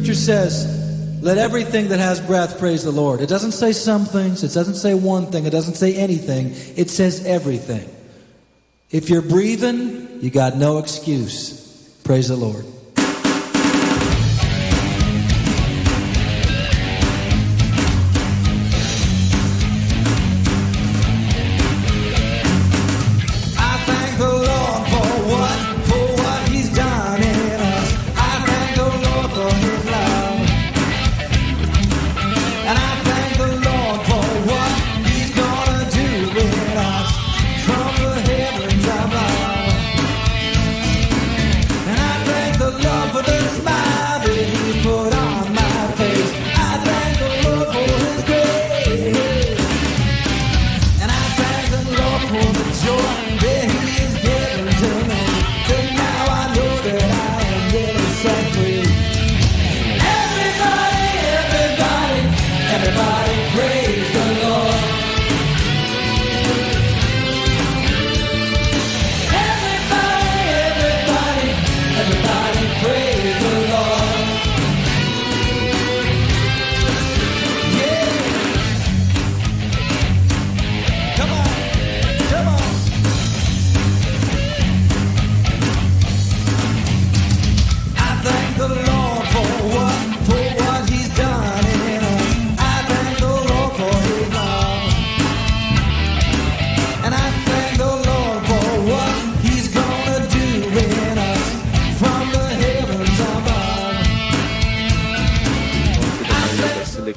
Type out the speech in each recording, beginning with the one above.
Scripture says, let everything that has breath praise the Lord. It doesn't say some things. It doesn't say one thing. It doesn't say anything. It says everything. If you're breathing, you got no excuse. Praise the Lord.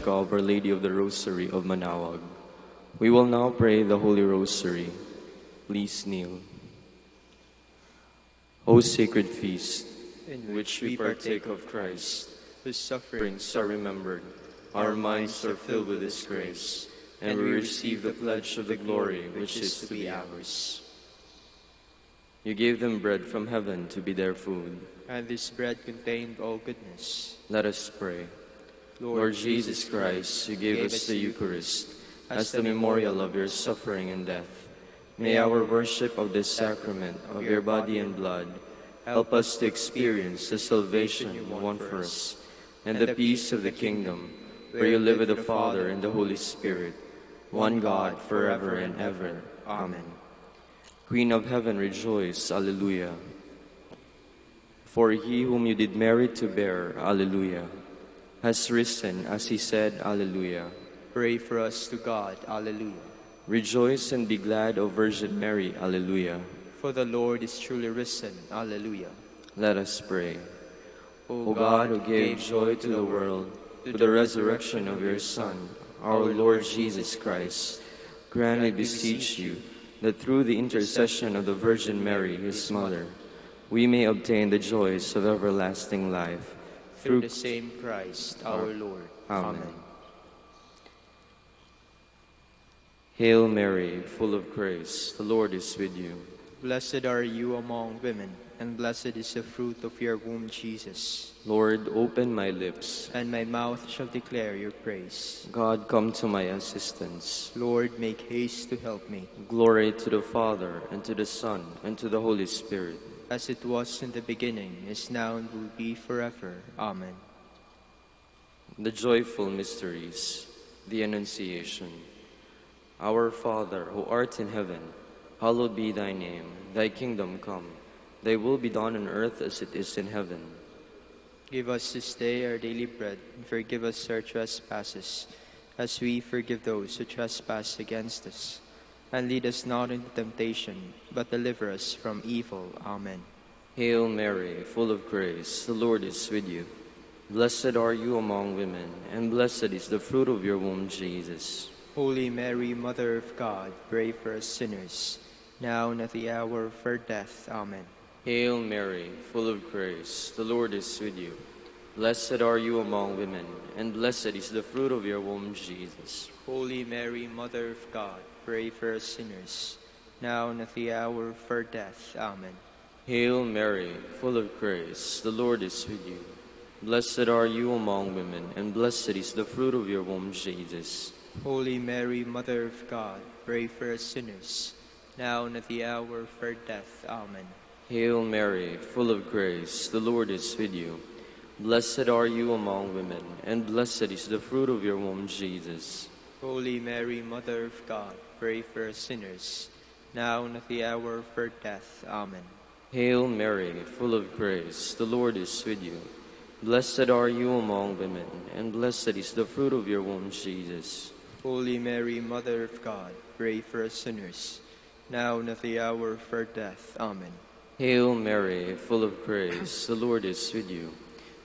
Of Our Lady of the Rosary of Manaoag. We will now pray the Holy Rosary. Please kneel. O sacred feast, in which we partake of Christ, whose sufferings are remembered, our minds are filled with His grace, and we receive the pledge of the glory which is to be ours. You gave them bread from heaven to be their food, and this bread contained all goodness. Let us pray. Lord Jesus Christ, you gave us the Eucharist as the memorial of your suffering and death. May our worship of this sacrament of your body and blood help us to experience the salvation you won for us and the peace of the kingdom, where you live with the Father and the Holy Spirit, one God, forever and ever. Amen. Queen of heaven, rejoice. Alleluia. For he whom you did merit to bear, Alleluia, has risen as he said, Alleluia. Pray for us to God, Alleluia. Rejoice and be glad, O Virgin Mary, Alleluia. For the Lord is truly risen, Alleluia. Let us pray. O God, who gave joy to the world through the resurrection of your Son, our Lord Jesus Christ, grant, I beseech you, that through the intercession of the Virgin Mary, his mother, we may obtain the joys of everlasting life. Through the same Christ, our Lord. Amen. Hail Mary, full of grace, the Lord is with you. Blessed are you among women, and blessed is the fruit of your womb, Jesus. Lord, open my lips, and my mouth shall declare your praise. God, come to my assistance. Lord, make haste to help me. Glory to the Father, and to the Son, and to the Holy Spirit. As it was in the beginning, is now, and will be forever. Amen. The joyful mysteries, the Annunciation. Our Father, who art in heaven, hallowed be thy name. Thy kingdom come. Thy will be done on earth as it is in heaven. Give us this day our daily bread, and forgive us our trespasses, as we forgive those who trespass against us. And lead us not into temptation, but deliver us from evil. Amen. Hail Mary, full of grace, the Lord is with you. Blessed are you among women, and blessed is the fruit of your womb, Jesus. Holy Mary, Mother of God, pray for us sinners, now and at the hour of our death. Amen. Hail Mary, full of grace, the Lord is with you. Blessed are you among women, and blessed is the fruit of your womb, Jesus. Holy Mary, Mother of God, pray for us sinners, now and at the hour of our death. Amen. Hail Mary, full of grace, the Lord is with you. Blessed are you among women, and blessed is the fruit of your womb, Jesus. Holy Mary, Mother of God, pray for us sinners, now and at the hour of our death. Amen. Hail Mary, full of grace, the Lord is with you. Blessed are you among women, and blessed is the fruit of your womb, Jesus. Holy Mary, Mother of God, pray for us sinners, now and at the hour of our death. Amen. Hail Mary, full of grace, the Lord is with you. Blessed are you among women, and blessed is the fruit of your womb, Jesus. Holy Mary, Mother of God, pray for us sinners, now and at the hour of our death. Amen. Hail Mary, full of grace, the Lord is with you.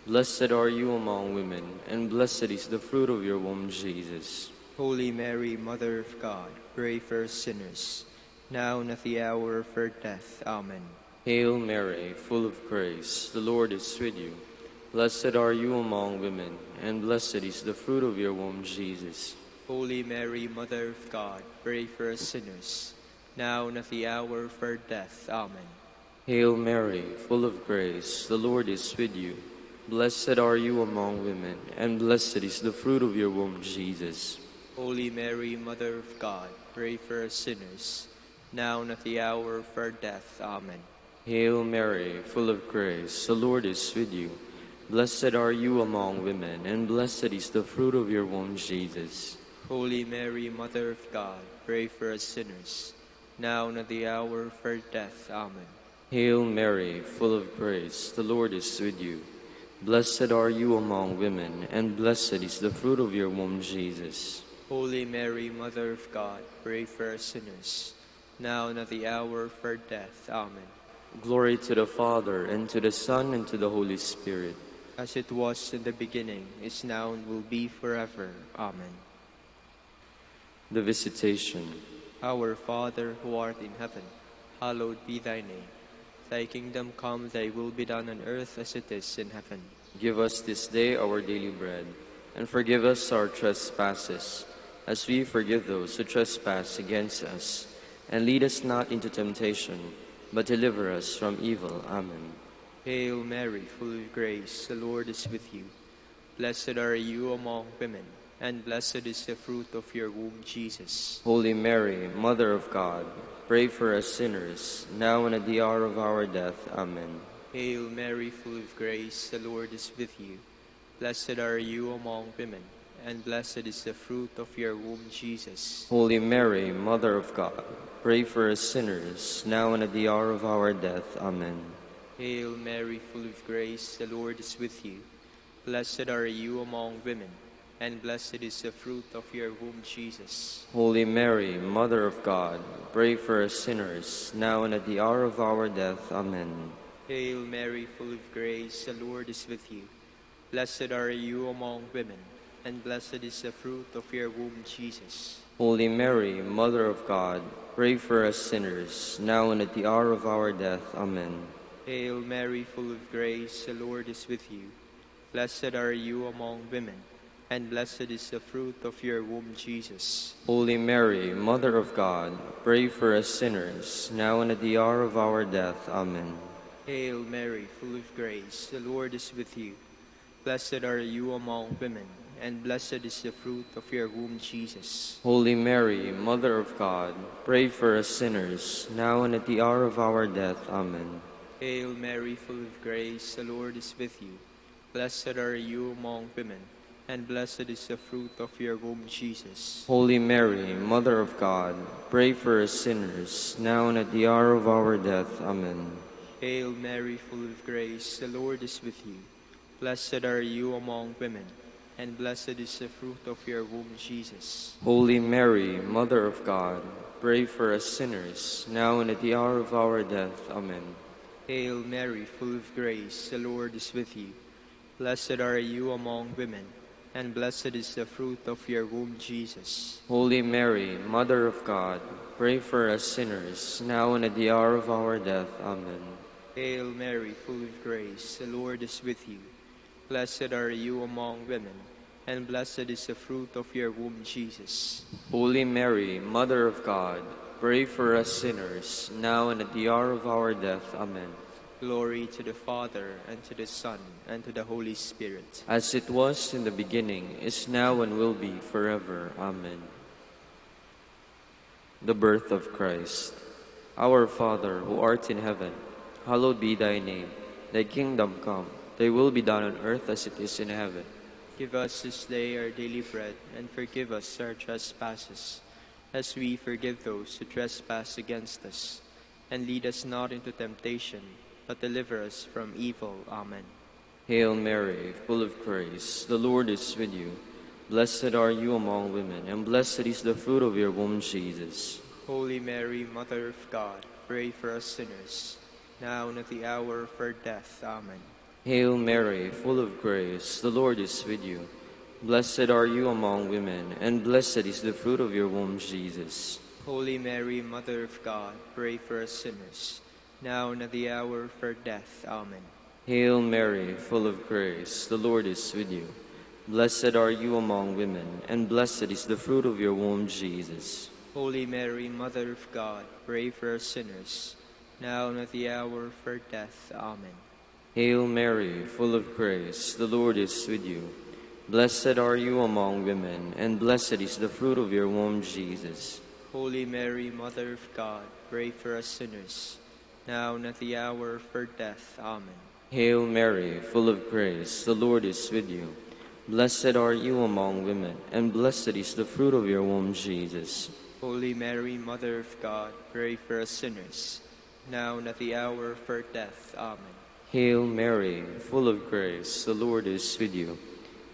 Blessed are you among women, and blessed is the fruit of your womb, Jesus. Holy Mary, Mother of God, pray for us sinners, now and at the hour of our death. Amen. Hail Mary, full of grace, the Lord is with you. Blessed are you among women, and blessed is the fruit of your womb, Jesus. Holy Mary, Mother of God, pray for us sinners, now and at the hour of our death. Amen. Hail Mary, full of grace, the Lord is with you. Blessed are you among women, and blessed is the fruit of your womb, Jesus. Holy Mary, Mother of God, pray for us sinners, now and at the hour of our death. Amen. Hail Mary, full of grace, the Lord is with you. Blessed are you among women, and blessed is the fruit of your womb, Jesus. Holy Mary, Mother of God, pray for us sinners, now and at the hour of our death. Amen. Hail Mary, full of grace, the Lord is with you. Blessed are you among women, and blessed is the fruit of your womb, Jesus. Holy Mary, Mother of God, pray for us sinners, now and at the hour of our death. Amen. Glory to the Father, and to the Son, and to the Holy Spirit. As it was in the beginning, is now, and will be forever. Amen. The Visitation. Our Father, who art in heaven, hallowed be thy name. Thy kingdom come, thy will be done on earth as it is in heaven. Give us this day our daily bread, and forgive us our trespasses, as we forgive those who trespass against us. And lead us not into temptation, but deliver us from evil. Amen. Hail Mary, full of grace, the Lord is with you. Blessed are you among women, and blessed is the fruit of your womb, Jesus. Holy Mary, Mother of God, pray for us sinners, now and at the hour of our death. Amen. Hail Mary, full of grace, the Lord is with you. Blessed are you among women, and blessed is the fruit of your womb, Jesus. Holy Mary, Mother of God, pray for us sinners, now and at the hour of our death. Amen. Hail Mary, full of grace, the Lord is with you. Blessed are you among women, and blessed is the fruit of your womb, Jesus. Holy Mary, Mother of God, pray for us sinners, now and at the hour of our death. Amen. Hail Mary, full of grace, the Lord is with you. Blessed are you among women, and blessed is the fruit of your womb, Jesus. Holy Mary, Mother of God, pray for us sinners, now and at the hour of our death. Amen. Hail Mary, full of grace, the Lord is with you. Blessed are you among women, and blessed is the fruit of your womb, Jesus. Holy Mary, Mother of God, pray for us sinners, now and at the hour of our death. Amen. Hail Mary, full of grace, the Lord is with you. Blessed are you among women, and blessed is the fruit of your womb, Jesus. Holy Mary, Mother of God, pray for us sinners, now and at the hour of our death. Amen. Hail Mary, full of grace, the Lord is with you. Blessed are you among women, and blessed is the fruit of your womb, Jesus. Holy Mary, Mother of God, pray for us sinners, now and at the hour of our death. Amen. Hail Mary, full of grace, the Lord is with you. Blessed are you among women, and blessed is the fruit of your womb, Jesus. Holy Mary, Mother of God, pray for us sinners, now and at the hour of our death. Amen. Hail Mary, full of grace, the Lord is with you. Blessed are you among women, and blessed is the fruit of your womb, Jesus. Holy Mary, Mother of God, pray for us sinners, now and at the hour of our death. Amen. Hail Mary, full of grace, the Lord is with you. Blessed are you among women, and blessed is the fruit of your womb, Jesus. Holy Mary, Mother of God, pray for us sinners, now and at the hour of our death. Amen. Glory to the Father, and to the Son, and to the Holy Spirit. As it was in the beginning, is now, and will be forever. Amen. The birth of Christ. Our Father, who art in heaven, hallowed be thy name. Thy kingdom come. Thy will be done on earth as it is in heaven. Give us this day our daily bread, and forgive us our trespasses, as we forgive those who trespass against us. And lead us not into temptation, but deliver us from evil. Amen. Hail Mary, full of grace, the Lord is with you. Blessed are you among women, and blessed is the fruit of your womb, Jesus. Holy Mary, Mother of God, pray for us sinners, now and at the hour of our death. Amen. Hail Mary, full of grace, the Lord is with you. Blessed are you among women, and blessed is the fruit of your womb, Jesus. Holy Mary, Mother of God, pray for us sinners, now and at the hour of our death. Amen. Hail Mary, full of grace, the Lord is with you. Blessed are you among women, and blessed is the fruit of your womb, Jesus. Holy Mary, Mother of God, pray for us sinners, now and at the hour of our death. Amen. Hail Mary, full of grace, the Lord is with you. Blessed are you among women, and blessed is the fruit of your womb, Jesus. Holy Mary, Mother of God, pray for us sinners, now and at the hour of our death. Amen. Hail Mary, full of grace, the Lord is with you. Blessed are you among women, and blessed is the fruit of your womb, Jesus. Holy Mary, Mother of God, pray for us sinners, now and at the hour of our death. Amen. Hail Mary, full of grace, the Lord is with you.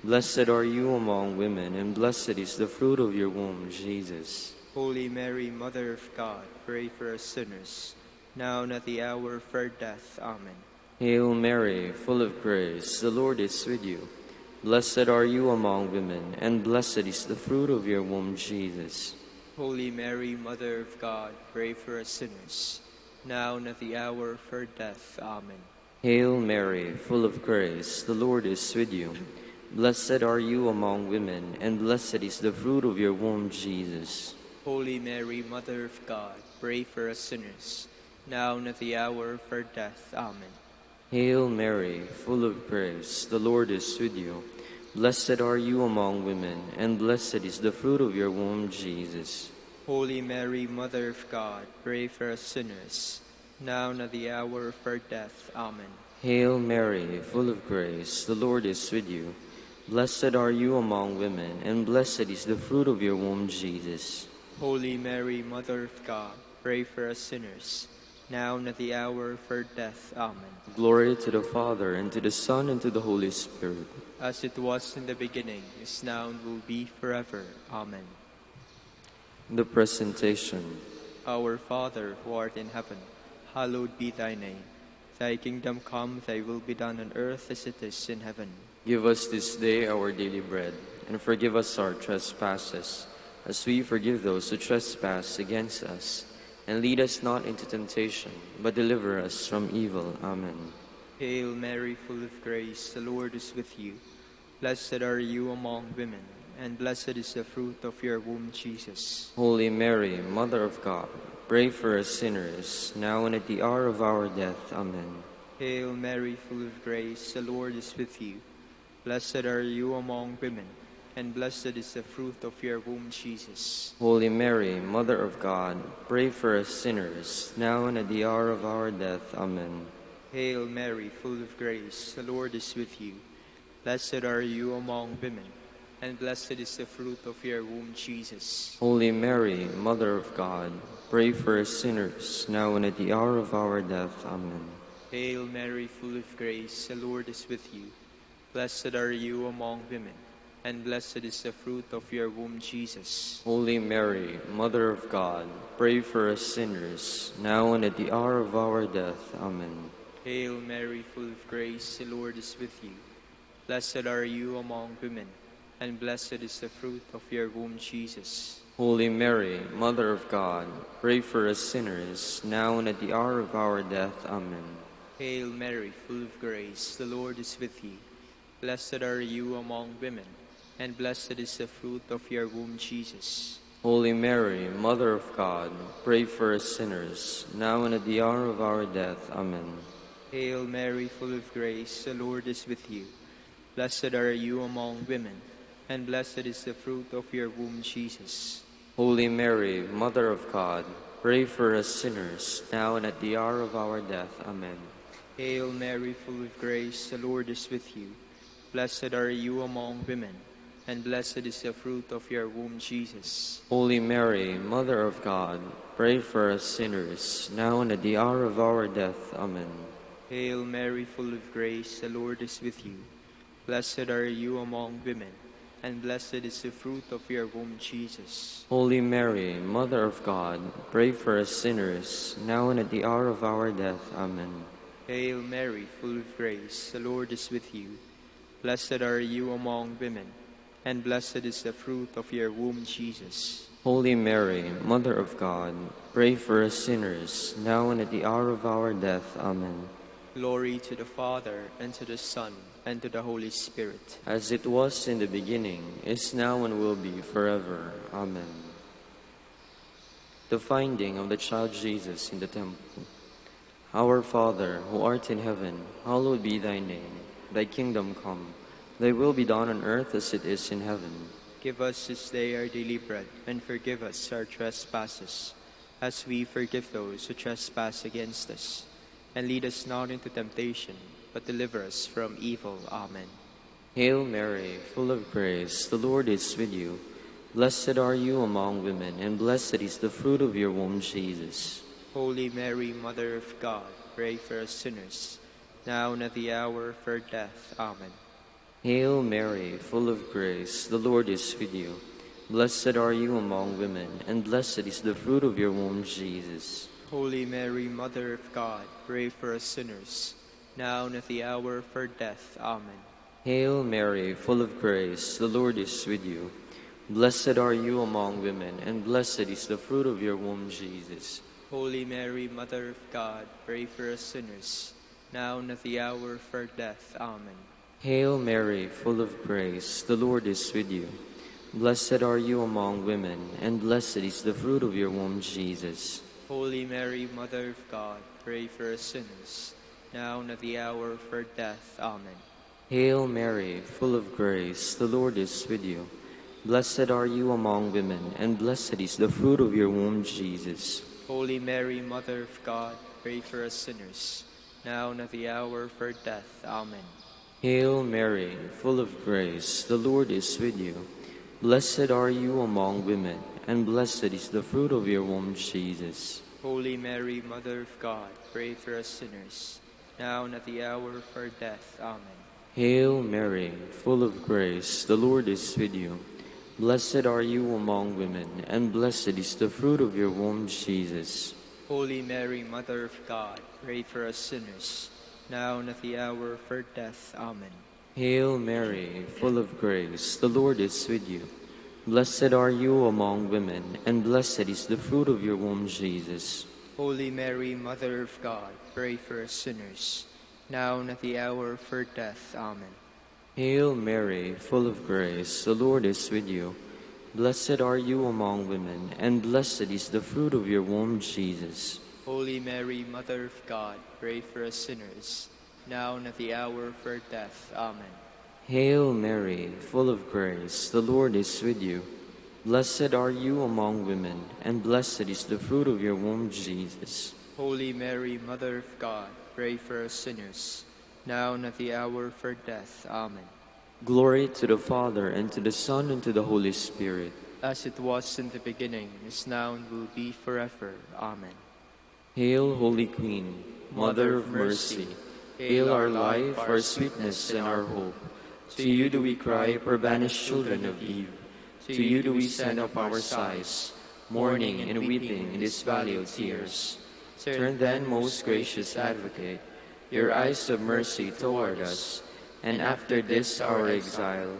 Blessed are you among women, and blessed is the fruit of your womb, Jesus. Holy Mary, Mother of God, pray for us sinners, now and at the hour of our death. Amen. Hail Mary, full of grace, the Lord is with you. Blessed are you among women, and blessed is the fruit of your womb, Jesus. Holy Mary, Mother of God, pray for us sinners, now and at the hour of our death. Amen. Hail Mary, full of grace, the Lord is with you. Blessed are you among women, and blessed is the fruit of your womb, Jesus. Holy Mary, Mother of God, pray for us sinners, now and at the hour of our death. Amen. Hail Mary, full of grace, the Lord is with you. Blessed are you among women, and blessed is the fruit of your womb, Jesus. Holy Mary, Mother of God, pray for us sinners, now and at the hour of our death. Amen. Hail Mary, full of grace, the Lord is with you. Blessed are you among women, and blessed is the fruit of your womb, Jesus. Holy Mary, Mother of God, pray for us sinners, now and at the hour of our death. Amen. Glory to the Father, and to the Son, and to the Holy Spirit. As it was in the beginning, is now, and will be forever. Amen. The Presentation. Our Father, who art in heaven, hallowed be thy name. Thy kingdom come, thy will be done on earth as it is in heaven. Give us this day our daily bread, and forgive us our trespasses, as we forgive those who trespass against us. And lead us not into temptation, but deliver us from evil. Amen. Hail Mary, full of grace, the Lord is with you. Blessed are you among women, and blessed is the fruit of your womb, Jesus. Holy Mary, Mother of God, pray for us sinners, now and at the hour of our death. Amen. Hail Mary, full of grace, the Lord is with you. Blessed are you among women, and blessed is the fruit of your womb, Jesus. Holy Mary, Mother of God, pray for us sinners, now and at the hour of our death. Amen. Hail Mary, full of grace, the Lord is with you. Blessed are you among women, and blessed is the fruit of your womb, Jesus. Holy Mary, Mother of God, pray for us sinners, now and at the hour of our death. Amen. Hail Mary, full of grace, the Lord is with you. Blessed are you among women, and blessed is the fruit of your womb, Jesus. Holy Mary, Mother of God, pray for us sinners, now and at the hour of our death. Amen. Hail Mary, full of grace, the Lord is with you. Blessed are you among women, and blessed is the fruit of your womb, Jesus. Holy Mary, Mother of God, pray for us sinners, now and at the hour of our death. Amen. Hail Mary, full of grace, the Lord is with you. Blessed are you among women, and blessed is the fruit of your womb, Jesus. Holy Mary, Mother of God, pray for us sinners, now and at the hour of our death. Amen. Hail Mary, full of grace, the Lord is with you. Blessed are you among women, and blessed is the fruit of your womb, Jesus. Holy Mary, Mother of God, pray for us sinners, now and at the hour of our death. Amen. Hail Mary, full of grace, the Lord is with you. Blessed are you among women, and blessed is the fruit of your womb, Jesus. Holy Mary, Mother of God, pray for us sinners, now and at the hour of our death. Amen. Hail Mary, full of grace, the Lord is with you. Blessed are you among women, and blessed is the fruit of your womb, Jesus. Holy Mary, Mother of God, pray for us sinners, now and at the hour of our death. Amen. Hail Mary, full of grace, the Lord is with you. Blessed are you among women, and blessed is the fruit of your womb, Jesus. Holy Mary, Mother of God, pray for us sinners, now and at the hour of our death. Amen. Glory to the Father, and to the Son, and to the Holy Spirit. As it was in the beginning, is now, and will be forever. Amen. The finding of the child Jesus in the temple. Our Father, who art in heaven, hallowed be thy name. Thy kingdom come, thy will be done on earth as it is in heaven. Give us this day our daily bread, and forgive us our trespasses, as we forgive those who trespass against us. And lead us not into temptation, but deliver us from evil. Amen. Hail Mary, full of grace, the Lord is with you. Blessed are you among women, and blessed is the fruit of your womb, Jesus. Holy Mary, Mother of God, pray for us sinners, now and at the hour of our death. Amen. Hail Mary, full of grace, the Lord is with you. Blessed are you among women, and blessed is the fruit of your womb, Jesus. Holy Mary, Mother of God, pray for us sinners, now and at the hour of our death. Amen. Hail Mary, full of grace, the Lord is with you. Blessed are you among women, and blessed is the fruit of your womb, Jesus. Holy Mary, Mother of God, pray for us sinners, now and at the hour of our death. Amen. Hail Mary, full of grace, the Lord is with you. Blessed are you among women, and blessed is the fruit of your womb, Jesus. Holy Mary, Mother of God, pray for us sinners, now and at the hour of our death. Amen. Hail Mary, full of grace, the Lord is with you. Blessed are you among women, and blessed is the fruit of your womb, Jesus. Holy Mary, Mother of God, pray for us sinners, now and at the hour of our death. Amen. Hail Mary, full of grace, the Lord is with you. Blessed are you among women, and blessed is the fruit of your womb, Jesus. Holy Mary, Mother of God, pray for us sinners, now and at the hour of our death. Amen. Hail Mary, full of grace, the Lord is with you. Blessed are you among women, and blessed is the fruit of your womb, Jesus. Holy Mary, Mother of God, pray for us sinners, now and at the hour of our death. Amen. Hail Mary, full of grace, the Lord is with you. Blessed are you among women, and blessed is the fruit of your womb, Jesus. Holy Mary, Mother of God, pray for us sinners, now and at the hour of our death. Amen. Hail Mary, full of grace, the Lord is with you. Blessed are you among women, and blessed is the fruit of your womb, Jesus. Holy Mary, Mother of God, pray for us sinners, now and at the hour of our death. Amen. Hail Mary, full of grace, the Lord is with you. Blessed are you among women, and blessed is the fruit of your womb, Jesus. Holy Mary, Mother of God, pray for us sinners, now and at the hour of our death. Amen. Glory to the Father, and to the Son, and to the Holy Spirit. As it was in the beginning, is now, and will be forever. Amen. Hail, Holy Queen, Mother of Mercy. Hail our life, our sweetness, and our hope. To you do we cry, poor banished children of Eve. To you do we send up our sighs, mourning and weeping in this valley of tears. Turn then, most gracious Advocate, your eyes of mercy toward us, and after this our exile,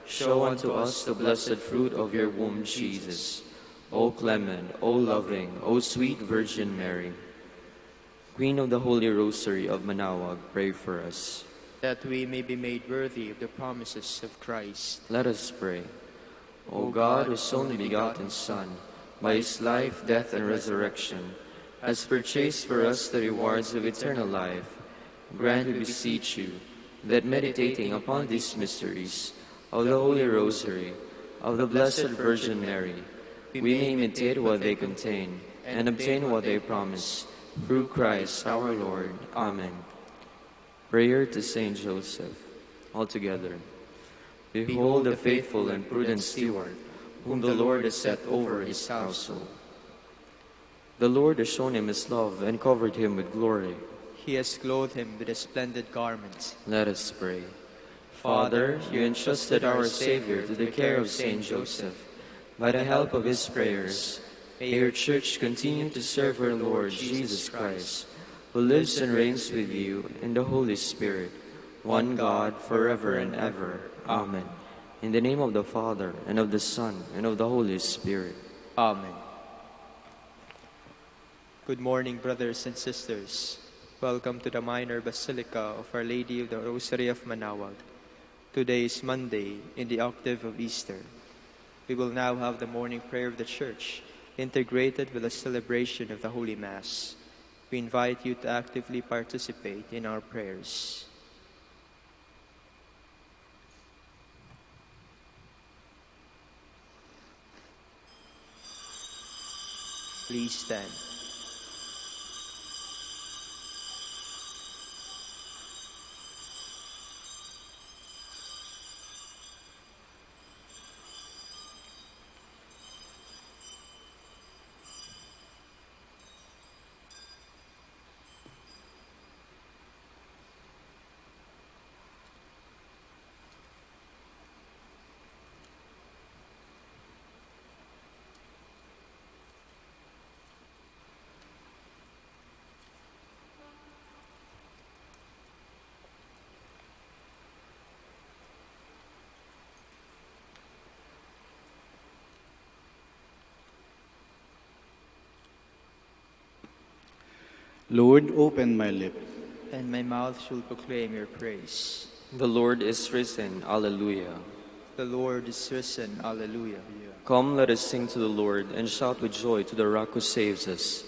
show unto us the blessed fruit of your womb, Jesus. O clement, O loving, O sweet Virgin Mary. Queen of the Holy Rosary of Manaoag, pray for us. That we may be made worthy of the promises of Christ. Let us pray. O God, whose only begotten Son, by his life, death, and resurrection, has purchased for us the rewards of eternal life, grant, we beseech you, that meditating upon these mysteries of the Holy Rosary, of the Blessed Virgin Mary, we may imitate what they contain, and obtain what they promise, through Christ our Lord. Amen. Prayer to Saint Joseph. All together. Behold the faithful and prudent steward, whom the Lord has set over his household. The Lord has shown him his love and covered him with glory. He has clothed him with a splendid garment. Let us pray. Father, you entrusted our Savior to the care of Saint Joseph. By the help of his prayers, may your Church continue to serve her Lord Jesus Christ, who lives and reigns with you in the Holy Spirit, one God, forever and ever. Amen. In the name of the Father, and of the Son, and of the Holy Spirit. Amen. Good morning, brothers and sisters. Welcome to the Minor Basilica of Our Lady of the Rosary of Manaoag. Today is Monday in the octave of Easter. We will now have the morning prayer of the Church, integrated with a celebration of the Holy Mass. We invite you to actively participate in our prayers. Please stand. Lord, open my lips, And my mouth shall proclaim your praise. The Lord is risen. Alleluia. The Lord is risen. Alleluia. Come, let us sing to the Lord, and shout with joy to the Rock who saves us.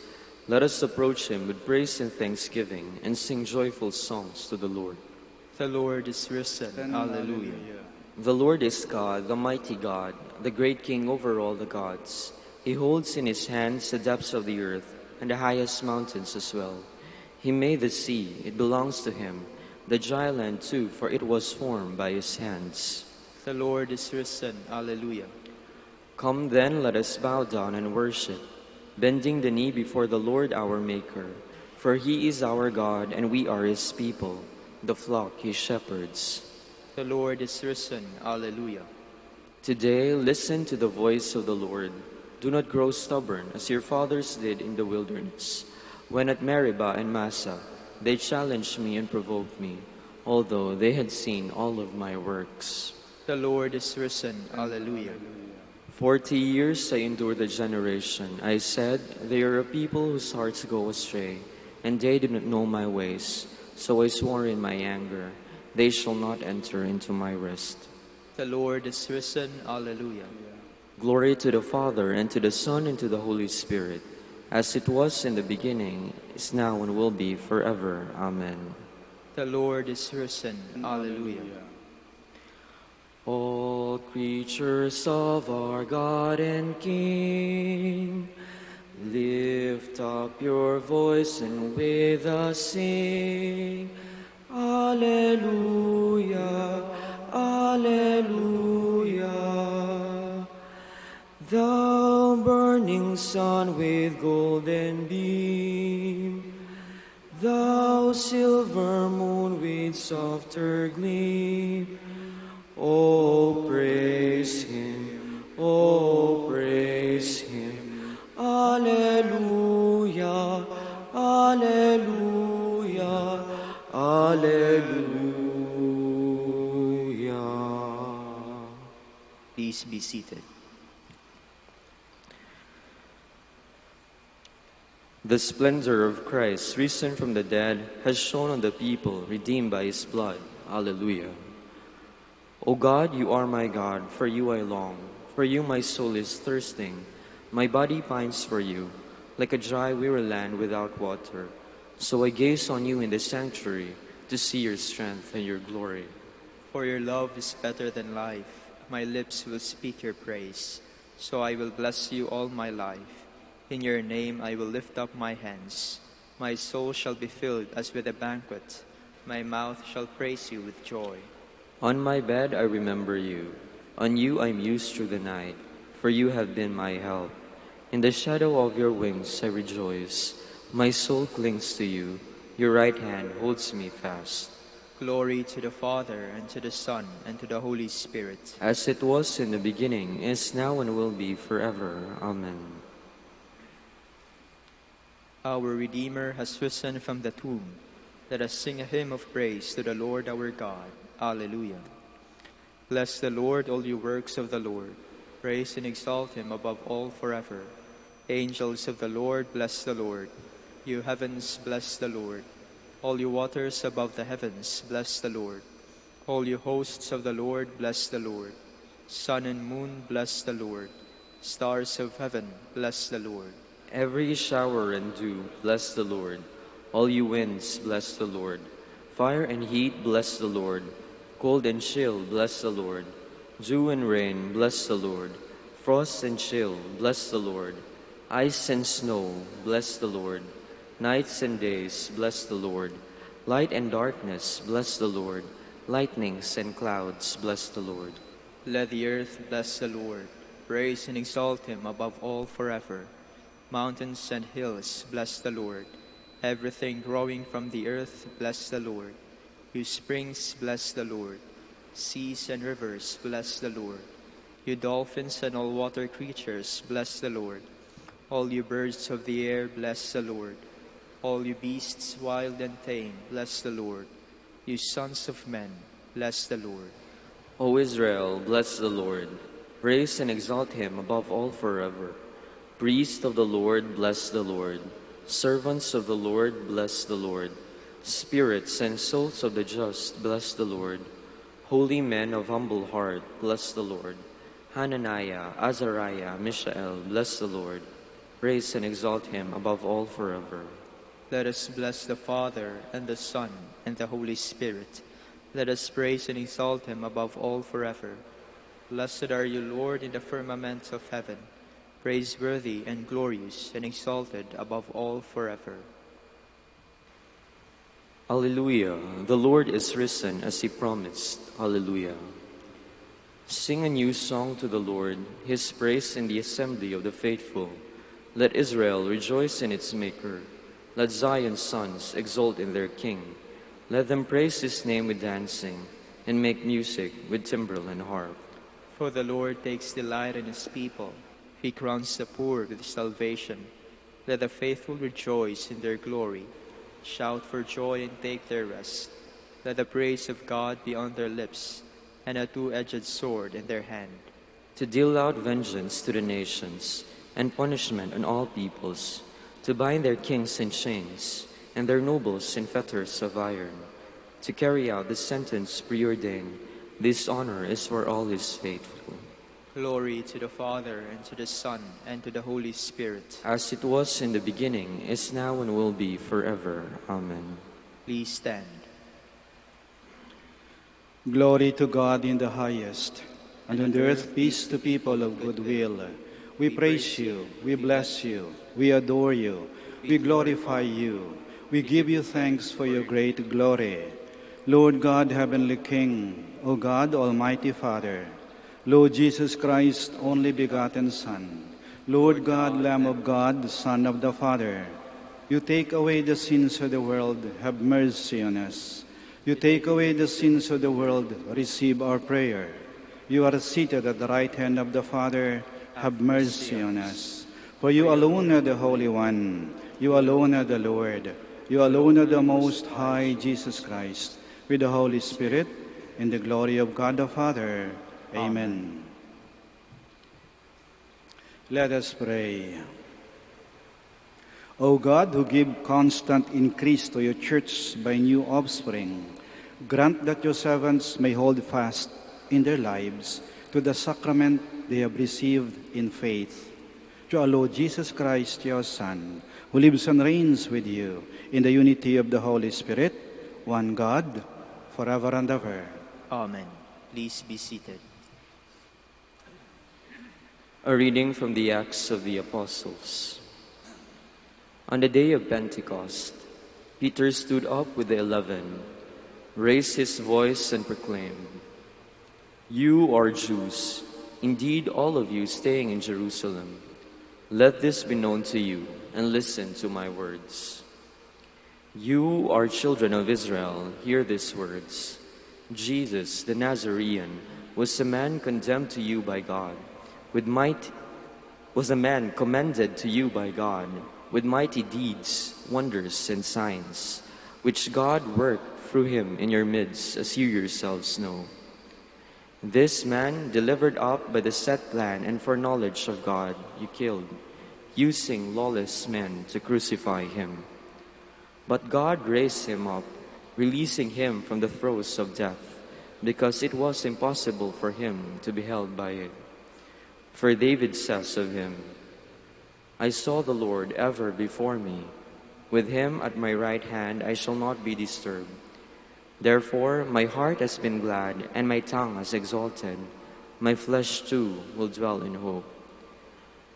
Let us approach him with praise and thanksgiving, and sing joyful songs to the Lord. The Lord is risen. Alleluia. The Lord is God, the mighty God, the great King over all the gods. He holds in his hands the depths of the earth, and the highest mountains as well. He made the sea, it belongs to him, the dry land too, for it was formed by his hands. The Lord is risen. Alleluia. Come then, let us bow down and worship, bending the knee before the Lord our Maker. For he is our God, and we are his people, the flock he shepherds. The Lord is risen. Alleluia. Today, listen to the voice of the Lord. Do not grow stubborn, as your fathers did in the wilderness, when at Meribah and Massah they challenged me and provoked me, although they had seen all of my works. The Lord is risen. Alleluia. 40 years I endured the generation. I said, they are a people whose hearts go astray, and they do not know my ways. So I swore in my anger, they shall not enter into my rest. The Lord is risen. Alleluia. Glory to the Father, and to the Son, and to the Holy Spirit, as it was in the beginning, is now, and will be forever. Amen. The Lord is risen. Alleluia. All creatures of our God and King, lift up your voice and with us sing. Alleluia, alleluia. Thou burning sun with golden beam, thou silver moon with softer gleam, oh, praise him, oh, praise him. Alleluia, alleluia, alleluia. Please be seated. The splendor of Christ, risen from the dead, has shone on the people, redeemed by his blood. Alleluia. O God, you are my God, for you I long. For you my soul is thirsting. My body pines for you, like a dry, weary land without water. So I gaze on you in the sanctuary, to see your strength and your glory. For your love is better than life. My lips will speak your praise. So I will bless you all my life. In your name I will lift up my hands. My soul shall be filled as with a banquet. My mouth shall praise you with joy. On my bed I remember you. On you I muse through the night, for you have been my help. In the shadow of your wings I rejoice. My soul clings to you. Your right hand holds me fast. Glory to the Father, and to the Son, and to the Holy Spirit. As it was in the beginning, is now, and will be forever. Amen. Our Redeemer has risen from the tomb. Let us sing a hymn of praise to the Lord our God. Alleluia. Bless the Lord, all you works of the Lord. Praise and exalt him above all forever. Angels of the Lord, bless the Lord. You heavens, bless the Lord. All you waters above the heavens, bless the Lord. All you hosts of the Lord, bless the Lord. Sun and moon, bless the Lord. Stars of heaven, bless the Lord. Every shower and dew, bless the Lord. All you winds, bless the Lord. Fire and heat, bless the Lord. Cold and chill, bless the Lord. Dew and rain, bless the Lord. Frost and chill, bless the Lord. Ice and snow, bless the Lord. Nights and days, bless the Lord. Light and darkness, bless the Lord. Lightnings and clouds, bless the Lord. Let the earth bless the Lord. Praise and exalt him above all forever. Mountains and hills, bless the Lord. Everything growing from the earth, bless the Lord. You springs, bless the Lord. Seas and rivers, bless the Lord. You dolphins and all water creatures, bless the Lord. All you birds of the air, bless the Lord. All you beasts wild and tame, bless the Lord. You sons of men, bless the Lord. O Israel, bless the Lord. Praise and exalt him above all forever. Priests of the Lord, bless the Lord. Servants of the Lord, bless the Lord. Spirits and souls of the just, bless the Lord. Holy men of humble heart, bless the Lord. Hananiah, Azariah, Mishael, bless the Lord. Praise and exalt him above all forever. Let us bless the Father, and the Son, and the Holy Spirit. Let us praise and exalt him above all forever. Blessed are you, Lord, in the firmament of heaven, praiseworthy and glorious and exalted above all forever. Alleluia. The Lord is risen as he promised. Alleluia. Sing a new song to the Lord, his praise in the assembly of the faithful. Let Israel rejoice in its Maker. Let Zion's sons exult in their King. Let them praise his name with dancing, and make music with timbrel and harp. For the Lord takes delight in his people. He crowns the poor with salvation. Let the faithful rejoice in their glory. Shout for joy and take their rest. Let the praise of God be on their lips, and a two-edged sword in their hand. To deal out vengeance to the nations, and punishment on all peoples, to bind their kings in chains, and their nobles in fetters of iron, to carry out the sentence preordained. This honor is for all his faithful. Glory to the Father, and to the Son, and to the Holy Spirit. As it was in the beginning, is now, and will be forever. Amen. Please stand. Glory to God in the highest, and on the earth peace to people of good will. We praise you, we bless you, we adore you, we glorify you. We give you thanks for your great glory. Lord God, heavenly King, O God, almighty Father, Lord Jesus Christ, only begotten Son, Lord God, Lamb of God, Son of the Father, you take away the sins of the world, have mercy on us. You take away the sins of the world, receive our prayer. You are seated at the right hand of the Father, have mercy on us. For you alone are the Holy One, you alone are the Lord, you alone are the Most High, Jesus Christ, with the Holy Spirit, in the glory of God the Father. Amen. Let us pray. O God, who give constant increase to your church by new offspring, grant that your servants may hold fast in their lives to the sacrament they have received in faith. Through our Lord Jesus Christ, your Son, who lives and reigns with you in the unity of the Holy Spirit, one God, forever and ever. Amen. Please be seated. A reading from the Acts of the Apostles. On the day of Pentecost, Peter stood up with the 11 raised his voice and proclaimed, "You are Jews, indeed all of you staying in Jerusalem. Let this be known to you, and listen to my words. You are children of Israel, hear these words. Jesus, the Nazarene, was a man condemned to you by God, was a man commended to you by God, with mighty deeds, wonders, and signs, which God worked through him in your midst, as you yourselves know. This man, delivered up by the set plan and foreknowledge of God, you killed, using lawless men to crucify him. But God raised him up, releasing him from the throes of death, because it was impossible for him to be held by it. For David says of him, I saw the Lord ever before me. With him at my right hand I shall not be disturbed. Therefore my heart has been glad, and my tongue has exalted. My flesh too will dwell in hope.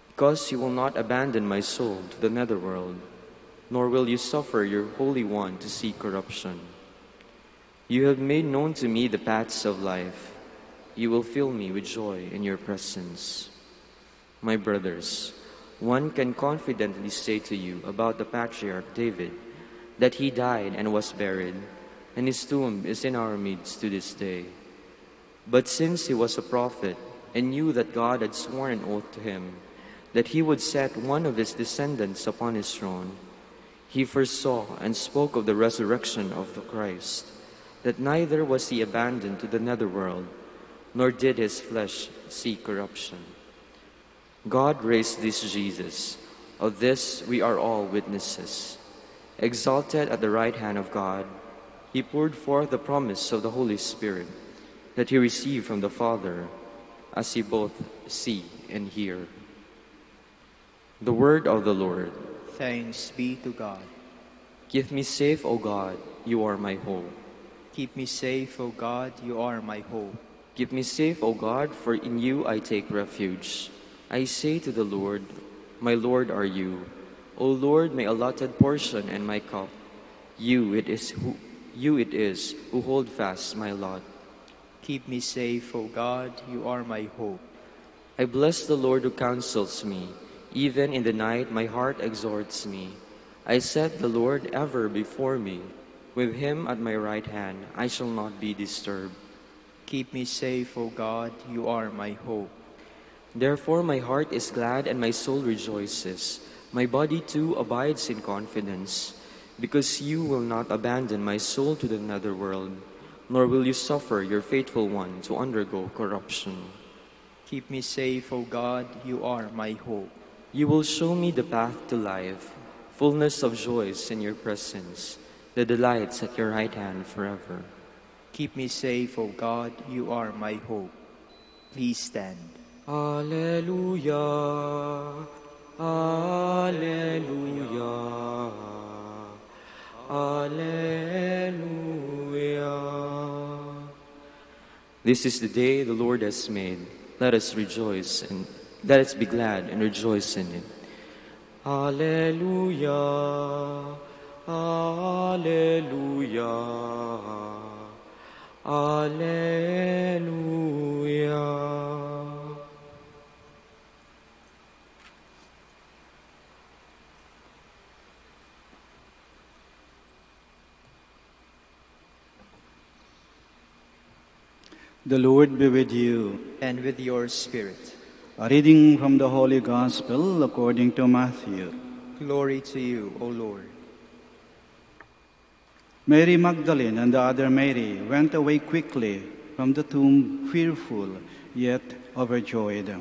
Because you will not abandon my soul to the netherworld, nor will you suffer your Holy One to see corruption. You have made known to me the paths of life. You will fill me with joy in your presence. My brothers, one can confidently say to you about the patriarch David that he died and was buried, and his tomb is in our midst to this day. But since he was a prophet and knew that God had sworn an oath to him that he would set one of his descendants upon his throne, he foresaw and spoke of the resurrection of the Christ, that neither was he abandoned to the netherworld, nor did his flesh see corruption. God raised this Jesus. Of this we are all witnesses. Exalted at the right hand of God, he poured forth the promise of the Holy Spirit that he received from the Father, as he both see and hear. The word of the Lord. Thanks be to God. Keep me safe, O God, you are my hope. Keep me safe, O God, you are my hope. Keep me safe, O God, for in you I take refuge. I say to the Lord, my Lord are you. O Lord, my allotted portion and my cup. You it is who hold fast my lot. Keep me safe, O God, you are my hope. I bless the Lord who counsels me. Even in the night my heart exhorts me. I set the Lord ever before me. With him at my right hand I shall not be disturbed. Keep me safe, O God, you are my hope. Therefore my heart is glad and my soul rejoices. My body too abides in confidence, because you will not abandon my soul to the netherworld, nor will you suffer your faithful one to undergo corruption. Keep me safe, O God, you are my hope. You will show me the path to life, fullness of joys in your presence, the delights at your right hand forever. Keep me safe, O God, you are my hope. Please stand. Alleluia, Alleluia, Alleluia. This is the day the Lord has made. Let us rejoice and let us be glad and rejoice in it. Alleluia, Alleluia, Alleluia. The Lord be with you. And with your spirit. A reading from the Holy Gospel according to Matthew. Glory to you, O Lord. Mary Magdalene and the other Mary went away quickly from the tomb, fearful yet overjoyed.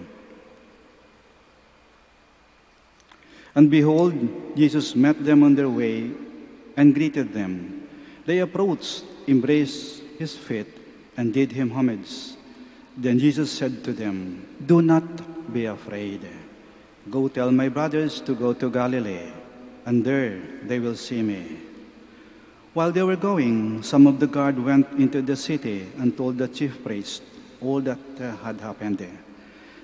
And behold, Jesus met them on their way and greeted them. They approached, embraced his feet, and did him homage. Then Jesus said to them, Do not be afraid. Go tell my brothers to go to Galilee, and there they will see me. While they were going, some of the guard went into the city and told the chief priests all that had happened.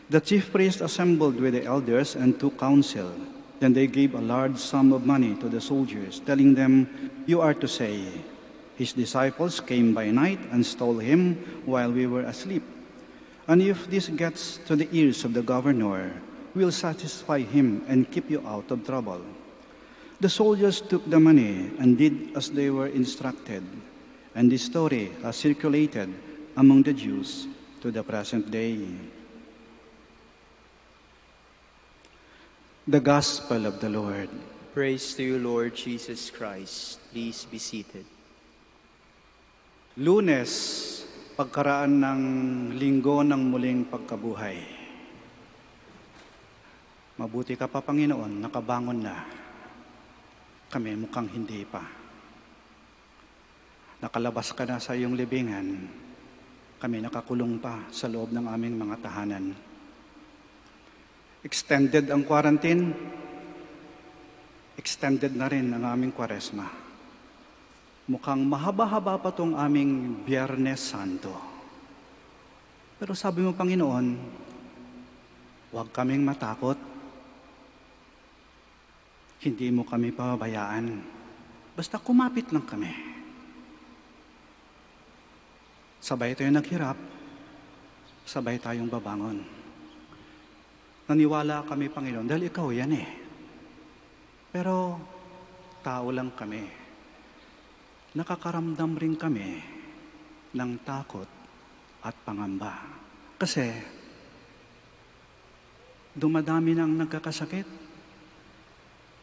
The chief priests assembled with the elders and took counsel. Then they gave a large sum of money to the soldiers, telling them, You are to say, His disciples came by night and stole him while we were asleep. And if this gets to the ears of the governor, we'll satisfy him and keep you out of trouble." The soldiers took the money and did as they were instructed, and this story has circulated among the Jews to the present day. The Gospel of the Lord. Praise to you, Lord Jesus Christ. Please be seated. Lunes, pagkaraan ng linggo ng muling pagkabuhay. Mabuti ka pa, Panginoon, nakabangon na. Kami mukhang hindi pa. Nakalabas ka na sa iyong libingan. Kami nakakulong pa sa loob ng aming mga tahanan. Extended ang quarantine. Extended na rin ang aming Kwaresma. Mukhang mahaba-haba pa tong aming Biyernes Santo. Pero sabi mo, Panginoon, huwag kaming matakot. Hindi mo kami pababayaan. Basta kumapit lang kami. Sabay tayong naghirap, sabay tayong babangon. Naniwala kami, Panginoon, dahil ikaw yan eh. Pero tao lang kami. Nakakaramdam rin kami ng takot at pangamba. Kasi dumadami na ang nagkakasakit,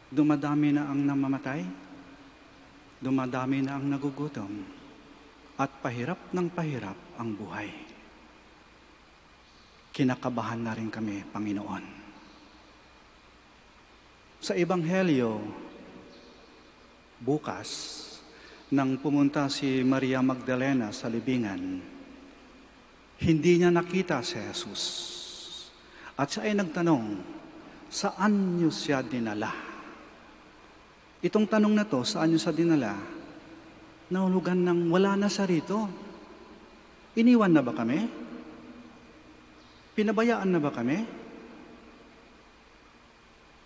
dumadami na ang namamatay, dumadami na ang nagugutom, at pahirap ng pahirap ang buhay. Kinakabahan na rin kami, Panginoon. Sa Ebanghelyo, bukas, nang pumunta si Maria Magdalena sa libingan, hindi niya nakita si Jesus. At siya ay nagtanong, saan niyo siya dinala? Itong tanong na to, saan niyo siya dinala? Nahulugan ng wala na siya rito. Iniwan na ba kami? Pinabayaan na ba kami?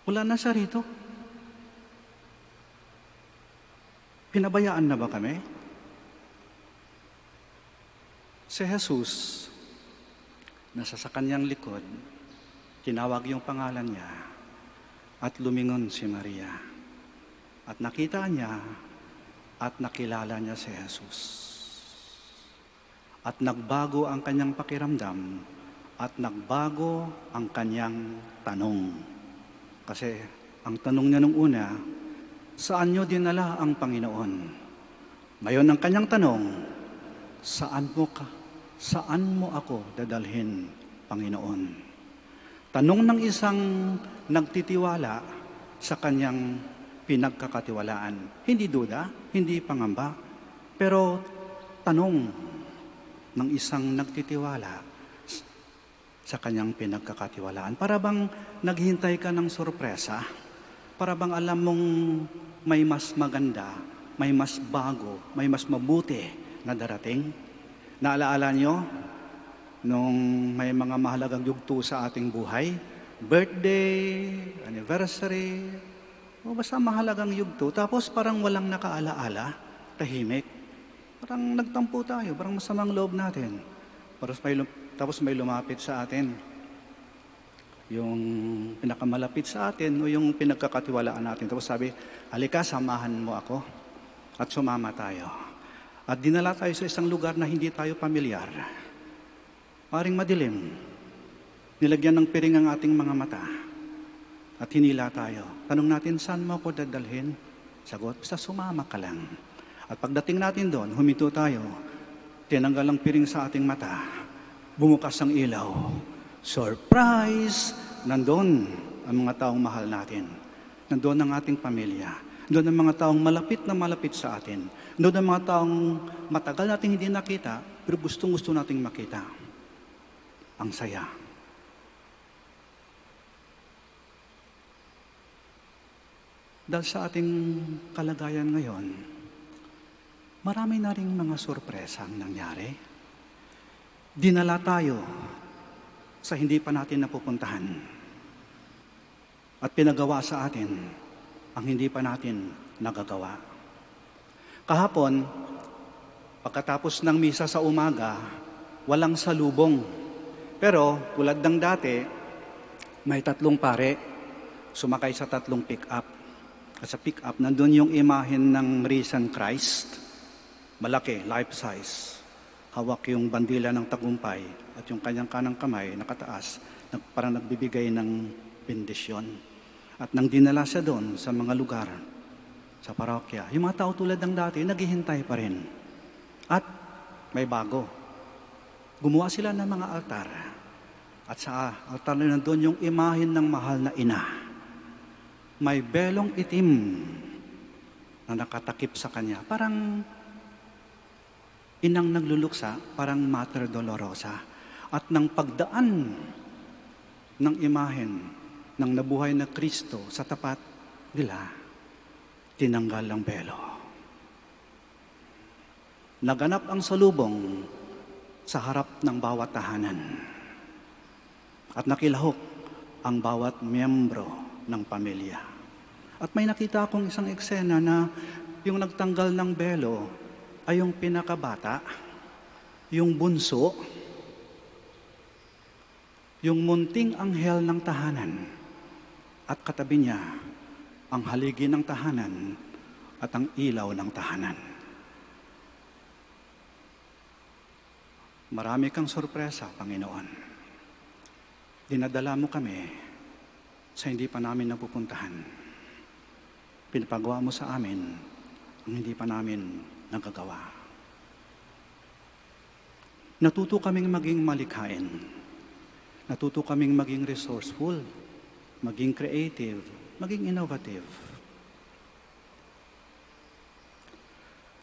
Wala na siya rito. Pinabayaan na ba kami? Si Jesus, nasa sa kanyang likod, tinawag yung pangalan niya, at lumingon si Maria. At nakita niya, at nakilala niya si Jesus. At nagbago ang kanyang pakiramdam, at nagbago ang kanyang tanong. Kasi ang tanong niya nung una, saan niyo dinala ang Panginoon? Ngayon ang kanyang tanong, saan mo ako dadalhin, Panginoon? Tanong ng isang nagtitiwala sa kanyang pinagkakatiwalaan. Hindi duda, hindi pangamba, pero tanong ng isang nagtitiwala sa kanyang pinagkakatiwalaan. Para bang naghihintay ka ng sorpresa? Para bang alam mong may mas maganda, may mas bago, may mas mabuti na darating? Naalaala nyo, nung may mga mahalagang yugto sa ating buhay, birthday, anniversary, o basta mahalagang yugto, tapos parang walang nakaalaala, tahimik. Parang nagtampo tayo, parang masamang loob natin. Tapos may lumapit sa atin. Yung pinakamalapit sa atin o yung pinagkakatiwalaan natin. Tapos sabi, halika, samahan mo ako. At sumama tayo. At dinala tayo sa isang lugar na hindi tayo pamilyar. Paring madilim. Nilagyan ng piring ang ating mga mata. At hinila tayo. Tanong natin, saan mo ako dadalhin? Sagot, basta sumama ka lang. At pagdating natin doon, huminto tayo. Tinanggal ang piring sa ating mata. Bumukas ang ilaw. Surprise! Nandun ang mga taong mahal natin. Nandun ang ating pamilya. Nandun ang mga taong malapit na malapit sa atin. Nandun ang mga taong matagal natin hindi nakita, pero gustong-gusto nating makita. Ang saya. Dahil sa ating kalagayan ngayon, marami na ring mga sorpresa ang nangyari. Dinala tayo sa hindi pa natin napupuntahan. At pinagawa sa atin ang hindi pa natin nagagawa. Kahapon, Pagkatapos ng misa sa umaga, walang salubong. Pero tulad ng dati, may 3 pare, sumakay sa 3 pick-up. At sa pick-up, nandun yung imahen ng risen Christ, malaki, life-size. Hawak yung bandila ng tagumpay at yung kanyang kanang kamay nakataas, parang nagbibigay ng bendisyon. At nang dinala siya doon sa mga lugar, sa parokya, yung mga tao tulad ng dati, naghihintay pa rin. At may bago. Gumawa sila ng mga altar. At sa altar na nandun yung imahen ng mahal na ina. May belong itim na nakatakip sa kanya. Parang inang nagluluksa, parang Mater Dolorosa. At nang pagdaan ng imahen ng nabuhay na Kristo sa tapat nila, tinanggal ang belo. Naganap ang salubong sa harap ng bawat tahanan. At nakilahok ang bawat miyembro ng pamilya. At may nakita akong isang eksena na yung nagtanggal ng belo ay yung pinakabata, yung bunso, yung munting anghel ng tahanan, at katabi niya ang haligi ng tahanan at ang ilaw ng tahanan. Marami kang sorpresa, Panginoon. Dinadala mo kami sa hindi pa namin napupuntahan. Pinapagawa mo sa amin ang hindi pa namin nagagawa. Natuto kaming maging malikhain. Natuto kaming maging resourceful, maging creative, maging innovative.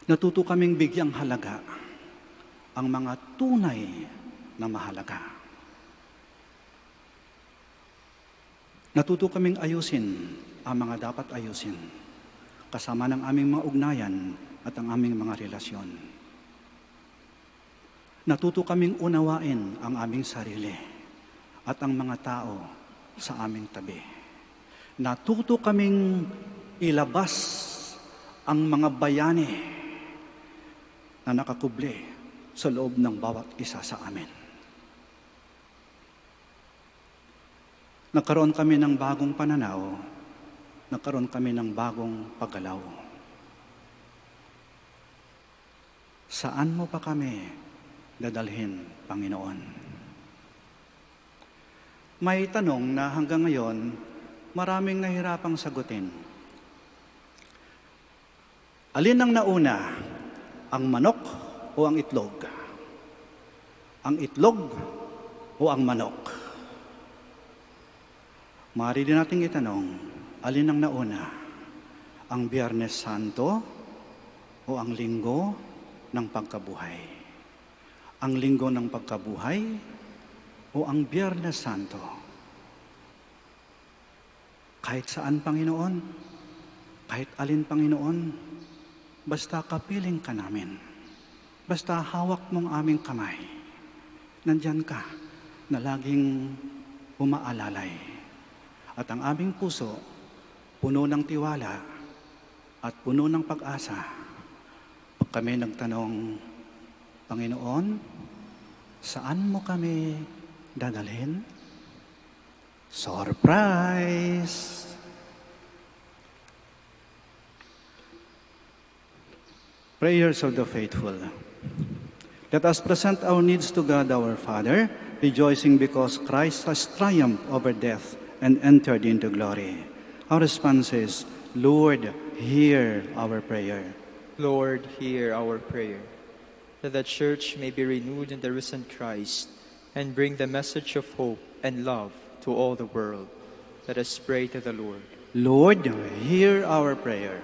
Natuto kaming bigyang halaga ang mga tunay na mahalaga. Natuto kaming ayusin ang mga dapat ayusin, kasama ng aming mga ugnayan at ang aming mga relasyon. Natuto kaming unawain ang aming sarili at ang mga tao sa aming tabi. Natuto kaming ilabas ang mga bayani na nakakubli sa loob ng bawat isa sa amin. Nagkaroon kami ng bagong pananaw, nagkaroon kami ng bagong paggalaw. Saan mo pa kami dadalhin, Panginoon? May tanong na hanggang ngayon, maraming nahirapang sagutin. Alin ang nauna, ang manok o ang itlog? Ang itlog o ang manok? Maaari din natin itanong, alin ang nauna? Ang Biyernes Santo o ang linggo ng pagkabuhay? Ang linggo ng pagkabuhay o ang Biyernes Santo? Kahit saan, Panginoon, kahit alin, Panginoon, basta kapiling ka namin, basta hawak mong aming kamay, nandyan ka na laging umaalalay. At ang aming puso, puno ng tiwala at puno ng pag-asa. Pag kami nagtanong, Panginoon, saan mo kami dadalhin? Surprise! Prayers of the faithful. Let us present our needs to God our Father, rejoicing because Christ has triumphed over death and entered into glory. Our response is, Lord, hear our prayer. Lord, hear our prayer, that the Church may be renewed in the risen Christ and bring the message of hope and love to all the world. Let us pray to the Lord. Lord, hear our prayer.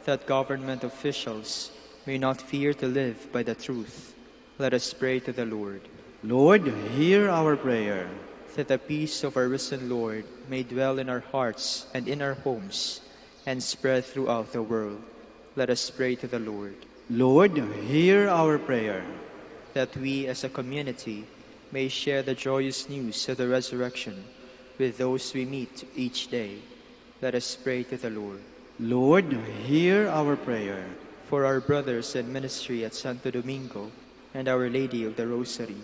That government officials may not fear to live by the truth. Let us pray to the Lord. Lord, hear our prayer. That the peace of our risen Lord may dwell in our hearts and in our homes and spread throughout the world. Let us pray to the Lord. Lord, hear our prayer. That we as a community may share the joyous news of the resurrection with those we meet each day. Let us pray to the Lord. Lord, hear our prayer. for our brothers in ministry at Santo Domingo and Our Lady of the Rosary,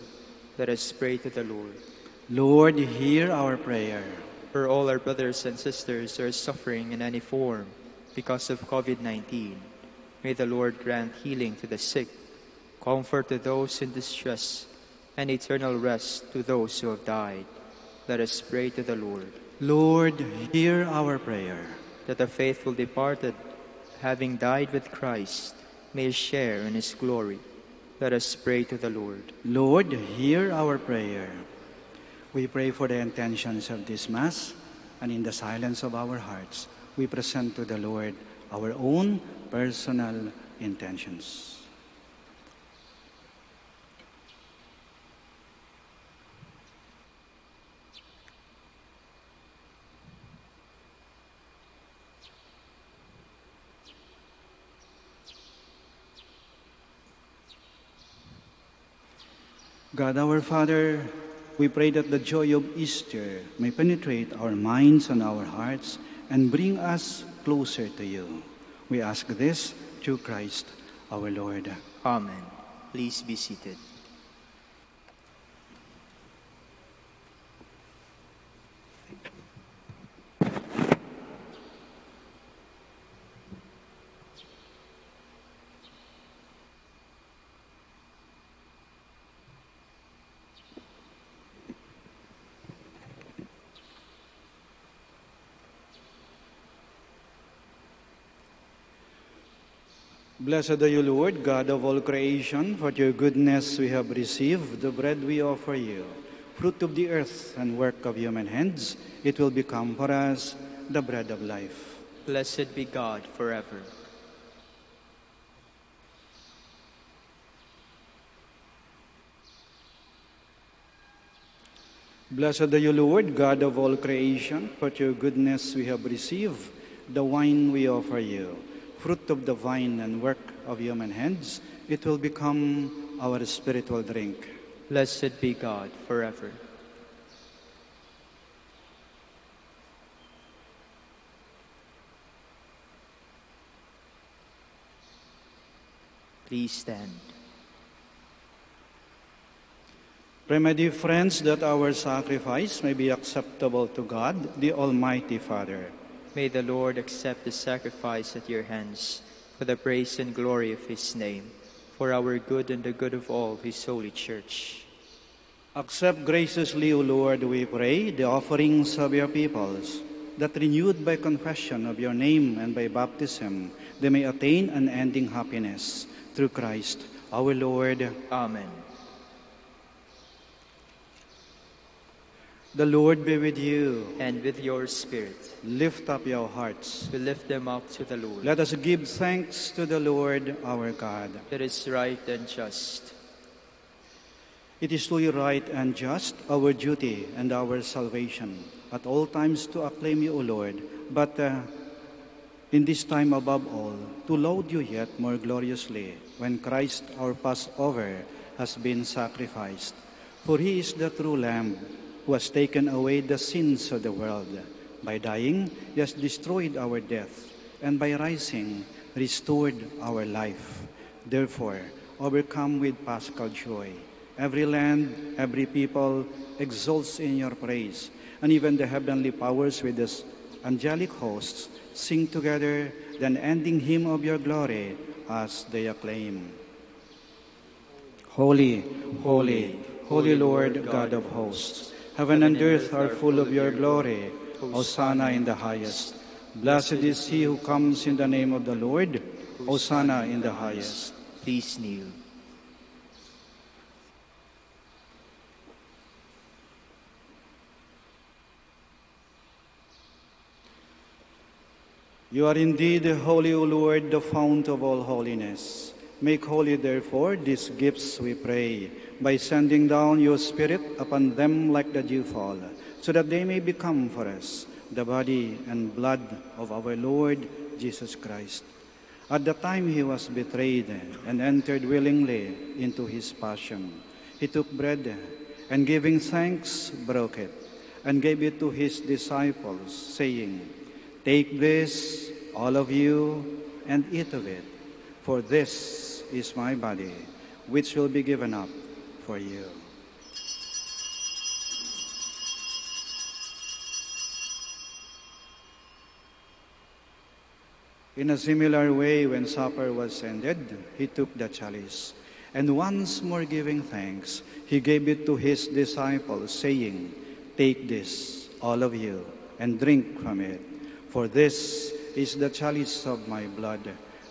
let us pray to the Lord. Lord, hear our prayer. For all our brothers and sisters who are suffering in any form because of COVID-19, may the Lord grant healing to the sick, comfort to those in distress, and eternal rest to those who have died. Let us pray to the Lord. Lord, hear our prayer. That the faithful departed, having died with Christ, may share in his glory. Let us pray to the Lord. Lord, hear our prayer. We pray for the intentions of this Mass, and in the silence of our hearts, we present to the Lord our own personal intentions. God our Father, we pray that the joy of Easter may penetrate our minds and our hearts and bring us closer to you. We ask this through Christ our Lord. Amen. Please be seated. Blessed are you, Lord, God of all creation. For your goodness we have received the bread we offer you, fruit of the earth and work of human hands. It will become for us the bread of life. Blessed be God forever. Blessed are you, Lord, God of all creation. For your goodness we have received the wine we offer you, fruit of the vine and work of human hands. It will become our spiritual drink. Blessed be God forever. Please stand. Pray, my dear friends, that our sacrifice may be acceptable to God, the Almighty Father. May the Lord accept the sacrifice at your hands for the praise and glory of his name, for our good and the good of all his holy church. Accept graciously, O Lord, we pray, the offerings of your peoples, that renewed by confession of your name and by baptism, they may attain unending happiness through Christ our Lord. Amen. The Lord be with you. And with your spirit, Lift up your hearts. we lift them up to the Lord. Let us give thanks to the Lord our God. It is right and just. It is truly right and just, our duty and our salvation, at all times to acclaim you, O Lord, but in this time above all, to laud you yet more gloriously, when Christ our Passover has been sacrificed. For he is the true Lamb, who has taken away the sins of the world. By dying, he has destroyed our death, and by rising, restored our life. Therefore, overcome with paschal joy, every land, every people exults in your praise, and even the heavenly powers with the angelic hosts sing together the unending hymn of your glory as they acclaim. Holy, holy, holy Lord, God of hosts, heaven and earth are full of your glory. Hosanna in the highest. Blessed is he who comes in the name of the Lord. Hosanna in the highest. Please kneel. You are indeed holy, O Lord, the fount of all holiness. Make holy, therefore, these gifts, we pray, by sending down your Spirit upon them like the dewfall, so that they may become for us the body and blood of our Lord Jesus Christ. At the time he was betrayed and entered willingly into his passion, he took bread and, giving thanks, broke it and gave it to his disciples, saying, "Take this, all of you, and eat of it. For this is my body, which will be given up for you. In a similar way, when supper was ended, he took the chalice, and once more giving thanks, he gave it to his disciples, saying, "Take this, all of you, and drink from it. For this is the chalice of my blood,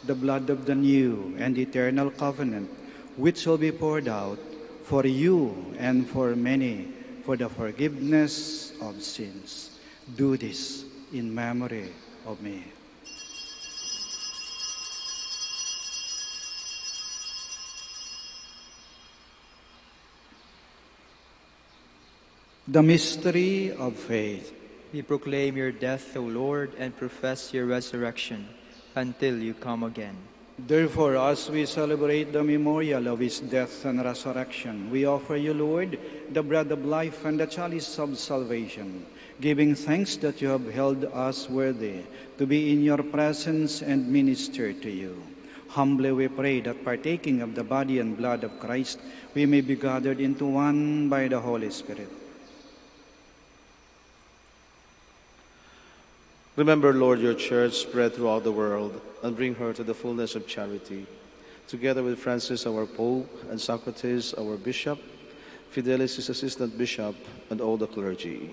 the blood of the new and eternal covenant, which will be poured out for you and for many for the forgiveness of sins. Do this in memory of me." The mystery of faith. We proclaim your death, O Lord, and profess your resurrection until you come again. Therefore, as we celebrate the memorial of his death and resurrection, we offer you, Lord, the bread of life and the chalice of salvation, giving thanks that you have held us worthy to be in your presence and minister to you. Humbly we pray that partaking of the body and blood of Christ, we may be gathered into one by the Holy Spirit. Remember, Lord, your church spread throughout the world and bring her to the fullness of charity. Together with Francis, our Pope, and Socrates, our Bishop, Fidelis, his assistant bishop, and all the clergy.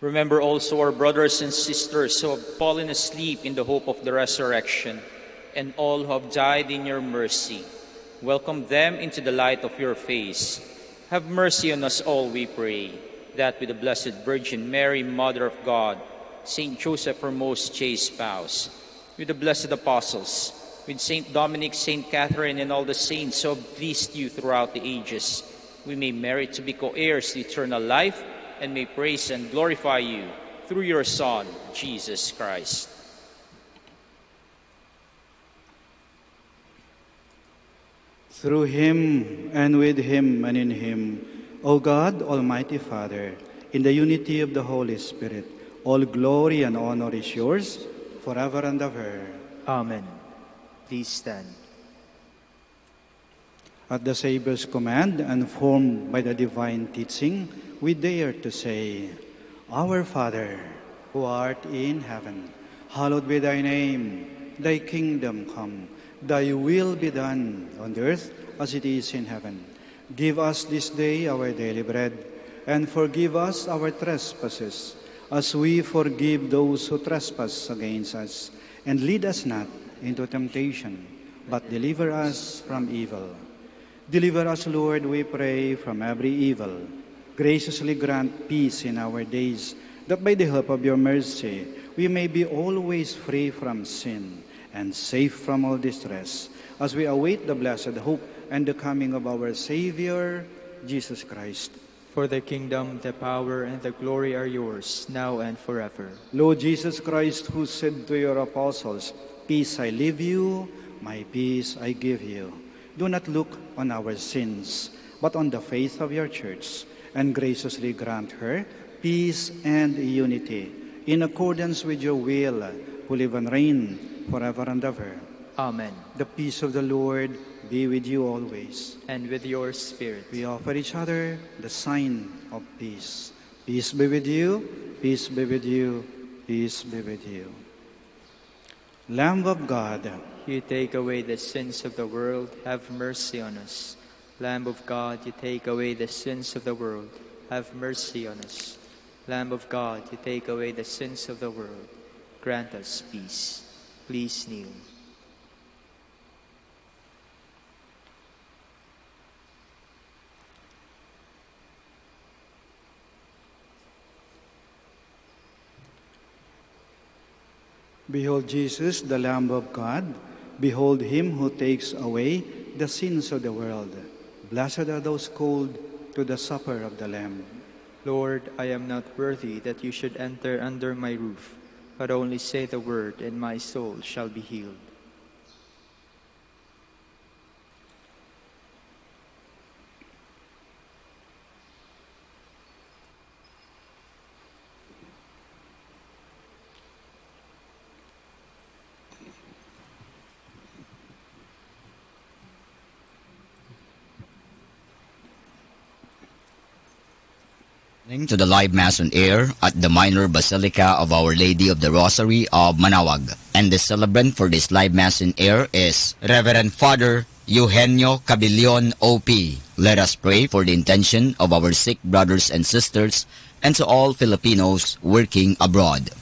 Remember also our brothers and sisters who have fallen asleep in the hope of the resurrection, and all who have died in your mercy. Welcome them into the light of your face. Have mercy on us all, we pray, that with the Blessed Virgin Mary, Mother of God, Saint Joseph, her most chaste spouse, with the blessed apostles, with Saint Dominic, Saint Catherine, and all the saints who have pleased you throughout the ages, we may merit to be co-heirs to eternal life and may praise and glorify you through your Son, Jesus Christ. Through him, and with him, and in him, O God, Almighty Father, in the unity of the Holy Spirit, all glory and honor is yours forever and ever. Amen. Please stand. At the Savior's command and formed by the divine teaching, we dare to say, Our Father, who art in heaven, hallowed be thy name. Thy kingdom come, thy will be done on earth as it is in heaven. Give us this day our daily bread, and forgive us our trespasses, as we forgive those who trespass against us. And lead us not into temptation, but deliver us from evil. Deliver us, Lord, we pray, from every evil. Graciously grant peace in our days, that by the help of your mercy we may be always free from sin and safe from all distress, as we await the blessed hope and the coming of our Savior, Jesus Christ. For the kingdom, the power, and the glory are yours, now and forever. Lord Jesus Christ, who said to your apostles, Peace I leave you, my peace I give you. Do not look on our sins, but on the faith of your church, and graciously grant her peace and unity, in accordance with your will, who live and reign forever and ever. Amen. The peace of the Lord be with you always. And with your spirit. We offer each other the sign of peace. Peace be with you, peace be with you, peace be with you. Lamb of God, You take away the sins of the world, have mercy on us. Lamb of God, you take away the sins of the world, have mercy on us. Lamb of God, you take away the sins of the world, grant us peace. Please kneel. behold Jesus, the Lamb of God. Behold him who takes away the sins of the world. Blessed are those called to the supper of the Lamb. Lord, I am not worthy that you should enter under my roof, but only say the word, and my soul shall be healed. To the live Mass on air at the Minor Basilica of Our Lady of the Rosary of Manaoag. And the celebrant for this live Mass in air is Reverend Father Eugenio Cabillon OP. Let us pray for the intention of our sick brothers and sisters and to all Filipinos working abroad.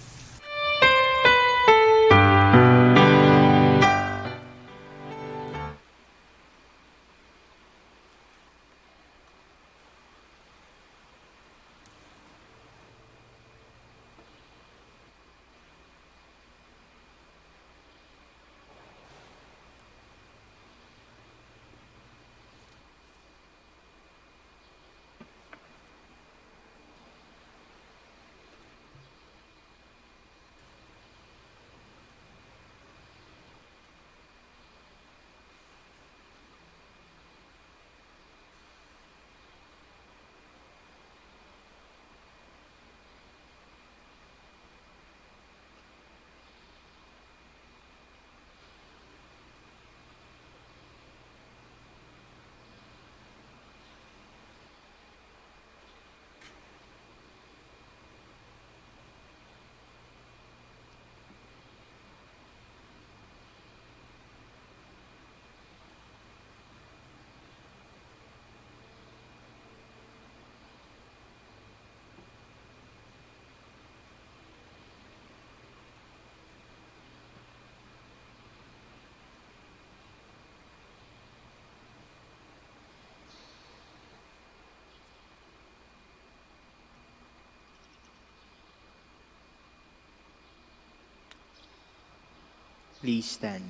Please stand.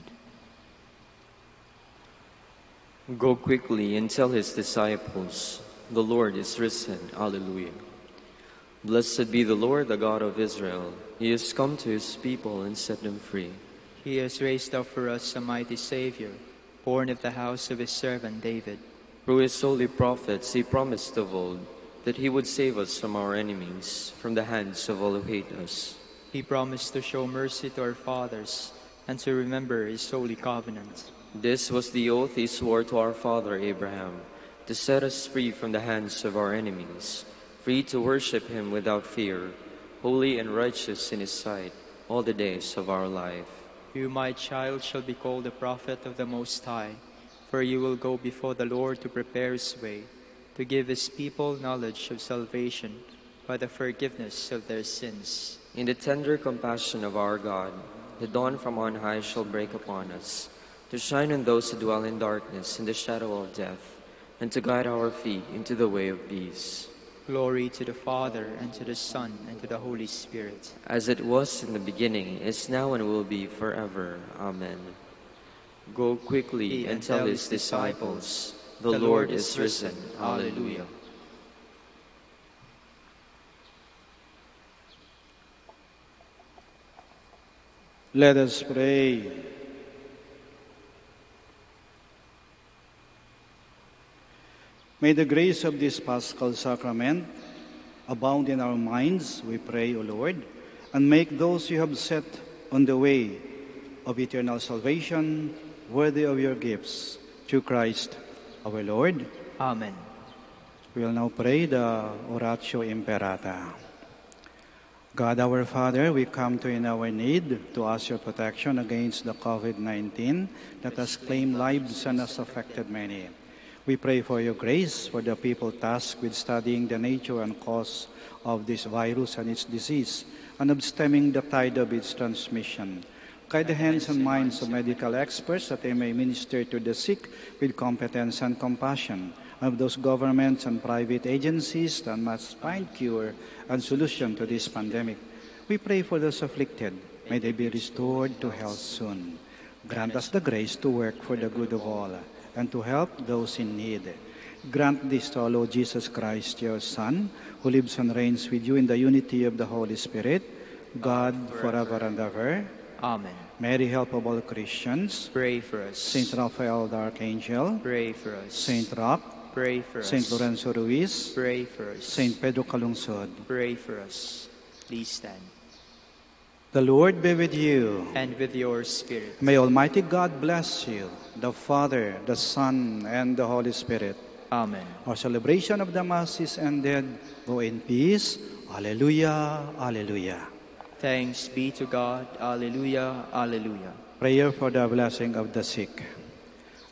Go quickly and tell his disciples, the Lord is risen. Alleluia. Blessed be the Lord, the God of Israel. He has come to his people and set them free. He has raised up for us a mighty Savior, born of the house of his servant David. Through his holy prophets, he promised of old that he would save us from our enemies, from the hands of all who hate us. He promised to show mercy to our fathers and to remember his holy covenant. This was the oath he swore to our father Abraham, to set us free from the hands of our enemies, free to worship him without fear, holy and righteous in his sight, all the days of our life. You, my child, shall be called the prophet of the Most High, for you will go before the Lord to prepare his way, to give his people knowledge of salvation by the forgiveness of their sins. In the tender compassion of our God, the dawn from on high shall break upon us, to shine on those who dwell in darkness and the shadow of death, and to guide our feet into the way of peace. Glory to the Father, and to the Son, and to the Holy Spirit. As it was in the beginning, is now, and will be forever. Amen. Go quickly and tell his disciples, the Lord is risen. Alleluia. Let us pray. May the grace of this Paschal Sacrament abound in our minds, we pray, O Lord, and make those you have set on the way of eternal salvation worthy of your gifts, through Christ our Lord. Amen. We will now pray the Oratio Imperata. God our Father, we come to you in our need to ask your protection against the COVID-19 that has claimed lives and has affected many. We pray for your grace for the people tasked with studying the nature and cause of this virus and its disease, and of stemming the tide of its transmission. Guide the hands and minds of medical experts that they may minister to the sick with competence and compassion, of those governments and private agencies that must find cure and solution to this pandemic. We pray for those afflicted. May they be restored to health soon. Grant us the grace to work for the good of all and to help those in need. Grant this to our Lord Jesus Christ, your Son, who lives and reigns with you in the unity of the Holy Spirit, God, forever and ever. Amen. Mary, help of all Christians. Pray for us. Saint Raphael, the Archangel. Pray for us. Saint Roch. Pray for us. Saint Lorenzo Ruiz. Pray for us. Saint Pedro Calungsod. Pray for us. Please stand. The Lord be with you. And with your spirit. May Almighty God bless you, the Father, the Son, and the Holy Spirit. Amen. Our celebration of the Mass is ended. Go in peace. Alleluia, alleluia. Thanks be to God. Alleluia, alleluia. Prayer for the blessing of the sick.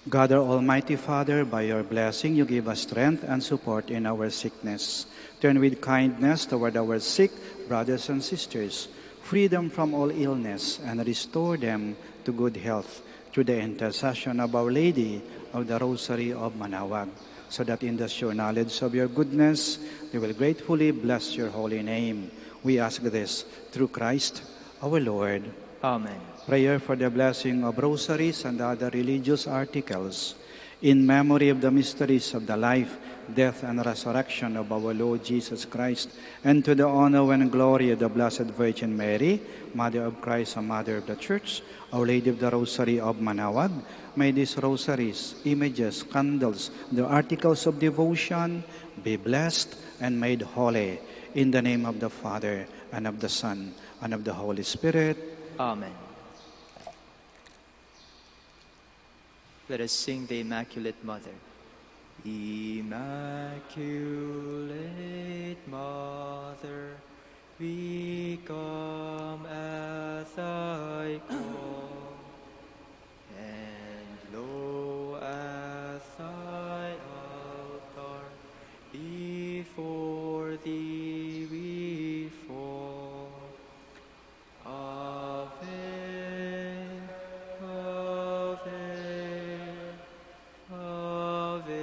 God, our Almighty Father, by your blessing you give us strength and support in our sickness. Turn with kindness toward our sick brothers and sisters. Free them from all illness and restore them to good health through the intercession of Our Lady of the Rosary of Manaoag, so that in the sure knowledge of your goodness they will gratefully bless your holy name. We ask this through Christ our Lord. Amen. Prayer for the blessing of rosaries and other religious articles in memory of the mysteries of the life, death, and resurrection of our Lord Jesus Christ, and to the honor and glory of the Blessed Virgin Mary, Mother of Christ and Mother of the Church, Our Lady of the Rosary of Manaoag. May these rosaries, images, candles, the articles of devotion be blessed and made holy. In the name of the Father, and of the Son, and of the Holy Spirit. Amen. Let us sing the Immaculate Mother. Immaculate Mother, we come at thy call, and lo, at thy altar, before thee we fall. Ave, Ave, Ave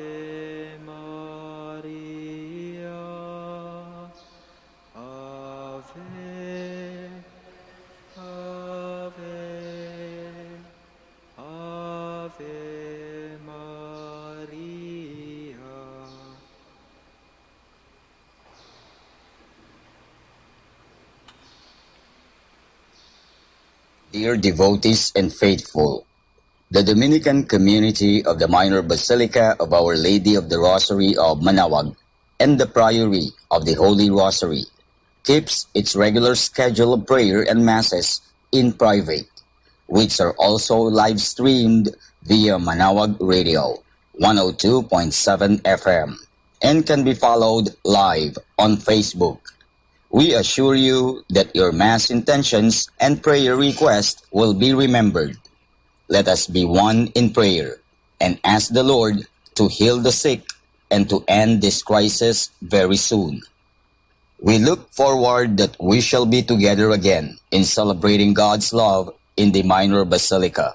Maria. Ave, Ave, Ave Maria. Dear devotees and faithful, the Dominican community of the Minor Basilica of Our Lady of the Rosary of Manaoag and the Priory of the Holy Rosary keeps its regular schedule of prayer and masses in private, which are also live streamed via Manaoag Radio 102.7 FM and can be followed live on Facebook. We assure you that your Mass intentions and prayer requests will be remembered. Let us be one in prayer and ask the Lord to heal the sick and to end this crisis very soon. We look forward that we shall be together again in celebrating God's love in the Minor Basilica.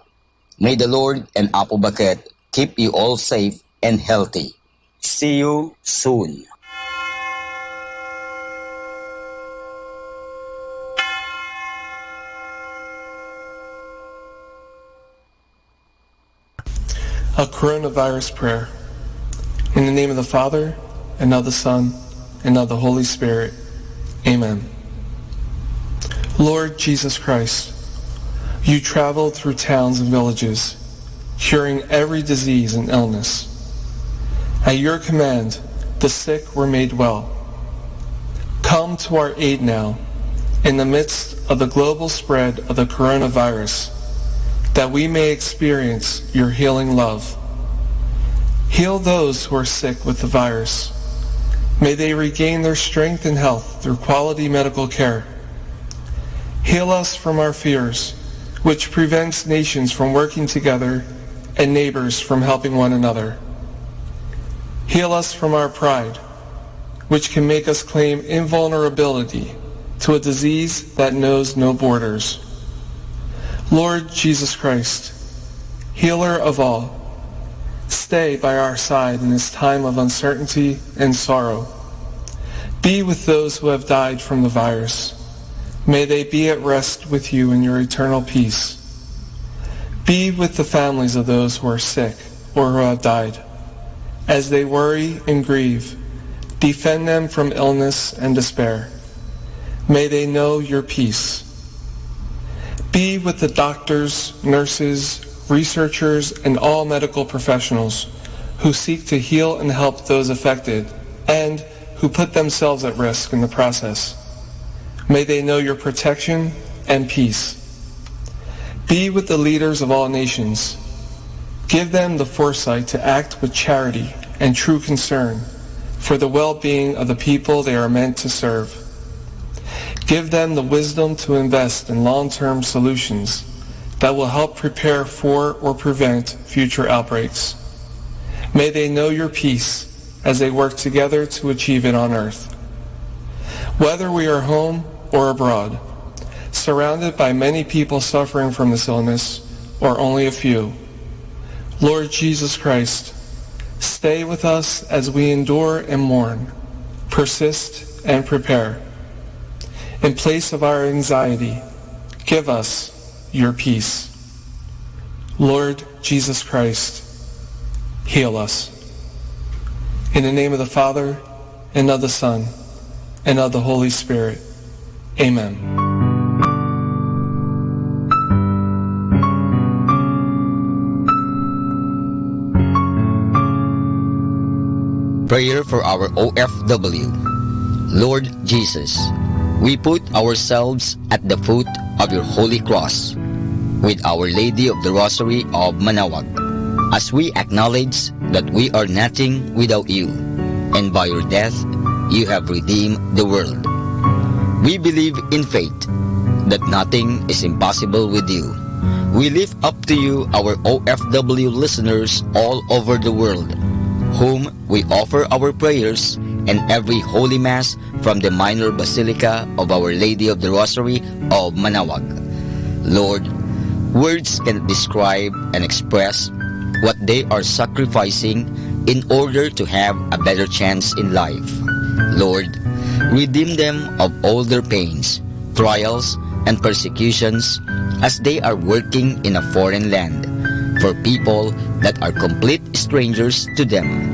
May the Lord and Apo Baket keep you all safe and healthy. See you soon. A coronavirus prayer. In the name of the Father, and of the Son, and of the Holy Spirit. Amen. Lord Jesus Christ, you traveled through towns and villages, curing every disease and illness. At your command, the sick were made well. Come to our aid now, in the midst of the global spread of the coronavirus, that we may experience your healing love. Heal those who are sick with the virus. May they regain their strength and health through quality medical care. Heal us from our fears, which prevents nations from working together and neighbors from helping one another. Heal us from our pride, which can make us claim invulnerability to a disease that knows no borders. Lord Jesus Christ, healer of all, stay by our side in this time of uncertainty and sorrow. Be with those who have died from the virus. May they be at rest with you in your eternal peace. Be with the families of those who are sick or who have died. As they worry and grieve, defend them from illness and despair. May they know your peace. Be with the doctors, nurses, researchers, and all medical professionals who seek to heal and help those affected and who put themselves at risk in the process. May they know your protection and peace. Be with the leaders of all nations. Give them the foresight to act with charity and true concern for the well-being of the people they are meant to serve. Give them the wisdom to invest in long-term solutions that will help prepare for or prevent future outbreaks. May they know your peace as they work together to achieve it on earth. Whether we are home or abroad, surrounded by many people suffering from this illness, or only a few, Lord Jesus Christ, stay with us as we endure and mourn, persist and prepare. In place of our anxiety, give us your peace. Lord Jesus Christ, heal us. In the name of the Father, and of the Son, and of the Holy Spirit. Amen. Prayer for our OFW. Lord Jesus, we put ourselves at the foot of your holy cross with Our Lady of the Rosary of Manaoag, as we acknowledge that we are nothing without you, and by your death you have redeemed the world. We believe in faith that nothing is impossible with you. We lift up to you our OFW listeners all over the world, whom we offer our prayers and every Holy Mass from the Minor Basilica of Our Lady of the Rosary of Manaoag. Lord, words cannot describe and express what they are sacrificing in order to have a better chance in life. Lord, redeem them of all their pains, trials, and persecutions as they are working in a foreign land for people that are complete strangers to them.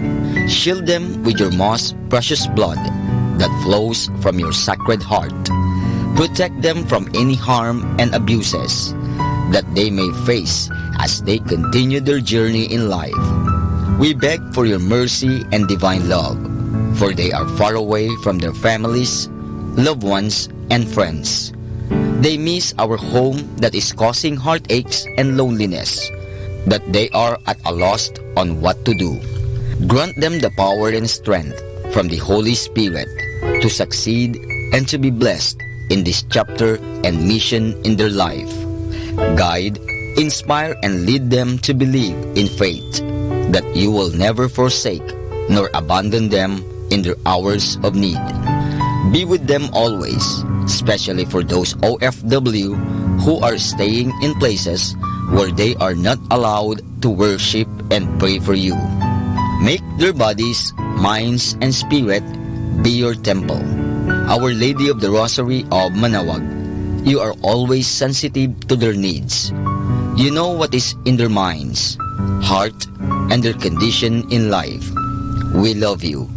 Shield them with your most precious blood that flows from your sacred heart. Protect them from any harm and abuses that they may face as they continue their journey in life. We beg for your mercy and divine love, for they are far away from their families, loved ones, and friends. They miss our home that is causing heartaches and loneliness, that they are at a loss on what to do. Grant them the power and strength from the Holy Spirit to succeed and to be blessed in this chapter and mission in their life. Guide, inspire, and lead them to believe in faith that you will never forsake nor abandon them in their hours of need. Be with them always, especially for those OFW who are staying in places where they are not allowed to worship and pray for you. Make their bodies, minds, and spirit be your temple. Our Lady of the Rosary of Manaoag, you are always sensitive to their needs. You know what is in their minds, heart, and their condition in life. We love you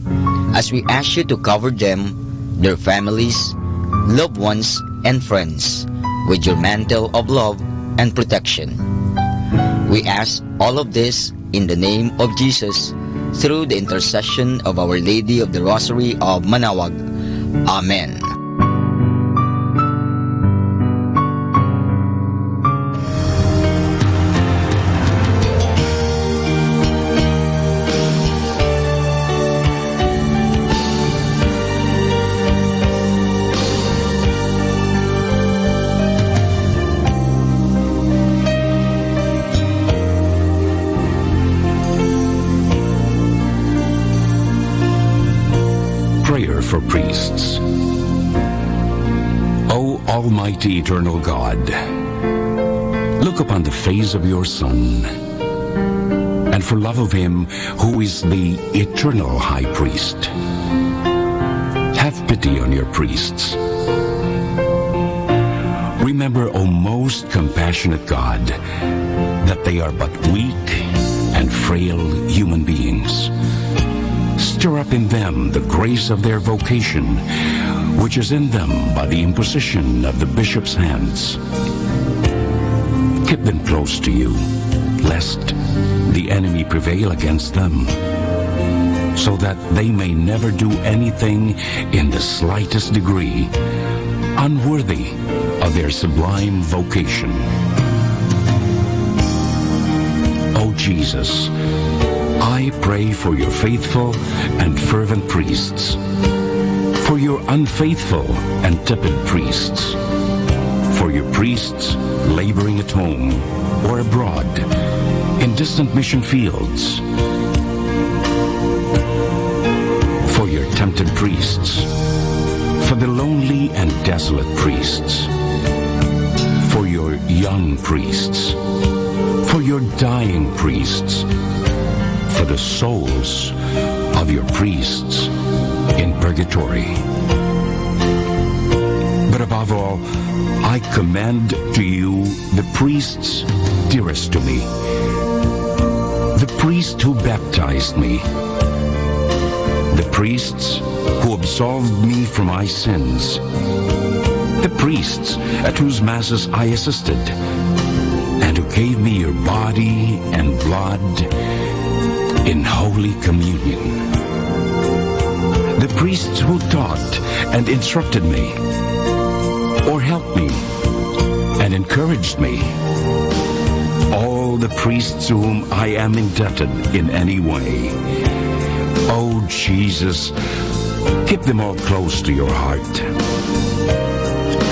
as we ask you to cover them, their families, loved ones, and friends with your mantle of love and protection. We ask all of this in the name of Jesus, through the intercession of Our Lady of the Rosary of Manaoag. Amen. For priests. O Almighty Eternal God, look upon the face of your Son, and for love of him who is the eternal High Priest, have pity on your priests. Remember, O most compassionate God, that they are but weak and frail human beings. Stir up in them the grace of their vocation, which is in them by the imposition of the bishop's hands. Keep them close to you, lest the enemy prevail against them, so that they may never do anything in the slightest degree unworthy of their sublime vocation. O Jesus, I pray for your faithful and fervent priests, for your unfaithful and tepid priests, for your priests laboring at home or abroad in distant mission fields, for your tempted priests, for the lonely and desolate priests, for your young priests, for your dying priests, for the souls of your priests in purgatory. But above all, I commend to you the priests dearest to me, the priest who baptized me, the priests who absolved me from my sins, the priests at whose masses I assisted, and who gave me your body and blood in Holy Communion, the priests who taught and instructed me, or helped me and encouraged me, all the priests to whom I am indebted in any way. Oh, Jesus, keep them all close to your heart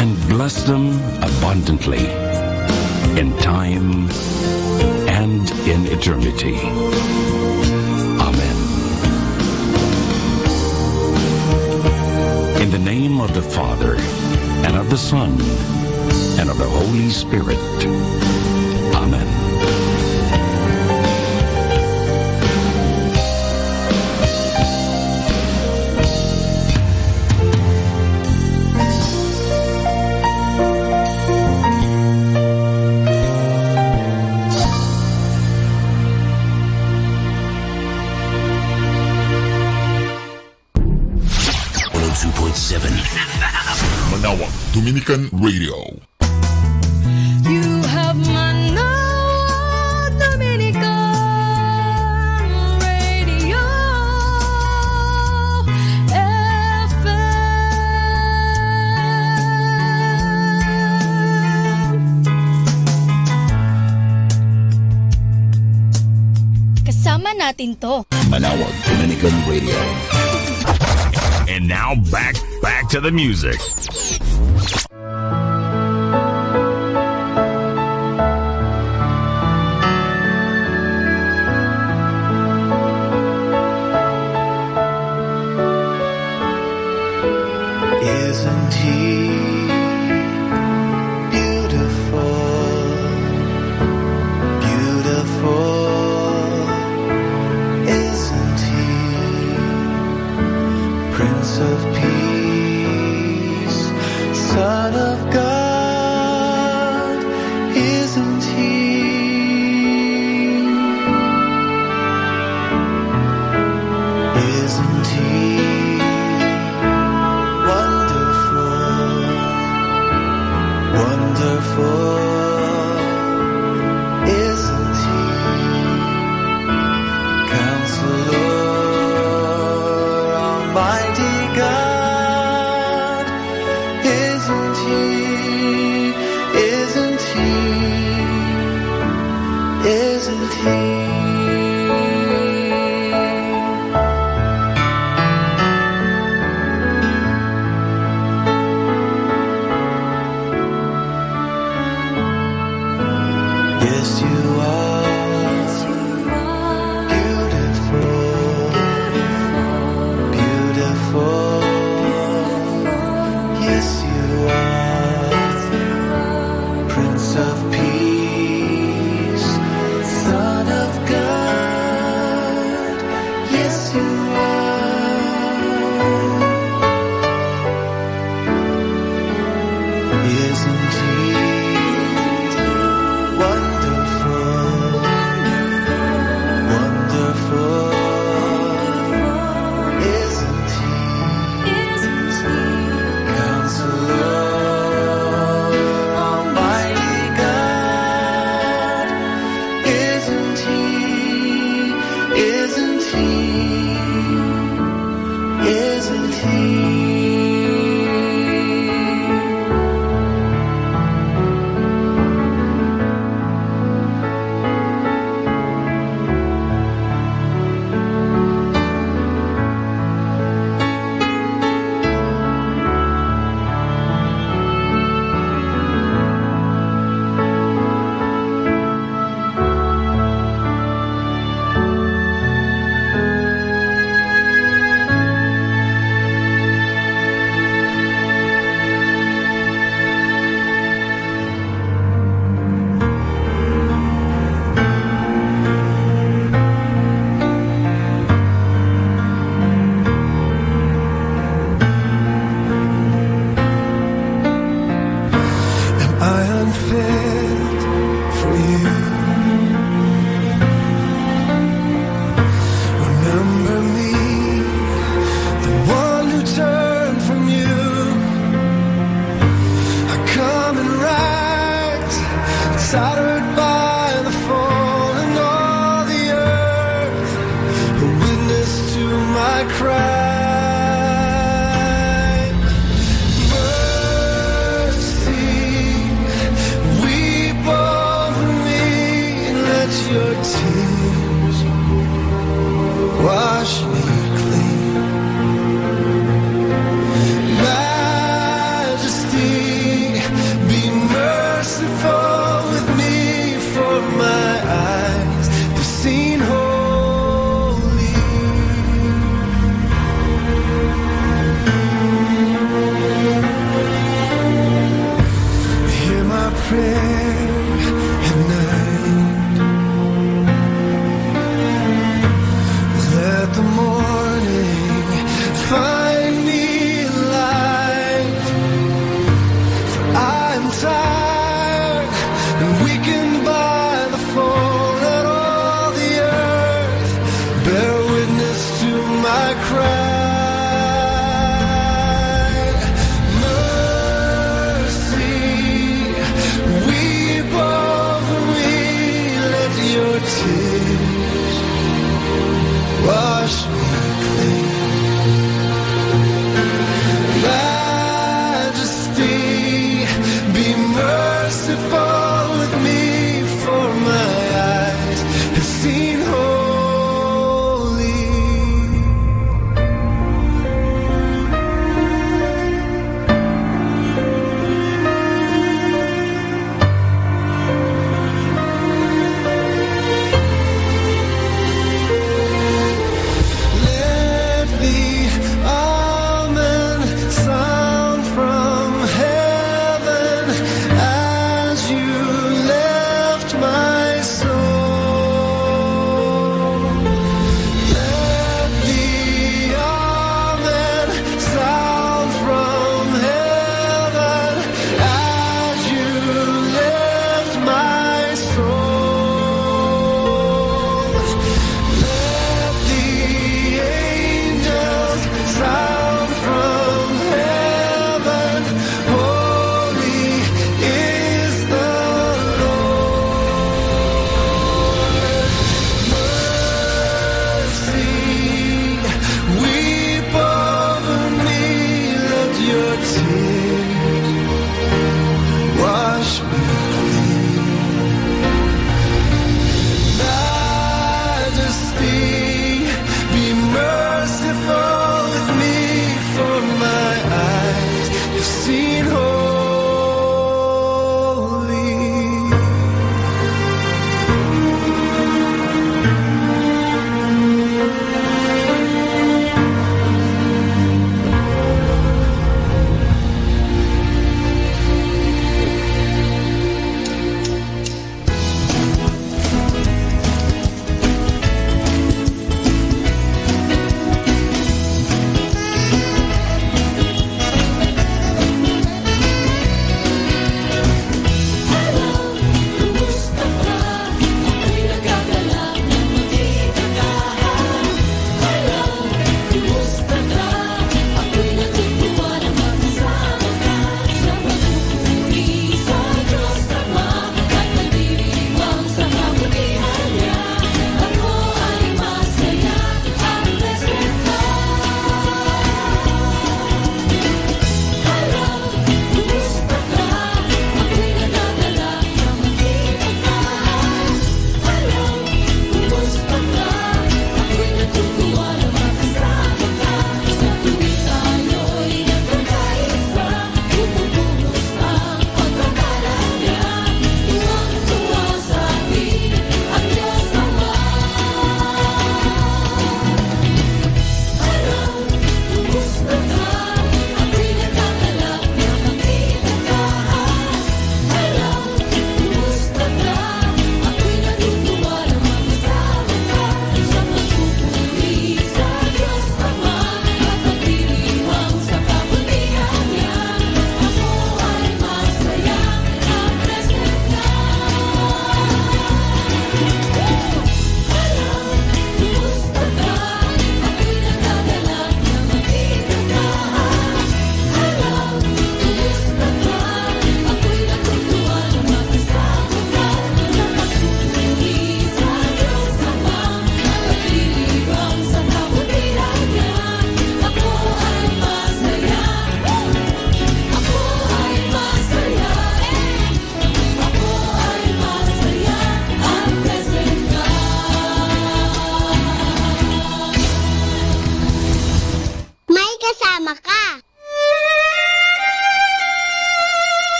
and bless them abundantly in time and in eternity. Amen. In the name of the Father, and of the Son, and of the Holy Spirit. Amen. Manawag Dominican Radio. You have Manawag Dominican Radio FM. Kasama natin to. Manawag Dominican Radio. And now back to the music. Isn't he beautiful, beautiful? Isn't he Prince of Peace, Son of God? Isn't he? Isn't he? Wonderful, isn't he? Counselor, Almighty God, isn't he? Isn't he? Isn't he? Yes, you are beautiful, beautiful. Yes, you are Prince of Peace, Son of God. Yes, you are. Isn't he? Isn't he? my cry. Mercy, weep over me, let your tears wash me clean. Majesty, be merciful with me, for my eyes have seen holy. Hear my prayer at night. Let the morning find me alive. For I'm tired and weakened by the fall. Let all the earth bear witness to my cry. Mercy, weep over me, let your tears wash me clean. Majesty, be merciful with me, for my eyes have seen holy. Let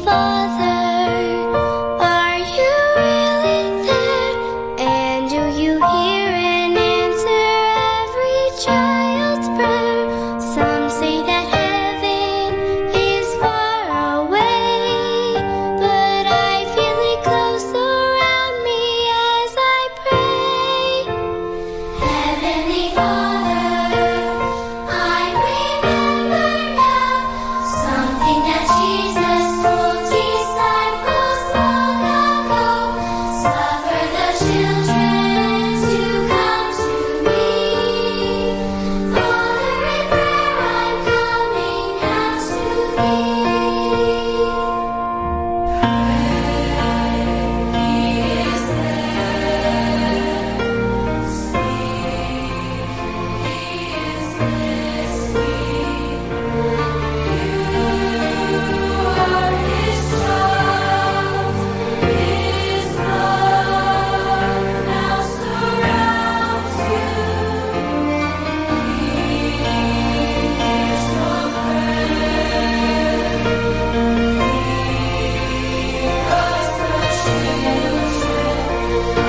Father, are you really there? And do you hear and answer every child's prayer? Some say that heaven is far away, but I feel it close around me as I pray. Heavenly Father, I remember now something that Jesus told disciples long ago. Suffer the children to come to me. Father, in prayer I'm coming now to thee. He is there, sweet. He is listening. You are His child. His love now surrounds you. He hears your prayer. Because the children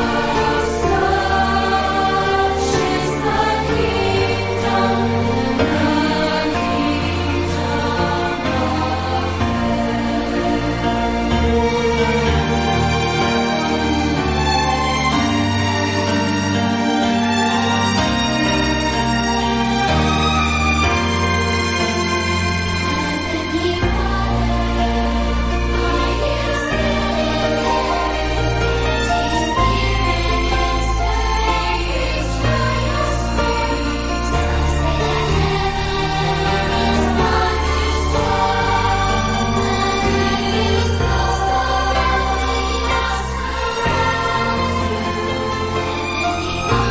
are such is the kingdom of Heavenly Father, are you sitting there? Please hear and answer every child's prayer. Some say that heaven is far distant, but I feel close around me as surrounds you. Heavenly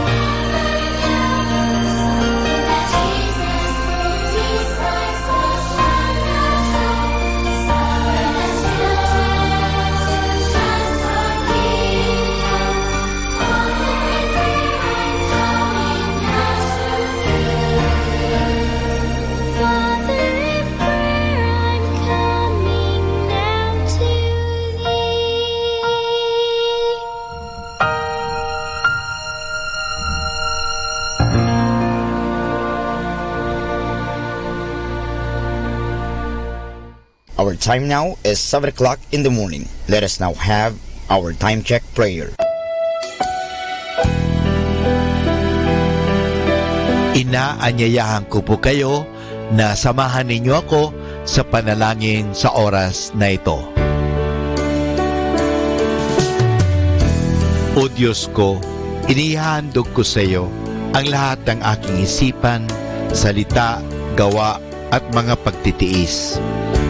Father, I remember now something that Jesus told disciples long ago. Suffer the children to trust on Him. Father, in prayer I'm coming now to thee. Father, in prayer I'm coming now to thee. Our time now is 7 o'clock in the morning. Let us now have our time check prayer. Inaanyayahan ko po kayo na samahan ninyo ako sa panalangin sa oras na ito. O Diyos ko, inihandog ko sa iyo ang lahat ng aking isipan, salita, gawa at mga pagtitiis.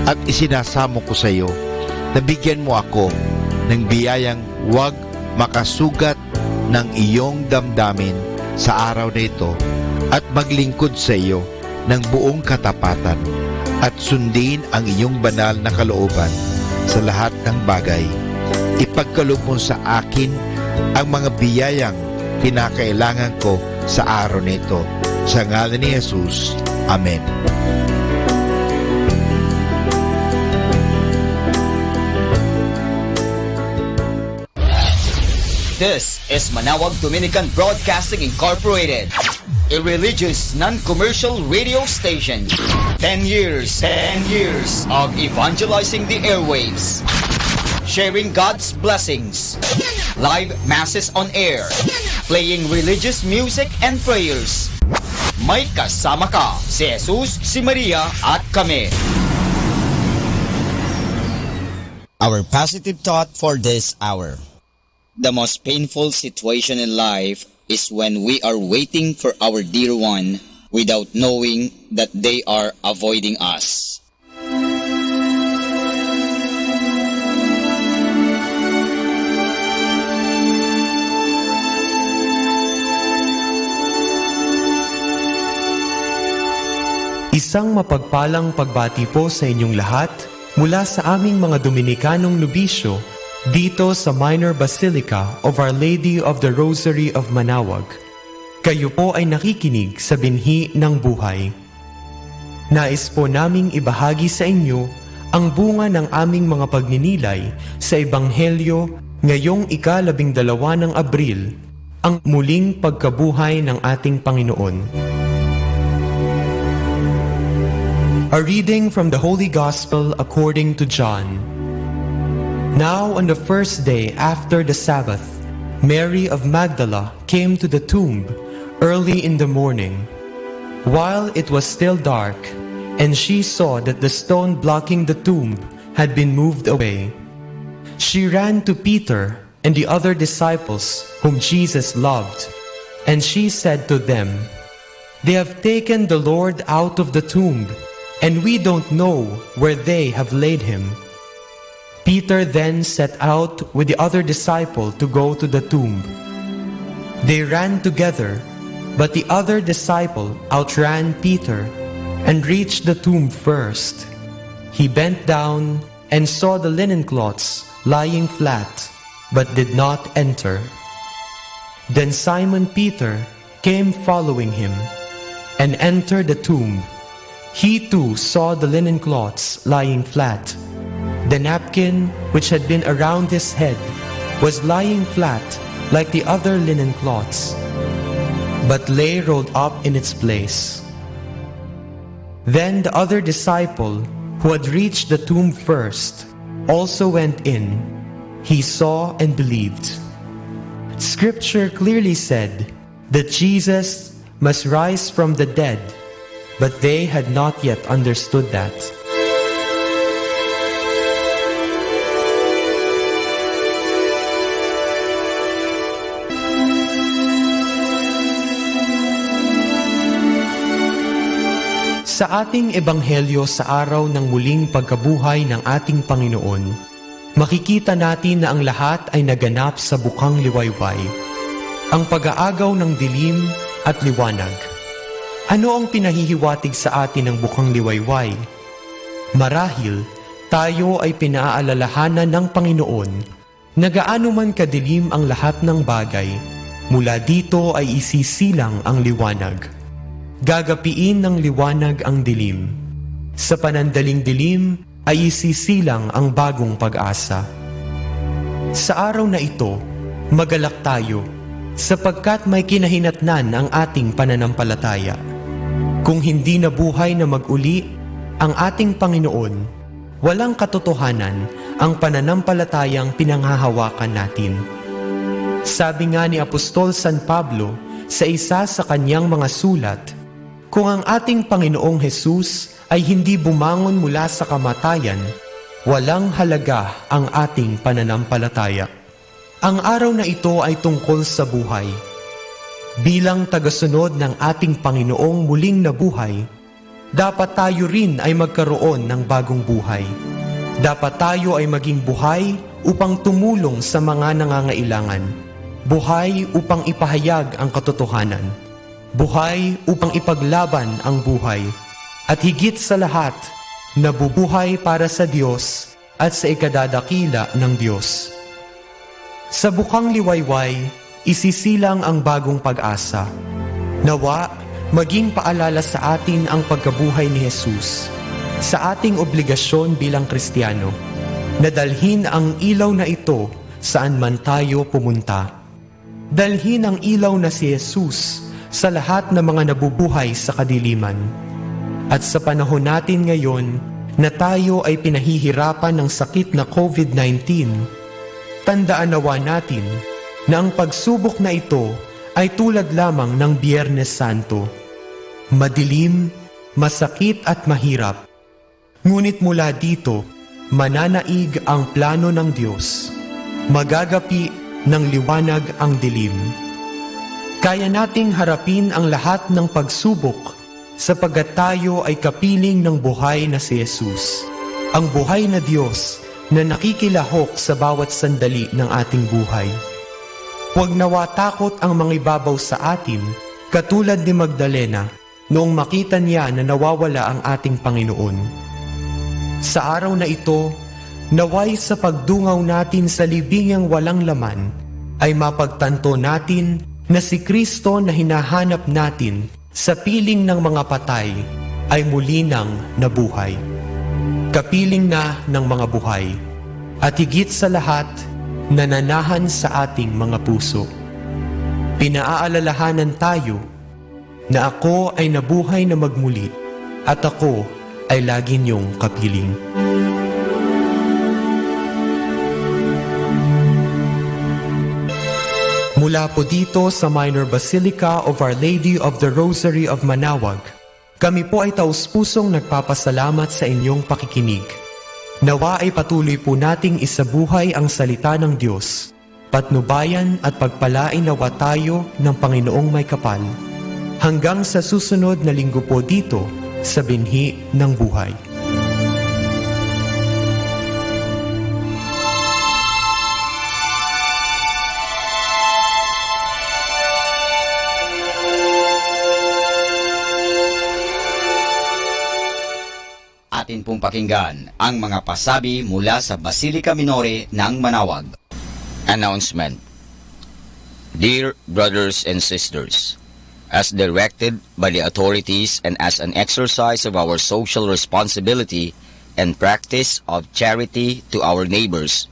At isinasamo ko sa iyo na bigyan mo ako ng biyayang huwag makasugat ng iyong damdamin sa araw na ito at maglingkod sa iyo ng buong katapatan at sundin ang iyong banal na kalooban sa lahat ng bagay. Ipagkaloob mo sa akin ang mga biyayang kinakailangan ko sa araw na ito. Sa ngalan ni Jesus. Amen. This is Manawag Dominican Broadcasting Incorporated, a religious, non-commercial radio station. 10 years of evangelizing the airwaves, sharing God's blessings, live masses on air, playing religious music and prayers. May kasama ka, si Jesus, si Maria, at kami. Our positive thought for this hour. The most painful situation in life is when we are waiting for our dear one without knowing that they are avoiding us. Isang mapagpalang pagbati po sa inyong lahat mula sa aming mga Dominikanong nobisyo dito sa Minor Basilica of Our Lady of the Rosary of Manawag. Kayo po ay nakikinig sa binhi ng buhay. Nais po naming ibahagi sa inyo ang bunga ng aming mga pagninilay sa Ebanghelyo ngayong ika-12 ng Abril, ang muling pagkabuhay ng ating Panginoon. A reading from the Holy Gospel according to John. Now on the first day after the Sabbath, Mary of Magdala came to the tomb early in the morning, while it was still dark, and she saw that the stone blocking the tomb had been moved away. She ran to Peter and the other disciples whom Jesus loved, and she said to them, "They have taken the Lord out of the tomb, and we don't know where they have laid him." Peter then set out with the other disciple to go to the tomb. They ran together, but the other disciple outran Peter and reached the tomb first. He bent down and saw the linen cloths lying flat, but did not enter. Then Simon Peter came following him and entered the tomb. He too saw the linen cloths lying flat. The napkin which had been around his head was lying flat like the other linen cloths, but lay rolled up in its place. Then the other disciple, who had reached the tomb first, also went in. He saw and believed. Scripture clearly said that Jesus must rise from the dead, but they had not yet understood that. Sa ating ebanghelyo sa araw ng muling pagkabuhay ng ating Panginoon, makikita natin na ang lahat ay naganap sa bukang liwayway, ang pag-aagaw ng dilim at liwanag. Ano ang pinahihiwatig sa atin ng bukang liwayway? Marahil, tayo ay pinaalalahanan ng Panginoon na gaano man kadilim ang lahat ng bagay, mula dito ay isisilang ang liwanag. Gagapiin ng liwanag ang dilim. Sa panandaling dilim ay isisilang ang bagong pag-asa. Sa araw na ito, magalak tayo sapagkat may kinahinatnan ang ating pananampalataya. Kung hindi nabuhay na mag-uli ang ating Panginoon, walang katotohanan ang pananampalatayang pinanghahawakan natin. Sabi nga ni Apostol San Pablo sa isa sa kanyang mga sulat, kung ang ating Panginoong Hesus ay hindi bumangon mula sa kamatayan, walang halaga ang ating pananampalataya. Ang araw na ito ay tungkol sa buhay. Bilang tagasunod ng ating Panginoong muling nabuhay, dapat tayo rin ay magkaroon ng bagong buhay. Dapat tayo ay maging buhay upang tumulong sa mga nangangailangan. Buhay upang ipahayag ang katotohanan. Buhay upang ipaglaban ang buhay, at higit sa lahat, nabubuhay para sa Diyos at sa ikadadakila ng Diyos. Sa bukang liwayway, isisilang ang bagong pag-asa. Nawa, maging paalala sa atin ang pagkabuhay ni Jesus, sa ating obligasyon bilang Kristiyano, na dalhin ang ilaw na ito saan man tayo pumunta. Dalhin ang ilaw na si Jesus sa lahat ng mga nabubuhay sa kadiliman. At sa panahon natin ngayon na tayo ay pinahihirapan ng sakit na COVID-19, tandaan nawa natin na ang pagsubok na ito ay tulad lamang ng Biyernes Santo. Madilim, masakit at mahirap. Ngunit mula dito, mananaig ang plano ng Diyos. Magagapi ng liwanag ang dilim. Kaya nating harapin ang lahat ng pagsubok sapagkat tayo ay kapiling ng buhay na si Jesus, ang buhay na Diyos na nakikilahok sa bawat sandali ng ating buhay. Huwag nawa takot ang mangibabaw sa atin, katulad ni Magdalena noong makita niya na nawawala ang ating Panginoon. Sa araw na ito, naway sa pagdungaw natin sa libingang walang laman, ay mapagtanto natin na si Kristo na hinahanap natin sa piling ng mga patay ay muli nang nabuhay. Kapiling na ng mga buhay, at higit sa lahat, nananahan sa ating mga puso. Pinaaalalahanan tayo na ako ay nabuhay na magmuli at ako ay lagi niyong kapiling. Mula po dito sa Minor Basilica of Our Lady of the Rosary of Manaoag, kami po ay taus-pusong nagpapasalamat sa inyong pakikinig. Nawa ay patuloy po nating isabuhay ang salita ng Diyos, patnubayan at pagpalain nawa tayo ng Panginoong may kapal. Hanggang sa susunod na linggo po dito sa Binhi ng Buhay. Atin pong pakinggan ang mga pasabi mula sa Basilica Minore ng Manaoag. Announcement. Dear brothers and sisters, as directed by the authorities and as an exercise of our social responsibility and practice of charity to our neighbors,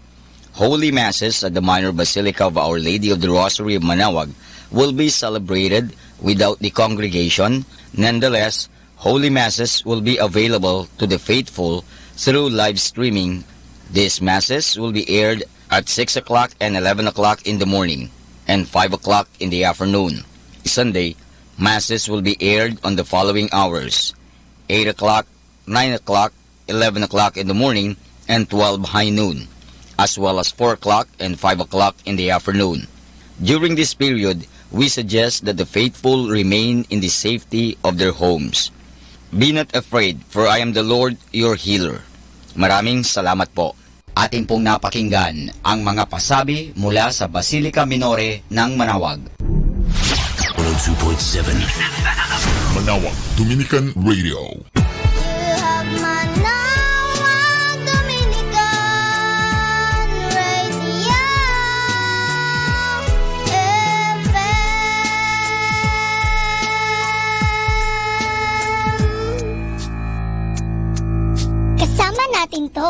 Holy Masses at the Minor Basilica of Our Lady of the Rosary of Manaoag will be celebrated without the congregation. Nonetheless, Holy Masses will be available to the faithful through live streaming. These Masses will be aired at 6 o'clock and 11 o'clock in the morning and 5 o'clock in the afternoon. Sunday, Masses will be aired on the following hours: 8 o'clock, 9 o'clock, 11 o'clock in the morning, and 12 high noon, as well as 4 o'clock and 5 o'clock in the afternoon. During this period, we suggest that the faithful remain in the safety of their homes. Be not afraid, for I am the Lord your healer. Maraming salamat po. Atin pong napakinggan ang mga pasabi mula sa Basilica Minore ng Manaoag. 102.7 Manaoag Dominican Radio. Kasama natin to.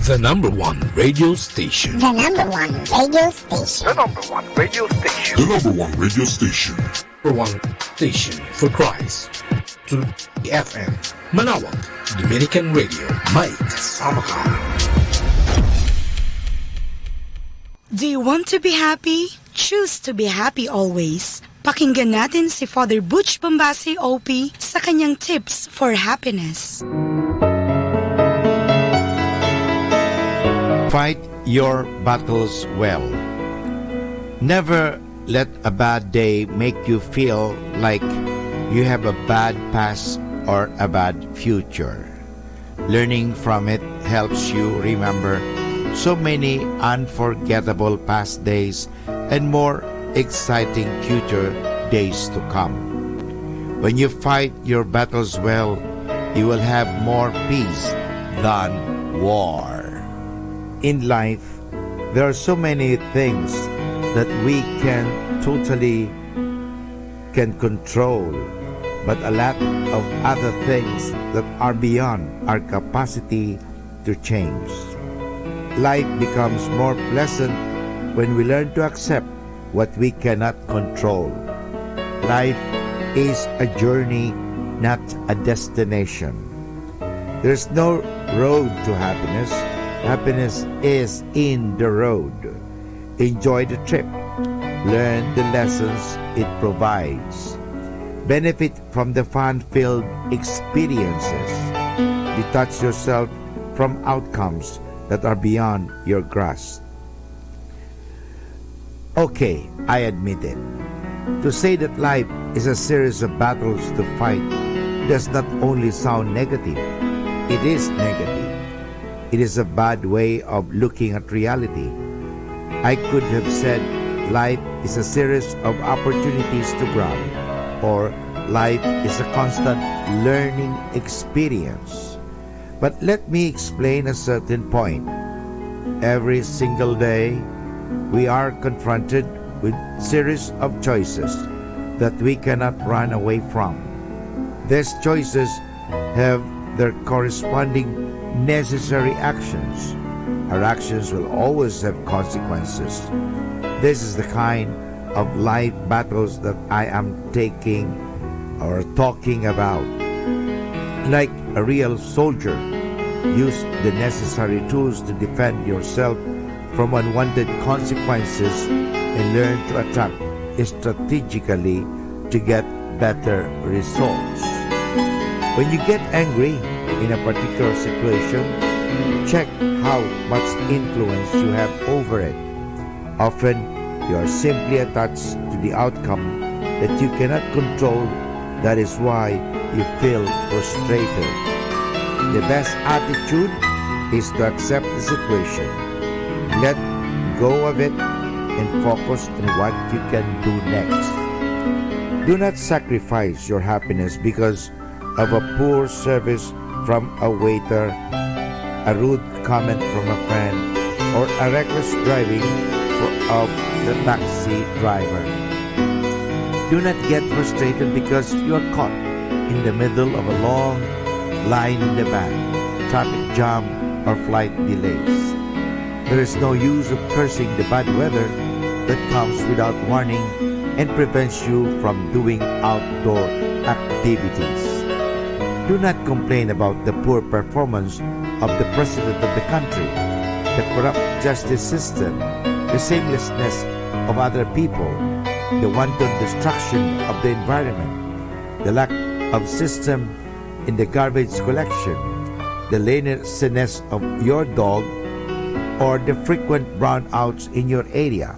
The number one radio station. The number one radio station. The number one radio station. The number one radio station. Number one station for Christ. To FM. Manawag. Dominican Radio. May kasama ka. Do you want to be happy? Choose to be happy always. Pakinggan natin si Father Butch Bombasi OP sa kanyang tips for happiness. Fight your battles well. Never let a bad day make you feel like you have a bad past or a bad future. Learning from it helps you remember so many unforgettable past days and more exciting future days to come. When you fight your battles well, you will have more peace than war. In life, there are so many things that we can control, but a lot of other things that are beyond our capacity to change. Life becomes more pleasant when we learn to accept what we cannot control. Life is a journey, not a destination. There's no road to happiness. Happiness is in the road. Enjoy the trip. Learn the lessons it provides. Benefit from the fun-filled experiences. Detach yourself from outcomes that are beyond your grasp. Okay, I admit it. To say that life is a series of battles to fight does not only sound negative, it is negative. It is a bad way of looking at reality. I could have said life is a series of opportunities to grab, or life is a constant learning experience. But let me explain a certain point. Every single day, we are confronted with a series of choices that we cannot run away from. These choices have their corresponding necessary actions. Our actions will always have consequences. This is the kind of life battles that I am taking or talking about. Like a real soldier, use the necessary tools to defend yourself from unwanted consequences and learn to attack strategically to get better results. When you get angry in a particular situation, check how much influence you have over it. Often, you are simply attached to the outcome that you cannot control. That is why you feel frustrated. The best attitude is to accept the situation, let go of it, and focus on what you can do next. Do not sacrifice your happiness because of a poor service from a waiter, a rude comment from a friend, or a reckless driving of the taxi driver. Do not get frustrated because you are caught in the middle of a long line in the bank, traffic jam, or flight delays. There is no use of cursing the bad weather that comes without warning and prevents you from doing outdoor activities. Do not complain about the poor performance of the president of the country, the corrupt justice system, the shamelessness of other people, the wanton destruction of the environment, the lack of system in the garbage collection, the laziness of your dog, or the frequent brownouts in your area.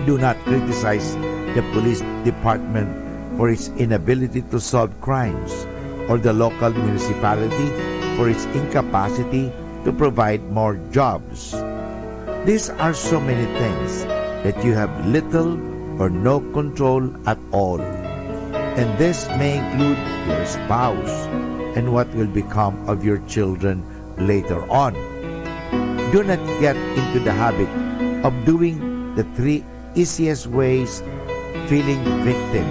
Do not criticize the police department for its inability to solve crimes, or the local municipality for its incapacity to provide more jobs. These are so many things that you have little or no control at all. And this may include your spouse and what will become of your children later on. Do not get into the habit of doing the three easiest ways feeling victim: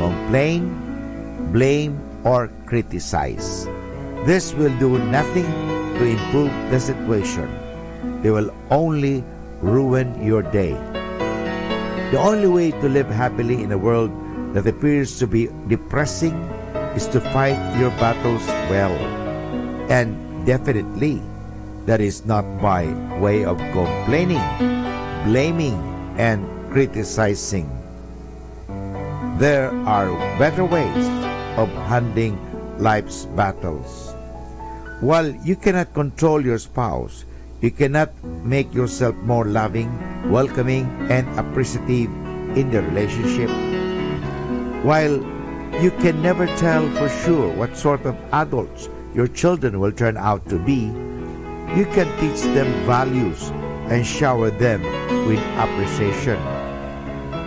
complain, blame, or criticize. This will do nothing to improve the situation. They will only ruin your day. The only way to live happily in a world that appears to be depressing is to fight your battles well. And definitely, that is not by way of complaining, blaming, and criticizing. There are better ways of handling life's battles. While you cannot control your spouse, you cannot make yourself more loving, welcoming, and appreciative in the relationship. While you can never tell for sure what sort of adults your children will turn out to be, you can teach them values and shower them with appreciation.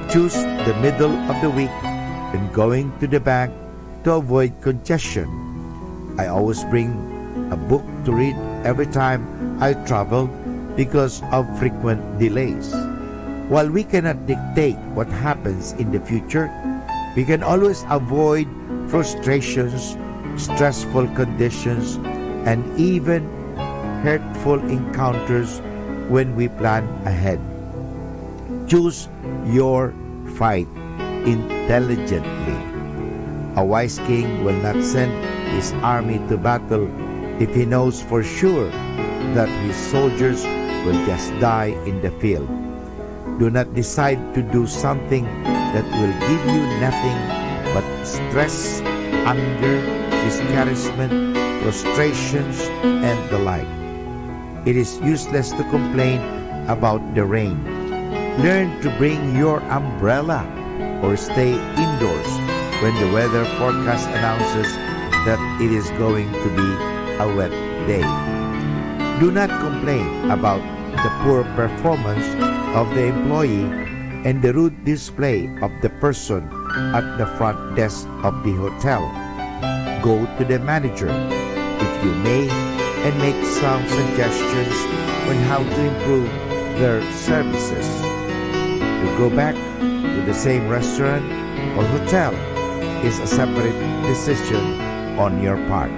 Choose the middle of the week when going to the bank to avoid congestion. I always bring a book to read every time I travel because of frequent delays. While we cannot dictate what happens in the future, we can always avoid frustrations, stressful conditions, and even hurtful encounters when we plan ahead. Choose your fight intelligently. A wise king will not send his army to battle if he knows for sure that his soldiers will just die in the field. Do not decide to do something that will give you nothing but stress, anger, discouragement, frustrations, and the like. It is useless to complain about the rain. Learn to bring your umbrella or stay indoors when the weather forecast announces that it is going to be a wet day. Do not complain about the poor performance of the employee and the rude display of the person at the front desk of the hotel. Go to the manager, if you may, and make some suggestions on how to improve their services. To go back to the same restaurant or hotel is a separate decision on your part.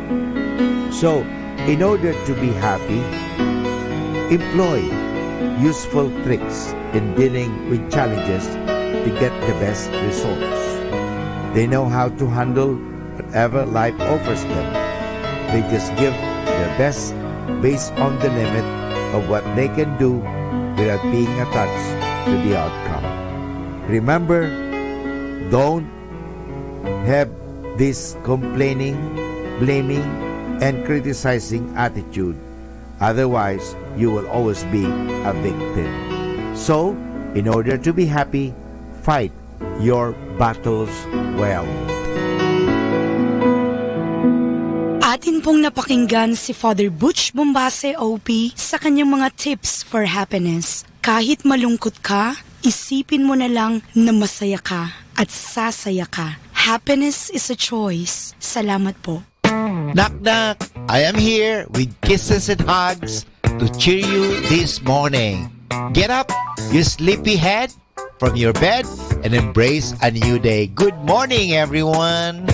So, in order to be happy, employ useful tricks in dealing with challenges to get the best results. They know how to handle whatever life offers them. They just give their best based on the limit of what they can do without being attached to the outcome. Remember, don't have this complaining, blaming, and criticizing attitude. Otherwise, you will always be a victim. So, in order to be happy, fight your battles well. Atin pong napakinggan si Father Butch Bombase OP sa kanyang mga tips for happiness. Kahit malungkot ka, isipin mo na lang na masaya ka at sasaya ka. Happiness is a choice. Salamat po. Knock knock, I am here with kisses and hugs to cheer you this morning. Get up, you sleepyhead, from your bed and embrace a new day. Good morning, everyone.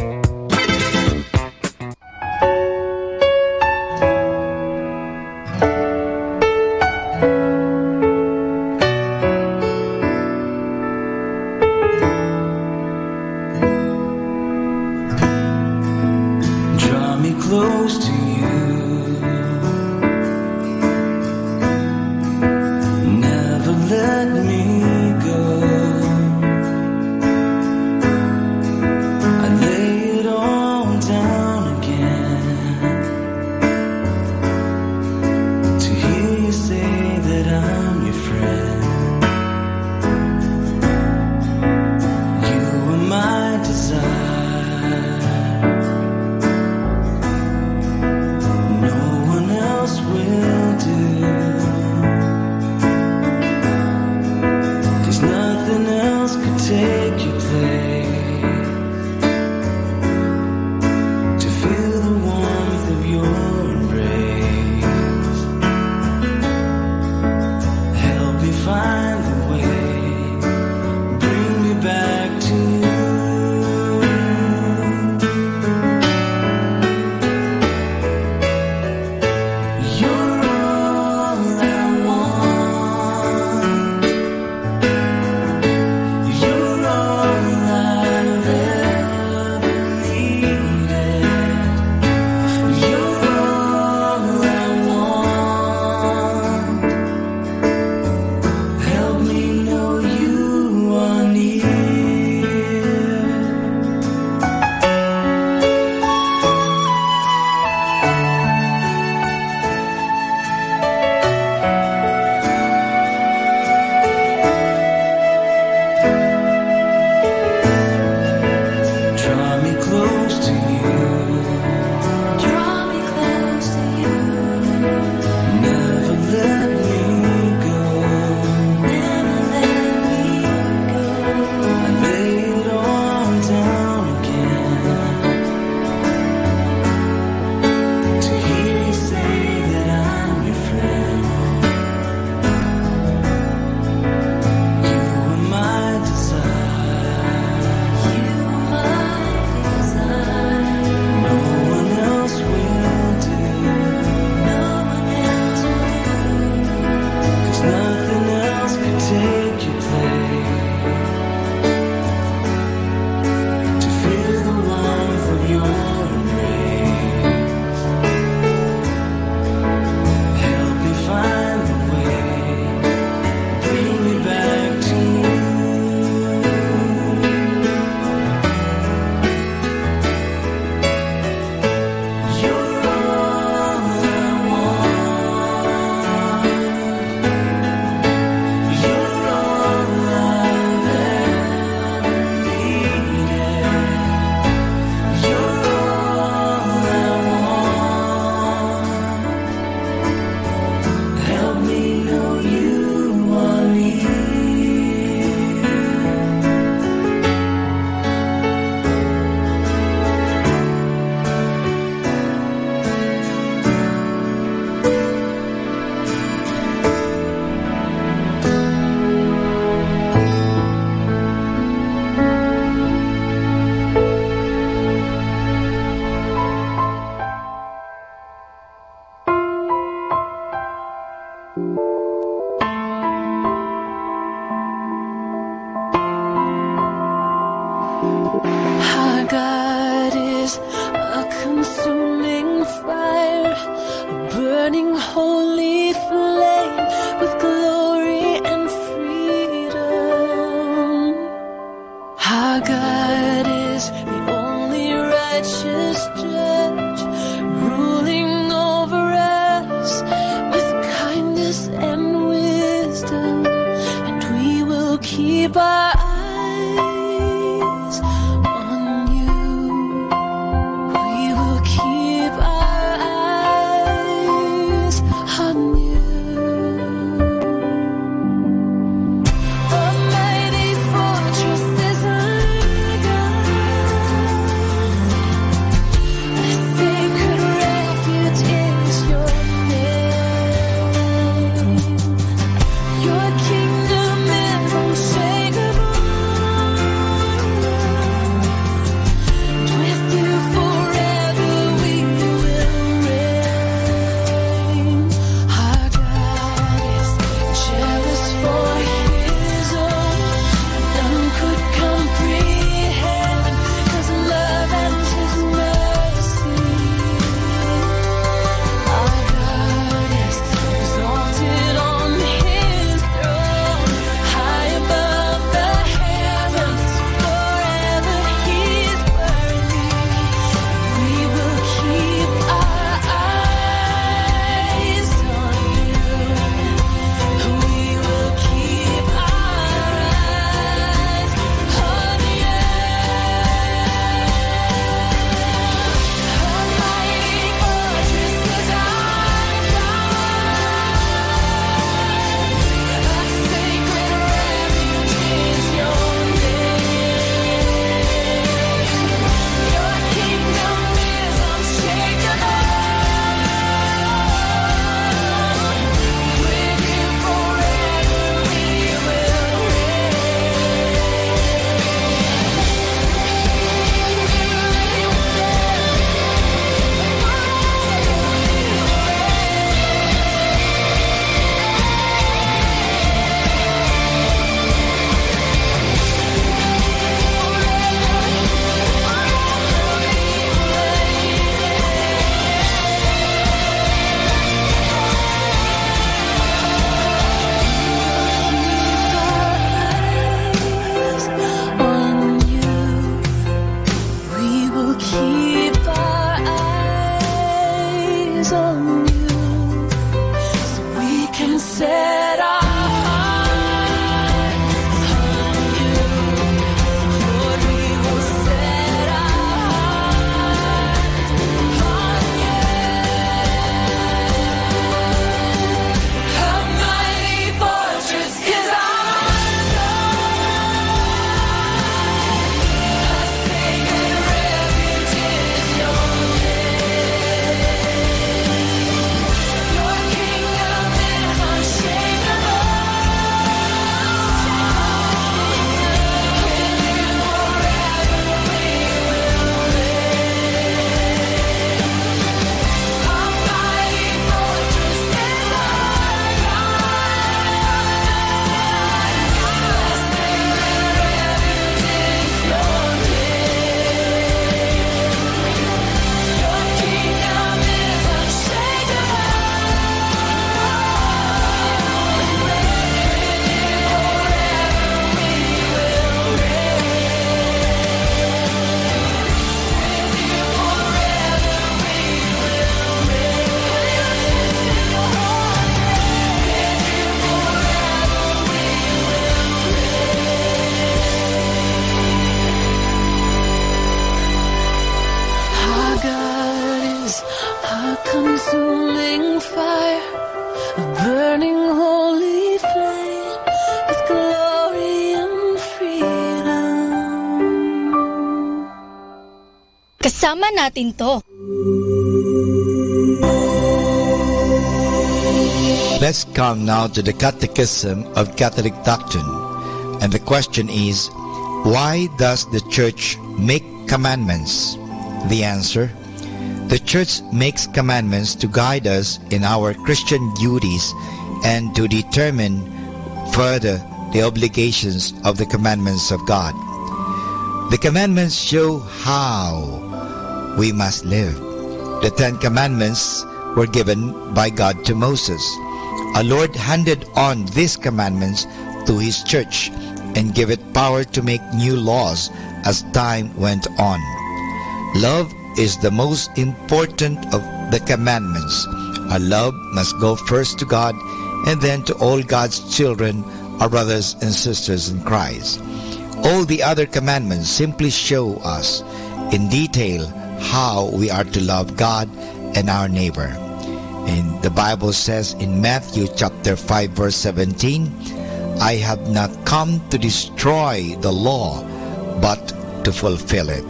Draw me close to you. Never let me go. I lay it all down again to hear you say that I'm your friend. You are my desire. No one else will do. 'Cause nothing else could take your place. To feel the warmth of your embrace. Help me find the way. Bring me back to you. God is a consuming fire, a burning holy flame with glory and freedom. Our God is the only righteous judge, ruling over us with kindness and wisdom, and we will keep our eyes on you. We will keep our eyes on you. A mighty fortress is our God, a sacred refuge is your name. Your kingdom is unshakable, and with you forever we will reign. Our God is jealous for his own, none could comprehend his love and his mercy. Our God is exalted on his throne, high above the heavens, forever he is worthy. We will keep our eyes on you. We will keep our eyes on you. A mighty fortress is our God, a sacred refuge is your name. Your kingdom is unshakable, with you forever we will on you. We will keep our eyes on you, so we can set our hearts on you. Lord, we will set our hearts on you. A mighty fortress is our sacred refuge is your name. Your kingdom is unshakable, with you forever we will reign. A mighty fortress is our God, a sacred refuge is your name. Your kingdom is Our God is a consuming fire, a burning holy flame with glory and freedom. Kasama natin to. Let's come now to the Catechism of Catholic Doctrine. And the question is, why does the Church make commandments? The answer, the Church makes commandments to guide us in our Christian duties and to determine further the obligations of the commandments of God. The commandments show how we must live. The 10 commandments were given by God to Moses. Our Lord handed on these commandments to His church and gave it power to make new laws as time went on. Love is the most important of the commandments. Our love must go first to God and then to all God's children, our brothers and sisters in Christ. All the other commandments simply show us in detail how we are to love God and our neighbor. And the Bible says in Matthew chapter 5 verse 17, I have not come to destroy the law, but to fulfill it.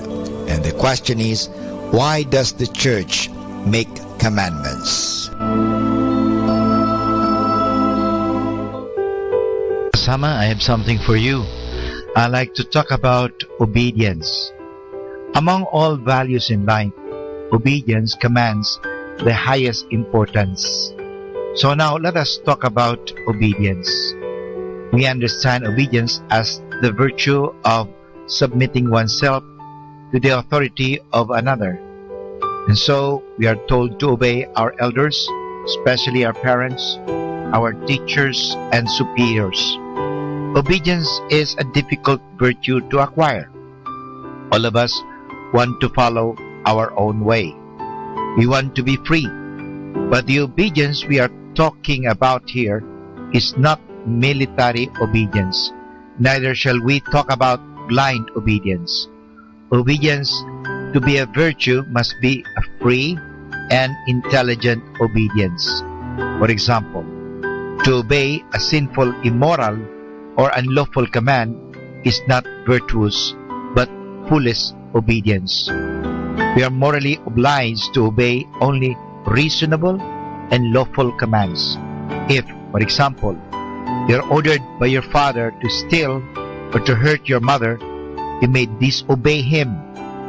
And the question is, why does the church make commandments? Kasama, I have something for you. I like to talk about obedience. Among all values in life, obedience commands the highest importance. So now let us talk about obedience. We understand obedience as the virtue of submitting oneself to the authority of another. And so we are told to obey our elders, especially our parents, our teachers, and superiors. Obedience is a difficult virtue to acquire. All of us want to follow our own way. We want to be free. But the obedience we are talking about here is not military obedience. Neither shall we talk about blind obedience. Obedience, to be a virtue, must be a free and intelligent obedience. For example, to obey a sinful, immoral, or unlawful command is not virtuous, but foolish obedience. We are morally obliged to obey only reasonable and lawful commands. If, for example, you are ordered by your father to steal or to hurt your mother, you may disobey him,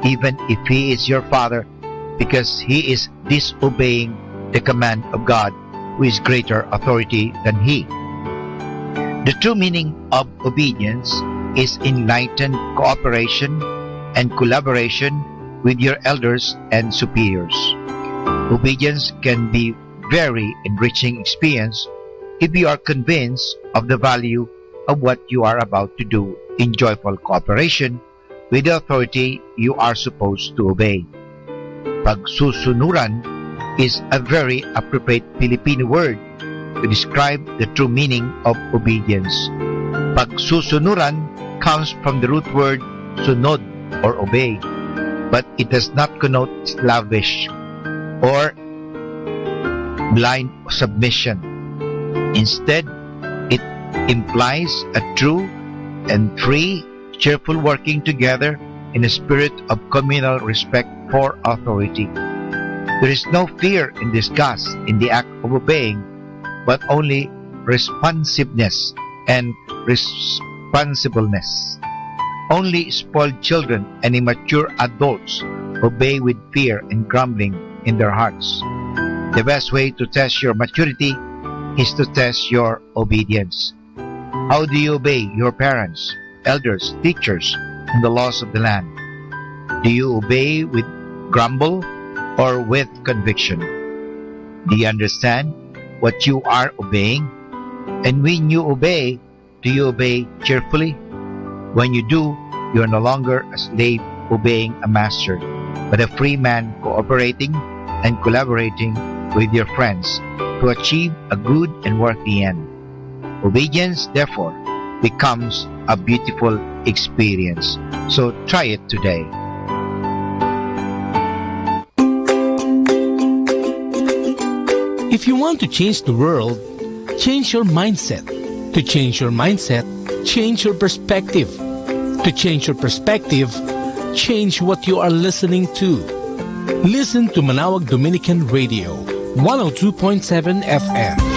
even if he is your father, because he is disobeying the command of God, who is greater authority than he. The true meaning of obedience is enlightened cooperation and collaboration with your elders and superiors. Obedience can be very enriching experience if you are convinced of the value of what you are about to do in joyful cooperation with the authority you are supposed to obey. Pagsusunuran is a very appropriate Filipino word to describe the true meaning of obedience. Pagsusunuran comes from the root word sunod, or obey, but it does not connote slavish or blind submission. Instead, it implies a true and free, cheerful working together in a spirit of communal respect for authority. There is no fear and disgust in the act of obeying, but only responsiveness and responsibleness. Only spoiled children and immature adults obey with fear and grumbling in their hearts. The best way to test your maturity is to test your obedience. How do you obey your parents, elders, teachers, and the laws of the land? Do you obey with grumble or with conviction? Do you understand what you are obeying? And when you obey, do you obey cheerfully? When you do, you are no longer a slave obeying a master, but a free man cooperating and collaborating with your friends to achieve a good and worthy end. Obedience, therefore, becomes a beautiful experience. So try it today. If you want to change the world, change your mindset. To change your mindset, change your perspective. To change your perspective, change what you are listening to. Listen to Manawag Dominican Radio, 102.7 FM.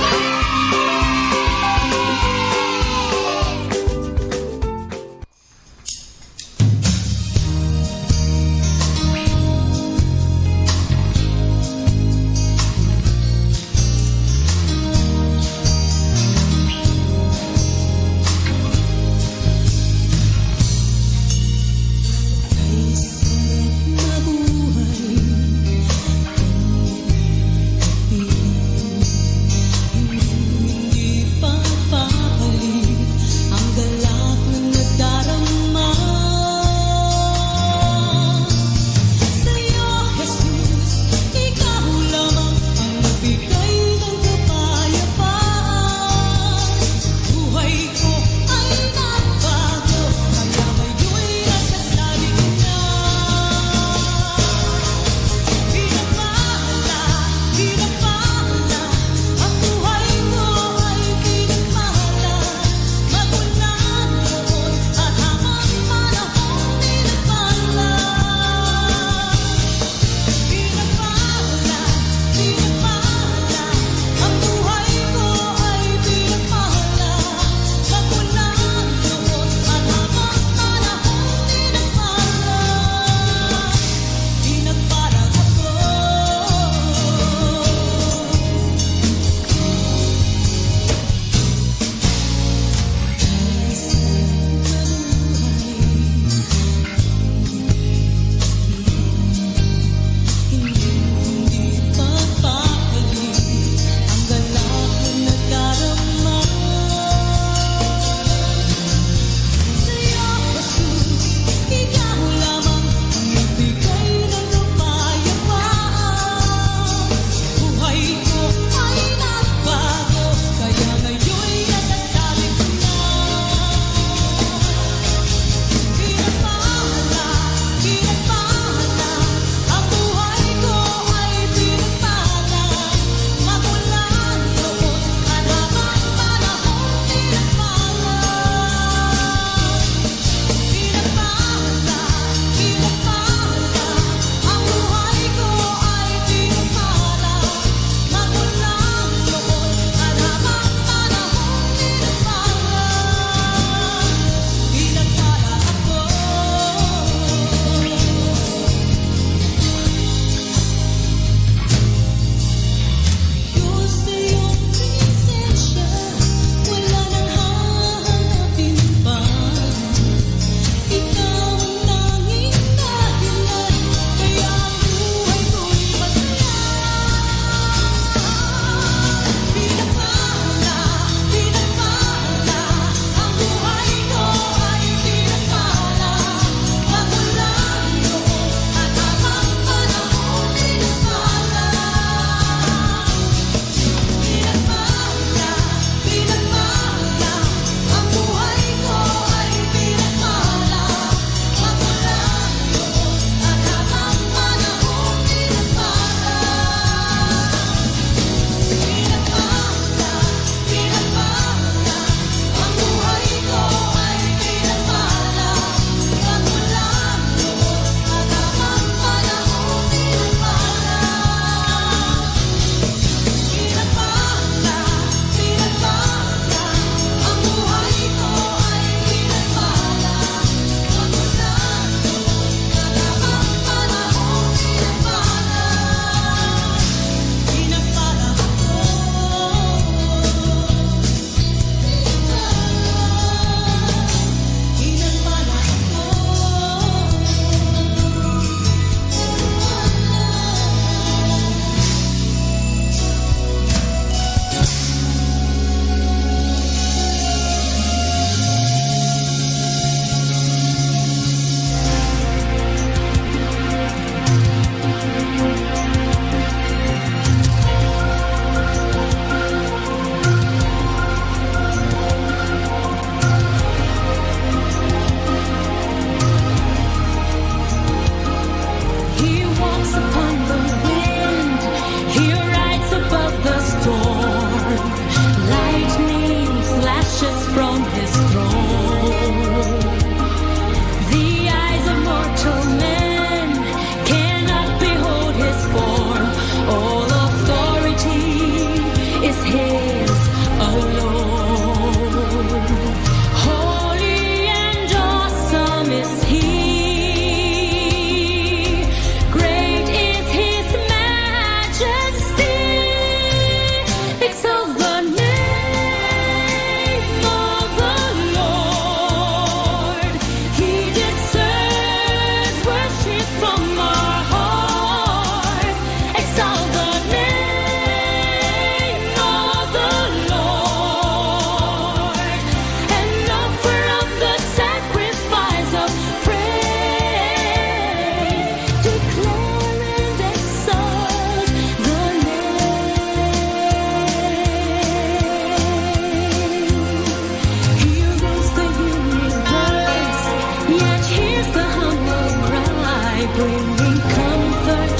bringing comfort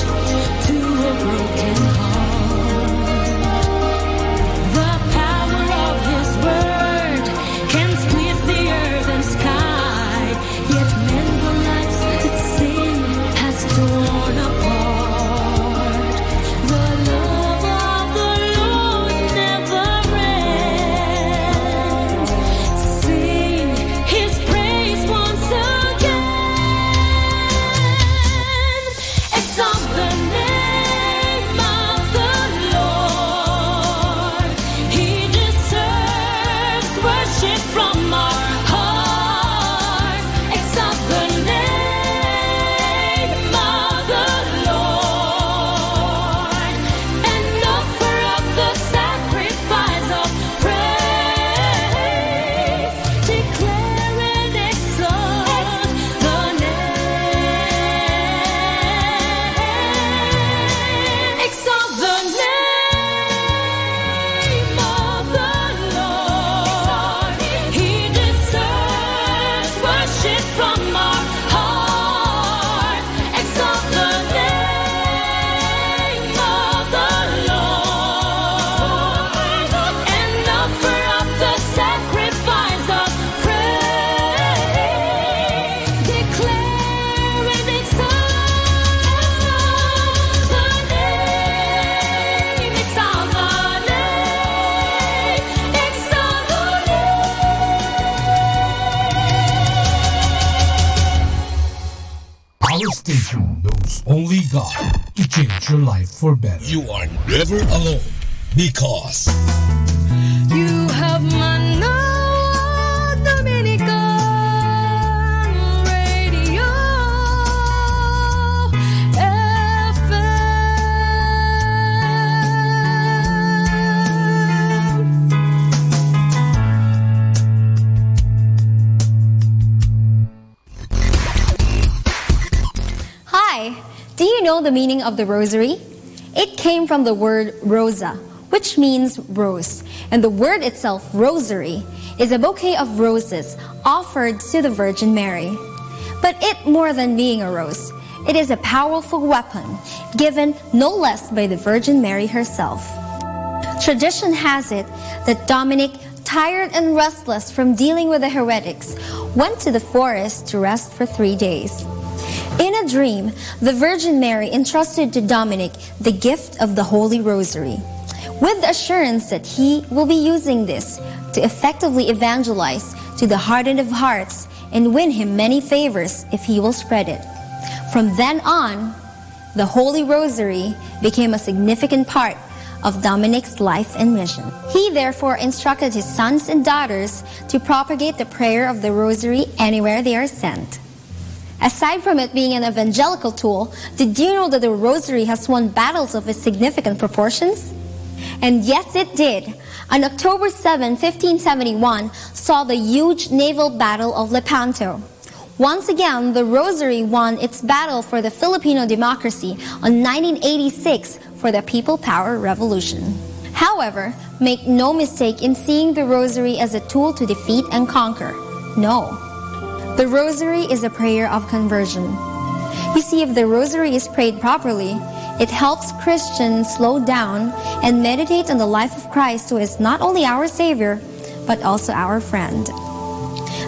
to a broken heart. The power of His word can split the earth and sky, yet mend the lives that sin has torn apart. The love of the Lord never ends. Sing His praise once again. Exalt the name of the Lord. He deserves worship from our heart. Exalt the name of the Lord and offer up the sacrifice of praise. Declare and exalt the name. Exalt the name of the Lord. He deserves worship from our heart. Exalt the name of the Lord and offer up the sacrifice of praise. Declare and exalt the name. Exalt the name. Exalt the Our station knows only God to change your life for better. You are never alone because You have Manawag Dominican Radio FM. Hi, do you know the meaning of the rosary? It came from the word rosa, which means rose, and the word itself, rosary, is a bouquet of roses offered to the Virgin Mary. But it more than being a rose, it is a powerful weapon given no less by the Virgin Mary herself. Tradition has it that Dominic, tired and restless from dealing with the heretics, went to the forest to rest for 3 days. In a dream, the Virgin Mary entrusted to Dominic the gift of the Holy Rosary, with the assurance that he will be using this to effectively evangelize to the hardened of hearts and win him many favors if he will spread it. From then on, the Holy Rosary became a significant part of Dominic's life and mission. He therefore instructed his sons and daughters to propagate the prayer of the Rosary anywhere they are sent. Aside from it being an evangelical tool, did you know that the Rosary has won battles of significant proportions? And yes, it did. On October 7, 1571, saw the huge naval battle of Lepanto. Once again, the Rosary won its battle for the Filipino democracy on 1986 for the People Power Revolution. However, make no mistake in seeing the Rosary as a tool to defeat and conquer. No. The Rosary is a prayer of conversion. You see, if the Rosary is prayed properly, it helps Christians slow down and meditate on the life of Christ, who is not only our Savior, but also our friend.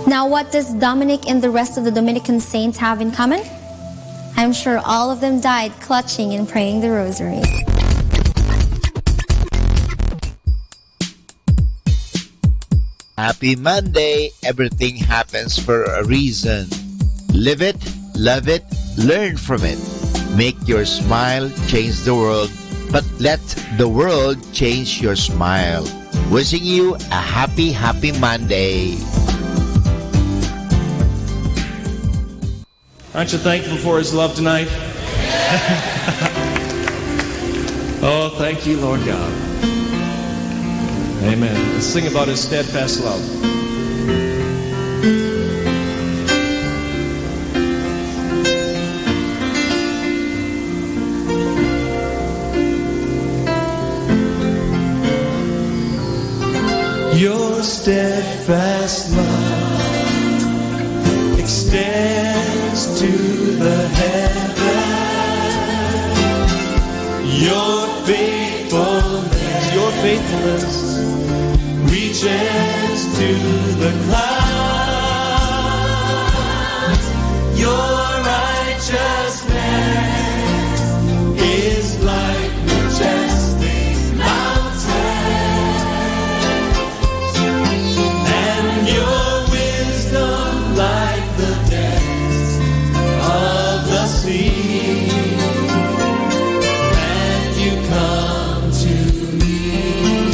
Now, what does Dominic and the rest of the Dominican saints have in common? I'm sure all of them died clutching and praying the Rosary. Happy Monday! Everything happens for a reason. Live it, love it, learn from it. Make your smile change the world, but let the world change your smile. Wishing you a happy Monday. Aren't you thankful for His love tonight? Oh, thank you, Lord God. Amen. Let's sing about His steadfast love. Your steadfast love extends to the heavens. faithfulness reaches to the clouds. Your righteousness is like majestic mountains, and your wisdom like the depths of the sea. And you come to me,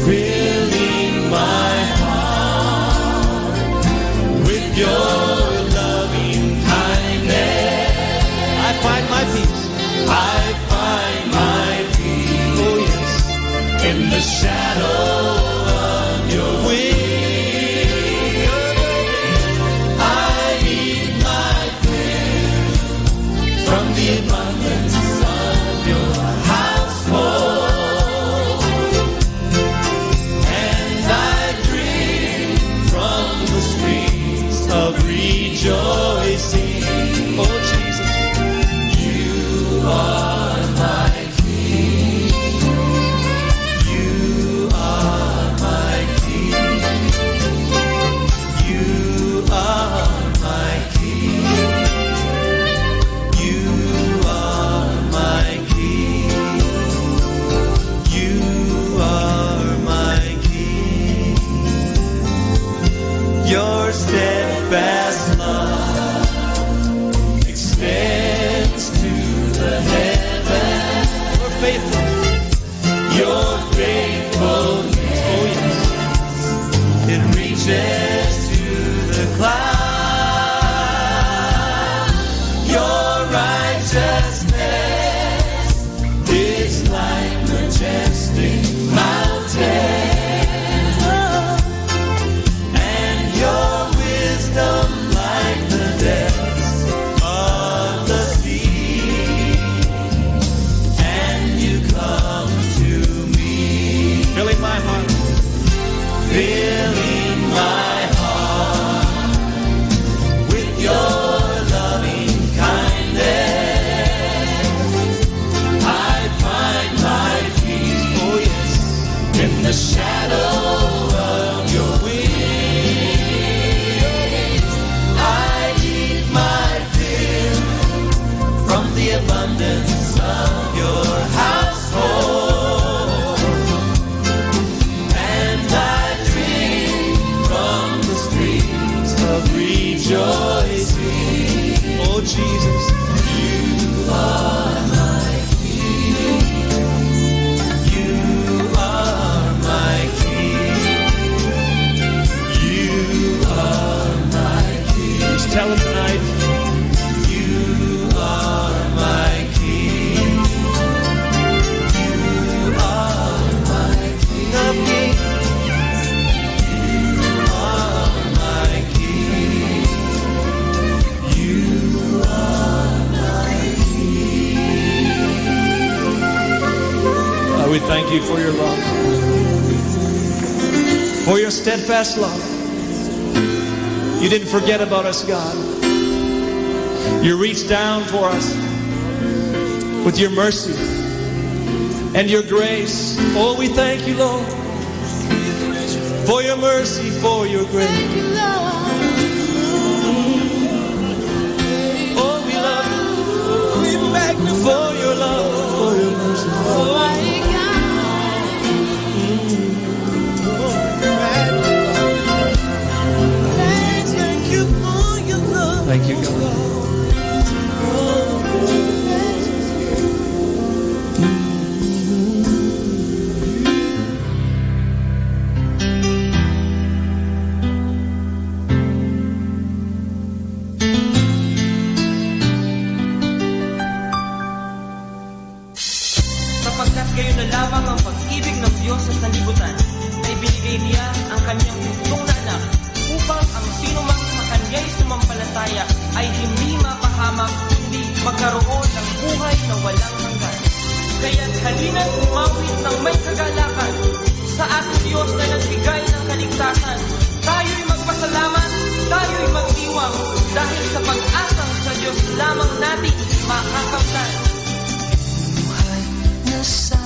filling my heart with your loving kindness. I find my peace. I find my peace, oh yes, in the shadow of your wings. I eat my fill from the abundance of your household, and I drink from the streams of rejoicing. Oh Jesus, you are my King. You are my King. You are my King. You are my King. You are my King. Your steadfast love extends to the heavens. Your faithfulness. Your faithfulness, oh yes, it reaches to the clouds. Your righteousness is like majestic mountains, and your wisdom like the depths of the sea. And you come to me, Filling my heart. filling my heart with your loving kindness. I find my peace, oh yes, in the shadow of your wings. I eat my fill from the abundance of your household, and I drink from the streams of rejoicing. Oh Jesus. You are my King. You are my King. You are my King. Just tell him tonight. You are my King. You are my King of kings. You are my King. You are my King. We thank you for your love, for your steadfast love. You didn't forget about us, God. You reached down for us with your mercy and your grace. Oh, we thank you, Lord, for your mercy, for your grace. Oh, we love you. We magnify for your love, for your mercy. Thank you, God. Sapagkat kayo na lamang ang pag-ibig ng Diyos sa sanlibutan, ay binigay niya ang kanyang bugtong na anak upang ang sino mang sa kanya'y sumampalataya ay hindi mapahamak, kundi magkaroon ng buhay na walang hanggan. Kaya't halina't umawit ng may kagalakan sa ating Diyos na nagbigay ng kaligtasan. Tayo'y magpasalamat, tayo'y magdiwang, dahil sa pag-asang sa Diyos lamang natin makakamtan. Buhay na sa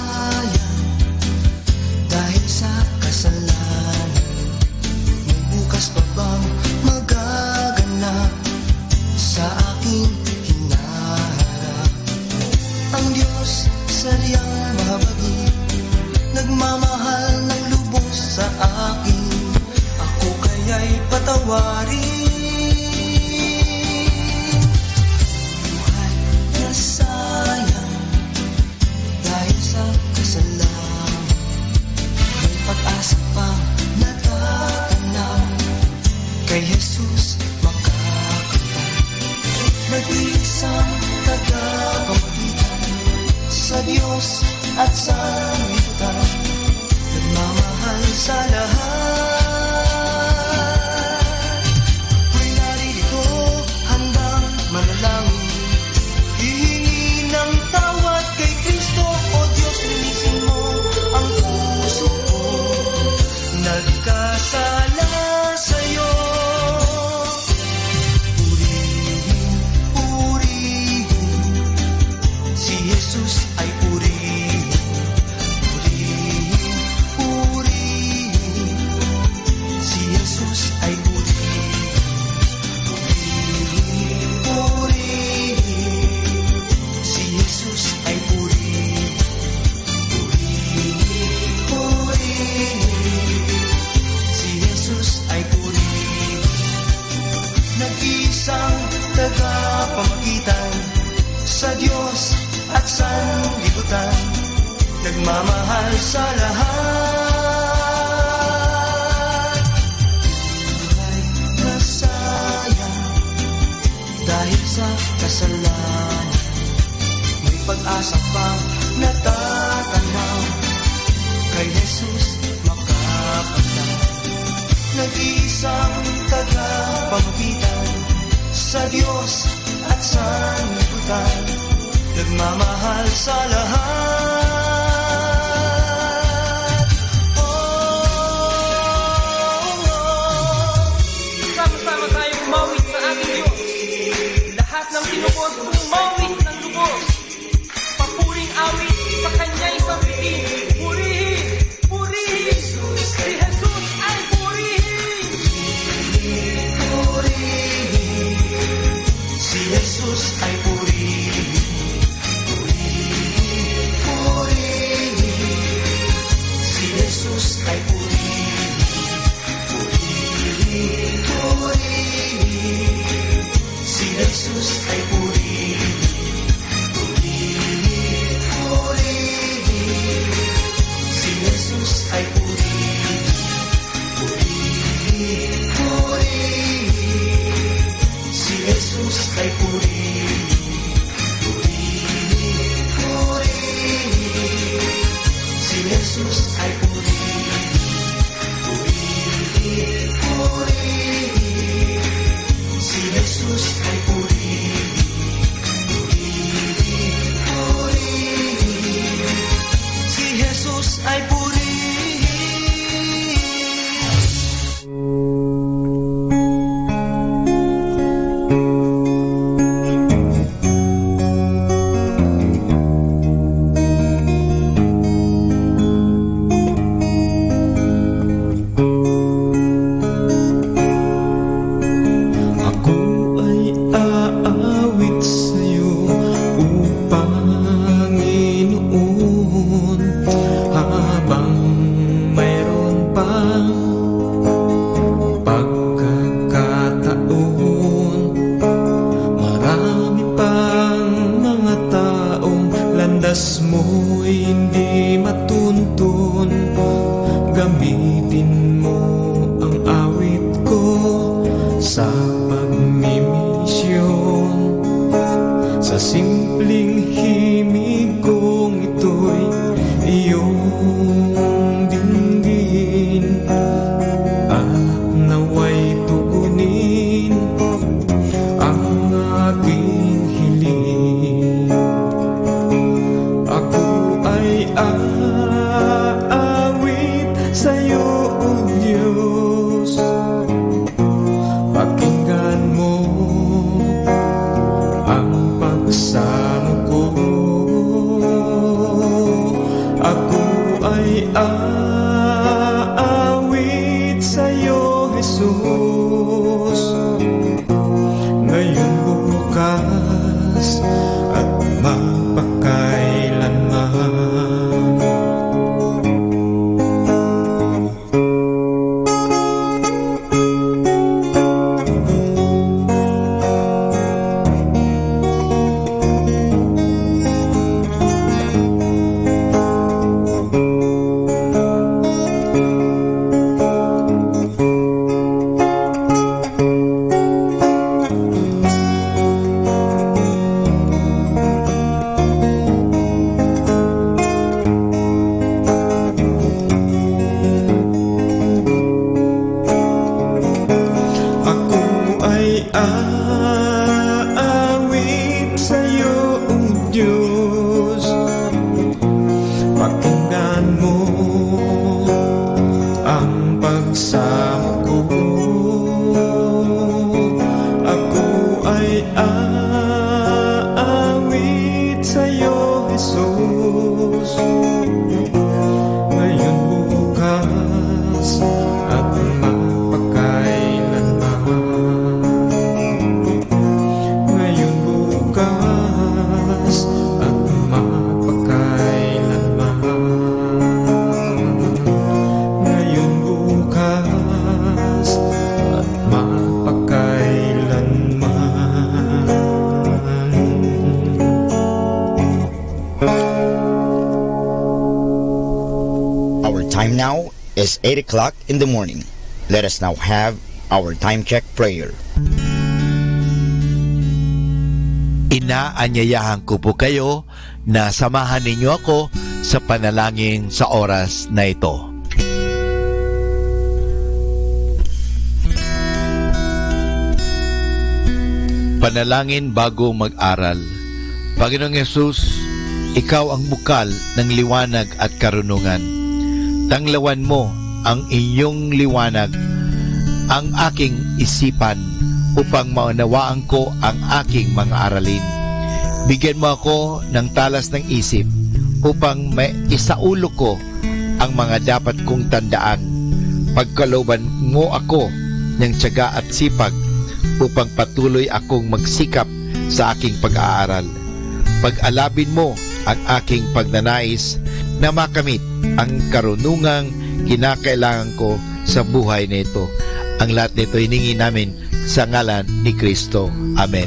Nag-iisang tagapamagitan sa Diyos at sa lipunan, nagmamahal sa lahat. May naririto handang manalangin, hihingi ng tawad kay Kristo. O Diyos, linisin mo ang puso ko, nagkasala sa'yo. Jesus ay purihin, purihin, purihin. Si Jesus ay purihin, purihin, purihin. Si Jesus ay purihin, purihin, purihin. Si Jesus ay purihin. Nag-iisang tagapamagitan sa Diyos at sanlibutan, nagmamahal sa lahat. Buhay na sayang dahil sa kasalanan, may pag-asa pang natatanaw, kay Jesus makapagtan. Nag-iisang tagapamagitan sa Diyos at sanlibutan, nagmamahal sa lahat. Sama-sama tayong umawit sa ating Diyos. Lahat ng tinukod umawit ng lubos. Papuring awit sa Kanya'y sampitin. Purihin, purihin, si Jesus ay purihin. Purihin, si Jesus ay purihin. Si Jesus ay purihin, purihin, purihin. Si Jesus ay purihin, purihin, purihin. Si Jesus ay purihin, purihin, purihin. Si Jesus ay purihin, purihin, purihin. Si Jesus ay purihin, purihin, purihin. Si Jesus ay purihin, purihin, purihin. Si Jesus ay purihin. Ako ay ay aawit sa'yo, O Diyos. Pakinggan mo ang pagsamo ko. Ako ay aawit sa'yo, Jesus. Ngayon, bukas, at mapakailanman. Ngayon, bukas, at mapakailanman. Ngayon, bukas, at mapakailanman. Our time now is 8 o'clock in the morning. Let us now have our time check prayer. Inaanyayahan ko po kayo na samahan ninyo ako sa panalangin sa oras na ito. Panalangin bago mag-aral. Panginoong Yesus, Ikaw ang bukal ng liwanag at karunungan. Tanglawan mo ang inyong liwanag, ang aking isipan, upang maunawaan ko ang aking mga aralin. Bigyan mo ako ng talas ng isip upang maisaulo ko ang mga dapat kong tandaan. Pagkalooban mo ako ng tiyaga at sipag upang patuloy akong magsikap sa aking pag-aaral. Pag-alabin mo ang aking pagnanais na makamit ang karunungang kinakailangan ko sa buhay nito. Ang lahat nito hiningi namin sa ngalan ni Kristo. Amen.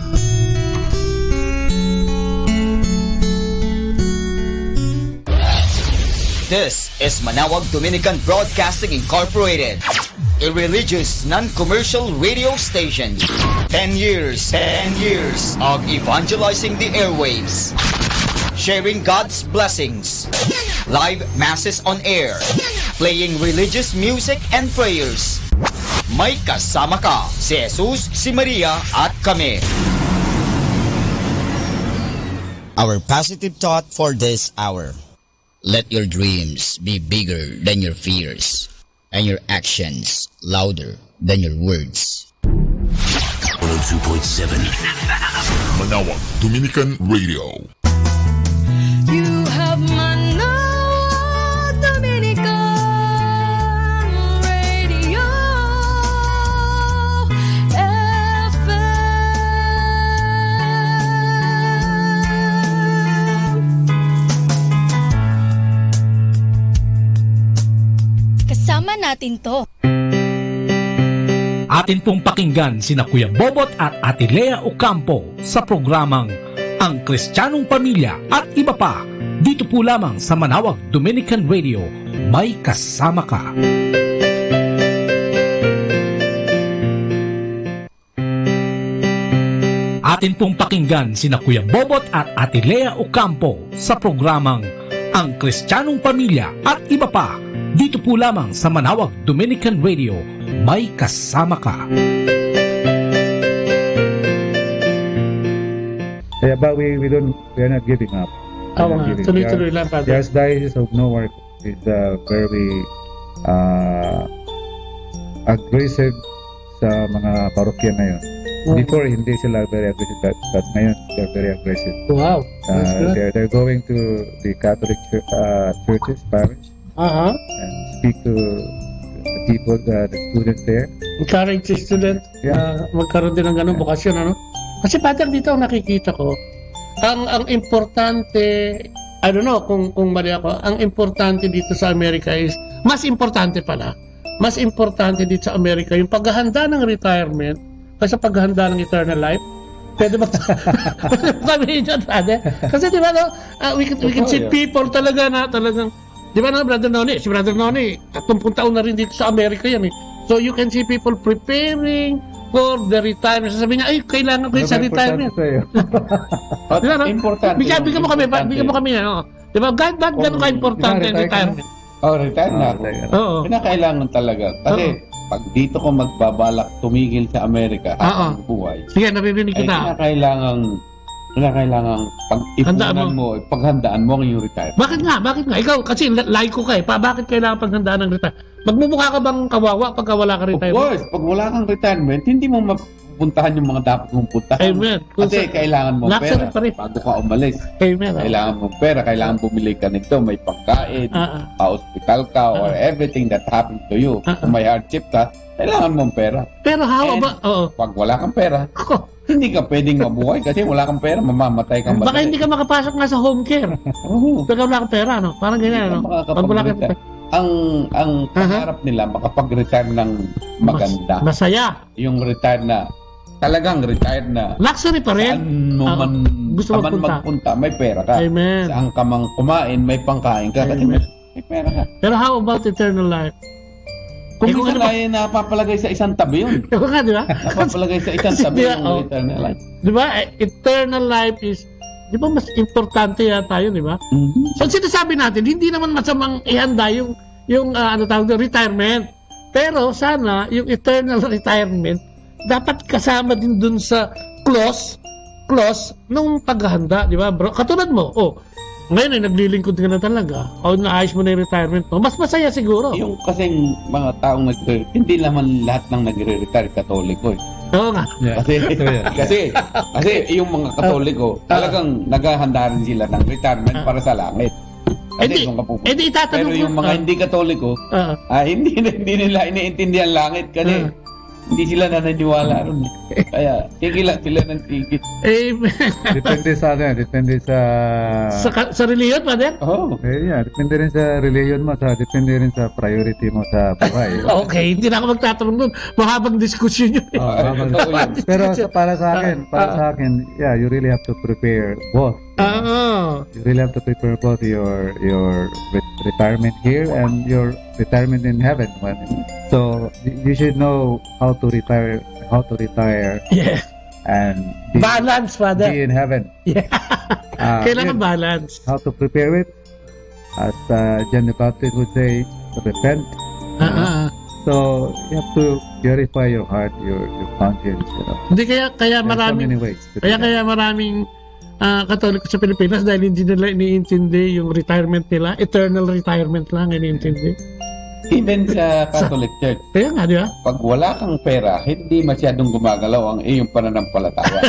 This is Manawag Dominican Broadcasting Incorporated, a religious, non-commercial radio station. 10 years of evangelizing the airwaves, sharing God's blessings, live masses on air, playing religious music and prayers. May kasama ka, si Jesus, si Maria, at kami. Our positive thought for this hour. Let your dreams be bigger than your fears, and your actions louder than your words. 102.7 Manawag Dominican Radio. You have Manawag Dominican Radio FM. Kasama natin to. Atin pong pakinggan sina Kuya Bobot at Ate Lea Ocampo sa programang Ang Kristiyanong Pamilya at iba pa. Dito po lamang sa Manawag Dominican Radio. May kasama ka. Atin pong pakinggan sina Kuya Bobot at Ate Lea Ocampo sa programang Ang Kristiyanong Pamilya at iba pa. Dito po lamang sa Manawag Dominican Radio. May kasama ka. Yeah, but we are not giving up. Tuloy-tuloy lang, Father. There's diocese of Newark is very aggressive sa mga parokya ngayon. Before, hindi sila very aggressive, but ngayon, they're very aggressive. Wow, that's good. They're going to the Catholic churches, parish, and speak to the people, the students there. Encourage the student magkaroon din ng ganung bukasyon, ano? Kasi Father, dito ang nakikita ko, ang importante, I don't know kung mali ako, ang importante dito sa Amerika is, mas importante dito sa Amerika yung paghahanda ng retirement kaysa paghahanda ng eternal life. Pwede ba sabihin dyan, Father? Kasi di ba, no, we can see people talaga na talagang, di ba na, Brother Noni? Si Brother Noni, 30 taon na rin dito sa Amerika yan eh. So you can see people preparing for the retirement. Sabi niya, ay, kailangan ko yun sa retirement. Di ba, no? Importante. Bigyan mo kami, di ba, bakit gano'n ka-importante ang retirement? Retire na. Oo. Pinakailangan talaga. Kasi pag dito ko magbabalak tumigil sa Amerika habang buhay, sige, naririnig ay kita. kailangan pag-ipunan mo, paghandaan mo ang iyong retirement. Bakit nga? Ikaw, kasi laiko ka eh. Bakit kailangan paghandaan ng retirement? Magmumukha ka bang kawawa pagka wala ka retirement? Of course, pag wala kang retirement, hindi mo mapuntahan yung mga dapat mong puntahan. Amen. Kasi kailangan mo pera pa rin. bago ka umalis. Amen. Kailangan mo pera, kailangan bumili ka nito, may pangkain, pa-hospital ka, or everything that happened to you. Kung may hardship ka, kailangan mong pera. Pero how about, pag wala kang pera, hindi ka pwedeng mabuhay kasi wala kang pera, mamamatay kang baka hindi ka makapasok nga sa home care. Pagka wala kang pera, no? Parang ganyan, no? Pag wala kang pera. Ang pangarap nila, makapag-retire ng maganda. Masaya. Yung retire na, talagang retired na. Luxury pa rin. Saan mo man gusto magpunta, may pera ka. Amen. Saan ka mang kumain, may pangkain ka. Kasi may pera ka. Pero how about eternal life? Kung minsan ay napapalagay sa isang tabi yun. Ito nga, di ba? Napapalagay sa isang tabi yung eternal life. Di ba? Eternal life is, di ba mas importante yata yun, di ba? So sinasabi natin, hindi naman masamang ihanda yung retirement. Pero sana, yung eternal retirement, dapat kasama din dun sa clause nung paghahanda, di ba bro? Katulad mo, ngayon ay naglilingkod ka na talaga, naayos mo na yung retirement mo, mas masaya siguro. Yung kasing mga taong hindi naman lahat ng nagre-retire Katoliko eh. Oo nga. Kasi yung mga Katoliko, talagang naghahanda rin sila ng retirement para sa langit. Kasi pero yung mga hindi Katoliko, hindi nila iniintindihan langit kasi hindi sila naniniwala ron. Kaya tigil sila ng tigil. Depende sa reliyon, Father? Depende rin sa reliyon mo, depende rin sa priority mo sa buhay. Okay, hindi na ako magtatanong doon. Mahabang diskusyon yun. Pero para sa akin, you really have to prepare both. You really have to prepare both your retirement here and your retirement in heaven. So you should know how to retire. Yeah. And balance, Father. Be in heaven. Yeah. Kailangan balance. How to prepare it? As John the Baptist would say, to repent. So you have to purify your heart, your conscience. Hindi kaya maraming. Kaya maraming Katoliko sa Pilipinas dahil hindi nila iniintindi yung retirement nila, eternal retirement lang iniintindi. Even sa Catholic Church. Kaya nga, di ba? Pag wala kang pera, hindi masyadong gumagalaw ang iyong pananampalataya.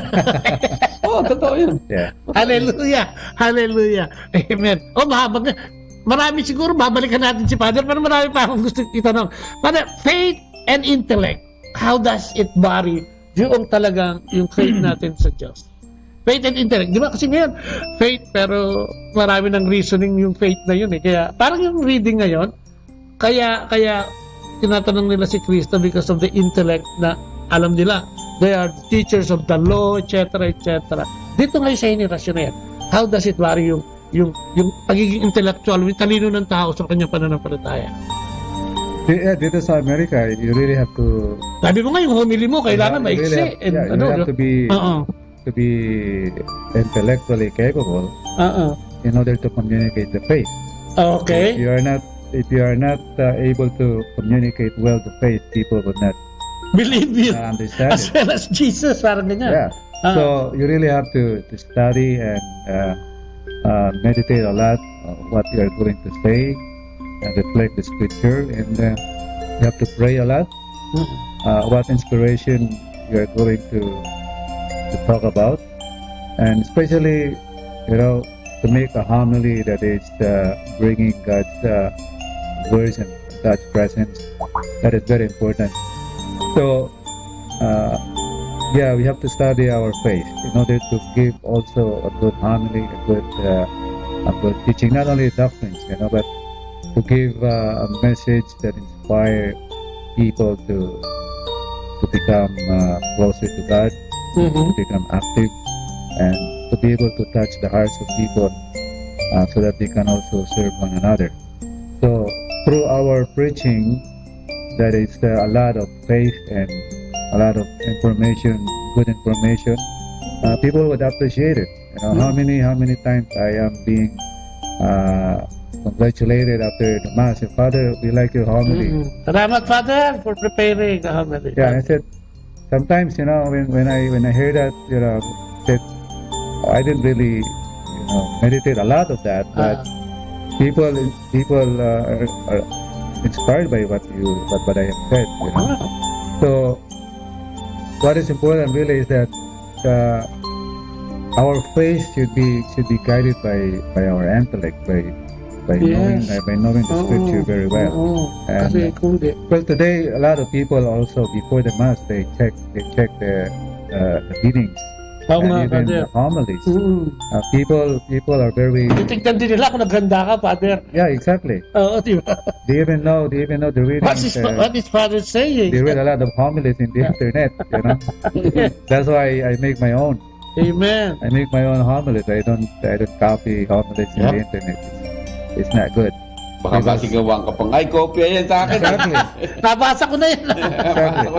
Totoo yun. Yeah. Hallelujah! Hallelujah! Amen. Mahabag na. Marami siguro, babalikan natin si Father, pero marami pa akong gusto itanong. Father, faith and intellect, how does it vary yung talagang yung faith natin sa Diyos? Faith and intellect. Di ba? Kasi ngayon, faith, pero marami ng reasoning yung faith na yun eh. Kaya, parang yung reading ngayon, kaya tinatanong nila si Kristo because of the intellect na alam nila. They are teachers of the law, etc., etc. Dito ngayon sa henerasyon na yan, how does it vary yung pagiging intellectual, yung talino ng tao sa kanyang pananampalataya? Dito sa Amerika, you really have to... Sabi mo nga, yung homily mo, kailangan maiksi. You have to be intellectually capable in order to communicate the faith. Okay. If you are not able to communicate well the faith, people would not believe you understand as well as Jesus. Parang ganyan. Yeah. So you really have to study and meditate a lot on what you are going to say and reflect the scripture, and you have to pray a lot. What inspiration you are going to talk about, and especially, to make a homily that is bringing God's words and God's presence. That is very important. So, we have to study our faith in order to give also a good homily, a good teaching, not only doctrines, but to give a message that inspire people to become closer to God, to become active, and to be able to touch the hearts of people so that they can also serve one another. So through our preaching, there is a lot of faith and a lot of information, good information. People would appreciate it. How many times I am being congratulated after the Mass. Father, we like your homily. Salamat, Father, for preparing the homily. Yeah, I said, sometimes, when I hear that, said, I didn't really, meditate a lot of that, but people are inspired by what I have said, So, what is important really is that our faith should be guided by our intellect, by knowing the scripture very well. And well, today a lot of people also before the mass they check the readings and even the homilies. People are very. Titignan din nila kung naghanda ka, Father. Yeah, exactly. Diba? They even know the readings. What is Father saying? They read a lot of homilies in the internet. That's why I make my own. Amen. I make my own homilies. I don't copy homilies in the internet. It's not good. Baka masigawan ka pang, ay, kopya yan sa akin. Exactly. Nabasa ko na yan. Exactly.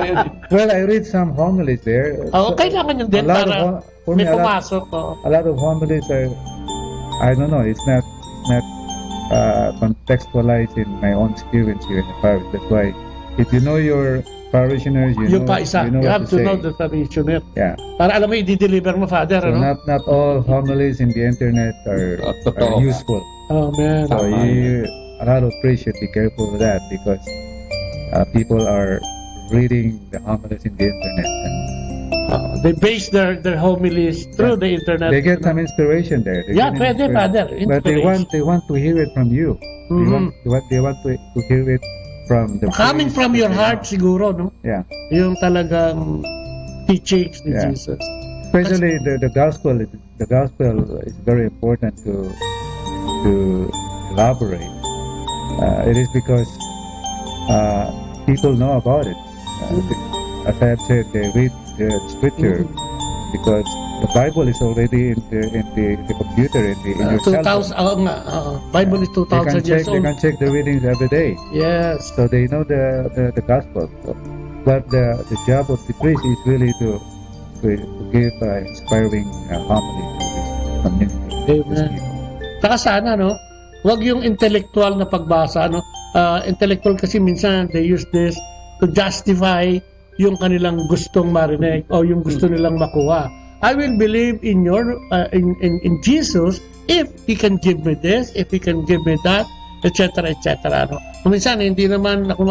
Well, I read some homilies there. Kailangan yun din para may pumasok. A lot of homilies are, I don't know, it's not contextualized in my own experience here in the parish. That's why, if you know your parishioners, you have to know the parishioner. Yeah. Para alam mo, i-deliver mo, Father. So not all homilies in the internet are useful. Oh, man. So a lot of priests should be careful with that because people are reading the homilies in the internet. And, they base their homilies through the internet. They get some inspiration there. Pwede, Father. But they want to hear it from you. They want to hear it from the coming from your heart siguro, no? Yeah. Yung talagang teachings ni Jesus. Especially the gospel is very important to elaborate. It is because people know about it. As I have said, they read the scripture because the Bible is already in the computer in your cell phone. Bible is 2,000 years old. They can check the readings every day. Yes. So they know the gospel. But the job of the priest is really to give inspiring homily to this community. Amen. Saka sana, no? Huwag yung intellectual na pagbasa, no? Intellectual kasi minsan they use this to justify yung kanilang gustong marinig o yung gusto nilang makuha. I will believe in your in Jesus if He can give me this, if He can give me that, etc. etc. No? Minsan hindi naman ako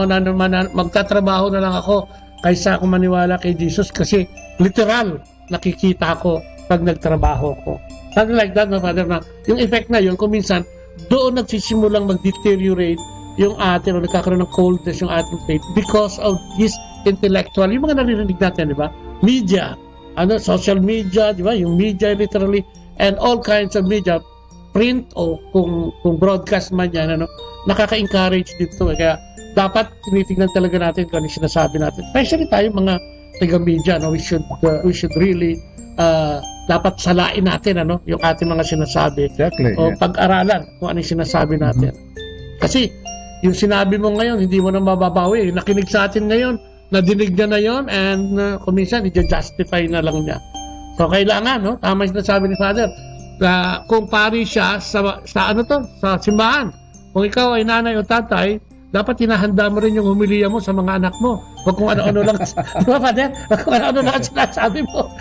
magtatrabaho na lang ako kaysa ako maniwala kay Jesus kasi literal nakikita ko pag nagtrabaho ko. Something like that, no, Father, na yung effect na yun, kung minsan doon nagsisimulang mag-deteriorate yung atin o nagkakaroon ng coldness yung ating faith because of this intellectual, yung mga naririnig natin, di ba? Media, social media, di ba? Yung media literally, and all kinds of media, print o kung broadcast man yan, nakaka-encourage dito. Kaya dapat tinitingnan talaga natin kung ano sinasabi natin. Especially tayo mga taga-media, we should really dapat salain natin yung ating mga sinasabi. Exactly, o pag-aralan kung ano sinasabi natin. Kasi yung sinabi mo ngayon, hindi mo na mababawi. Nakinig sa atin ngayon, nadinig niya na yon, and kung minsan, i-justify na lang niya. So, kailangan, tama yung sinasabi ni Father, kung pari siya sa simbahan. Kung ikaw ay nanay o tatay, dapat hinahanda mo rin yung humiliya mo sa mga anak mo. Huwag kung ano-ano lang. Di ba, Father? Kung ano-ano lang sinasabi mo.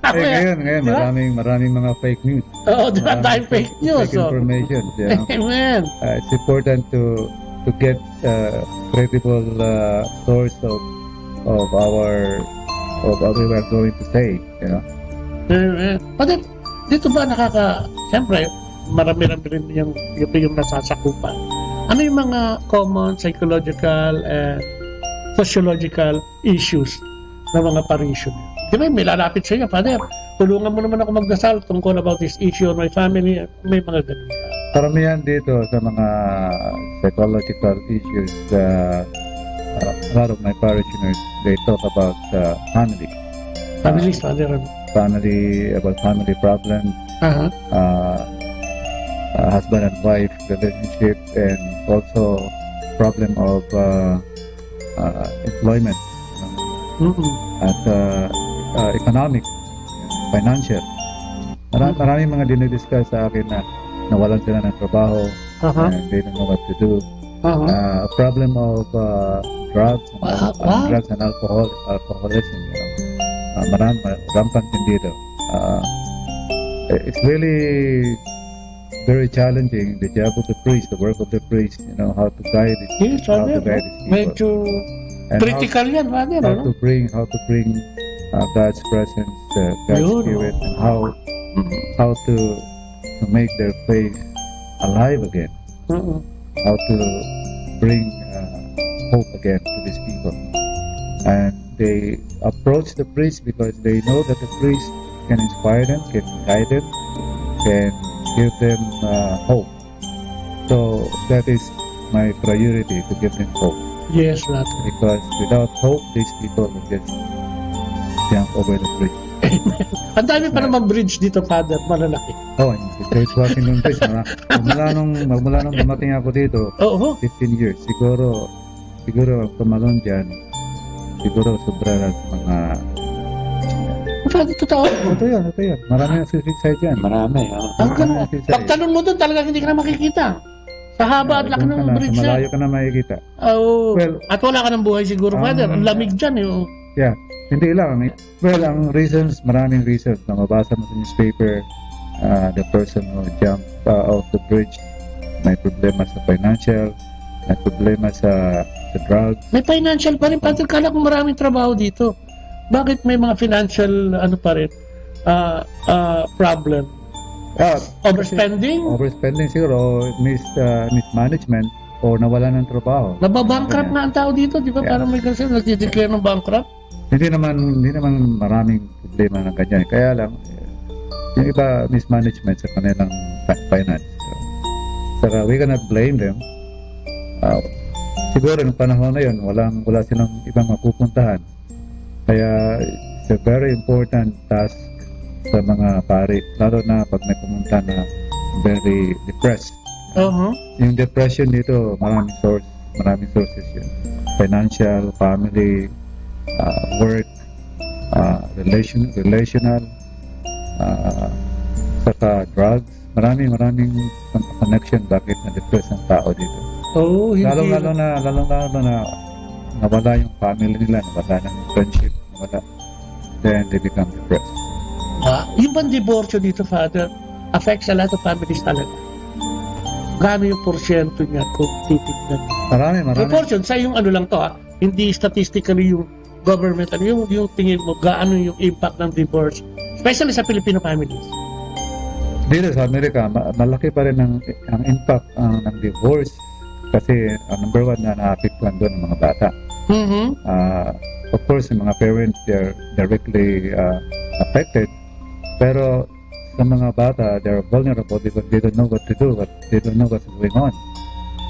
Ngayon, maraming mga fake news. Oo, di ba? Dahil fake news. Fake information. Amen. It's important to get credible source of what we are going to say, But dito ba siyempre, marami-rami rin yung nasasakupan. Ano yung mga common psychological and sociological issues ng mga parishioner? Di ba, may lalapit sa iyo, Father, tulungan mo naman ako magdasal tungkol about this issue on my family. May mga ganun. Karamihan dito sa mga psychological issues, a lot of my parishioners, they talk about family. Families, Father. About family problems, husband and wife relationship, and also problem of employment at economic, financial. Maraming mga dinidiscuss sa akin na nawalan sila ng trabaho, and they don't know what to do. Problem of drugs and alcoholism. Rampant din dito. It's really very challenging, the job of the priest, the work of the priest, how to guide it, how to guide these people. Medyo critical yan, Father. How to bring God's presence, God's spirit, and how to make their faith alive again. How to bring hope again to these people. And they approach the priest because they know that the priest can inspire them, can guide them, can give them hope. So that is my priority, to give them hope. Yes, Father. Because without hope, these people will just jump over the bridge. Ang dami pa naman bridge dito, Father, malalaki. Si George Washington Bridge, magmula nung dumating ako dito, 15 years, siguro ang tumalon dyan, siguro sobra mga... Father, totoo? Ito yun. Marami ang suicide dyan. Marami, Pagtalon mo doon, talagang hindi ka na makikita. Sa haba at laki ng bridge na. Malayo ka na makikita. At wala ka ng buhay siguro, Father. Ang lamig dyan. Yeah, hindi lang. Well, ang reasons, maraming reasons na mabasa mo sa newspaper, the person who jumped off the bridge, may problema sa financial, may problema sa drugs. May financial pa rin, Father. Kala ko maraming trabaho dito. Bakit may mga financial pa rin problem? Overspending? Overspending siguro, mismanagement, o nawala ng trabaho. Nababankrupt na ang tao dito, di ba? Parang may kasi nagdideclare ng bankrupt. Hindi naman maraming problema ng ganyan. Kaya lang, yung iba mismanagement sa kanilang finance. So we cannot blame them. Siguro nung panahon na yun, wala silang ibang mapupuntahan. Kaya it's a very important task sa mga pari, lalo na pag may pumunta na very depressed. Yung depression dito, maraming sources yun. Financial, family, work, relational, saka drugs. Maraming connection bakit na-depress ang tao dito. Lalo na nawala yung family nila, nawala ng friendship, then they become depressed. Yung bang divorce dito, Father, affects a lot of families talaga. Gano yung porsyento niya kung titignan? Marami. Proportion, sa yung lang to, hindi statistically yung government, yung tingin mo, gaano yung impact ng divorce, especially sa Filipino families. Dito sa Amerika, malaki pa rin ang impact ng divorce kasi number one na naapektuhan doon ng mga bata. Of course, yung mga parents, they're directly affected, pero sa mga bata, they're vulnerable because they don't know what to do, they don't know what's going on.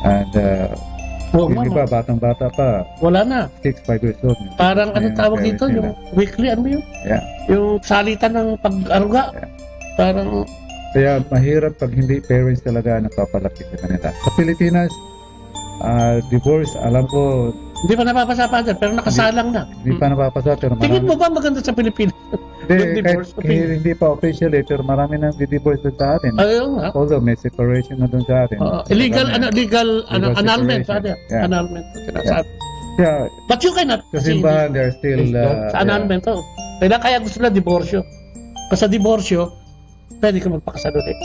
And yung iba, batang-bata pa. Wala na. 6-5 years old. Parang tawag dito, yung weekly, yun? Yeah. Yung salitan ng pag-aruga. Yeah. Parang... Kaya mahirap pag hindi parents talaga nagpapalaki sa kanila. Sa Pilipinas, divorce, alam ko... Hindi pa napapasa, Father, pero nakasalang na. Hindi pa napapasa, pero marami... Tingin mo ba maganda sa Pilipinas? Hindi pa officially, pero marami nang di-divorce doon sa atin. Ayun nga. Although may separation na doon sa atin. Legal annulment, Father. Yeah. Annulment. Yeah. But you cannot... Sa simbahan, they're still... sa annulment, kaya gusto na diborsyo. Kasi sa diborsyo, pwede ka magpakasal ulit.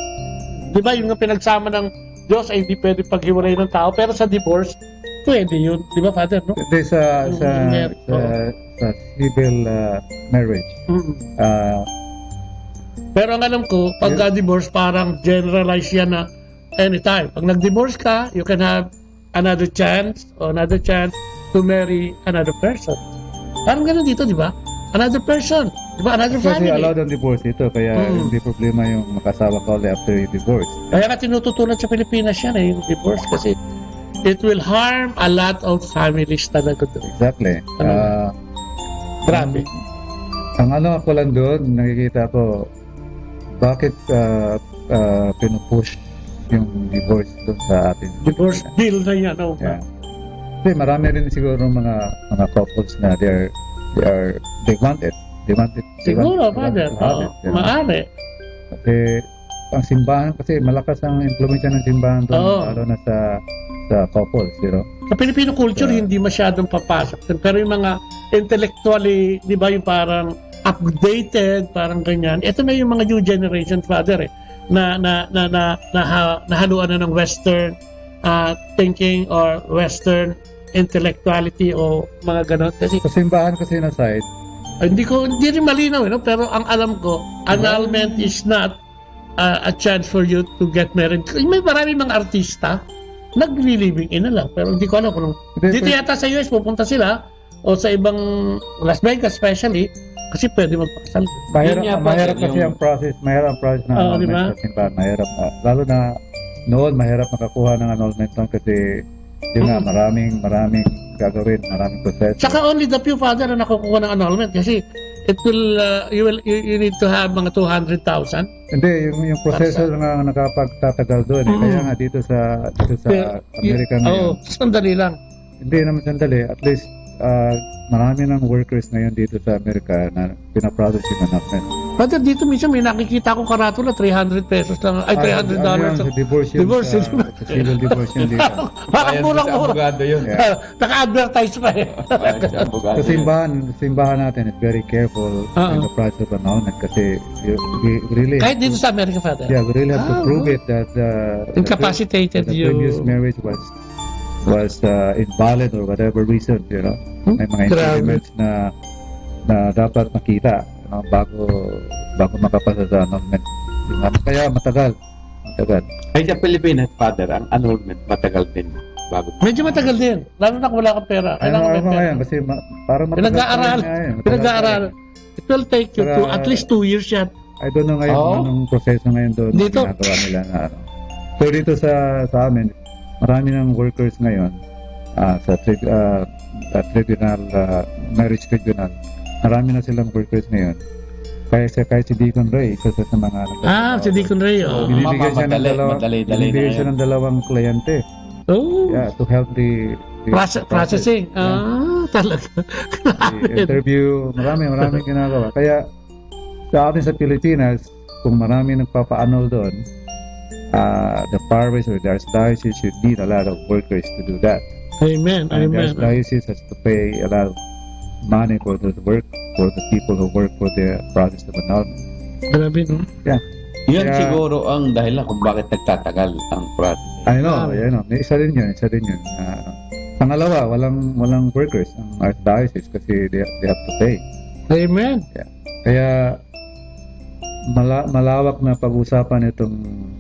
Di ba, yung pinagsama ng Diyos ay hindi pwede paghiwalay ng tao, pero sa divorce, pwede yun. Di ba, Father, no? Hindi sa civil marriage. Pero ang alam ko, pag divorce, parang generalize yan na anytime. Pag nag-divorce ka, you can have another chance to marry another person. Parang ganun dito, di ba? Another person. Di ba? Another family. Kasi allowed ang divorce dito, kaya hindi problema yung makasawa ka ulit after you divorce. Kaya ka tinututunan sa Pilipinas yan yung divorce kasi it will harm a lot of families talaga doon. Exactly. Grabe. Ang ako lang doon, nakikita ko, bakit pinupush yung divorce doon sa atin? Divorce bill na yan. Yeah. Kasi marami rin siguro mga couples na they want it. Siguro, Father. Maaari. Kasi ang simbahan kasi malakas ang impluwensya ng simbahan doon, lalo na sa couples, Sa Filipino culture, hindi masyadong papasok. Pero yung mga intellectually, di ba, yung parang updated, parang ganyan. Ito na yung mga new generation, Father, na haluan na ng Western thinking or Western intellectuality o mga ganon. Kasi sa simbahan kasi na side, hindi rin malinaw, pero ang alam ko, annulment is not a chance for you to get married. May maraming mga artista nag-living in na lang, pero hindi ko alam kung dito yata sa US pupunta sila o sa ibang Las Vegas especially kasi pwede magpakasal. Mahirap kasi ang process, mahirap ang process ng annulment sa simbahan, mahirap na. Lalo na noon, mahirap makakuha ng annulment doon kasi yun nga, maraming gagawin, maraming proseso. Saka only the few, Father, na nakukuha ng annulment kasi it will, you need to have mga 200,000. Hindi, yung proseso nga nakapagtatagal doon. Kaya nga dito sa Amerika ngayon. Sandali lang. Hindi naman sandali. At least, marami ng workers ngayon dito sa Amerika na pinaprocess yung annulment. Father, dito minsan may nakikita akong karatula, 300 pesos lang. Ay, $300. Sa divorce yun. Sa civil divorce yun dito. Parang murang-murang. Naka-advertise pa eh. Sa simbahan natin is very careful in the process of annulment kasi we really... Kahit dito sa Amerika, Father? Yeah, we really have to prove it that incapacitated the previous marriage was invalid or whatever reason, May mga impediments na dapat makita bago makapasa sa annulment. Kaya matagal. Ay sa Pilipinas, Father, ang annulment matagal din. Medyo matagal din. Lalo na kung wala kang pera. Ngayon, kasi para pinag-aaral. It will take you to at least 2 years yan. I don't know ngayon kung anong proseso ngayon doon dito? Ginagawa nila na So dito sa amin, marami ng workers ngayon sa tribunal, marriage tribunal. Marami na silang workers ngayon. Kahit si Deacon Ray, isa sa mga si Deacon Ray. Binibigyan siya ng dalawang kliyente. Yeah, to help the processing. Talaga. The interview, marami ginagawa. Kaya sa atin sa Pilipinas, kung marami nagpapa-annul doon, the parish or the archdiocese should need a lot of workers to do that. Amen. And the archdiocese has to pay a lot of money for the people who work for the process of annulment. Grabe, no? Yeah. Yan siguro ang dahilan kung bakit nagtatagal ang process. I know. Isa din yun. Pangalawa, walang workers ang archdiocese kasi they have to pay. Amen. Yeah. Kaya malawak na pag-usapan itong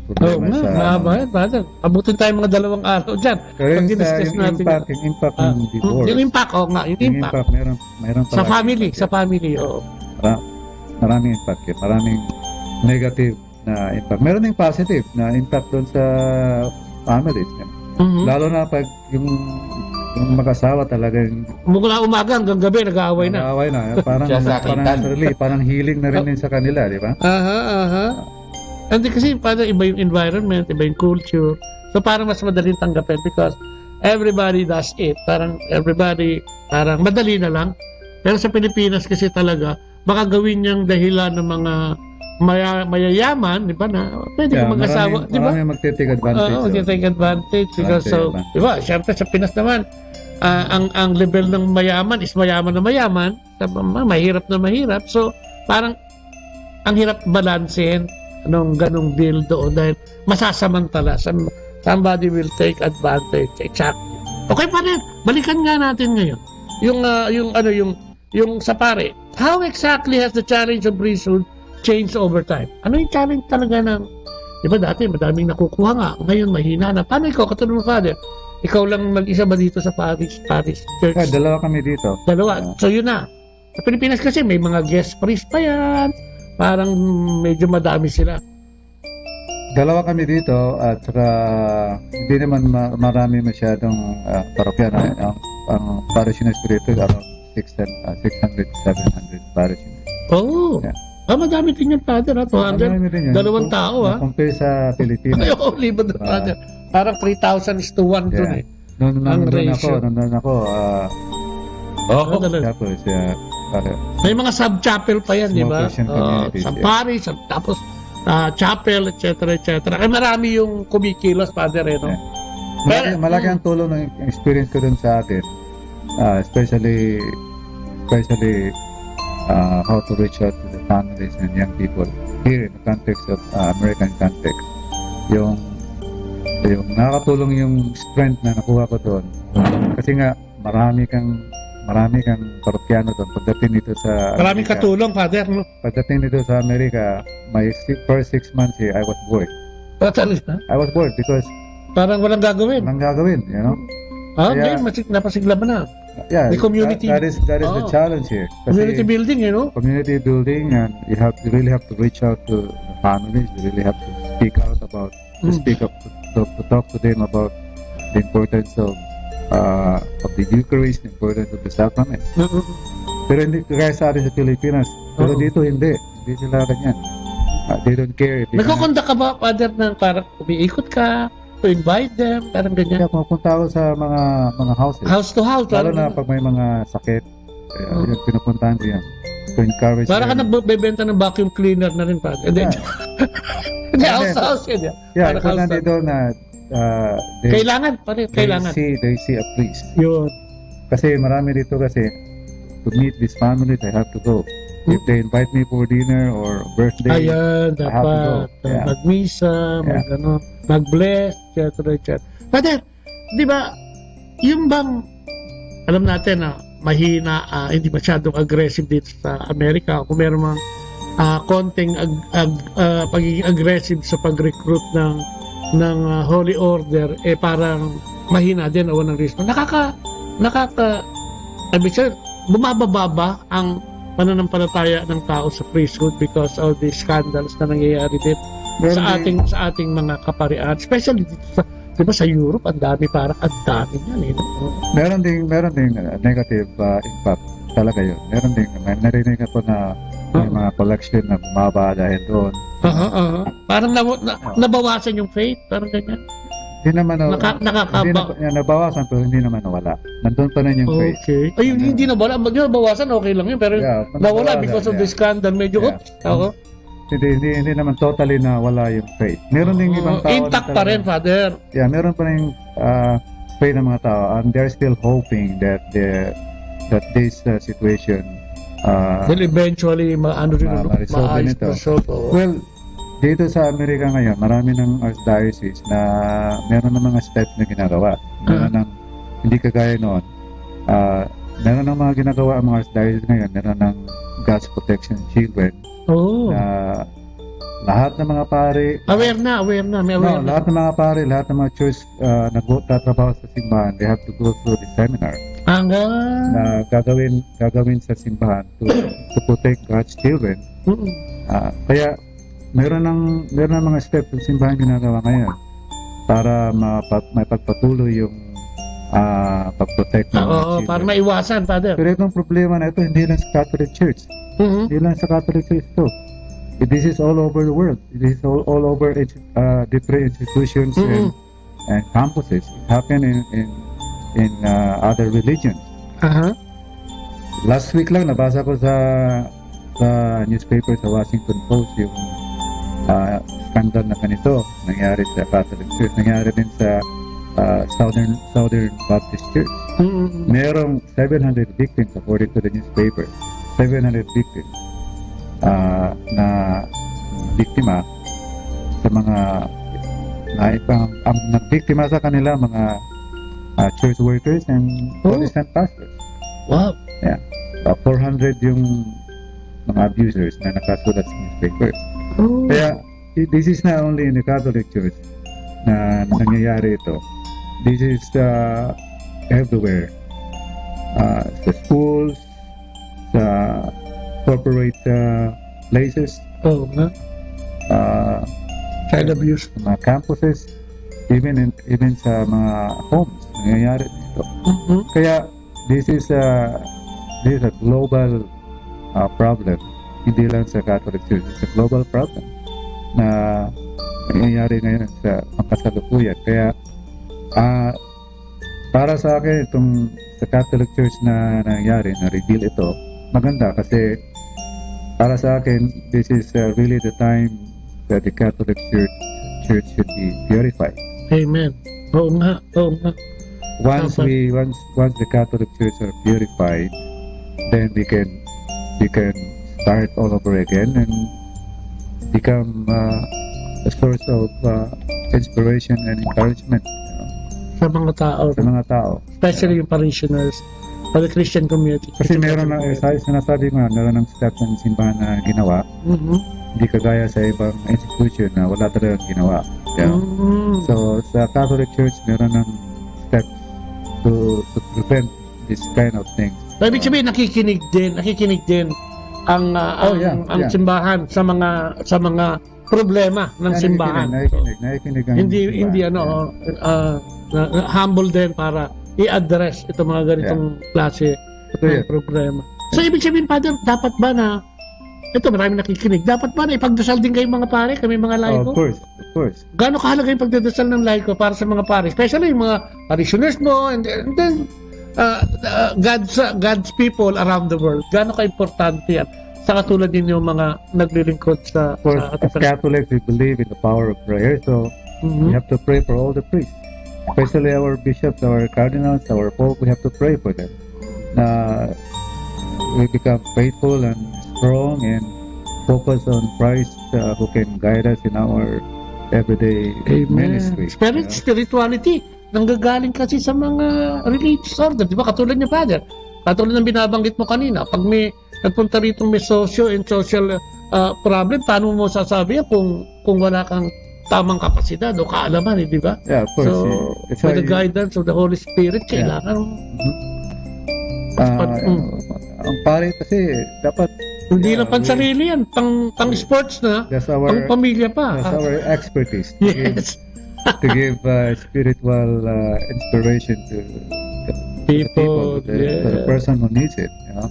problema sa... mahaba yan, Father. Abutin tayo mga 2 araw dyan. Yung impact ng divorce. Yung impact, yung impact. Meron sa family, Maraming impact yun. Maraming negative na impact. Meron ding positive na impact doon sa families. Lalo na pag yung mag-asawa talagang mula umaga hanggang gabi nag-aaway na. Parang healing na rin sa kanila, di ba? And kasi parang iba yung environment, iba yung culture. So parang mas madaling tanggapin because everybody does it. Parang madali na lang. Pero sa Pilipinas kasi talaga baka gawin niyang dahilan ng mga mayayaman, di ba, na pwede ka mag-asawa, di ba? Marami magte-take advantage. Magte-take advantage because di ba, syempre sa Pinas naman, ang level ng mayaman is mayaman na mayaman, mahirap na mahirap. So, parang ang hirap balansehin nung ganong deal doon dahil masasamantala. Somebody will take advantage. Exactly. Okay pa rin. Balikan nga natin ngayon. Yung sa pare. How exactly has the challenge of priesthood changed over time? Ano yung challenge talaga ng, di ba dati madaming nakukuha nga, ngayon mahina na. Paano ikaw, katulad mo, Father? Ikaw lang mag-isa ba dito sa parish church? Dalawa kami dito. So yun na. Sa Pilipinas kasi may mga guest priest pa yan. Parang medyo madami sila. Dalawa kami dito at saka hindi naman marami masyadong parokyan. Ang parish na dito, 600, 700 parish. Oh! Yeah. Madami din yung Father, 200. 2 tao, ha? Compare sa Pilipinas. Ay, liban na Father. Parang 3,000 is to 1 dun, eh. Nandun ako. May mga sub-chapel pa yan, di ba? Sa parish, tapos chapel, etc. Kaya marami yung kumikilos, Father, no? Malaki ang tulong ng experience ko dun sa atin. Especially how to reach out to the families and young people here in the context of American context. Yung nakakatulong yung strength na nakuha ko doon. Kasi nga marami kang parokyano doon pagdating dito sa maraming katulong, Father, no? Pagdating dito sa Amerika, my first 6 months here, I was bored. Talaga? I was bored because parang walang gagawin. You know? Kaya, napasigla ba na? Yeah, the community. That is the challenge here. Community building, you know? Community building, and you really have to reach out to the families. You really have to speak out about, to talk to them about the importance of the Eucharist, the importance of the sacraments. Pero hindi kaya sa atin sa Pilipinas. Pero dito hindi sila ganyan. They don't care. Nagkukonda ka ba, Father, ng parang umiikot ka? To invite them, parang ganyan. Kaya pumunta ako sa mga houses. House to house. Lalo na pag may mga sakit. Yun, pinupuntahan ko yan. To encourage parang ka nagbebenta ng vacuum cleaner na rin, Father. Hindi, house to house yun. Yeah, kung nandito na kailangan pa rin, kailangan. They see a priest. Yun. Kasi marami dito kasi to meet these families, I have to go. If they invite me for dinner or birthday, ayan, dapat magmisa, mag-bless, etc. Father, di ba, yung bang, alam natin na mahina, hindi masyadong aggressive dito sa Amerika, kung meron mang konting pagiging aggressive sa pag-recruit ng Holy Order, parang mahina din o ng risk. Bumababa ba ang pananampalataya ng tao sa priesthood because of the scandals na nangyayari din sa ating mga kaparian, especially dito sa, di ba, sa Europe, ang dami niyan, Meron ding negative impact talaga yun. Meron ding narinig ako na may mga collection na bumaba dahil doon. Parang nabawasan yung faith, parang ganyan. Hindi naman nabawasan, pero hindi naman nawala. Nandun pa rin yung faith. Okay. Ay, hindi nawala. Nabawasan, okay lang yun. Pero nawala because of the scandal. Medyo Hindi naman totally nawala yung faith. Meron ding ibang tao. Intact pa rin, Father. Yeah, meron pa rin faith ng mga tao. And they're still hoping that this situation will eventually ma-resolve nito. Well, dito sa Amerika ngayon, marami ng archdiocese na meron ng mga steps na ginagawa. Meron ng, hindi kagaya noon, meron ng mga ginagawa ang mga archdiocese ngayon, meron ng God's Protection Children. Na lahat ng mga pare... Aware na. Lahat ng mga pare, lahat ng mga church nagtatrabaho sa simbahan, they have to go through the seminar. Na gagawin sa simbahan to protect God's children. Kaya meron ng mga steps ng simbahan ginagawa ngayon para mapagpatuloy yung pag-protect ng children. Para maiwasan, Father. Pero itong problema na ito, hindi lang sa Catholic Church. Hindi lang sa Catholic Church ito. This is all over the world. This is all over different institutions and campuses. It happened in other religions. Last week lang, nabasa ko sa newspaper sa Washington Post yung scandal na ganito nangyari sa Catholic Church, nangyari din sa Southern Baptist Church. Merong 700 victims according to the newspaper. 700 victims na biktima sa mga ang nagbiktima sa kanila mga church workers and Protestant pastors. Wow. Yeah. 400 yung mga abusers na nakasulat sa newspapers. Kaya, this is not only in the Catholic Church na nangyayari ito. This is everywhere. Sa schools, sa corporate places, child abuse, mga campuses, even sa mga homes, nangyayari ito. Kaya, this is a global problem. Hindi lang sa Catholic Church, it's a global problem na nangyayari ngayon sa pangkasalukuyan. Kaya para sa akin itong sa Catholic Church na nangyari, na reveal ito, maganda kasi para sa akin this is really the time that the Catholic Church should be purified. Amen. Oo nga. Once the Catholic Church are purified, then we can start all over again and become a source of inspiration and encouragement sa mga tao. Especially yung parishioners or the Christian community. Kasi meron na, sinasabi mo, meron ng steps ng simbahan na ginawa. Hindi kagaya sa ibang institution na wala talagang ginawa. So sa Catholic Church, meron ng steps to prevent this kind of things. Ibig sabihin, nakikinig din ang simbahan sa mga problema ng simbahan. Nakikinig hindi humble din para i-address itong mga ganitong klase ng problema. So ibig sabihin, Father, dapat ba na ito, marami nakikinig. Dapat ba na ipagdasal din kayo mga pare, kami mga laiko? Of course. Gaano kahalaga yung pagdadasal ng laiko para sa mga pare? Especially yung mga parishioners mo and then God's people around the world. Gaano ka-importante yan sa katulad din yung mga naglilingkod sa as Catholics, we believe in the power of prayer. So we have to pray for all the priests. Especially our bishops, our cardinals, our pope, we have to pray for them. We become faithful and strong and focus on Christ who can guide us in our everyday ministry. Spirituality nanggagaling kasi sa mga religious order, di ba? Katulad niya, Father, katulad ng binabanggit mo kanina, pag may nagpunta rito may socio and social problem, paano mo sasabi kung wala kang tamang kapasidad o kaalaman, di ba? Yeah, of course. So, with the guidance of the Holy Spirit, kailangan ang pare kasi dapat hindi lang pansarili yan, pang sports na, pang pamilya pa. That's our expertise. Yes. To give spiritual inspiration to people, to the person who needs it. You know?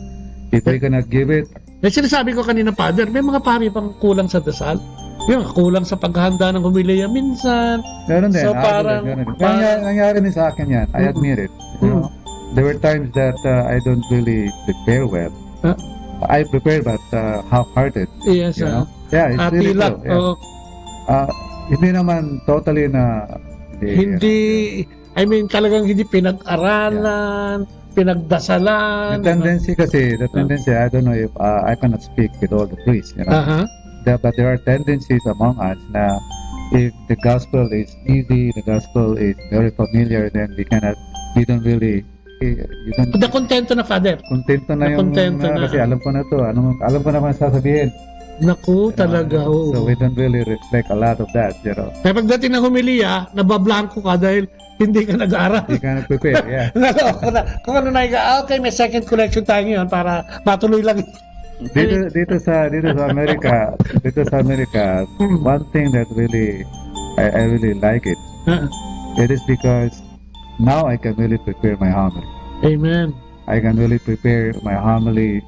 If we cannot give it. Sinasabi ko kanina, Father, may mga pare pang kulang sa dasal. Yung kulang sa paghahanda ng humilya minsan. Meron din. So parang nangyari din sa akin yan. I admit it. You know? There were times that I don't really prepare well. I prepare but half-hearted. Yes, you know? Yeah, it's really true. Yeah. Hindi naman totally na I mean talagang hindi pinag-aralan, pinagdasalan. The tendency, I don't know if I cannot speak with all the priests, you know. But there are tendencies among us na if the gospel is easy, the gospel is very familiar, then we don't really kontento na, Father. Kontento na yung kasi alam ko na to, alam ko na kung sasabihin. Naku, talaga. So we don't really reflect a lot of that, you know. Kaya pagdating ng humilya, nabablanko ka dahil hindi ka nag-aaral. Hindi ka nag-prepare, yeah. Kung ano na, okay, may second collection tayo ngayon para matuloy lang. Dito sa America, one thing that really I really like it. It is because now I can really prepare my homily. Amen. I can really prepare my homily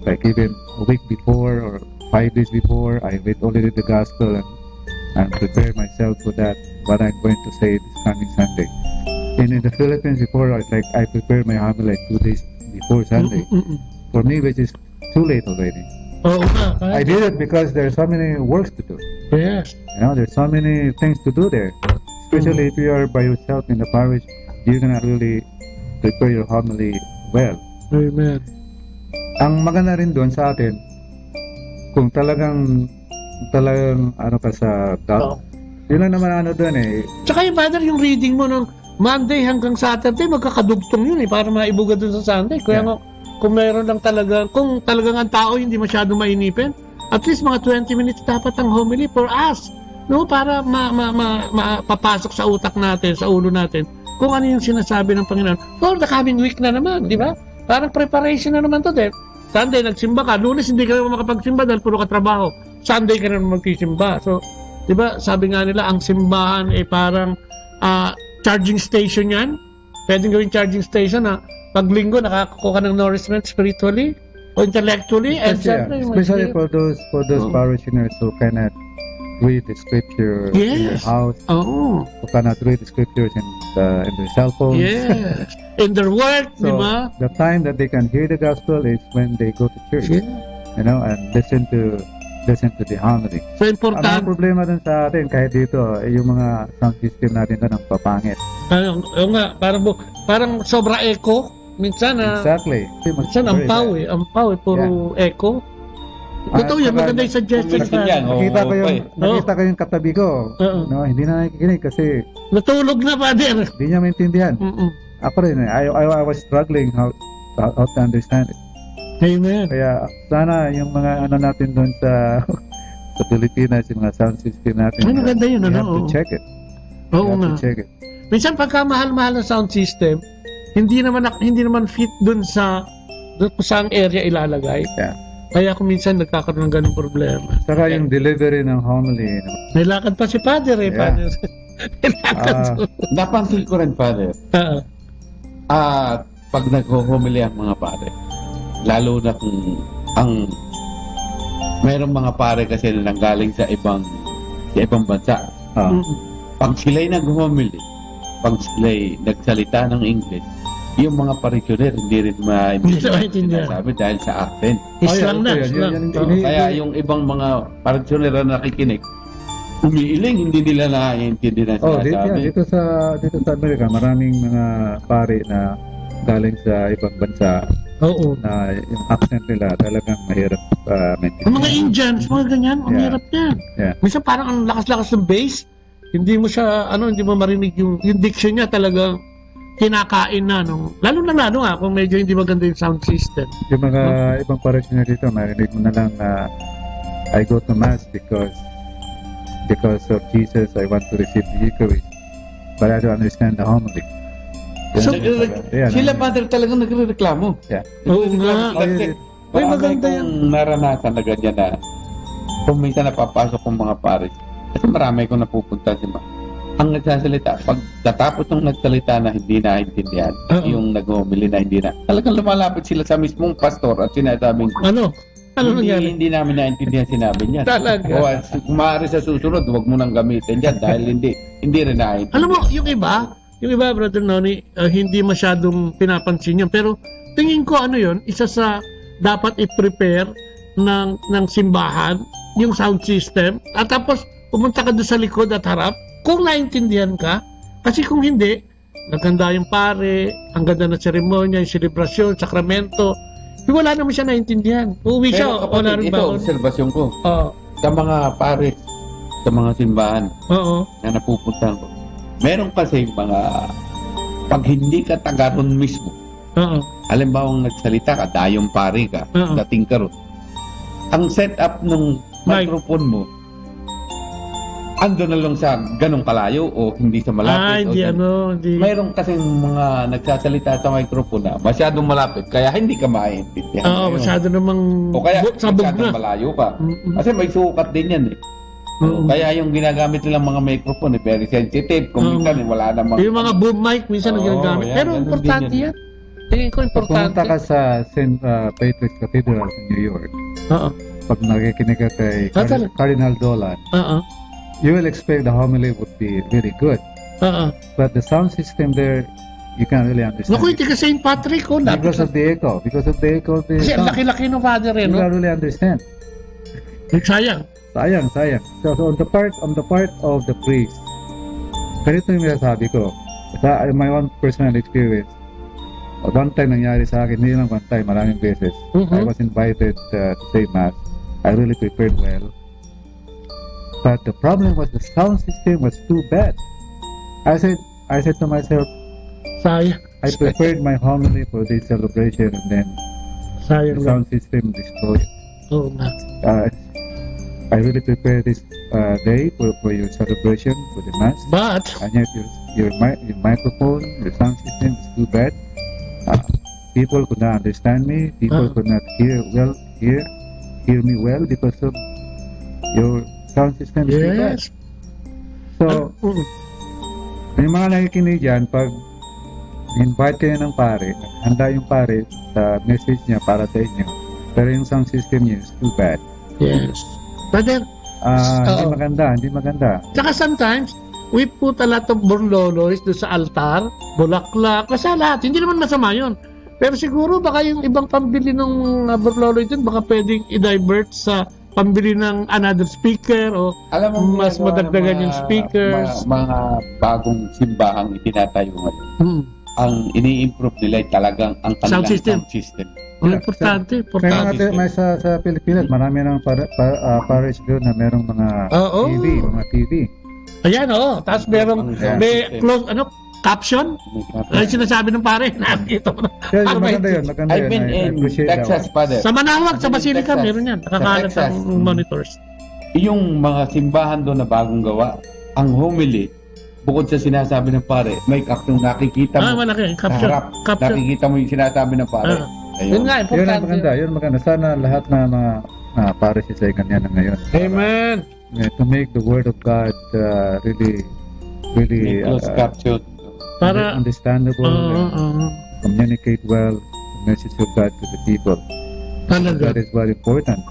like even a week before or 5 days before. I read already the gospel and prepare myself for that, what I'm going to say this coming Sunday. And in the Philippines before, I prepare my homily like 2 days before Sunday. For me, which is too late already. I did it because there's so many works to do. Yes. You know, there's so many things to do there. Especially if you are by yourself in the parish, you're gonna really prepare your homily well. Amen. Ang maganda rin doon sa atin, kung talagang ano ka sa God, yun lang naman ano doon eh. Tsaka yung Father, yung reading mo ng Monday hanggang Saturday, magkakadugtong yun eh, para maibuga doon sa Sunday. Kaya kung meron lang talaga, kung talagang ang tao hindi masyado mainipin, at least mga 20 minutes dapat ang homily for us. No, para mapapasok sa utak natin, sa ulo natin, kung ano yung sinasabi ng Panginoon for the coming week na naman, di ba? Parang preparation na naman to din. Sunday, nagsimba ka. Lunes, hindi ka naman makapagsimba dahil puro ka trabaho. Sunday ka naman magsisimba. So, di ba, sabi nga nila, ang simbahan ay parang charging station yan. Pwedeng gawing charging station na pag linggo, nakakakuha ka ng nourishment spiritually o intellectually. Especially for those parishioners who cannot read the scripture in their house, who cannot read the scriptures in their cell phones. Yes. In their work, so diba? The time that they can hear the gospel is when they go to church, you know, and listen to listen to the harmony. So, important. Ang problema dun sa atin, kahit dito, yung mga sound system natin doon ang papangit. Yung nga, parang sobra echo. Minsan, Exactly. minsan ampaw eh, puro echo. Totoo yan, maganda yung suggestion sa nakita ko yung katabi ko. No, hindi na nakikinig kasi natulog na, Father. Hindi niya maintindihan. Ako rin, I was struggling how to understand it. Amen. Kaya sana yung mga ano natin doon sa Pilipinas, yung mga sound system natin. Maganda yun, you have to check it. Oo nga. Minsan pagka mahal-mahal ng sound system, hindi naman fit dun sa saan area ilalagay. Yeah. Kaya kung minsan nagkakaroon ng ganung problema. Saka yung delivery ng homily. May lakad pa si Father eh, Father. Napansin ko rin, Father. Pag nag-homily ang mga pare, lalo na kung mayroong mga pare kasi na nanggaling sa ibang bansa. Pag sila'y nag-homily, pag sila'y nagsalita ng English, yung mga parishioner hindi rin maintindihan sabi dahil sa atin. Islang na. Kaya yung ibang mga parishioner na nakikinig, umiiling, hindi nila naiintindihan sinasabi. Dito sa Amerika, maraming mga pare na galing sa ibang bansa. Oo. Na yung accent nila talagang mahirap maintindihan. Ang mga Indians, mga ganyan, ang hirap yan. Yeah. Minsan parang ang lakas-lakas ng bass, hindi mo marinig yung diction niya talagang kinakain na lalo na kung medyo hindi maganda yung sound system. Yung mga ibang parishioner dito, marinig mo na lang na I go to mass because of Jesus I want to receive the Eucharist, but I don't understand the homily. So, sila Father talagang nagrereklamo. Oo nga. Ay, maganda yung naranasan na ganyan na kung minsan napapasok ng mga paris. Kasi marami kong napupunta si Ma. Ang nagsasalita, pag tatapos ng nagsalita na hindi naintindihan, yung nag-homily na hindi na, talagang lumalapit sila sa mismong pastor at sinasabing, hindi namin naintindihan sinabi niya. Talaga. O kung maaari sa susunod, huwag mo nang gamitin dyan dahil hindi rin naintindihan. Alam mo, yung iba, Brother Noni, hindi masyadong pinapansin yun. Pero tingin ko yun, isa sa dapat i-prepare ng simbahan, yung sound system, at tapos pumunta ka doon sa likod at harap, kung naintindihan ka, kasi kung hindi, naganda yung pare, ang ganda ng seremonya, yung selebrasyon, sakramento, wala naman siya naintindihan. Uwi siya, wala rin ba? Ito, obserbasyon ko. Sa mga pare, sa mga simbahan na napupuntahan ko, meron kasi mga, pag hindi ka taga ron mismo, halimbawa nagsalita ka, dayong pare ka, dating ka ron, ang setup ng microphone mo, ando na lang sa ganong kalayo o hindi sa malapit. Hindi. Mayroon kasing mga nagsasalita sa microphone na masyadong malapit kaya hindi ka maintindihan. Oo, masyado namang o kaya sabog masyadong na. malayo ka. Kasi may sukat din yan eh. Kaya yung ginagamit nilang mga microphone very sensitive. Kung minsan wala namang... Yung mga boom mic minsan ginagamit. Pero importante yan. Tingin ko importante. Pumunta ka sa St. Patrick's Cathedral in New York. Pag nakikinig ka kay Cardinal Dolan, you will expect the homily would be very good. But the sound system there, you can't really understand. Naku, hindi ka St. Patrick, because of the echo. Kasi ang laki-laki ng Father, you can't really understand. Sayang. So on the part of the priest, ganito yung masasabi ko. My own personal experience. One time nangyari sa akin, hindi lang one time, maraming beses. I was invited to say mass. I really prepared well. But the problem was the sound system was too bad. I said to myself, sayang. I prepared my homily for this celebration and then the sound system destroyed. I really prepared this day for your celebration, for the mass. But and yet your microphone, your sound system is too bad. People could not understand me. People could not hear me well because of your sound system is too bad. So, may mga nakikinig dyan, pag invite kayo ng pare, handa yung pare sa message niya para sa inyo, pero yung sound system niya is too bad. Yes. But then, hindi maganda. Saka sometimes, we put a lot of borlolos doon sa altar, bulaklak, basta lahat. Hindi naman masama yun. Pero siguro baka yung ibang pambili ng borlolo dyan, baka pwedeng i-divert sa pambili ng another speaker o alam mo, mas madagdagan yung speakers. Mga bagong simbahang itinatayo ngayon. Ang ini-improve nila ay talagang ang kanilang sound system. Importante. Kaya natin, may sa Pilipinas, marami ng parish doon na merong mga TV. Ayan, tapos may close, caption? Ay sinasabi ng pare, nakita mo na. Maganda yun. I've been in Texas, Father. Sa Manawag, sa Basilica, meron yan. Nakakalat ang monitors. Yung mga simbahan doon na bagong gawa, ang homily, bukod sa sinasabi ng pare, may caption nakikita mo. Malaki. Caption. Harap, nakikita mo yung sinasabi ng pare. Yun nga, importante. Yun maganda. Sana lahat na mga parishes ay ganyan na ngayon. Amen. To make the word of God really captured. Para understandable, communicate well the message of God to the people. That is very important.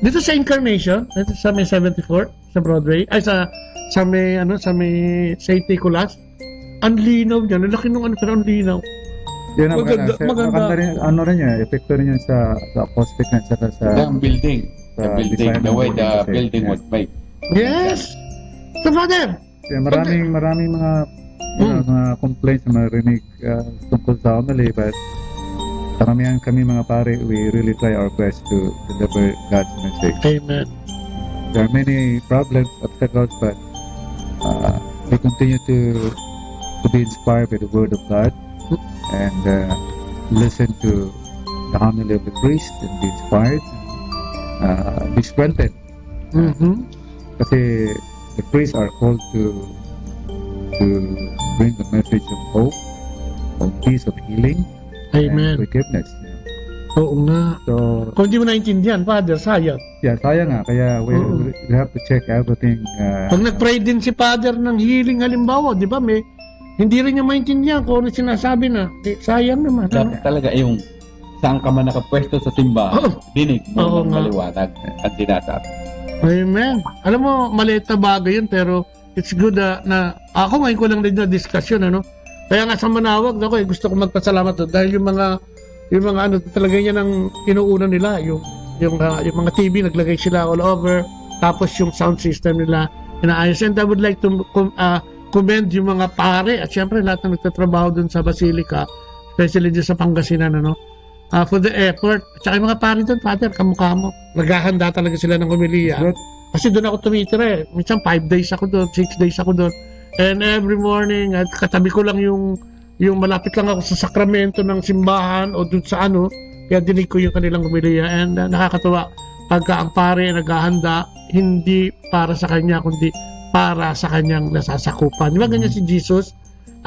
Dito sa Incarnation, dito sa may 74 sa Broadway, ay sa may St. Nicholas, ang linaw niya, laki nung pero ang linaw. Yan ang maganda rin, epekto rin yun sa acoustic na sa building. The way the building was made. Yes! So, Father! Maraming mga complaints na marinig tungkol sa homily, but karamihan kami mga pare, we really try our best to deliver God's message. Amen. There are many problems, obstacles, but we continue to be inspired by the Word of God and listen to the homily of the priest and be inspired, be strengthened. Kasi the priests are called to bring the message of hope, of peace, of healing, Amen. and forgiveness. Oo nga. So, kung di mo naintindihan, Father, sayang. Yeah, sayang nga. Kaya we have to check everything. Pag nag-pray din si Father ng healing, halimbawa, di ba, hindi rin niya maintindihan kung ano sinasabi na. Sayang naman. Talaga yung saan ka man nakapwesto sa simbahan, dinig mo ng maliwanag at tinasabi. Amen. Alam mo, maliit na bagay yun, pero it's good na ako ngayon ko lang din na discussion, Kaya nga sa Manawag, gusto ko magpasalamat doon dahil yung mga talaga yan ang inuuna nila, yung mga TV, naglagay sila all over, tapos yung sound system nila inaayos. And I would like to commend yung mga pare at syempre lahat na nagtatrabaho doon sa Basilica, especially dyan sa Pangasinan, for the effort. At saka yung mga pare doon, Father, kamukha mo. Naghahanda talaga sila ng humiliya. Kasi doon ako tumitira Minsan 5 days ako doon, 6 days ako doon. And every morning, at katabi ko lang yung malapit lang ako sa sakramento ng simbahan o doon sa kaya dinig ko yung kanilang humiliya. And nakakatuwa, pagka ang pare naghahanda, hindi para sa kanya, kundi para sa kanyang nasasakupan. Di ba ganyan si Jesus?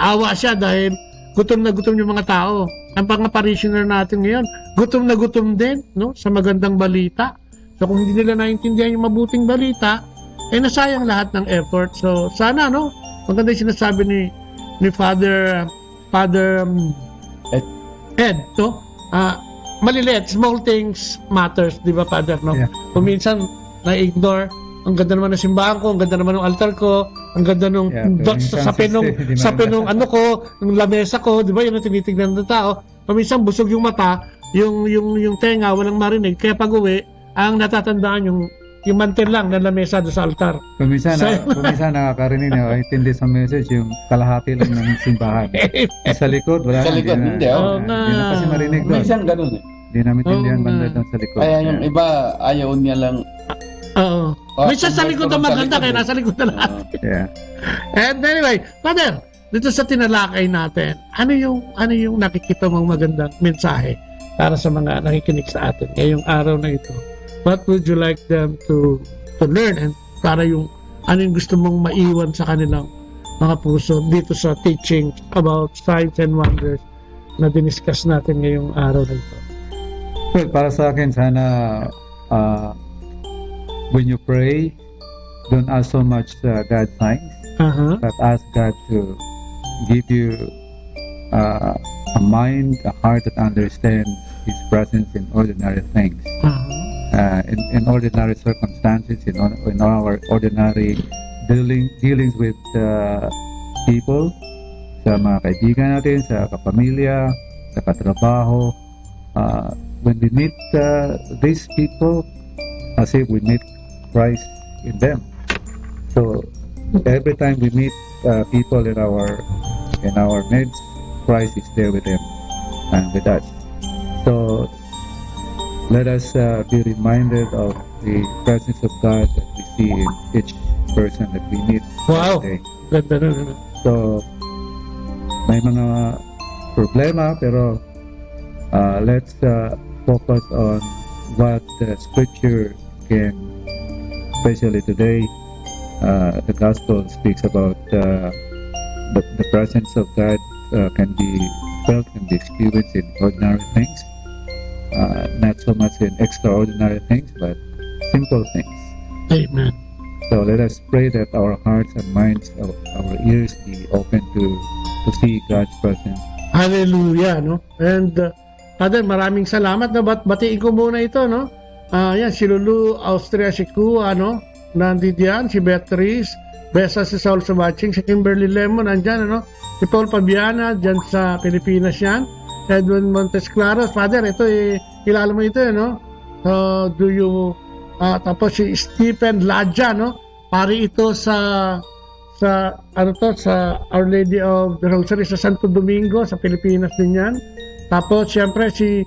Naawa siya dahil gutom na gutom yung mga tao. Ang mga parishioner natin ngayon, gutom na gutom din, sa magandang balita. So kung hindi nila naintindihan yung mabuting balita, nasayang lahat ng effort. So sana, maganda yung sinasabi ni Father Ed, maliliit, small things matters, di ba, Father, Yeah. Kung minsan na-ignore, ang ganda naman ng simbahan ko, ang ganda naman ng altar ko, ang ganda ng dots sa pinong ko, ng lamesa ko, di ba, yun ang tinitignan ng tao. Kung minsan busog yung mata, yung tenga, walang marinig, kaya pag uwi, ang natatandaan yung mantel lang na lamesa doon sa altar. Kung minsan nakakarinig na intindi sa message yung kalahati lang ng simbahan. Sa likod, wala sa likod, hindi na kasi marinig doon. Minsan ganun Hindi namin tindihan banda doon sa likod. Kaya yung iba, ayaw niya lang. Oo. Minsan sa likod ang maganda, kaya nasa likod na lahat. Yeah. And anyway, Father, dito sa tinalakay natin, ano yung nakikita mong magandang mensahe para sa mga nakikinig sa atin ngayong araw na ito? What would you like them to learn, and para yung gusto mong maiwan sa kanilang mga puso dito sa teaching about signs and wonders na diniscuss natin ngayong araw na ito? Well, para sa akin, sana when you pray, don't ask so much God's signs, but ask God to give you a mind, a heart that understands His presence in ordinary things. In ordinary circumstances, in our ordinary dealings with people, sa mga kaibigan natin, sa kapamilya, sa katrabaho. When we meet these people, as if we meet Christ in them. So every time we meet people in our midst, Christ is there with them and with us. So let us be reminded of the presence of God that we see in each person that we meet. Wow. Today. Ganda na. So may mga problema pero let's focus on what the scripture can, especially today. The gospel speaks about the presence of God can be felt, can be experienced in ordinary things, not so much in extraordinary things, but simple things. Amen. So let us pray that our hearts and minds, our ears be open to see God's presence. Hallelujah, no? And Father, maraming salamat, no? Batiin ko muna ito, no? Yan, si Lulu, Austria, si Kua, no? Nandiyan, si Beatrice, Besa si Saul sa watching, si Kimberly Lemon, andyan, ano? Si Paul Pabiana, dyan sa Pilipinas yan. Edwin Montes Claros, Father, ito, kilala mo ito, no? Do you, tapos si Stephen Ladja, no? Pari ito sa Our Lady of the Rosary sa Santo Domingo, sa Pilipinas din yan. Tapos, siyempre, si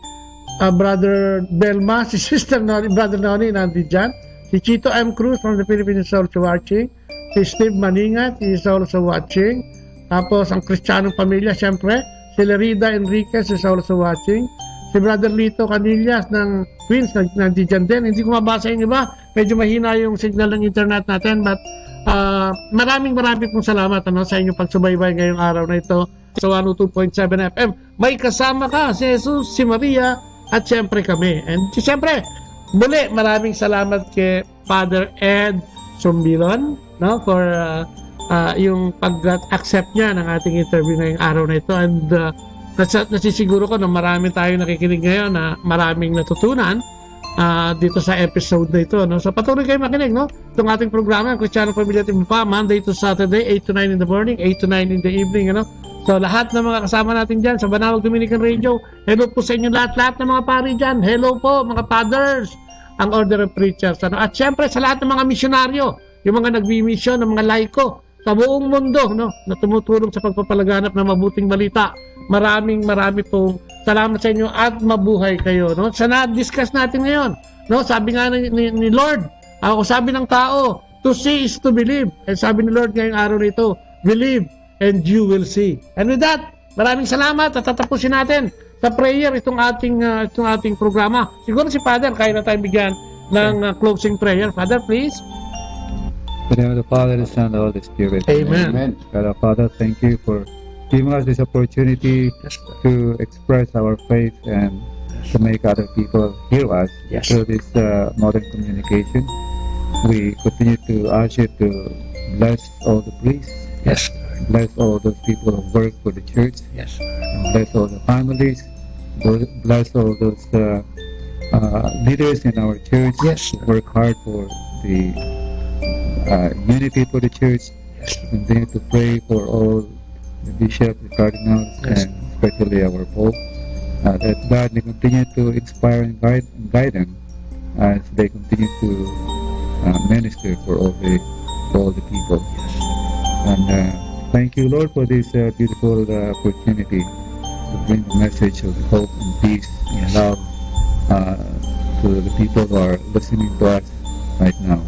Brother Belma, si Sister Noni, Brother Noni, nandiyan. Si Chito M. Cruz from the Philippines is also watching. Si Steve Maningat is also watching. Tapos, ang Kristiyanong Pamilya, siyempre. Si Lerida Enriquez is also watching. Si Brother Lito Canillas ng Queens, nandiyan din. Hindi ko mabasa yung iba. Medyo mahina yung signal ng internet natin. But, maraming pong salamat sa inyong pagsubaybay ngayong araw na ito sa 102.7 FM. May kasama ka si Jesus, si Maria, at siyempre kami. And siyempre, muli, maraming salamat kay Father Ed Sumbilon, no, for yung pag-accept niya ng ating interview ngayong araw na ito. And nasisiguro ko na marami tayo nakikinig ngayon na maraming natutunan dito sa episode na ito, no? So patuloy kayo makinig, no? Itong ating programa, Kristiyanong Pamilya Timpa, Monday to Saturday, 8 to 9 in the morning, 8 to 9 in the evening, ano? So lahat ng mga kasama natin dyan sa Banawag Dominican Radio, hello po sa inyo lahat ng mga pari dyan, hello po mga fathers, ang Order of Preachers, ano? At syempre sa lahat ng mga misyonaryo, yung mga nagbi-mission, ng mga laiko sa buong mundo, no? Na tumutulong sa pagpapalaganap ng mabuting balita. Marami pong salamat sa inyo at mabuhay kayo, no? Sa na-discuss natin ngayon, no? Sabi nga ni Lord, sabi ng tao, to see is to believe. And sabi ni Lord ngayong araw nito, believe and you will see. And with that, maraming salamat at tatapusin natin sa prayer itong ating programa. Siguro si Father, kaya na tayo bigyan ng closing prayer. Father, please. In the name of the Father, the Son, and the Holy Spirit. Amen. Amen. God, Father, thank you for giving us this opportunity to express our faith and to make other people hear us through this modern communication. We continue to ask you to bless all the priests, bless all those people who work for the church, and bless all the families, bless all those leaders in our church who work hard for the unity for the church. Continue to pray for all the bishops, the cardinals, and especially our Pope, that God may continue to inspire and guide them as they continue to minister for all the people. And thank you, Lord, for this beautiful opportunity to bring the message of hope and peace and love to the people who are listening to us right now.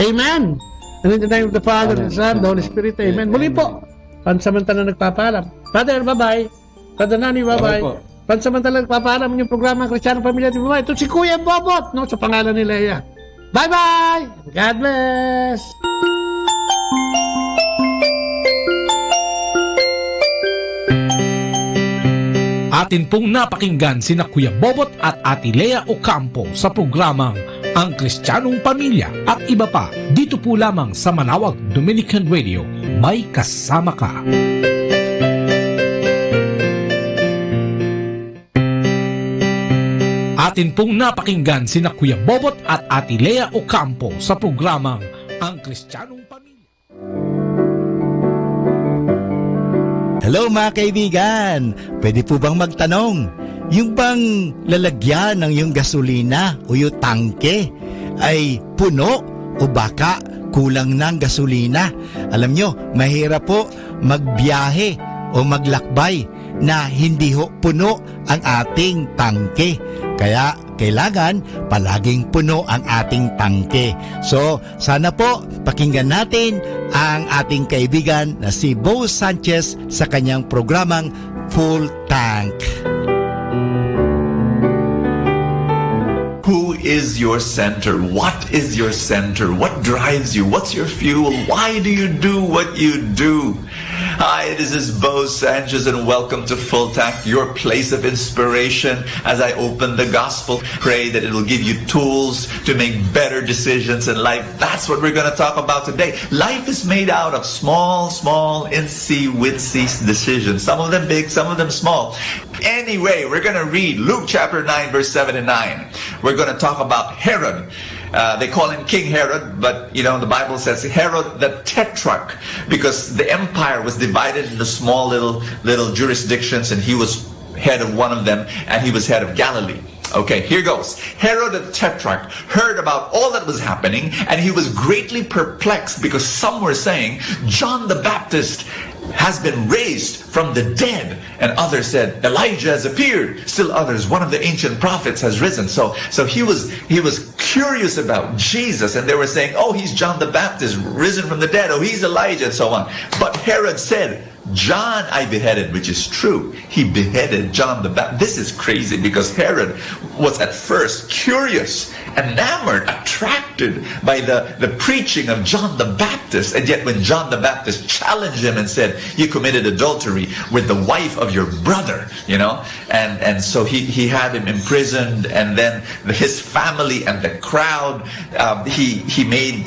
Amen. And in the name of the Father, and the Son, the Holy Spirit. Amen. Muli po, pansamantala nagpapaalam. Father, bye-bye. Father Nani, bye-bye. Pansamantala nagpapaalam yung programa Kristiyanong Pamilya Timpa. Ito si Kuya Bobot, no, sa pangalan ni Leia. Bye-bye! God bless! Atin pong napakinggan sina Kuya Bobot at Ate Lea Ocampo sa programang Ang Kristiyanong Pamilya at iba pa dito po lamang sa Manawag Dominican Radio. May kasama ka. Atin pong napakinggan sina Kuya Bobot at Ate Lea Ocampo sa programang Ang Kristiyanong Pamilya. Hello mga kaibigan! Pwede po bang magtanong? Yung bang lalagyan ng yung gasolina o yung tangke ay puno o baka kulang ng gasolina. Alam nyo, mahirap po magbiyahe o maglakbay na hindi ho puno ang ating tangke. Kaya kailangan palaging puno ang ating tangke. So, sana po pakinggan natin ang ating kaibigan na si Bo Sanchez sa kanyang programang Full Tank. Who is your center? What is your center? What drives you? What's your fuel? Why do you do what you do? Hi, this is Bo Sanchez and welcome to Full Tank, your place of inspiration. As I open the gospel, pray that it will give you tools to make better decisions in life. That's what we're going to talk about today. Life is made out of small, itsy-witsy decisions. Some of them big, some of them small. Anyway, we're going to read Luke chapter 9, verse 7 and 9. We're going to talk about Herod. They call him King Herod, but the Bible says Herod the Tetrarch, because the empire was divided into small little jurisdictions, and he was head of one of them, and he was head of Galilee. Okay, here goes. Herod the Tetrarch heard about all that was happening, and he was greatly perplexed, because some were saying John the Baptist has been raised from the dead, and others said Elijah has appeared. Still others, one of the ancient prophets has risen. So he was curious about Jesus, and they were saying, oh, he's John the Baptist risen from the dead, oh, he's Elijah, and so on. But Herod said, John I beheaded, which is true. He beheaded John the Baptist. This is crazy, because Herod was at first curious, enamored, attracted by the preaching of John the Baptist. And yet when John the Baptist challenged him and said, you committed adultery with the wife of your brother, and so he had him imprisoned, and then his family and the crowd, he made,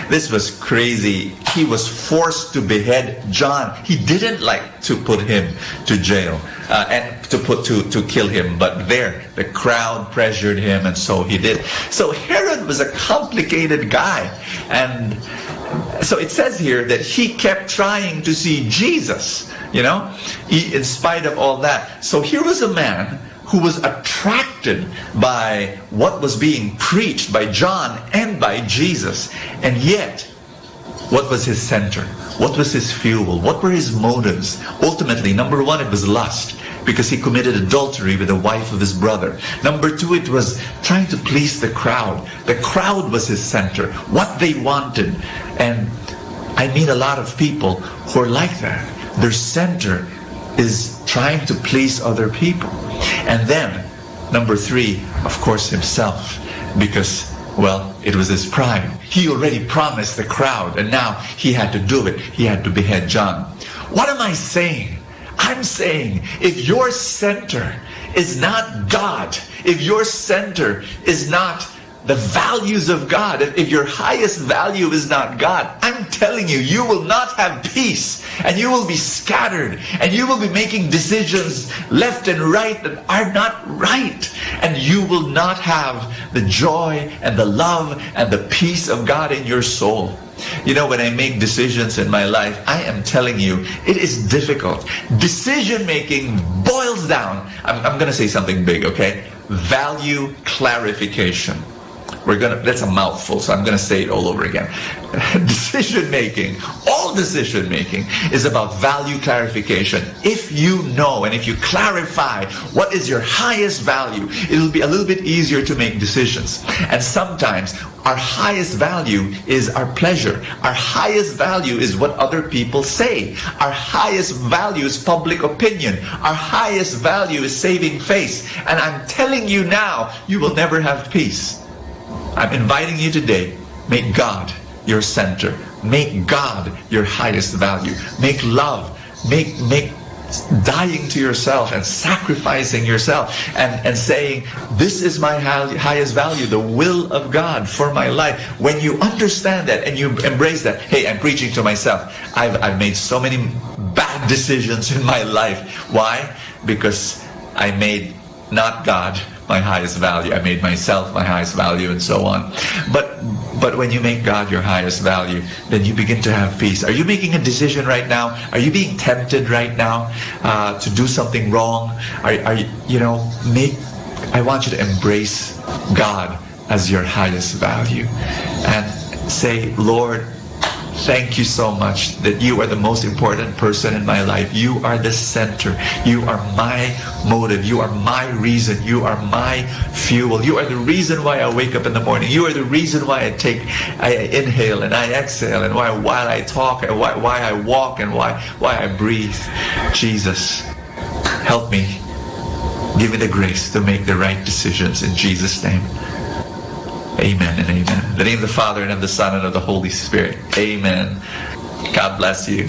this was crazy. He was forced to behead John. He didn't like to put him to jail and to kill him, but the crowd pressured him, and so he did. So Herod was a complicated guy, and so it says here that he kept trying to see Jesus, in spite of all that. So here was a man who was attracted by what was being preached by John and by Jesus, and yet what was his center? What was his fuel? What were his motives? Ultimately, number one, it was lust, because he committed adultery with the wife of his brother. Number two, it was trying to please the crowd. The crowd was his center, what they wanted. And I meet a lot of people who are like that. Their center is trying to please other people. And then, number three, of course, himself, because it was his pride. He already promised the crowd, and now he had to do it. He had to behead John. What am I saying? I'm saying, if your center is not God, if your center is not the values of God, if your highest value is not God, I'm telling you, you will not have peace, and you will be scattered, and you will be making decisions left and right that are not right, and you will not have the joy and the love and the peace of God in your soul. When I make decisions in my life, I am telling you, it is difficult. Decision making boils down, I'm going to say something big, okay? Value clarification. That's a mouthful, so I'm going to say it all over again. Decision making, all decision making is about value clarification. If you know and if you clarify what is your highest value, it'll be a little bit easier to make decisions. And sometimes our highest value is our pleasure. Our highest value is what other people say. Our highest value is public opinion. Our highest value is saving face. And I'm telling you now, you will never have peace. I'm inviting you today, make God your center. Make God your highest value. Make love, make dying to yourself and sacrificing yourself and saying, this is my highest value, the will of God for my life. When you understand that and you embrace that, hey, I'm preaching to myself. I've made so many bad decisions in my life. Why? Because I made not God my highest value. I made myself my highest value, and so on. But when you make God your highest value, then you begin to have peace. Are you making a decision right now? Are you being tempted right now to do something wrong? I want you to embrace God as your highest value and say, Lord, thank you so much that you are the most important person in my life. You are the center. You are my motive. You are my reason. You are my fuel. You are the reason why I wake up in the morning. You are the reason why I inhale and I exhale, and while I talk, and why I walk, and why I breathe. Jesus, help me. Give me the grace to make the right decisions in Jesus' name. Amen and amen. In the name of the Father, and of the Son, and of the Holy Spirit. Amen. God bless you.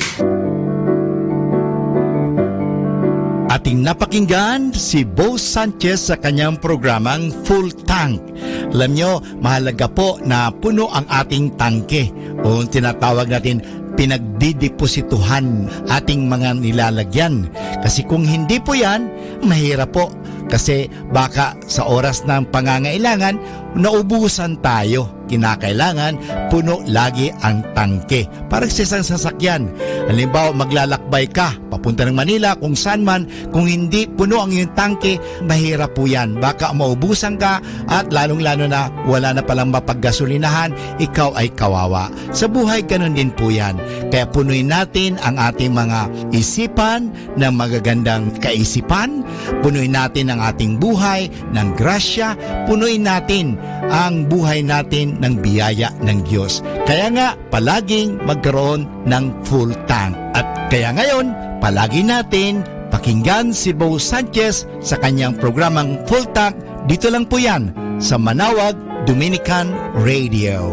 Ating napakinggan si Bo Sanchez sa kanyang programang Full Tank. Alam nyo, mahalaga po na puno ang ating tangke o tinatawag natin pinagdideposituhan ating mga nilalagyan. Kasi kung hindi po yan, mahirap po. Kasi baka sa oras ng pangangailangan, naubusan tayo. Kinakailangan, puno lagi ang tangke. Parang sa isang sasakyan. Halimbawa, maglalakbay ka, papunta ng Manila, kung saan man, kung hindi puno ang iyong tangke, mahirap po yan. Baka maubusan ka at lalong-lalo na wala na palang mapaggasolinahan, ikaw ay kawawa. Sa buhay, ganun din po yan. Kaya punuin natin ang ating mga isipan ng magagandang kaisipan, punuin natin ang ating buhay ng grasya, punuin natin ang buhay natin ng biyaya ng Diyos. Kaya nga, palaging magkaroon ng full tank. At kaya ngayon, palagi natin pakinggan si Bo Sanchez sa kanyang programang Full Tank. Dito lang po yan sa Manawag Dominican Radio.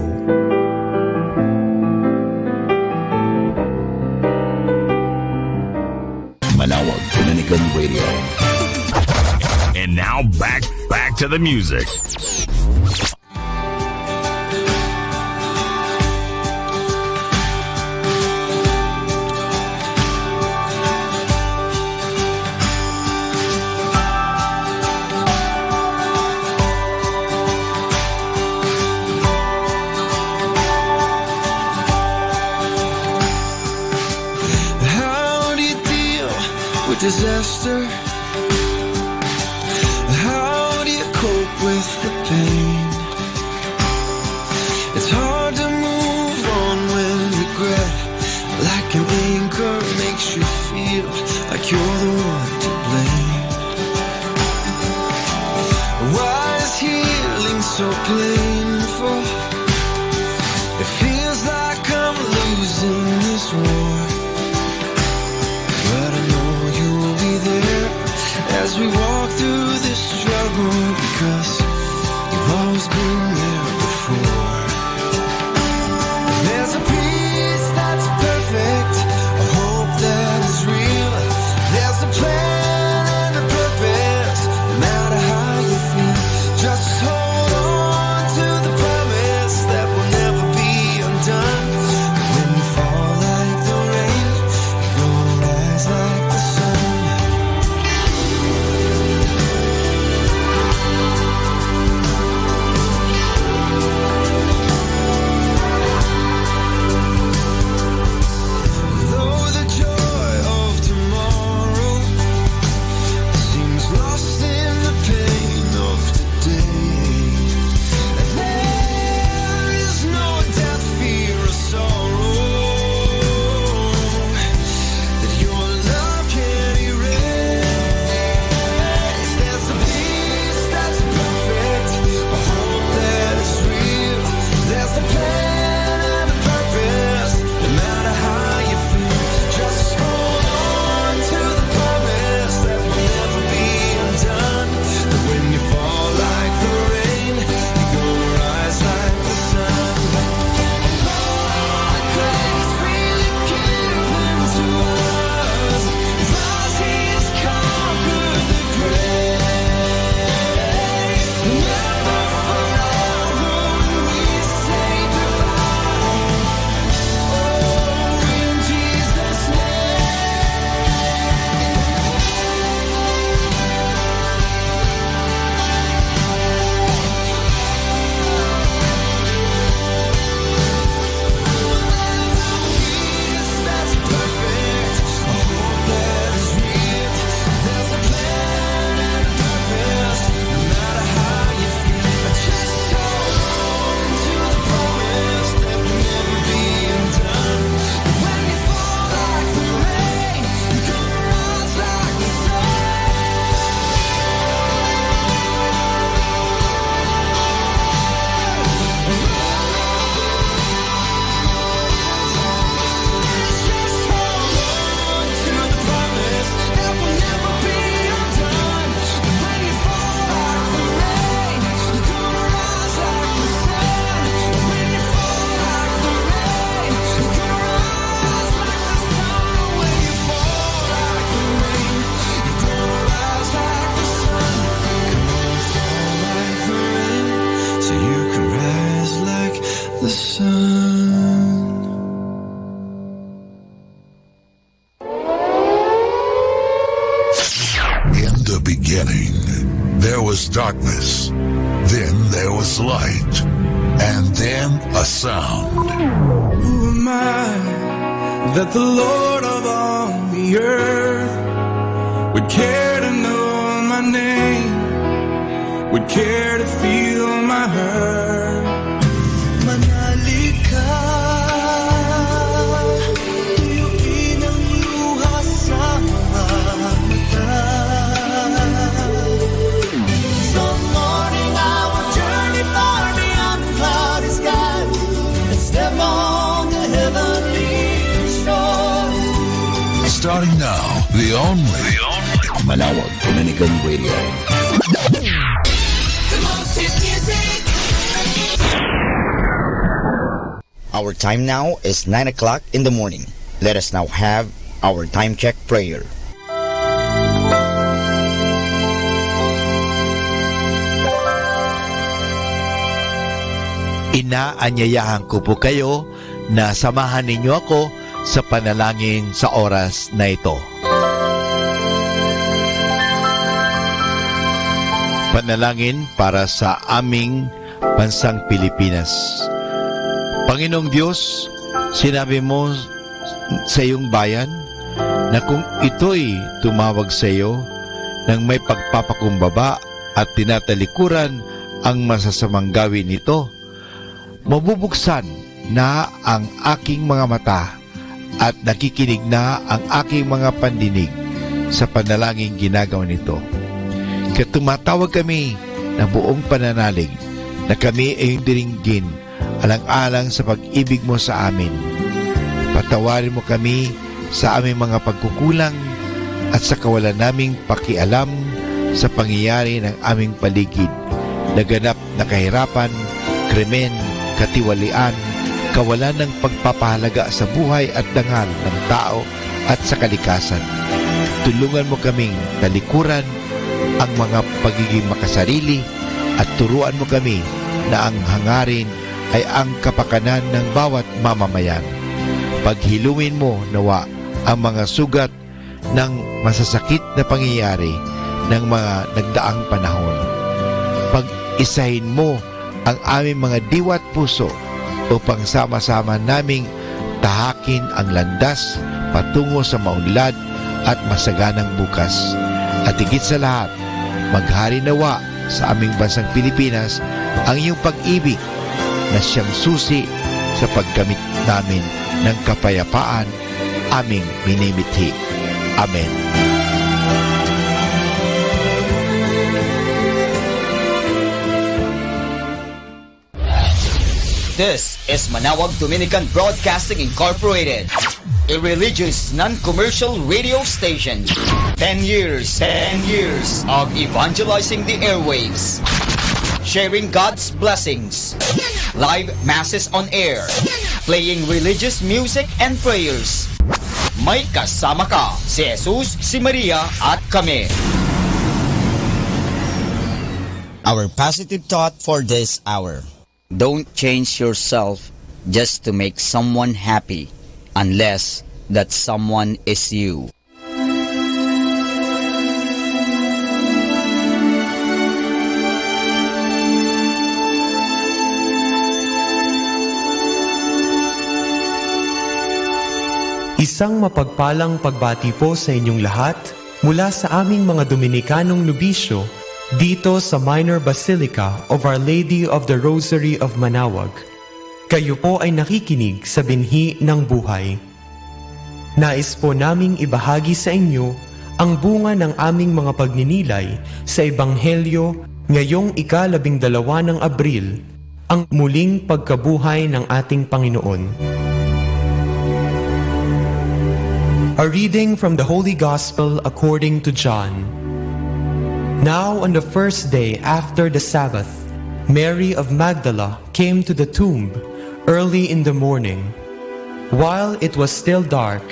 Manawag Dominican Radio. And now back to the music. Disaster. How do you cope with the pain? It's hard to move on when regret, like an anchor, makes you feel like you're the one to blame. Why is healing so painful? It feels like I'm losing this war. As we walk through this struggle, because you've always been there before. There's a peace that's perfect, a hope that is real. There's a plan and a purpose, no matter how you feel. Just hold on to the promise that will never be undone. When you fall like the rain, you're gonna rise like the sun. beginning, there was darkness. Then there was light. And then a sound. Who am I that the Lord of all the earth would care to know my name, would care to feel my hurt? Manali ka, tuyuin ang luha sa mga mata. Some morning I will journey far beyond the cloudy sky and step on the heavenly shore. Starting now, the only Manawag Dominican Radio. The most hit music. Our time now is 9 o'clock in the morning. Let us now have our time check prayer. Inaanyayahan ko po kayo na samahan ninyo ako sa panalangin sa oras na ito. Panalangin para sa aming bansang Pilipinas. Panginoong Diyos, sinabi mo sa iyong bayan na kung ito'y tumawag sa iyo ng may pagpapakumbaba at tinatalikuran ang masasamang gawin nito, mabubuksan na ang aking mga mata at nakikinig na ang aking mga pandinig sa panalangin ginagawa nito. Kaya tumatawag kami na buong pananalig na kami ay diringgin alang-alang sa pag-ibig mo sa amin. Patawarin mo kami sa aming mga pagkukulang at sa kawalan naming pakialam sa pangyayari ng aming paligid, naganap na kahirapan, krimen, katiwalian, kawalan ng pagpapahalaga sa buhay at dangal ng tao at sa kalikasan. Tulungan mo kaming talikuran ang mga pagiging makasarili at turuan mo kami na ang hangarin ay ang kapakanan ng bawat mamamayan. Paghilumin mo nawa ang mga sugat ng masasakit na pangyayari ng mga nagdaang panahon. Pag-isahin mo ang aming mga diwa at puso upang sama-sama naming tahakin ang landas patungo sa maunlad at masaganang bukas. At higit sa lahat, maghari nawa sa aming bansang Pilipinas ang iyong pag-ibig na siyang susi sa paggamit namin ng kapayapaan aming minimithi. Amen. This is Manawag Dominican Broadcasting Incorporated, a religious, non-commercial radio station. 10 years of evangelizing the airwaves, sharing God's blessings, live masses on air, playing religious music and prayers. May kasama ka, si Jesus, si Maria, at kami. Our positive thought for this hour. Don't change yourself just to make someone happy unless that someone is you. Isang mapagpalang pagbati po sa inyong lahat mula sa aming mga Dominikanong nobisyo dito sa Minor Basilica of Our Lady of the Rosary of Manawag. Kayo po ay nakikinig sa binhi ng buhay. Nais po naming ibahagi sa inyo ang bunga ng aming mga pagninilay sa Ebanghelyo ngayong ika-12 ng Abril, ang muling pagkabuhay ng ating Panginoon. A reading from the Holy Gospel according to John. Now on the first day after the Sabbath, Mary of Magdala came to the tomb early in the morning, while it was still dark,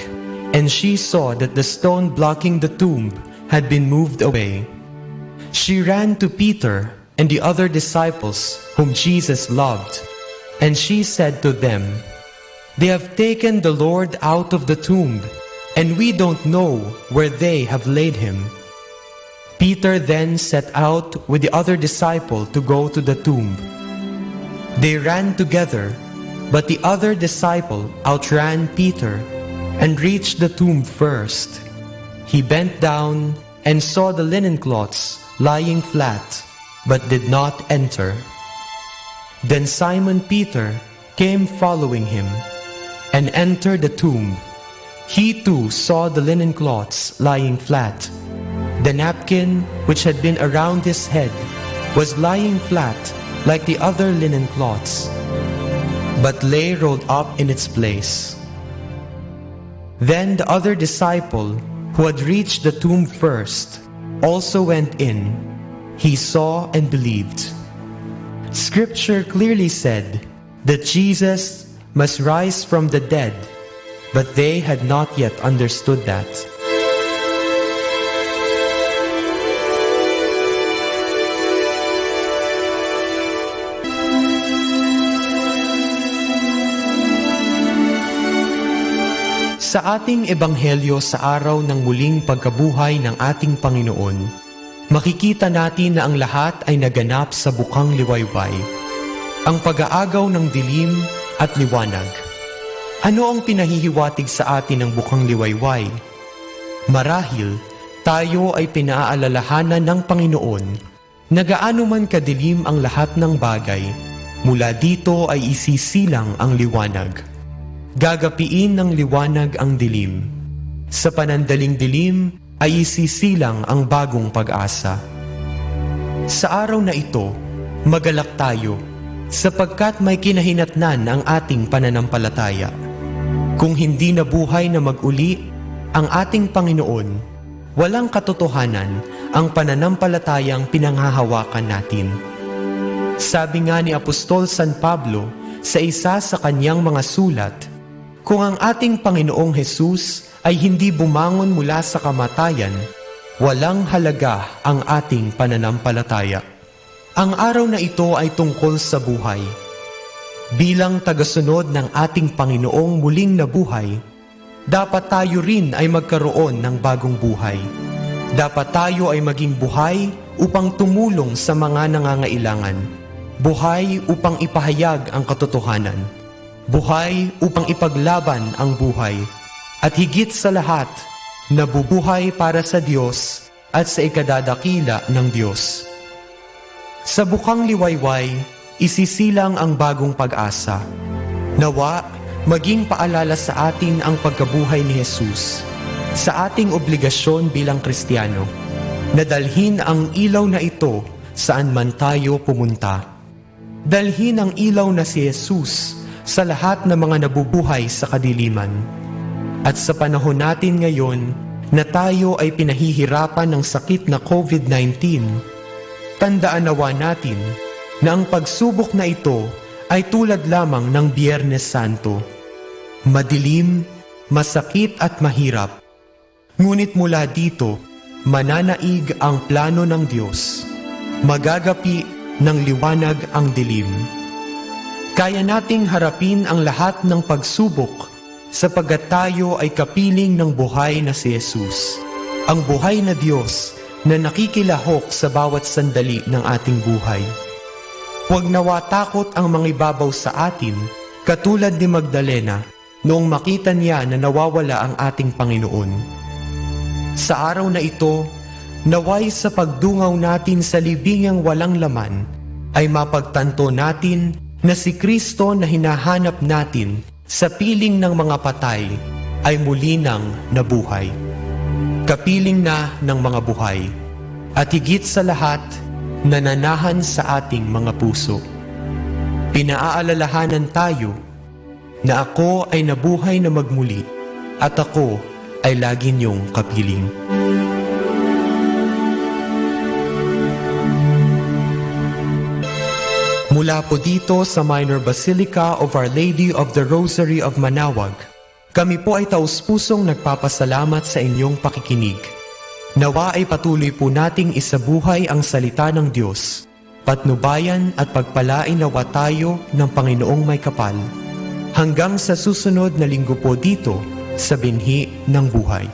and she saw that the stone blocking the tomb had been moved away. She ran to Peter and the other disciples whom Jesus loved, and she said to them, "They have taken the Lord out of the tomb, and we don't know where they have laid him." Peter then set out with the other disciple to go to the tomb. They ran together, but the other disciple outran Peter and reached the tomb first. He bent down and saw the linen cloths lying flat, but did not enter. Then Simon Peter came following him and entered the tomb. He too saw the linen cloths lying flat. The napkin which had been around his head was lying flat like the other linen cloths, but lay rolled up in its place. Then the other disciple, who had reached the tomb first, also went in. He saw and believed. Scripture clearly said that Jesus must rise from the dead, but they had not yet understood that. Sa ating ebanghelyo sa araw ng muling pagkabuhay ng ating Panginoon, makikita natin na ang lahat ay naganap sa bukang liwayway, ang pag-aagaw ng dilim at liwanag. Ano ang pinahihiwatig sa atin ng bukang liwayway? Marahil, tayo ay pinaalalahanan ng Panginoon na gaano man kadilim ang lahat ng bagay, mula dito ay isisilang ang liwanag. Gagapiin ng liwanag ang dilim. Sa panandaling dilim ay isisilang ang bagong pag-asa. Sa araw na ito, magalak tayo sapagkat may kinahinatnan ang ating pananampalataya. Kung hindi nabuhay na mag-uli ang ating Panginoon, walang katotohanan ang pananampalatayang pinanghahawakan natin. Sabi nga ni Apostol San Pablo sa isa sa kanyang mga sulat, kung ang ating Panginoong Hesus ay hindi bumangon mula sa kamatayan, walang halaga ang ating pananampalataya. Ang araw na ito ay tungkol sa buhay. Bilang tagasunod ng ating Panginoong muling nabuhay, dapat tayo rin ay magkaroon ng bagong buhay. Dapat tayo ay maging buhay upang tumulong sa mga nangangailangan. Buhay upang ipahayag ang katotohanan. Buhay upang ipaglaban ang buhay. At higit sa lahat, nabubuhay para sa Diyos at sa ikadadakila ng Diyos. Sa bukang liwayway, isisilang ang bagong pag-asa. Nawa, maging paalala sa atin ang pagkabuhay ni Jesus sa ating obligasyon bilang Kristiyano, na dalhin ang ilaw na ito saan man tayo pumunta. Dalhin ang ilaw na si Jesus sa lahat ng mga nabubuhay sa kadiliman. At sa panahon natin ngayon na tayo ay pinahihirapan ng sakit na COVID-19, tandaan nawa natin na ang pagsubok na ito ay tulad lamang ng Biyernes Santo. Madilim, masakit at mahirap. Ngunit mula dito, mananaig ang plano ng Diyos. Magagapi ng liwanag ang dilim. Kaya nating harapin ang lahat ng pagsubok sapagkat tayo ay kapiling ng buhay na si Jesus. Ang buhay na Diyos na nakikilahok sa bawat sandali ng ating buhay. Huwag nawa takot ang mangibabaw sa atin, katulad ni Magdalena noong makita niya na nawawala ang ating Panginoon. Sa araw na ito, naway sa pagdungaw natin sa libingang walang laman, ay mapagtanto natin na si Kristo na hinahanap natin sa piling ng mga patay ay muli nang nabuhay. Kapiling na ng mga buhay, at higit sa lahat, nananahan sa ating mga puso. Pinaalalahanan tayo na ako ay nabuhay na magmuli at ako ay lagi niyong kapiling. Mula po dito sa Minor Basilica of Our Lady of the Rosary of Manaoag, kami po ay taus-pusong nagpapasalamat sa inyong pakikinig. Nawa ay patuloy po nating isabuhay ang salita ng Diyos, patnubayan at pagpalain nawa tayo ng Panginoong may kapal. Hanggang sa susunod na linggo po dito sa Binhi ng Buhay.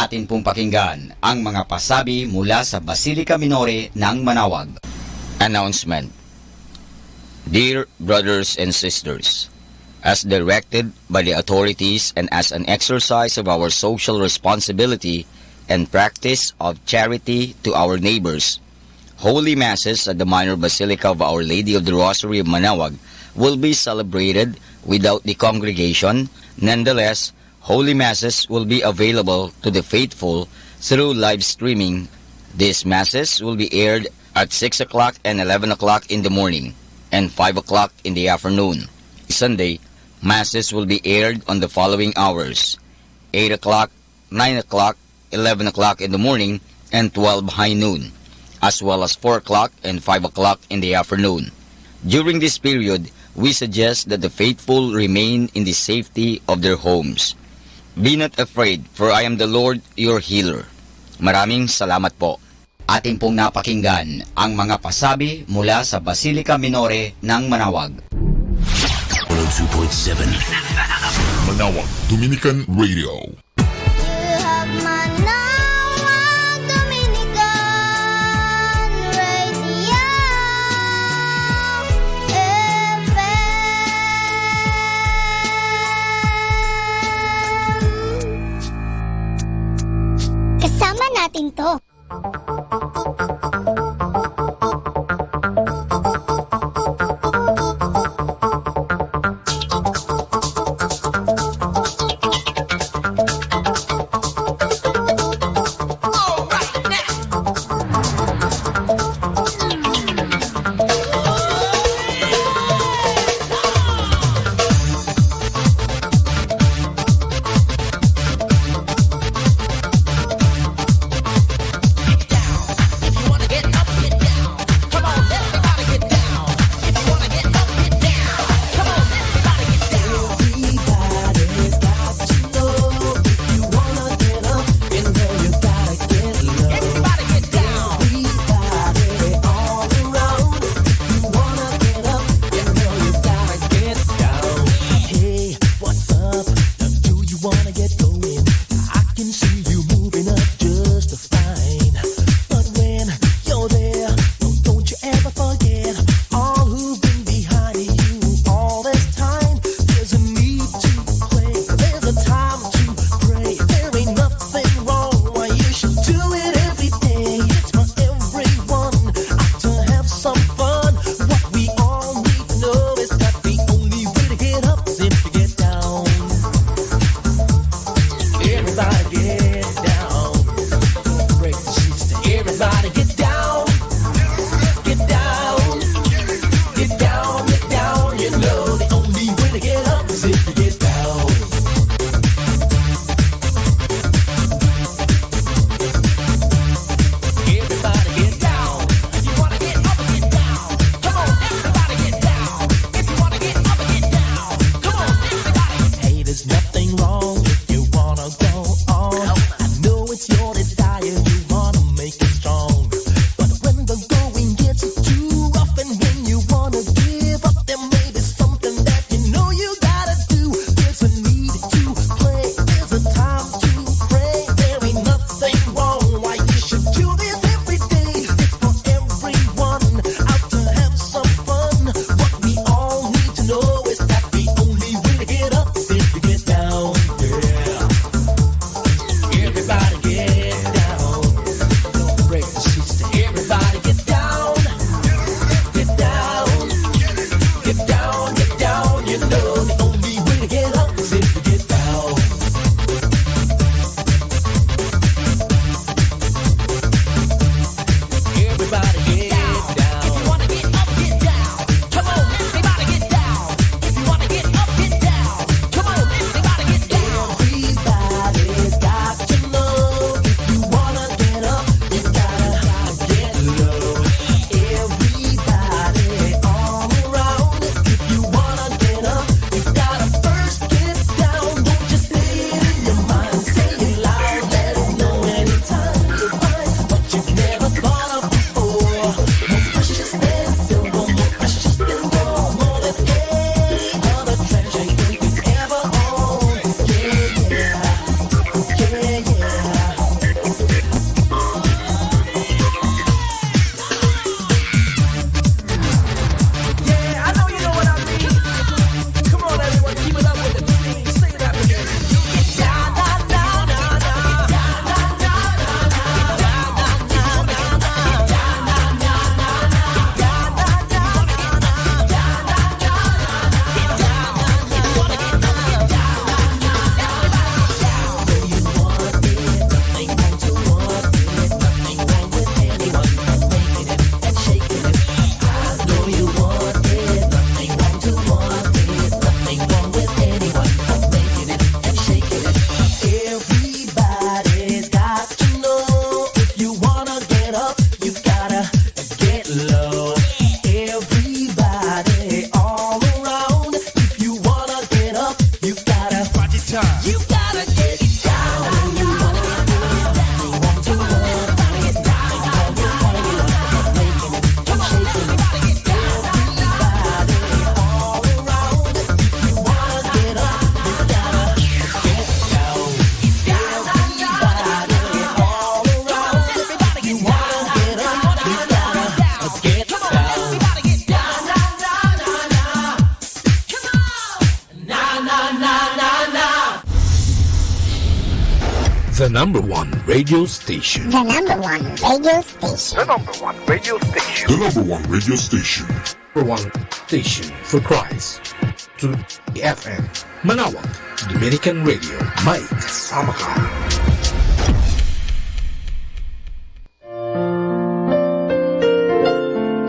Atin pong pakinggan ang mga pasabi mula sa Basilica Minore ng Manawag. Announcement. Dear brothers and sisters, as directed by the authorities and as an exercise of our social responsibility and practice of charity to our neighbors, Holy Masses at the Minor Basilica of Our Lady of the Rosary of Manawag will be celebrated without the congregation. Nonetheless, Holy Masses will be available to the faithful through live streaming. These Masses will be aired at 6 o'clock and 11 o'clock in the morning and 5 o'clock in the afternoon. Sunday, Masses will be aired on the following hours: 8 o'clock, 9 o'clock, 11 o'clock in the morning, and 12 high noon, as well as 4 o'clock and 5 o'clock in the afternoon. During this period, we suggest that the faithful remain in the safety of their homes. Be not afraid, for I am the Lord your healer. Maraming salamat po. Atin pong napakinggan ang mga pasabi mula sa Basilica Minore ng Manawag. 102.7 Manawag Dominican Radio. Kasama natin to. time. You gotta get down. You wanna get down. You want to wanna get down. You wanna get down. Come on, everybody get down. Everybody all around. You wanna get up. You gotta get down. Everybody all around. Everybody you wanna get up. You gotta get down. Everybody get down. The number one radio station. The number one radio station. The number one radio station. The number one radio station. Number one station for Christ. To FM. Manawag. Dominican Radio. May kasama ka.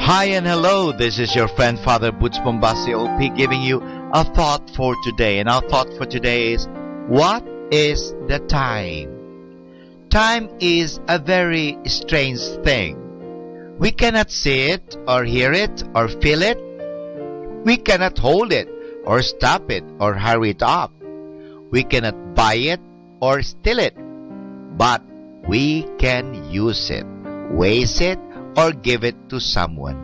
Hi and hello, this is your friend Father Butch Bombasi OP giving you a thought for today. And our thought for today is, what is the time? Time is a very strange thing. We cannot see it or hear it or feel it. We cannot hold it or stop it or hurry it up. We cannot buy it or steal it. But we can use it, waste it, or give it to someone.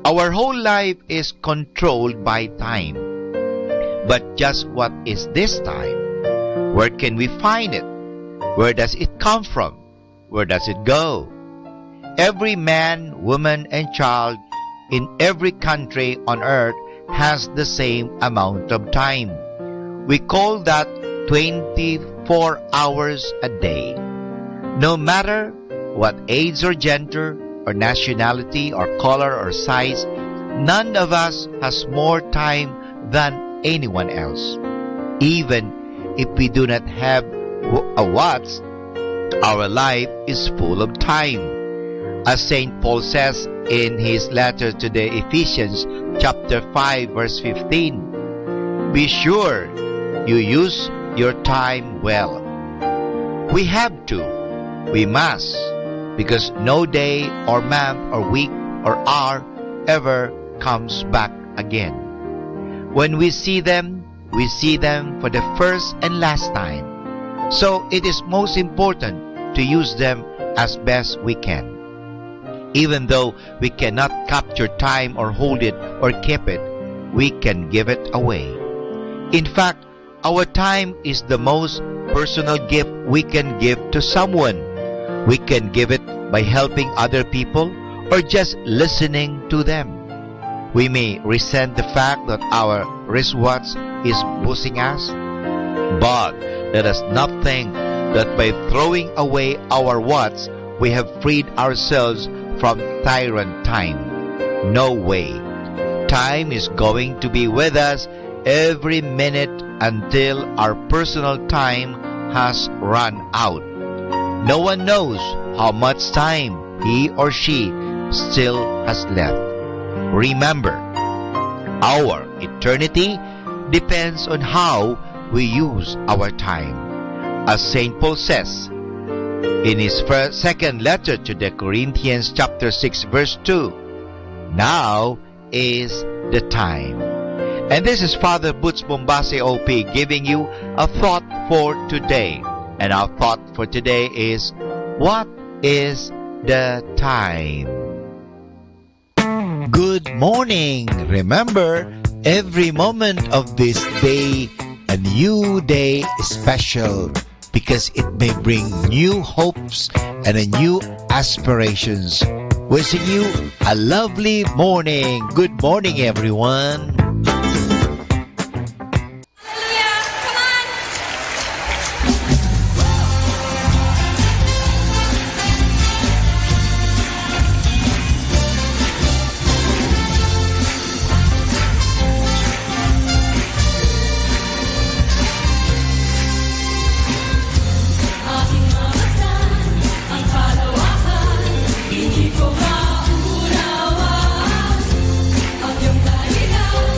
Our whole life is controlled by time. But just what is this time? Where can we find it? Where does it come from? Where does it go? Every man, woman, and child in every country on earth has the same amount of time. We call that 24 hours a day. No matter what age or gender or nationality or color or size, none of us has more time than anyone else. Even if we do not have a watch, our life is full of time. As St. Paul says in his letter to the Ephesians chapter 5 verse 15, be sure you use your time well. We have to, we must, because no day or month or week or hour ever comes back again. When we see them for the first and last time. So it is most important to use them as best we can. Even though we cannot capture time or hold it or keep it, we can give it away. In fact, our time is the most personal gift we can give to someone. We can give it by helping other people or just listening to them. We may resent the fact that our wristwatch is buzzing us, but let us not think that by throwing away our watch, we have freed ourselves from tyrant time. No way. Time is going to be with us every minute until our personal time has run out. No one knows how much time he or she still has left. Remember, our eternity depends on how we use our time. As St. Paul says in his second letter to the Corinthians chapter 6 verse 2, now is the time. And this is Father Butch Bombasi OP giving you a thought for today. And our thought for today is, what is the time? Good morning! Remember, every moment of this day, a new day is special because it may bring new hopes and a new aspirations. Wishing you a lovely morning. Good morning, everyone. Hindi ko maunawa ang iyong kailangan.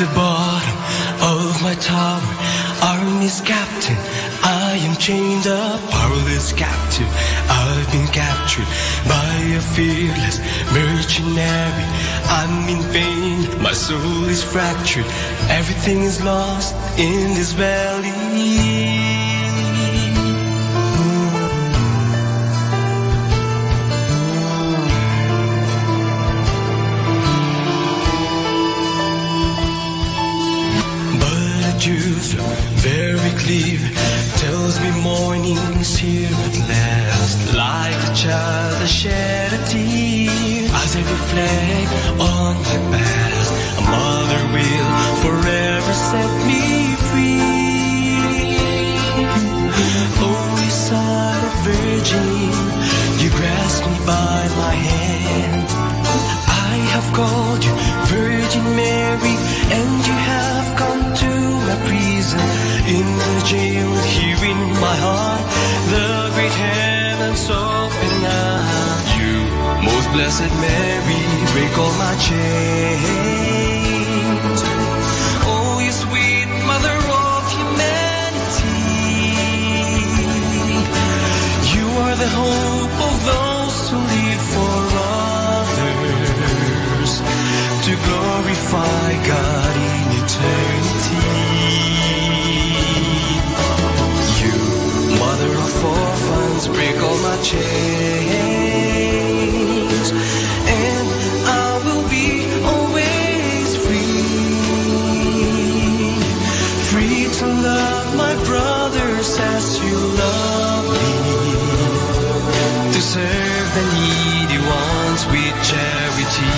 the bottom of my tower, army's captain, I am chained up, powerless captive. I've been captured by a fearless mercenary. I'm in pain, my soul is fractured. Everything is lost in this valley. Truth very clear tells me morning is here at last. Like a child I shed a tear as I reflect on my past. A mother will forever set me free. Holy Son of Virgin, you grasp me by my hand. I have called you Virgin Mary, and you have come to my prison. In the jail here in my heart, the great heavens open up. You, most blessed Mary, break all my chains. Oh, you sweet mother of humanity, you are the hope of those who live for others, to glorify God in eternity. You, mother of orphans, break all my chains, and I will be always free, free to love my brothers as you love me, to serve the needy ones with charity.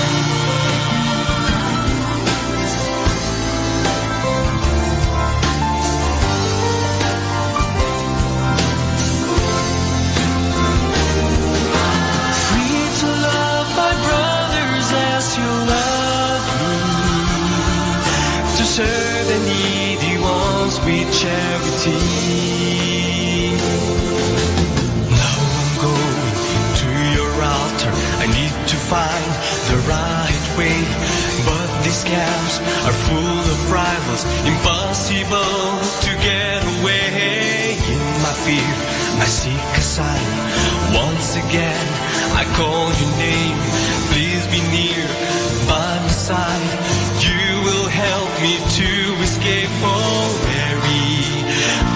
Serve the needy ones with charity. Now I'm going to your altar. I need to find the right way, but these camps are full of rivals, impossible to get away. In my fear, I seek a sign. Once again, I call your name. Please be near by my side. You will help me to escape. Oh, Mary,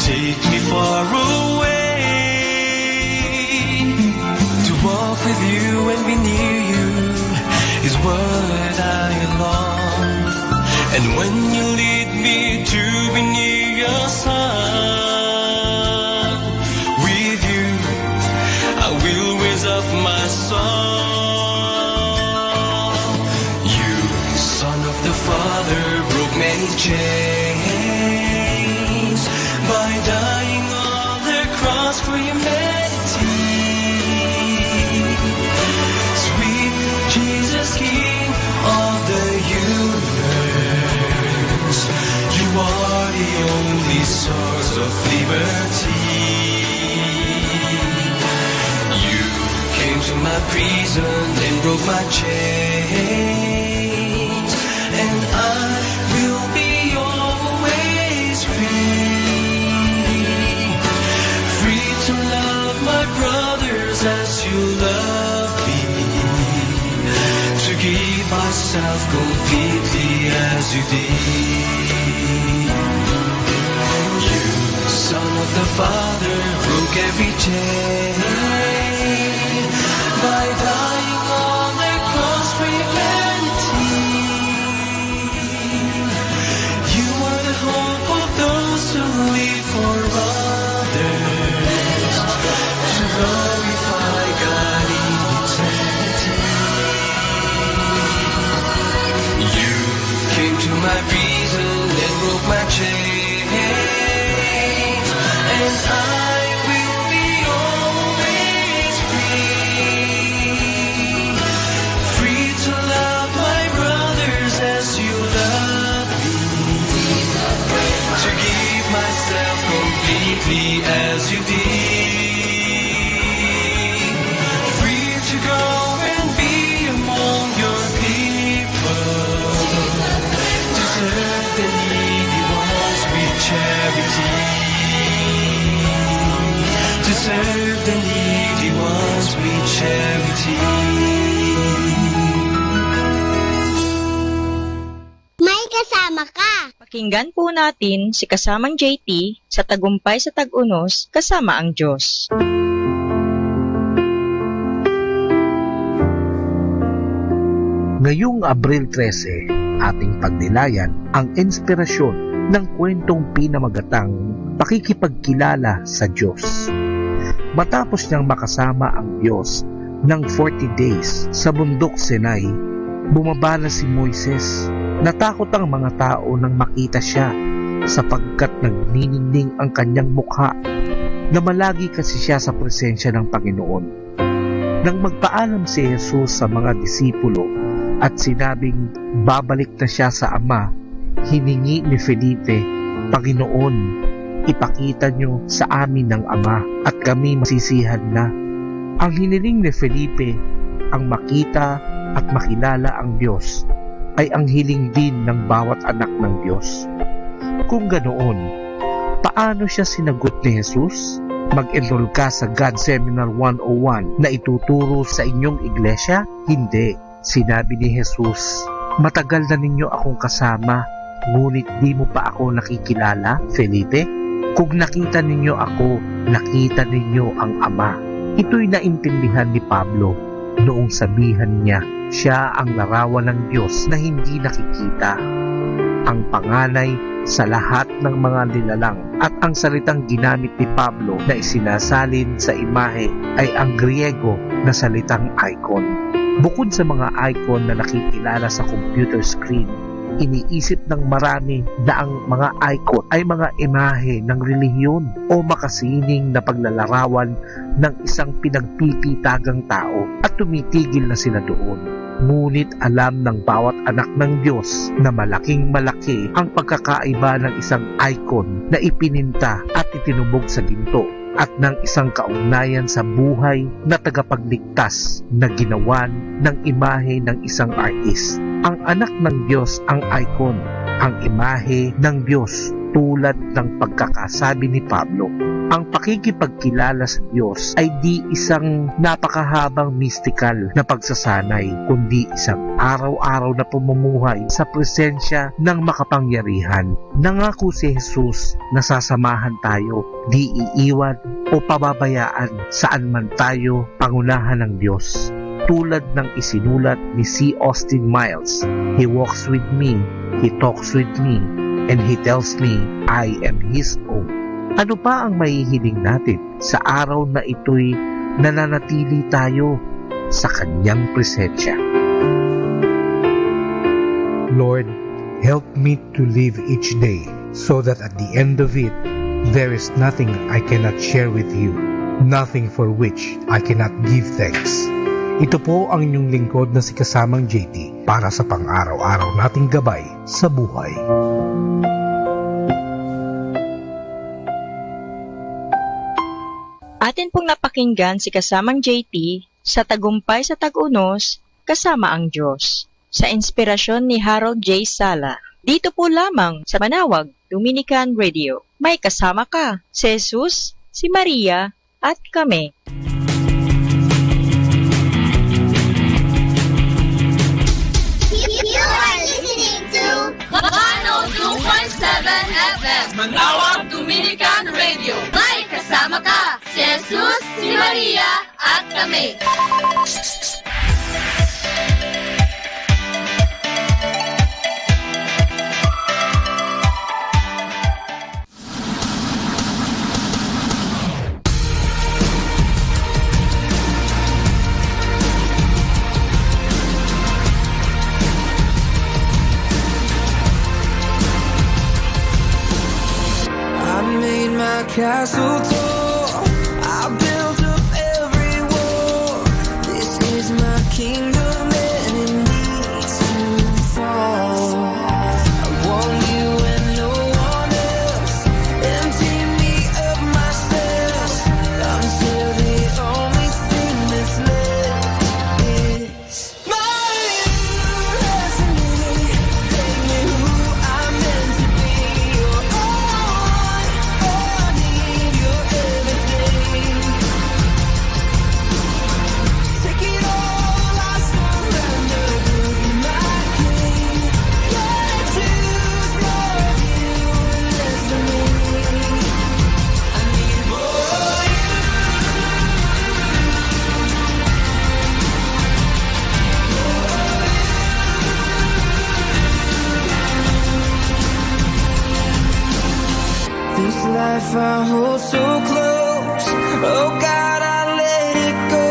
take me far away. To walk with you and be near you is what I long. And when you lead me to be near your Son, with you I will raise up my song. You, Son of the Father, broke many chains by dying on the cross for humanity. Sweet Jesus, King of the universe, you are the only source of liberty. You came to my prison and broke my chains, and I will be always free, free to love my brothers as you love me, to give myself completely as you did. You, Son of the Father, broke every chain by dying on the cross for humanity. You are the hope of those who live for others, to glorify God in eternity. You came to my prison and broke my chains, and I will be always free, free to love my brothers as you love me, to give myself completely as you did, free to go and be among your people, to serve kasama ka. Pakinggan po natin si kasamang JT sa Tagumpay sa Tag-Unos, kasama ang Diyos. Ngayong Abril 13, ating pagnilayan ang inspirasyon ng kwentong pinamagatang pakikipagkilala sa Diyos. Matapos niyang makasama ang Diyos ng 40 days sa bundok Sinai, bumaba na si Moises. Natakot ang mga tao nang makita siya sapagkat nagniningning ang kanyang mukha. Namalagi kasi siya sa presensya ng Panginoon. Nang magpaalam si Jesus sa mga disipulo at sinabing babalik na siya sa Ama, hiningi ni Felipe, Panginoon, ipakita niyo sa amin ng Ama at kami masisihan na. Ang hiniling ni Felipe, ang makita at makilala ang Diyos, ay ang hiling din ng bawat anak ng Diyos. Kung ganoon, paano siya sinagot ni Jesus? Mag-enroll ka sa God Seminar 101 na ituturo sa inyong iglesia? Hindi. Sinabi ni Jesus, matagal na ninyo akong kasama, ngunit di mo pa ako nakikilala, Felipe? Kung nakita ninyo ako, nakita ninyo ang Ama. Ito'y naintindihan ni Pablo noong sabihan niya, siya ang larawan ng Diyos na hindi nakikita, ang panganay sa lahat ng mga nilalang. At ang salitang ginamit ni Pablo na isinasalin sa imahe ay ang Griego na salitang icon. Bukod sa mga icon na nakikilala sa computer screen, iniisip ng marami na ang mga icon ay mga imahe ng relihiyon o makasining na paglalarawan ng isang pinagpipitagang tao at tumitigil na sila doon. Ngunit alam ng bawat anak ng Diyos na malaking malaki ang pagkakaiba ng isang icon na ipininta at itinubog sa ginto at ng isang kaugnayan sa buhay na tagapagligtas na ginawan ng imahe ng isang artist. Ang anak ng Diyos ang icon, ang imahe ng Diyos, tulad ng pagkakasabi ni Pablo. Ang pakikipagkilala sa Diyos ay di isang napakahabang mystical na pagsasanay, kundi isang araw-araw na pamumuhay sa presensya ng makapangyarihan. Nangako si Jesus na sasamahan tayo, di iiwan o pababayaan saan man tayo pangunahan ng Diyos. Tulad ng isinulat ni C. Austin Miles, He walks with me, He talks with me, and He tells me I am His own. Ano pa ang mahihiling natin sa araw na ito'y nananatili tayo sa Kanyang presensya? Lord, help me to live each day so that at the end of it, there is nothing I cannot share with you, nothing for which I cannot give thanks. Ito po ang inyong lingkod na si Kasamang JT para sa pang-araw-araw nating gabay sa buhay. Atin pong napakinggan si kasamang JT sa Tagumpay sa Tag-Unos, kasama ang Diyos, sa inspirasyon ni Harold J. Sala. Dito po lamang sa Manawag, Dominican Radio. May kasama ka, si Jesus, si Maria, at kami. You are listening to 102.7 FM Manawag Dominican Radio. May kasama ka, si Jesus, si Maria, at kami. I made my castle tall, I built up every wall. This is my kingdom and it needs to fall. I want you and no one else. Empty me of myself until the only thing that's left is my destiny. Take me who I'm meant to be. You're all I need. Your life I hold so close. Oh God, I let it go.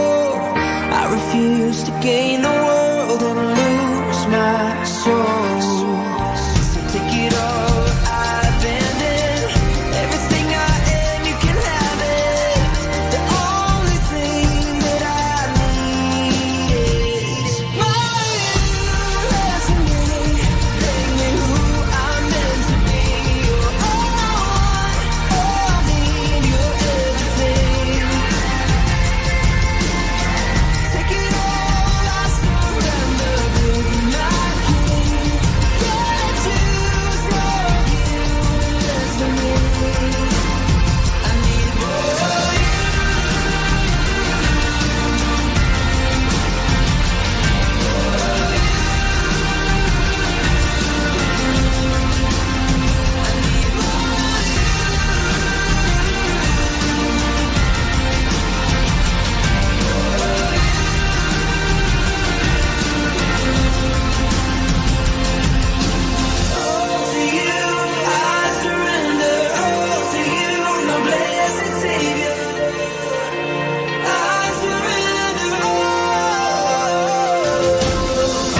I refuse to gain the world and lose my soul. So take it all, I abandon everything I am. You can have it. The only thing that I need is my destiny. Make me who I'm meant to be. You're all I need. You're everything. Take it all, I surrender. Build my king. Gotta choose more of you and less of me. I need more of you. All to you, I surrender. All to you, my blessed Savior. I surrender all.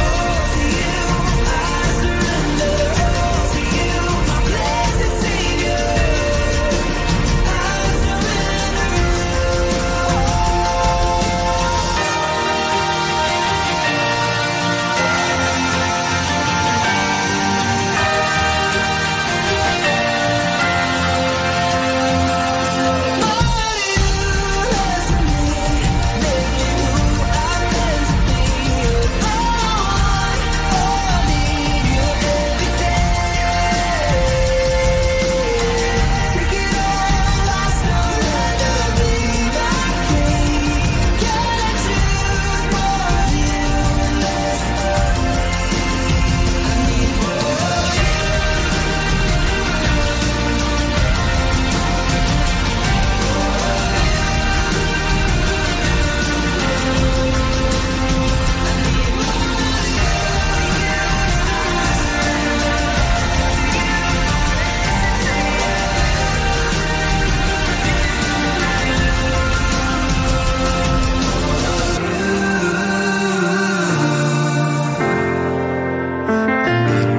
All to you, I surrender. All to you, my blessed Savior. I surrender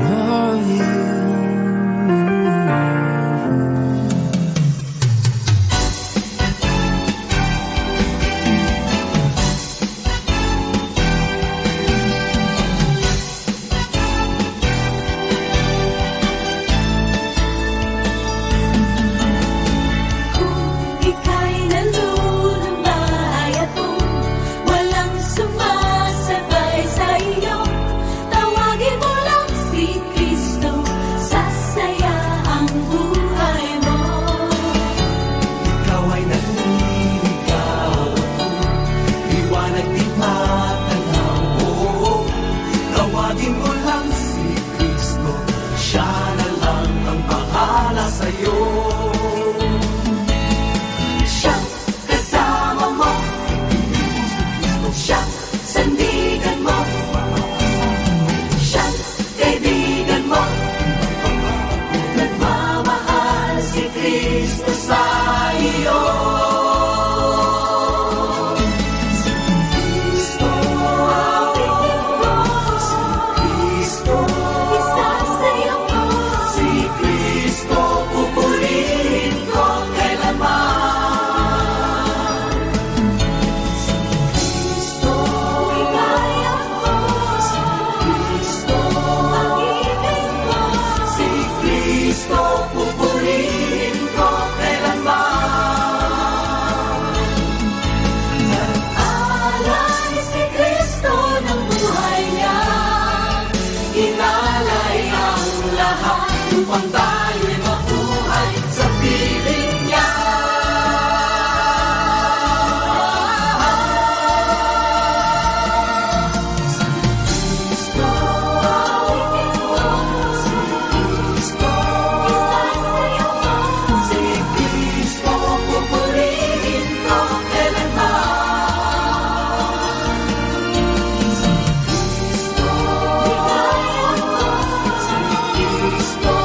more of you. Ika'y nalulumay at kung walang sumasabay sa iyo, tawagin mo lang si Kristo, sasaya ang buhay mo. Ikaw ay nanliligaw at kung liwanag di matanaw, tawagin mo lang si Kristo, siya na lang ang bahala sa'yo. Siyang kasama mo, siyang sandigan mo, siyang kaibigan mo. Nagmamahal si Kristo sa iyo. Si Kristo, awitin mo. Si Kristo, isasayaw mo. Si Kristo, pupurihin ko kailanman. Si Kristo, ligaya ko. Si Kristo, pag-ibig ko. Si Kristo, pupurihin ko kailanman. Nag-alay si Kristo ng buhay niya. Inalay ang lahat upang tayo'y mabuhay sa piling niya. Si Kristo, awitin mo. Si Kristo, isasayaw mo. Si Kristo, pupurihin ko kailanman. Si Kristo, ligaya ko. Si Kristo,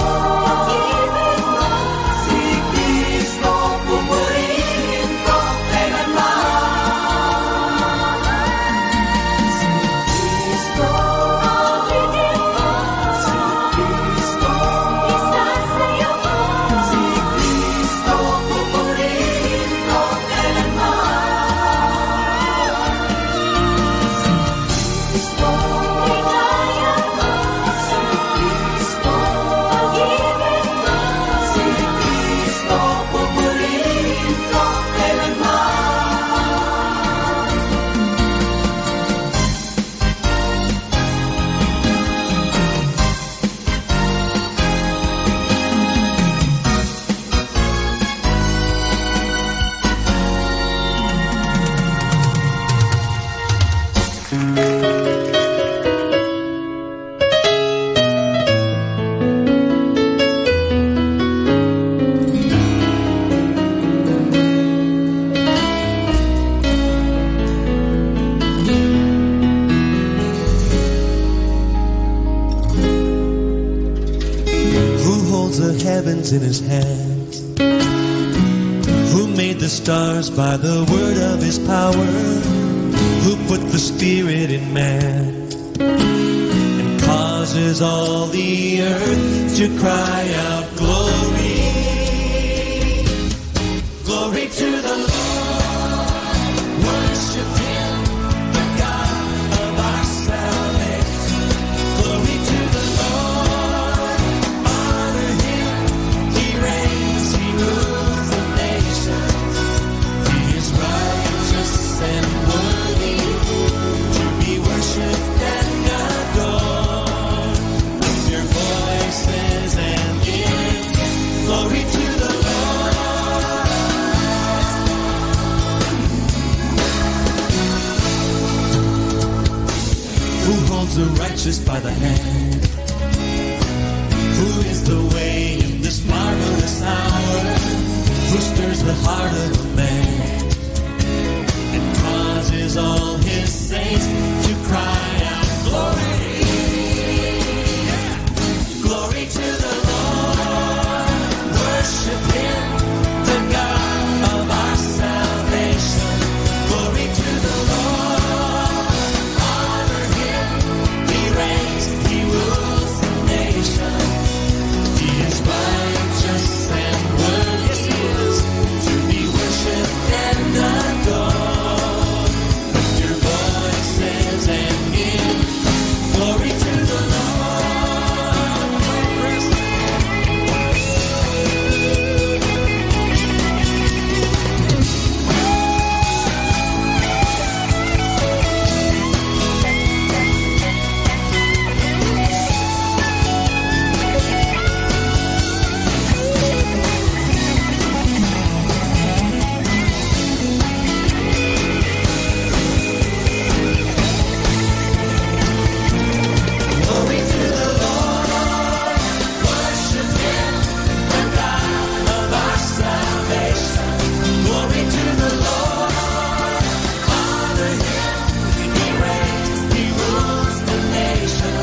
heavens in his hands, who made the stars by the word of his power, who put the spirit in man, and causes all the earth to cry out, glory, glory to the Lord, worship him, the God of our salvation, glory to the Lord, honor him, he reigns, he rules the nations, he is righteous and worthy to be worshipped and adored. Lift your voices and give glory to the Lord. Who holds the righteous by the hand? Who is the way in this marvelous hour? Who stirs the heart of a man and causes all his saints to cry out, glory, glory to the Lord, worship him, the God of our salvation, glory to the Lord, honor him, he reigns, he rules the nation, he is righteous and worthy to be worshipped and adored. Lift your voices and give glory to the Lord. Glory to the Lord, worship him, the God of our salvation. Glory to the Lord, honor him, he reigns, he rules the nation.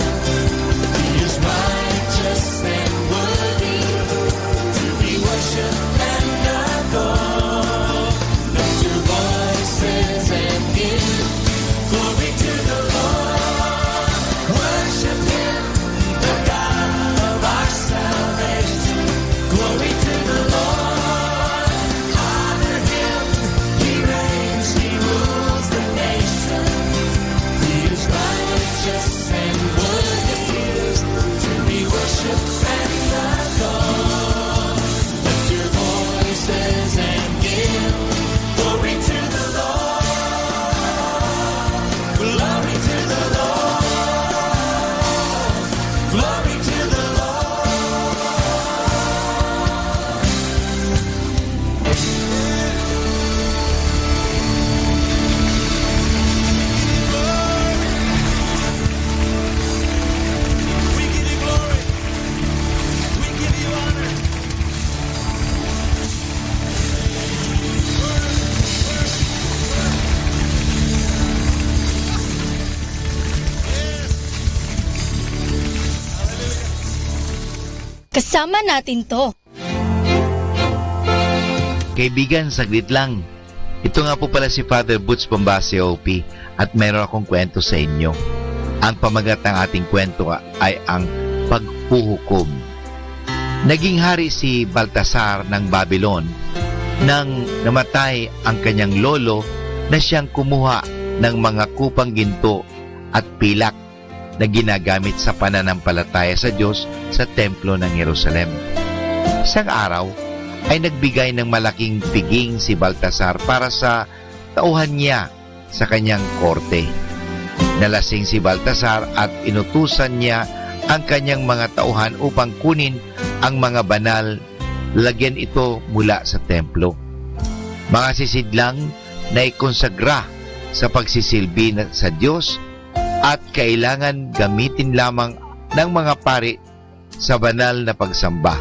He is righteous and worthy to be worshipped and adored. Lift your voices and give glory to the Lord. Worship him, the God of our salvation. Glory to the Lord. Honor him, he reigns, he rules the nation. He is righteous and worthy to be worshipped and adored. Lift your voices and give glory to the Lord. Glory to the Lord. Glory to the We give you glory. We give you honor. Kasama natin to. Kaibigan, saglit lang. Ito nga po pala si Father Butch Bombasio OP at meron akong kwento sa inyo. Ang pamagat ng ating kwento ay ang paghuhukom. Naging hari si Baltasar ng Babylon nang namatay ang kanyang lolo na siyang kumuha ng mga kupang ginto at pilak na ginagamit sa pananampalataya sa Diyos sa templo ng Jerusalem. Isang araw ay nagbigay ng malaking piging si Baltasar para sa tauhan niya sa kanyang korte. Nalasing si Baltasar at inutusan niya ang kanyang mga tauhan upang kunin ang mga banal, lagyan ito mula sa templo. Mga sisidlang na ikonsagra sa pagsisilbi sa Diyos at kailangan gamitin lamang ng mga pari sa banal na pagsamba.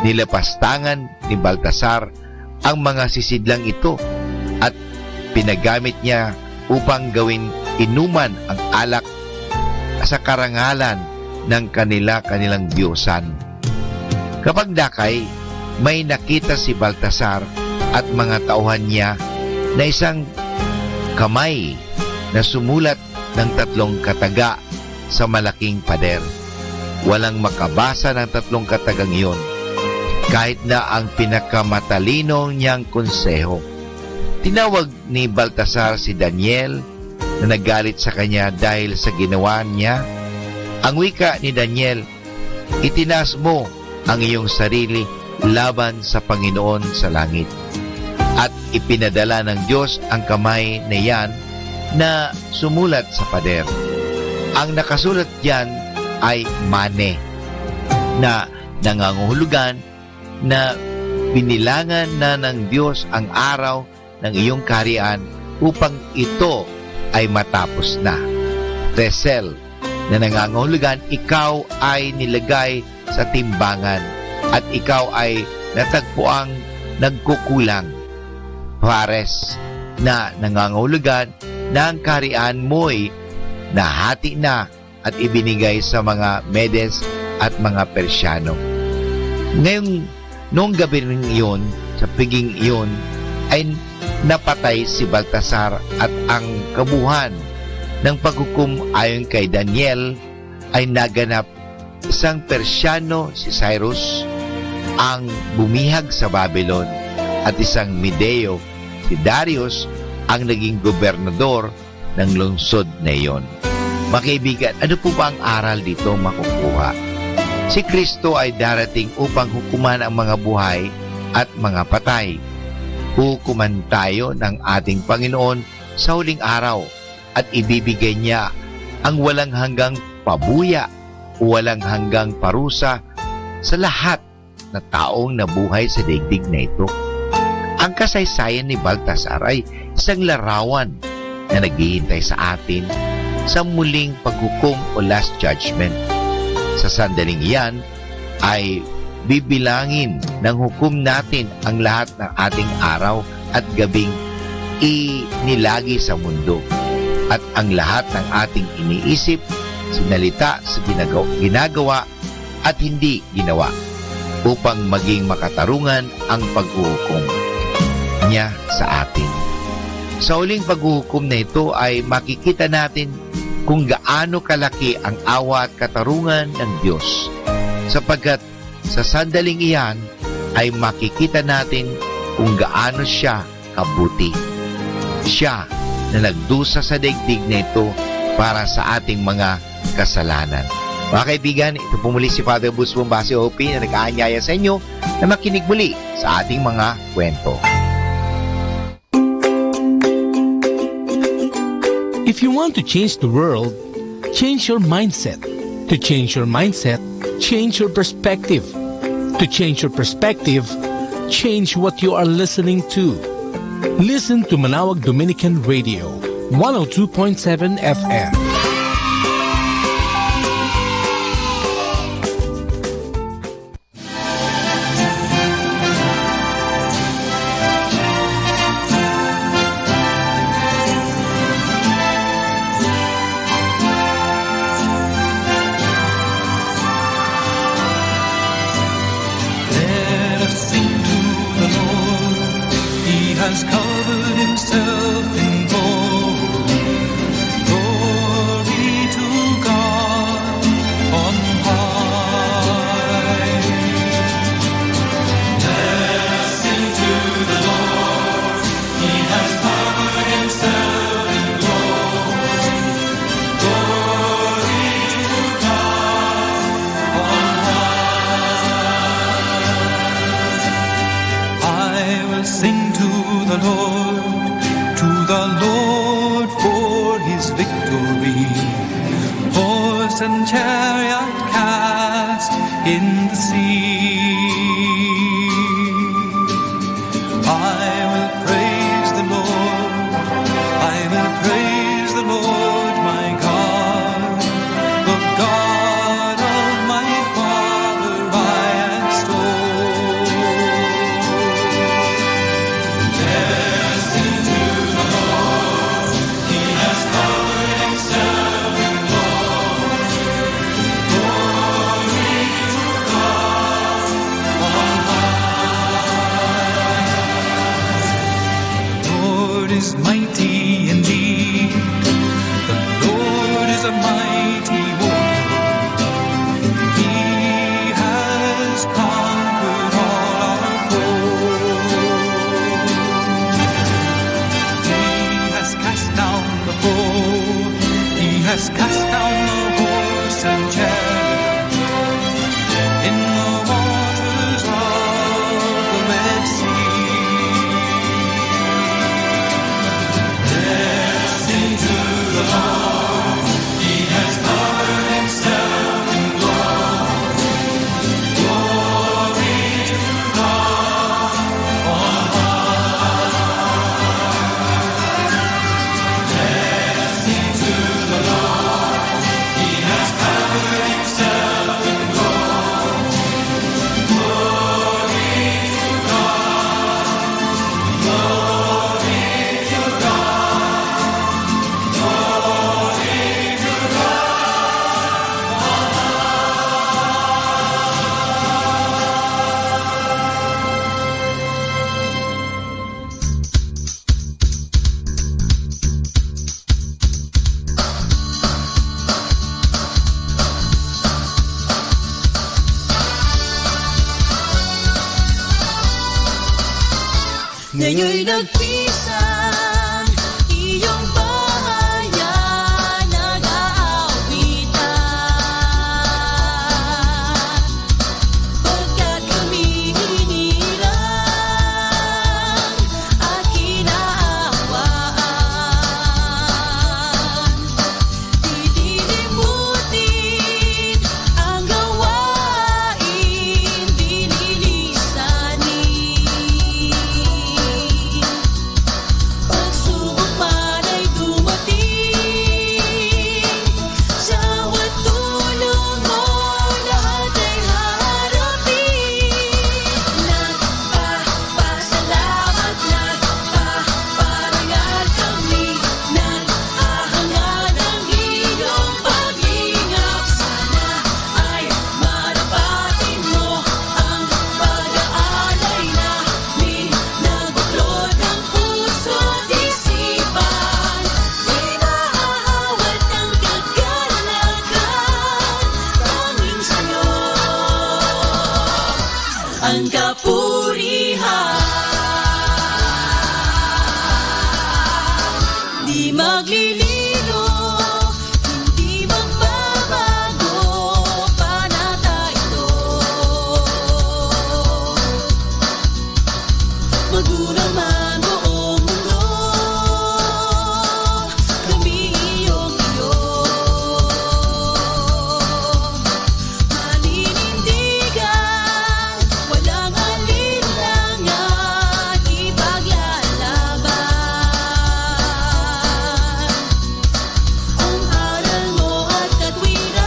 Nilapastangan ni Baltasar ang mga sisidlang ito at pinagamit niya upang gawin inuman ang alak sa karangalan ng kanilang diyosan. Kapag dakay, may nakita si Baltasar at mga tauhan niya na isang kamay na sumulat ng 3 kataga sa malaking pader. Walang makabasa ng 3 katagang iyon, kahit na ang pinakamatalino niyang konseho. Tinawag ni Baltasar si Daniel na nagalit sa kanya dahil sa ginawa niya. Ang wika ni Daniel, itinaas mo ang iyong sarili laban sa Panginoon sa langit. At ipinadala ng Diyos ang kamay na yan na sumulat sa pader. Ang nakasulat diyan ay mane, na nangangahulugan na binilangan na ng Diyos ang araw ng iyong kaharian upang ito ay matapos na. Tesel, na nangangahulugan ikaw ay nilagay sa timbangan at ikaw ay natagpuang nagkukulang. Pares, na nangangahulugan na ang kaharian mo'y nahati na at ibinigay sa mga Medes at mga Persyano. Ngayong noong gabi rin iyon, sa piging iyon, ay napatay si Baltasar at ang kabuhan ng paghukom ayon kay Daniel ay naganap. Isang Persyano, si Cyrus, ang bumihag sa Babylon at isang Medeo, si Darius, ang naging gobernador ng lungsod na iyon. Mga kaibigan, ano po ba ang aral dito makukuha? Si Kristo ay darating upang hukuman ang mga buhay at mga patay. Hukuman tayo ng ating Panginoon sa huling araw at ibibigay niya ang walang hanggang pabuya o walang hanggang parusa sa lahat na taong nabuhay sa daigdig na ito. Ang kasaysayan ni Baltasar ay isang larawan na naghihintay sa atin sa muling paghukom o last judgment. Sa sandaling iyan ay bibilangin ng hukom natin ang lahat ng ating araw at gabing inilagi sa mundo at ang lahat ng ating iniisip, sinalita, sa ginagawa at hindi ginawa upang maging makatarungan ang paghuhukom niya sa atin. Sa huling paghuhukom na ito ay makikita natin kung gaano kalaki ang awa at katarungan ng Diyos, sapagkat sa sandaling iyan ay makikita natin kung gaano siya kabuti. Siya na nagdusa sa daigdig na ito para sa ating mga kasalanan. Mga kaibigan, ito po muli si Father Bus Bombasi OP na nag-aanyaya sa inyo na makinig muli sa ating mga kwento. If you want to change the world, change your mindset. To change your mindset, change your perspective. To change your perspective, change what you are listening to. Listen to Manawag Dominican Radio, 102.7 FM. Has covered himself in glory. Glory to God on high. Let us sing to the Lord. He has covered himself in glory. Glory to God on high. I will sing to the Lord for his victory. Horse and chariot cast in the sea. I will praise the Lord. I will praise the Lord my God. The God of my father I extol. Ngayon'y nagpisang iyong bahayan nag-aawitan. Pagkat kami hinirang at hinaawaan, dililimutin ang gawain, dililisanin. Pagsubok man ay dumating, sa bawat tulong mo lahat ay haharapin. Nagpapasalamat, nagpaparangal kami, naghahangad ang iyong pag-ingap. Sana ay marapatin mo ang pag-aalay namin, nagbuklod ng puso't isipan. Di maahawat ng kagalakan, tanging sa'yo ang kapurihan. Di maglilino, hindi magbabago, panata ito. Magulang man buong mundo, kami iyong-iyo. Maninindigan, walang alinlangan, ipaglalaban ang aral mo at katwiran,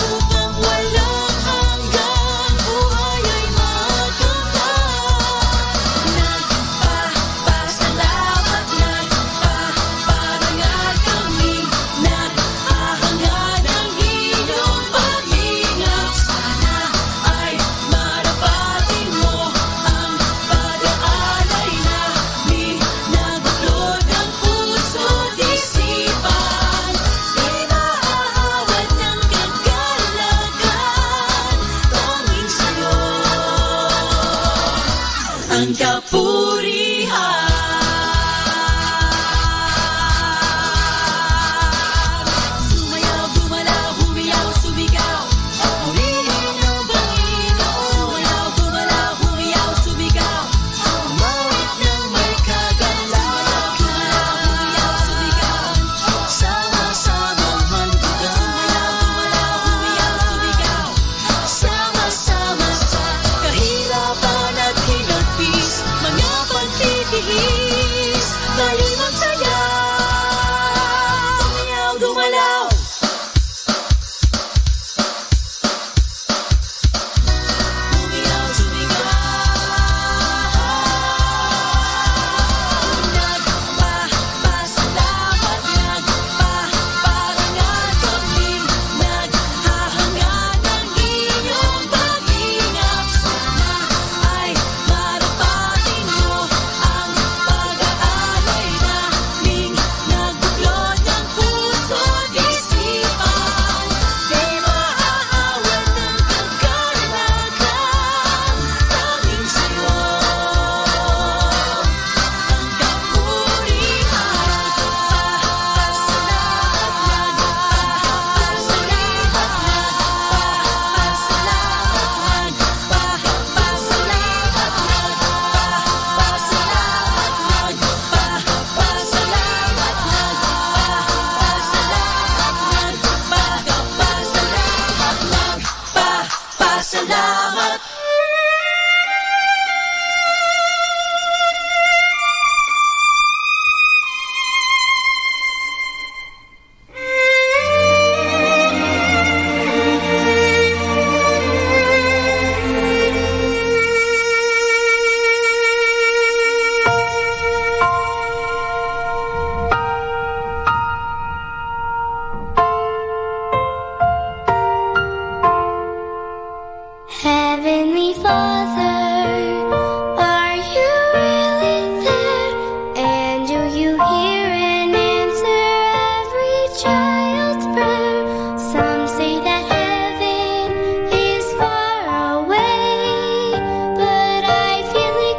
upang walang hanggang buhay ay makamtan. Nagpapasalamat, nagpaparangal kami, naghahangad ang iyong pag-ingap. Sana ay marapatin mo ang pag-aalay namin, nagbuklod ng puso't isipan. Di maahawat ng kagalakan, tanging sa'yo ang kapurihan. Sumayaw, gumalaw, humiyaw, sumigaw, purihin ang Panginoon. Sumayaw, gumalaw, humiyaw, sumigaw, umawit ng may kagalakan. Sumayaw, gumalaw, humiyaw, sumigaw, sama-samang handugan. Sumayaw, gumalaw, humiyaw, sumigaw, sama-sama sa kahirapan at hinagpis, mga pagtitiis, tayo'y magsaya. Sumayaw, gumalaw, humiyaw, sumigaw. Nagpapasalamat, nagpaparangal kami, naghahangad ang iyong pag-ingap. Sana ay marapatin mo ang pag-aalay namin, nagbuklod ng puso't isipan. Di maahawat ng kagalakan, tanging sa'yo ang kapurihan. Salamat. Heavenly Father, are you really there? And do you hear and answer every child's prayer? Some say that heaven is far away, but I feel it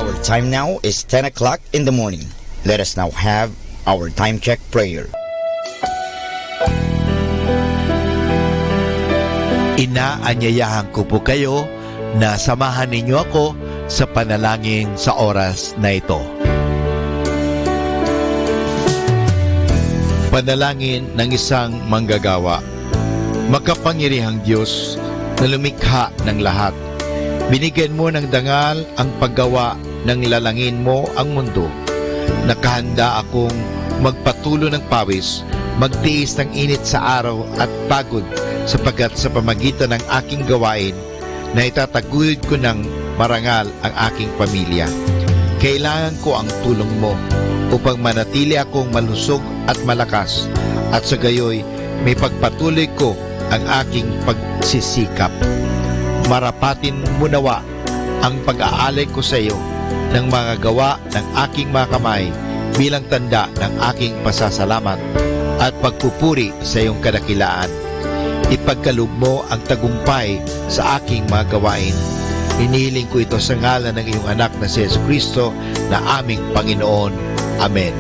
Our time now is 10 o'clock in the morning. Let us now have our time check prayer. Inaanyayahan ko po kayo na samahan ninyo ako sa panalangin sa oras na ito. Panalangin ng isang manggagawa. Makapangyarihang Diyos na lumikha ng lahat, binigyan mo ng dangal ang paggawa ng lalangin mo ang mundo. Nakahanda akong magpatulo ng pawis, magtiis ng init sa araw at pagod, sapagkat sa pamagitan ng aking gawain na itataguyod ko ng marangal ang aking pamilya. Kailangan ko ang tulong mo upang manatili akong malusog at malakas, at sa gayoy may pagpatuloy ko ang aking pagsisikap. Marapatin mo nawa ang pag-aalay ko sa iyo ng mga gawa ng aking mga kamay bilang tanda ng aking pasasalamat at pagpupuri sa iyong kadakilaan. Ipagkaloob mo ang tagumpay sa aking mga gawain. Hinihiling ko ito sa ngalan ng iyong anak na si Jesucristo na aming Panginoon. Amen.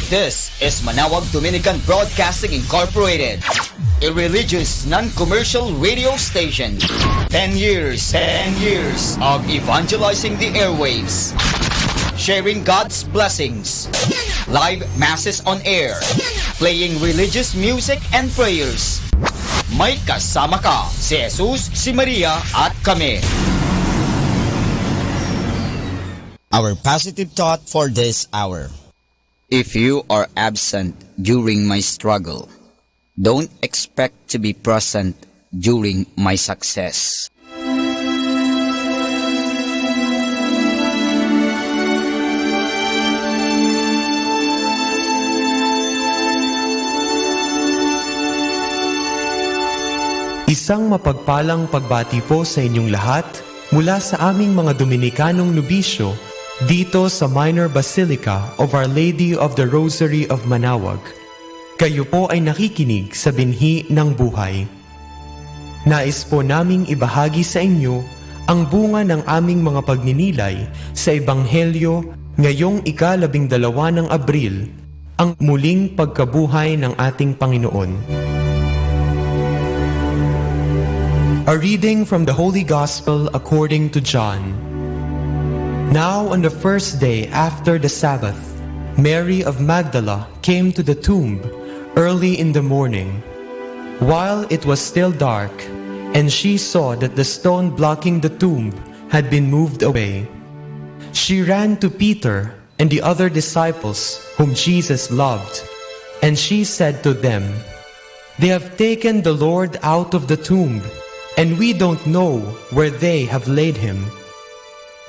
This is Manawag Dominican Broadcasting Incorporated, a religious non-commercial radio station. 10 years of evangelizing the airwaves, sharing God's blessings, live masses on air, playing religious music and prayers. May kasama ka, si Jesus, si Maria at kami. Our positive thought for this hour. If you are absent during my struggle, don't expect to be present during my success. Isang mapagpalang pagbati po sa inyong lahat mula sa aming mga Dominikanong nobisyo dito sa Minor Basilica of Our Lady of the Rosary of Manawag. Kayo po ay nakikinig sa binhi ng buhay. Nais po naming ibahagi sa inyo ang bunga ng aming mga pagninilay sa Ebanghelyo ngayong ika-12 ng Abril, ang muling pagkabuhay ng ating Panginoon. A reading from the Holy Gospel according to John. Now on the first day after the Sabbath, Mary of Magdala came to the tomb early in the morning, while it was still dark, and she saw that the stone blocking the tomb had been moved away. She ran to Peter and the other disciples whom Jesus loved, and she said to them, "They have taken the Lord out of the tomb, and we don't know where they have laid him."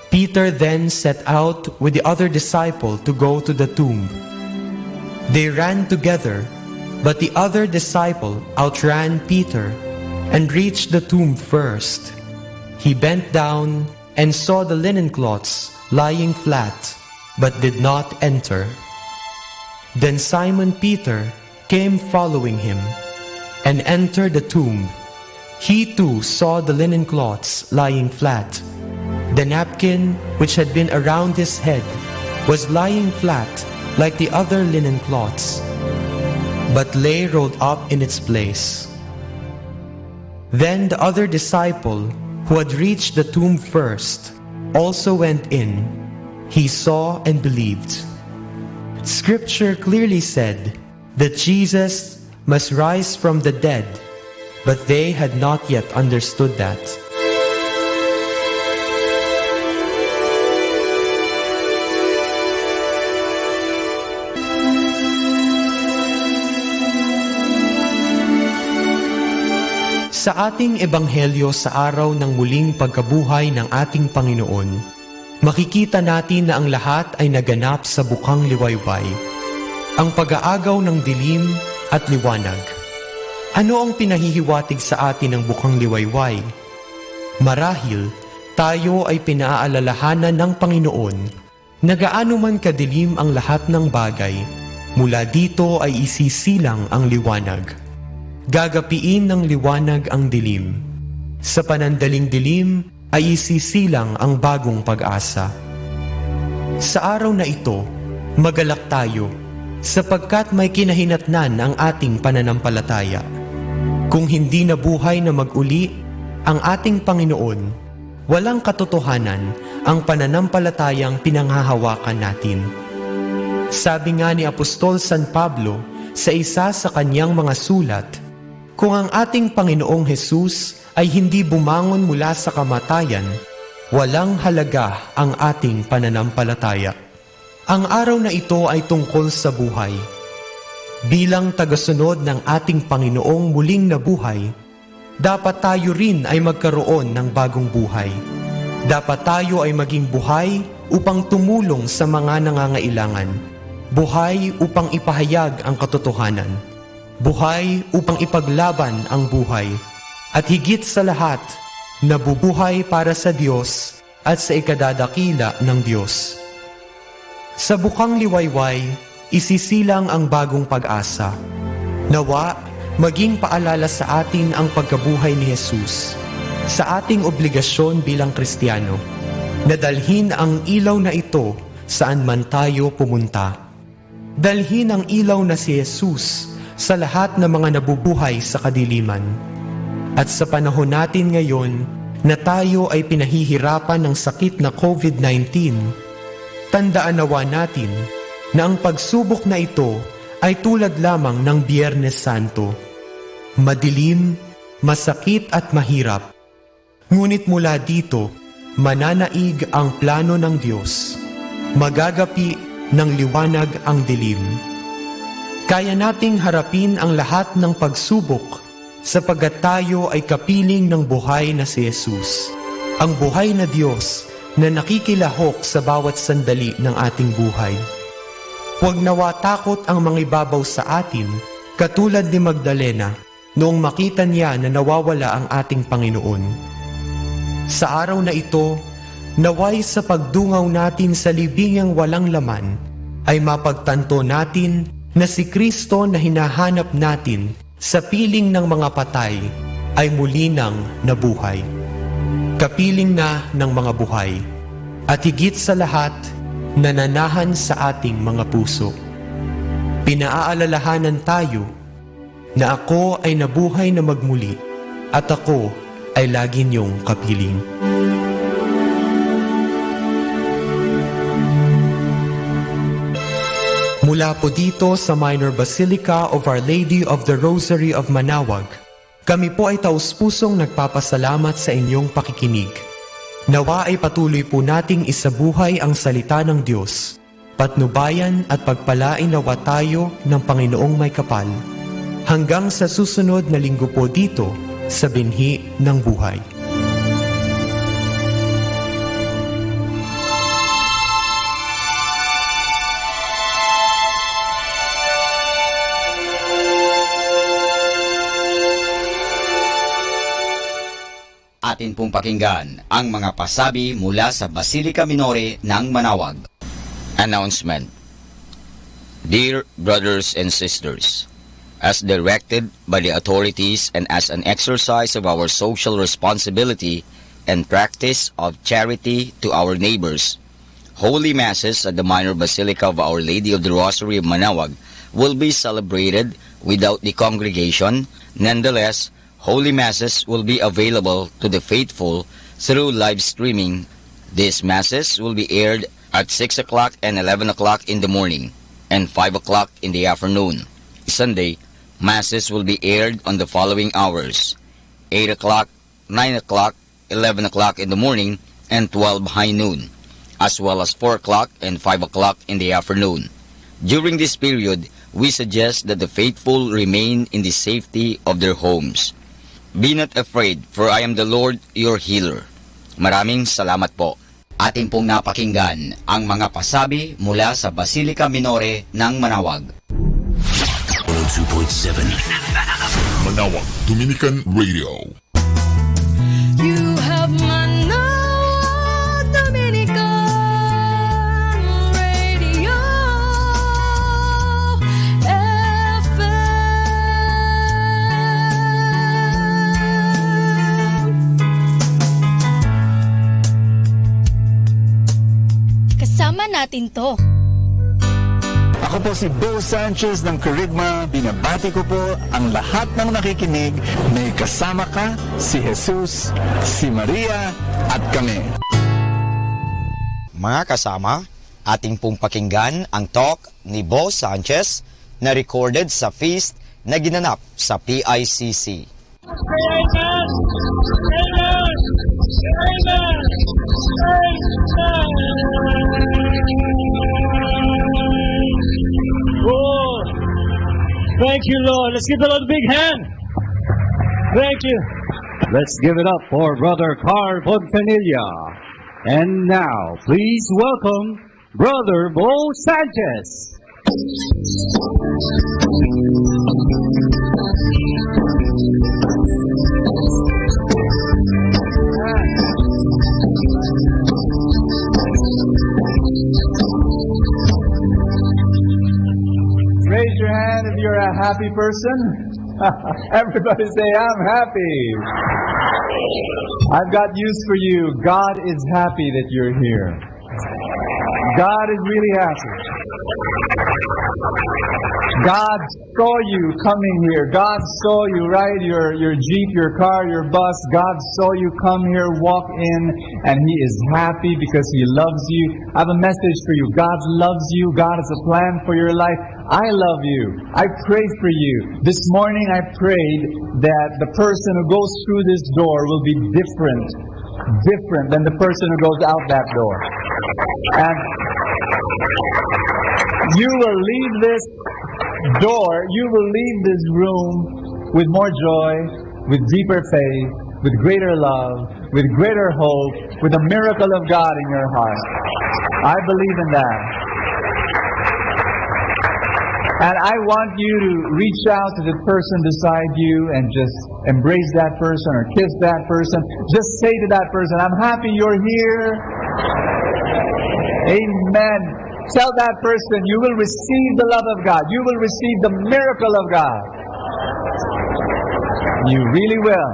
Peter then set out with the other disciple to go to the tomb. They ran together, but the other disciple outran Peter and reached the tomb first. He bent down and saw the linen cloths lying flat, but did not enter. Then Simon Peter came following him and entered the tomb. He too saw the linen cloths lying flat. The napkin which had been around his head was lying flat like the other linen cloths, but lay rolled up in its place. Then the other disciple, who had reached the tomb first, also went in. He saw and believed. Scripture clearly said that Jesus must rise from the dead, but they had not yet understood that. Sa ating ebanghelyo sa araw ng muling pagkabuhay ng ating Panginoon, makikita natin na ang lahat ay naganap sa bukang liwayway, ang pag-aagaw ng dilim at liwanag. Ano ang pinahihiwatig sa atin ng bukang liwayway? Marahil, tayo ay pinaalalahanan ng Panginoon na gaano man kadilim ang lahat ng bagay, mula dito ay isisilang ang liwanag. gagapiin ng liwanag ang dilim. Sa panandaling dilim ay isisilang ang bagong pag-asa. Sa araw na ito, magalak tayo sapagkat may kinahinatnan ang ating pananampalataya. Kung hindi nabuhay na mag-uli ang ating Panginoon, walang katotohanan ang pananampalatayang pinanghahawakan natin. Sabi nga ni Apostol San Pablo sa isa sa kanyang mga sulat, kung ang ating Panginoong Hesus ay hindi bumangon mula sa kamatayan, walang halaga ang ating pananampalataya. Ang araw na ito ay tungkol sa buhay. Bilang tagasunod ng ating Panginoong muling nabuhay, dapat tayo rin ay magkaroon ng bagong buhay. Dapat tayo ay maging buhay upang tumulong sa mga nangangailangan. Buhay upang ipahayag ang katotohanan. Buhay upang ipaglaban ang buhay. At higit sa lahat, nabubuhay para sa Diyos at sa ikadadakila ng Diyos. Sa bukang liwayway, isisilang ang bagong pag-asa. Nawa, maging paalala sa atin ang pagkabuhay ni Jesus sa ating obligasyon bilang Kristiyano, na dalhin ang ilaw na ito saan man tayo pumunta. Dalhin ang ilaw na si Jesus sa lahat ng mga nabubuhay sa kadiliman. At sa panahon natin ngayon na tayo ay pinahihirapan ng sakit na COVID-19, tandaan nawa natin na ang pagsubok na ito ay tulad lamang ng Biyernes Santo. Madilim, masakit at mahirap. Ngunit mula dito, mananaig ang plano ng Diyos. Magagapi ng liwanag ang dilim. Kaya nating harapin ang lahat ng pagsubok sapagkat tayo ay kapiling ng buhay na si Jesus. Ang buhay na Diyos na nakikilahok sa bawat sandali ng ating buhay. Huwag nawa takot ang mga ibabaw sa atin, katulad ni Magdalena noong makita niya na nawawala ang ating Panginoon. Sa araw na ito, naway sa pagdungaw natin sa libingang walang laman, ay mapagtanto natin na si Kristo na hinahanap natin sa piling ng mga patay ay muli nang nabuhay. Kapiling na ng mga buhay, at higit sa lahat, nananahan sa ating mga puso. Pinaaalalahanan tayo na ako ay nabuhay na magmuli at ako ay lagi niyong kapiling. Mula po dito sa Minor Basilica of Our Lady of the Rosary of Manaoag, kami po ay taus-pusong nagpapasalamat sa inyong pakikinig. Nawa ay patuloy po nating isabuhay ang salita ng Diyos, patnubayan at pagpalain nawa tayo ng Panginoong may kapal, hanggang sa susunod na linggo po dito sa Binhi ng Buhay. Atin pong pakinggan ang mga pasabi mula sa Basilica Minore ng Manaoag. Announcement. Dear brothers and sisters, as directed by the authorities and as an exercise of our social responsibility and practice of charity to our neighbors, Holy Masses at the Minor Basilica of Our Lady of the Rosary of Manaoag will be celebrated without the congregation. Nonetheless, Holy Masses will be available to the faithful through live streaming. These Masses will be aired at 6 o'clock and 11 o'clock in the morning and 5 o'clock in the afternoon. Sunday, Masses will be aired on the following hours: 8 o'clock, 9 o'clock, 11 o'clock in the morning, and 12 high noon, as well as 4 o'clock and 5 o'clock in the afternoon. During this period, we suggest that the faithful remain in the safety of their homes. Be not afraid, for I am the Lord your healer. Maraming salamat po. Atin pong napakinggan ang mga pasabi mula sa Basilica Minore ng Manaoag. 102.7 Manaoag Dominican Radio. You have Manaoag Dominican Radio FM. natin to. Ako po si Bo Sanchez ng Kerygma. Binabati ko po ang lahat ng nakikinig. May kasama ka, si Jesus, si Maria, at kami. Mga kasama, ating pong pakinggan ang talk ni Bo Sanchez na recorded sa feast na ginanap sa PICC. Oh, thank you, Lord. Let's give the Lord a big hand. Thank you. Let's give it up for Brother Carl Bonfanilla. And now, please welcome Brother Bo Sanchez. Raise your hand if you're a happy person. Everybody say, I'm happy. I've got news for you. God is happy that you're here. God is really happy. God saw you coming here. God saw you ride your Jeep, your car, your bus. God saw you come here, walk in, and He is happy because He loves you. I have a message for you. God loves you. God has a plan for your life. I love you. I pray for you. This morning I prayed that the person who goes through this door will be different than the person who goes out that door. And you will leave this door, you will leave this room with more joy, with deeper faith, with greater love, with greater hope, with a miracle of God in your heart. I believe in that. And I want you to reach out to the person beside you and just embrace that person or kiss that person. Just say to that person, I'm happy you're here. Amen. Tell that person you will receive the love of God. You will receive the miracle of God. You really will.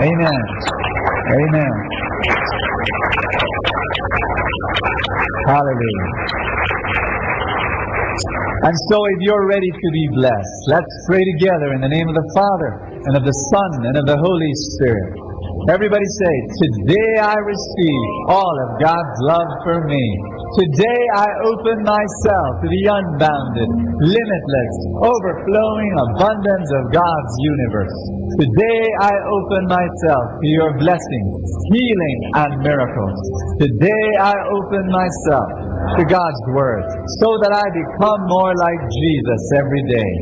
Amen. Amen. Hallelujah. And so if you're ready to be blessed, let's pray together in the name of the Father, and of the Son, and of the Holy Spirit. Everybody say, today I receive all of God's love for me. Today I open myself to the unbounded, limitless, overflowing abundance of God's universe. Today I open myself to your blessings, healing, and miracles. Today I open myself to God's Word, so that I become more like Jesus every day.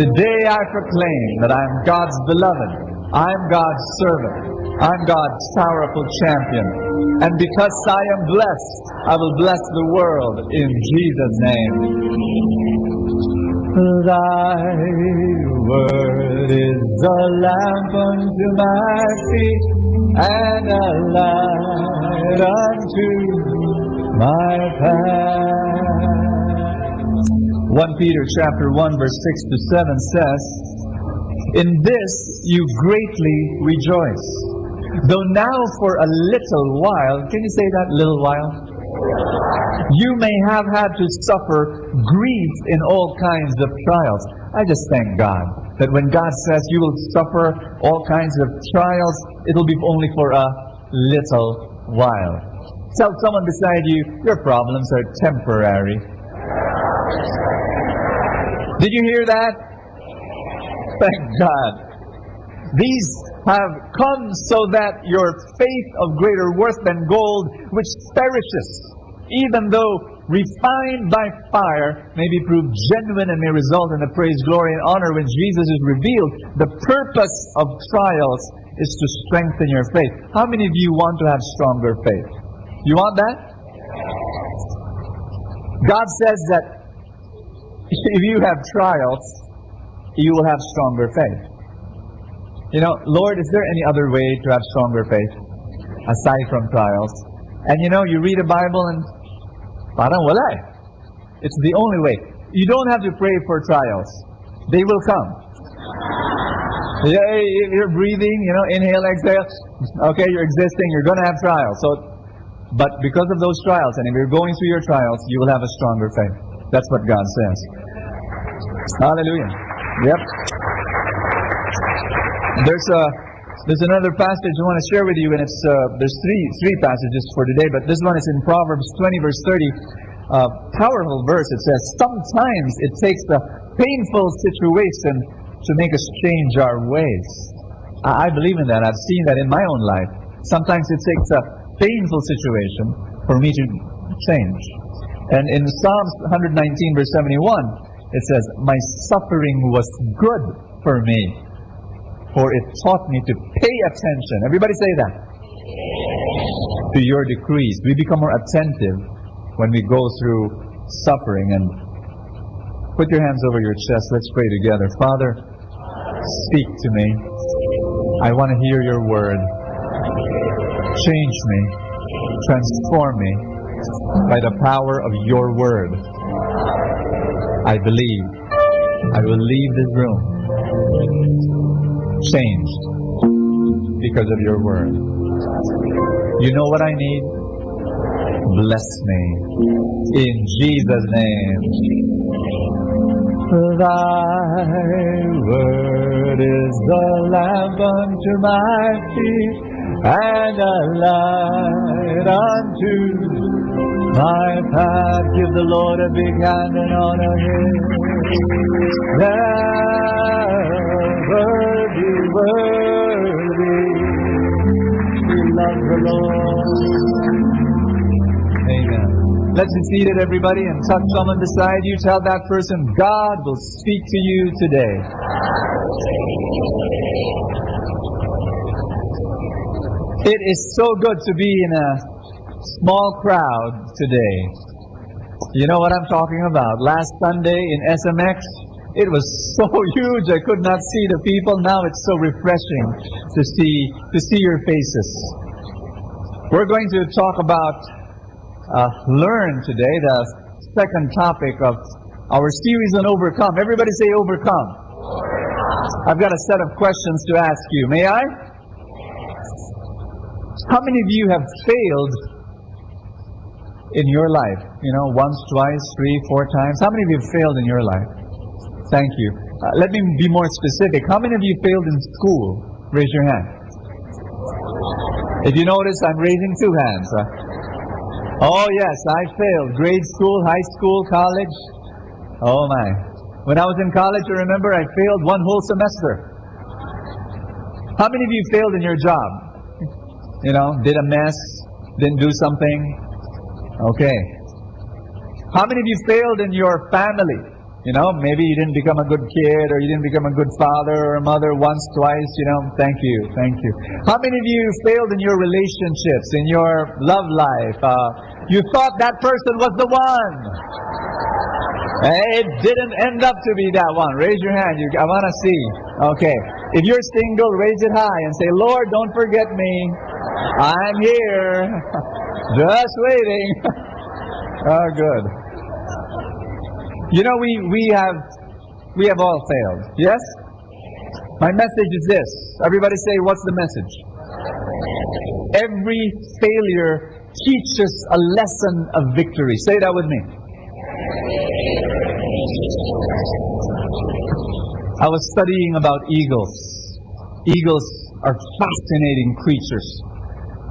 Today I proclaim that I'm God's beloved, I'm God's servant, I'm God's powerful champion. And because I am blessed, I will bless the world in Jesus' name. Thy word is a lamp unto my feet, and a light unto my path. 1 Peter chapter 1 verse 6 to 7 says, in this you greatly rejoice, though now for a little while, can you say that, little while? You may have had to suffer grief in all kinds of trials. I just thank God that when God says you will suffer all kinds of trials, it'll be only for a little while. Tell someone beside you, your problems are temporary. Did you hear that? Thank God. These have come so that your faith of greater worth than gold, which perishes, even though refined by fire, may be proved genuine and may result in the praise, glory, and honor when Jesus is revealed. The purpose of trials is to strengthen your faith. How many of you want to have stronger faith? You want that? God says that if you have trials, you will have stronger faith. You know, Lord, is there any other way to have stronger faith aside from trials? And you know, you read the Bible and parang wala eh. It's the only way. You don't have to pray for trials. They will come. You're breathing, you know, inhale, exhale. Okay, you're existing, you're going to have trials. So But because of those trials, and if you're going through your trials, you will have a stronger faith. That's what God says. Hallelujah. Yep. There's another passage I want to share with you, and it's there's three passages for today, but this one is in Proverbs 20 verse 30. Powerful verse. It says, sometimes it takes a painful situation to make us change our ways. I believe in that. I've seen that in my own life. Sometimes it takes a painful situation for me to change. And in Psalms 119 verse 71, it says, my suffering was good for me, for it taught me to pay attention. Everybody say that. To your decrees. We become more attentive when we go through suffering. And put your hands over your chest. Let's pray together. Father, speak to me. I want to hear your word. Change me. Transform me by the power of your word. I believe I will leave this room changed because of your word. You know what I need? Bless me. In Jesus' name. Thy word is the lamp unto my feet and a light unto my path. Give the Lord a big hand and honor him. Worthy, worthy. We love the Lord. Amen. Let's be seated, everybody, and touch someone beside you. Tell that person, God will speak to you today. It is so good to be in a small crowd today. You know what I'm talking about. Last Sunday in SMX, it was so huge I could not see the people. Now it's so refreshing to see your faces. We're going to talk about learn today, the second topic of our series on overcome. Everybody say overcome. I've got a set of questions to ask you. May I? How many of you have failed in your life? You know, once, twice, 3, 4 times. How many of you have failed in your life? Thank you. Let me be more specific. How many of you failed in school? Raise your hand. If you notice, I'm raising 2 hands. Oh yes, I failed. Grade school, high school, college. Oh my. When I was in college, I remember I failed 1 whole semester. How many of you failed in your job? You know, did a mess, didn't do something. Okay. How many of you failed in your family? You know, maybe you didn't become a good kid, or you didn't become a good father or mother once, twice, you know. Thank you, thank you. How many of you failed in your relationships, in your love life? You thought that person was the one. It didn't end up to be that one. Raise your hand. I want to see. Okay. If you're single, raise it high and say, Lord, don't forget me. I'm here. Just waiting. Oh, good. You know, we have all failed. Yes? My message is this. Everybody say, what's the message? Every failure teaches a lesson of victory. Say that with me. I was studying about eagles. Eagles are fascinating creatures.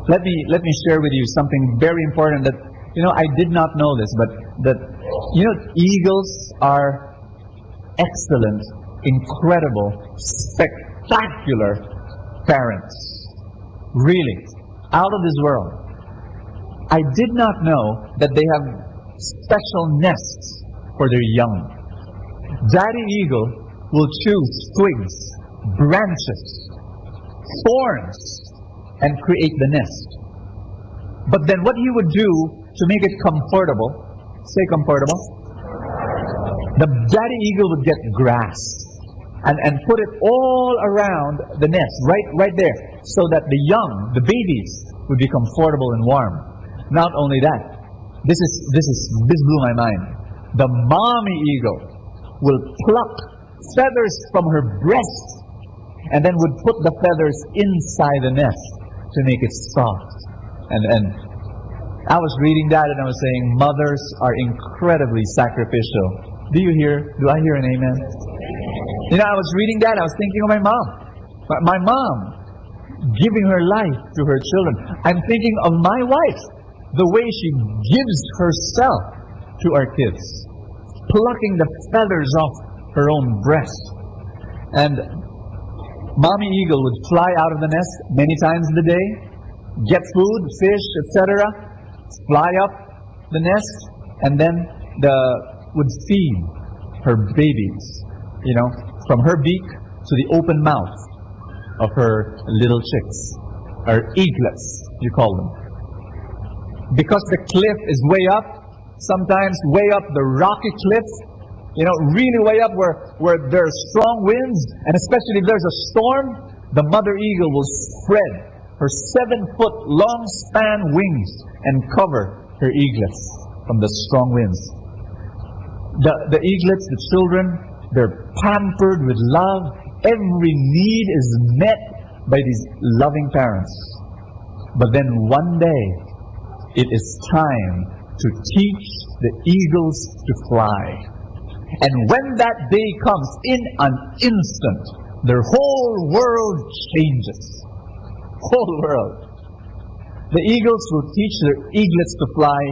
Let me share with you something very important that, you know, I did not know this, but that, you know, eagles are excellent, incredible, spectacular parents. Really. Out of this world. I did not know that they have special nests for their young. Daddy eagle will choose twigs, branches, thorns, and create the nest. But then what he would do to make it comfortable, say comfortable, the daddy eagle would get grass and put it all around the nest, right there, so that the young, the babies, would be comfortable and warm. Not only that, this blew my mind. The mommy eagle will pluck feathers from her breast and then would put the feathers inside the nest to make it soft. And I was reading that and I was saying, mothers are incredibly sacrificial. Do you hear? Do I hear an amen? You know, I was reading that, I was thinking of my mom. My mom giving her life to her children. I'm thinking of my wife, the way she gives herself to our kids, plucking the feathers off her own breast. And Mommy Eagle would fly out of the nest many times in the day, get food, fish, etc., fly up the nest, and then would feed her babies, you know, from her beak to the open mouth of her little chicks, or eaglets, you call them. Because the cliff is way up, sometimes way up the rocky cliff, you know, really way up where there are strong winds, and especially if there's a storm, the mother eagle will spread her 7-foot long span wings and cover her eaglets from the strong winds. The eaglets, the children, they're pampered with love. Every need is met by these loving parents. But then one day, it is time to teach the eagles to fly. And when that day comes, in an instant, their whole world changes. Whole world. The eagles will teach their eaglets to fly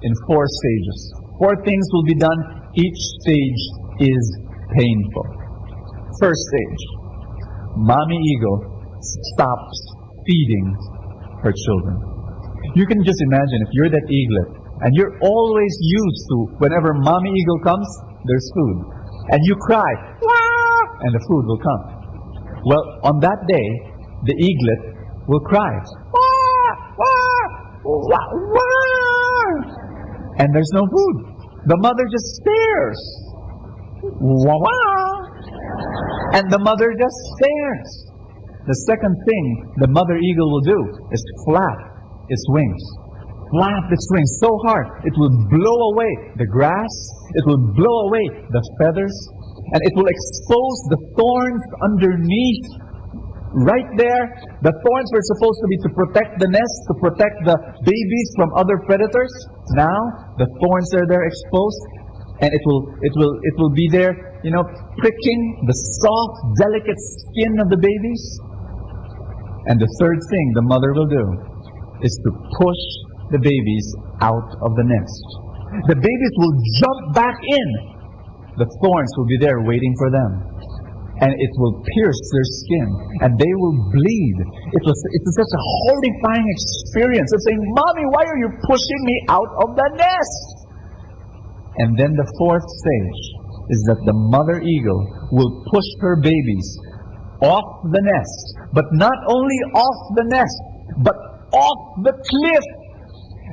in 4 stages. 4 things will be done. Each stage is painful. First stage, Mommy Eagle stops feeding her children. You can just imagine if you're that eaglet and you're always used to whenever Mommy Eagle comes, there's food. And you cry, "Wah!" and the food will come. Well, on that day, the eaglet will cry, "Wah! Wah! Wah! Wah!" and there's no food. The mother just stares. Wah! Wah! And the mother just stares. The second thing the mother eagle will do is flap its wings. Flap its wings so hard, it will blow away the grass, it will blow away the feathers, and it will expose the thorns underneath. Right there, the thorns were supposed to be to protect the nest, to protect the babies from other predators. Now, the thorns are there exposed, and it will be there, you know, pricking the soft, delicate skin of the babies. And the third thing the mother will do is to push the babies out of the nest. The babies will jump back in. The thorns will be there waiting for them. And it will pierce their skin. And they will bleed. It's such a horrifying experience. It's saying, "Mommy, why are you pushing me out of the nest?" And then the fourth stage is that the mother eagle will push her babies off the nest. But not only off the nest, but off the cliff.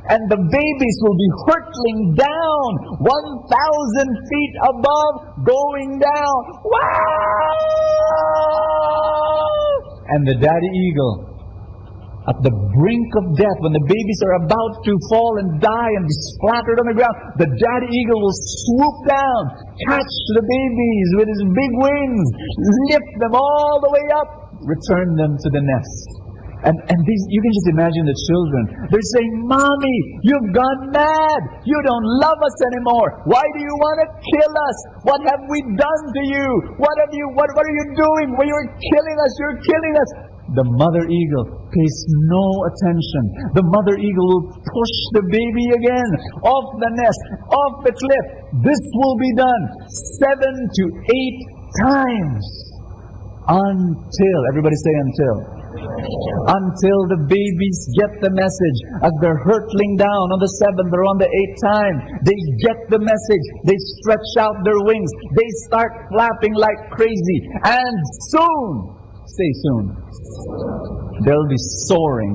And the babies will be hurtling down 1,000 feet above, going down. Wow! And the daddy eagle, at the brink of death, when the babies are about to fall and die and be splattered on the ground, the daddy eagle will swoop down, catch the babies with his big wings, lift them all the way up, return them to the nest. And these, you can just imagine the children. They're saying, "Mommy, you've gone mad. You don't love us anymore. Why do you want to kill us? What have we done to you? What are you doing? Well, you're killing us. You're killing us." The mother eagle pays no attention. The mother eagle will push the baby again off the nest, off the cliff. This will be done 7 to 8 times until, everybody say until the babies get the message. As they're hurtling down on the 7th or on the 8th time, they get the message. They stretch out their wings. They start flapping like crazy. And soon, say soon, they'll be soaring.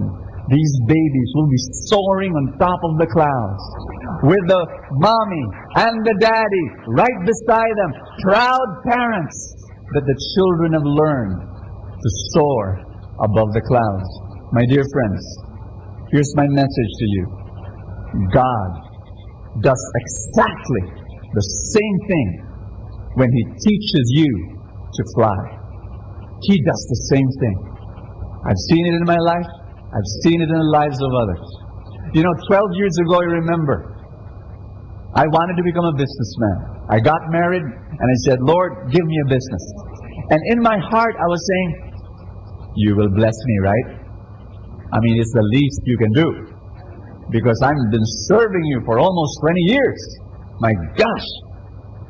These babies will be soaring on top of the clouds with the mommy and the daddy right beside them. Proud parents that the children have learned to soar above the clouds. My dear friends, here's my message to you. God does exactly the same thing when He teaches you to fly. He does the same thing. I've seen it in my life. I've seen it in the lives of others. You know, 12 years ago, I remember, I wanted to become a businessman. I got married and I said, Lord, give me a business. And in my heart, I was saying, you will bless me, right? I mean, it's the least you can do. Because I've been serving you for almost 20 years. My gosh,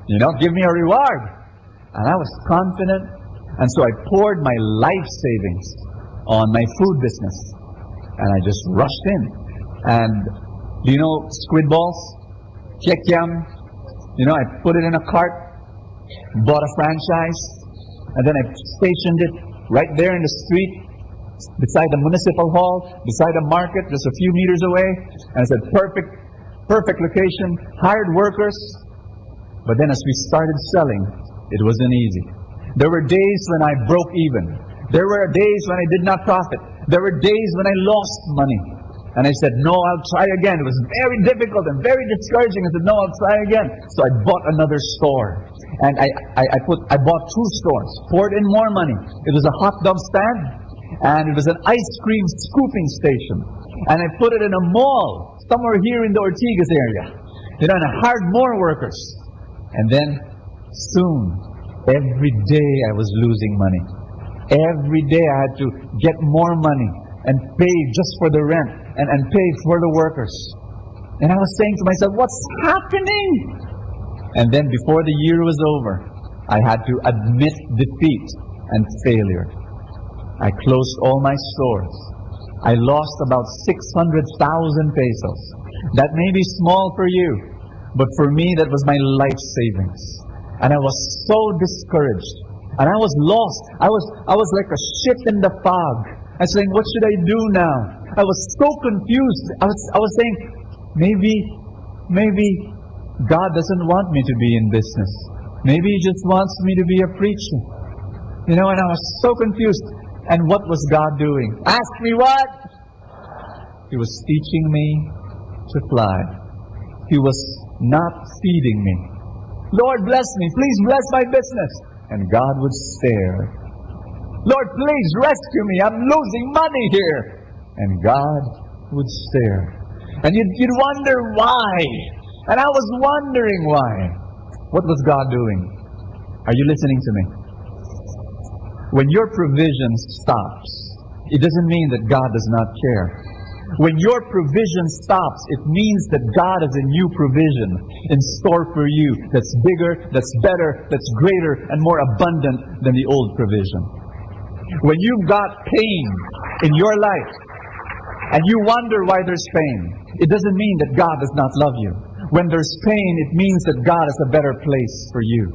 you know, give me a reward. And I was confident. And so I poured my life savings on my food business. And I just rushed in. And do you know squid balls? Kikiam? You know, I put it in a cart, bought a franchise, and then I stationed it right there in the street, beside the municipal hall, beside a market, just a few meters away. And I said, perfect location, hired workers. But then as we started selling, it wasn't easy. There were days when I broke even. There were days when I did not profit. There were days when I lost money. And I said, no, I'll try again. It was very difficult and very discouraging. I said, no, I'll try again. So I bought another store. And I bought 2 stores, poured in more money. It was a hot dog stand, and it was an ice cream scooping station. And I put it in a mall, somewhere here in the Ortigas area. You know, and I hired more workers. And then, soon, every day I was losing money. Every day I had to get more money and pay just for the rent and pay for the workers. And I was saying to myself, what's happening? And then before the year was over, I had to admit defeat and failure. I closed all my stores. I lost about 600,000 pesos. That may be small for you, but for me that was my life savings. And I was so discouraged. And I was lost. I was like a ship in the fog. I was saying, what should I do now? I was so confused. I was saying, maybe God doesn't want me to be in business. Maybe He just wants me to be a preacher. You know, and I was so confused. And what was God doing? Ask me what? He was teaching me to fly. He was not feeding me. Lord, bless me. Please bless my business. And God would stare. Lord, please rescue me. I'm losing money here. And God would stare. And you'd wonder why. And I was wondering why. What was God doing? Are you listening to me? When your provision stops, it doesn't mean that God does not care. When your provision stops, it means that God has a new provision in store for you that's bigger, that's better, that's greater, and more abundant than the old provision. When you've got pain in your life, and you wonder why there's pain, it doesn't mean that God does not love you. When there's pain, it means that God has a better place for you.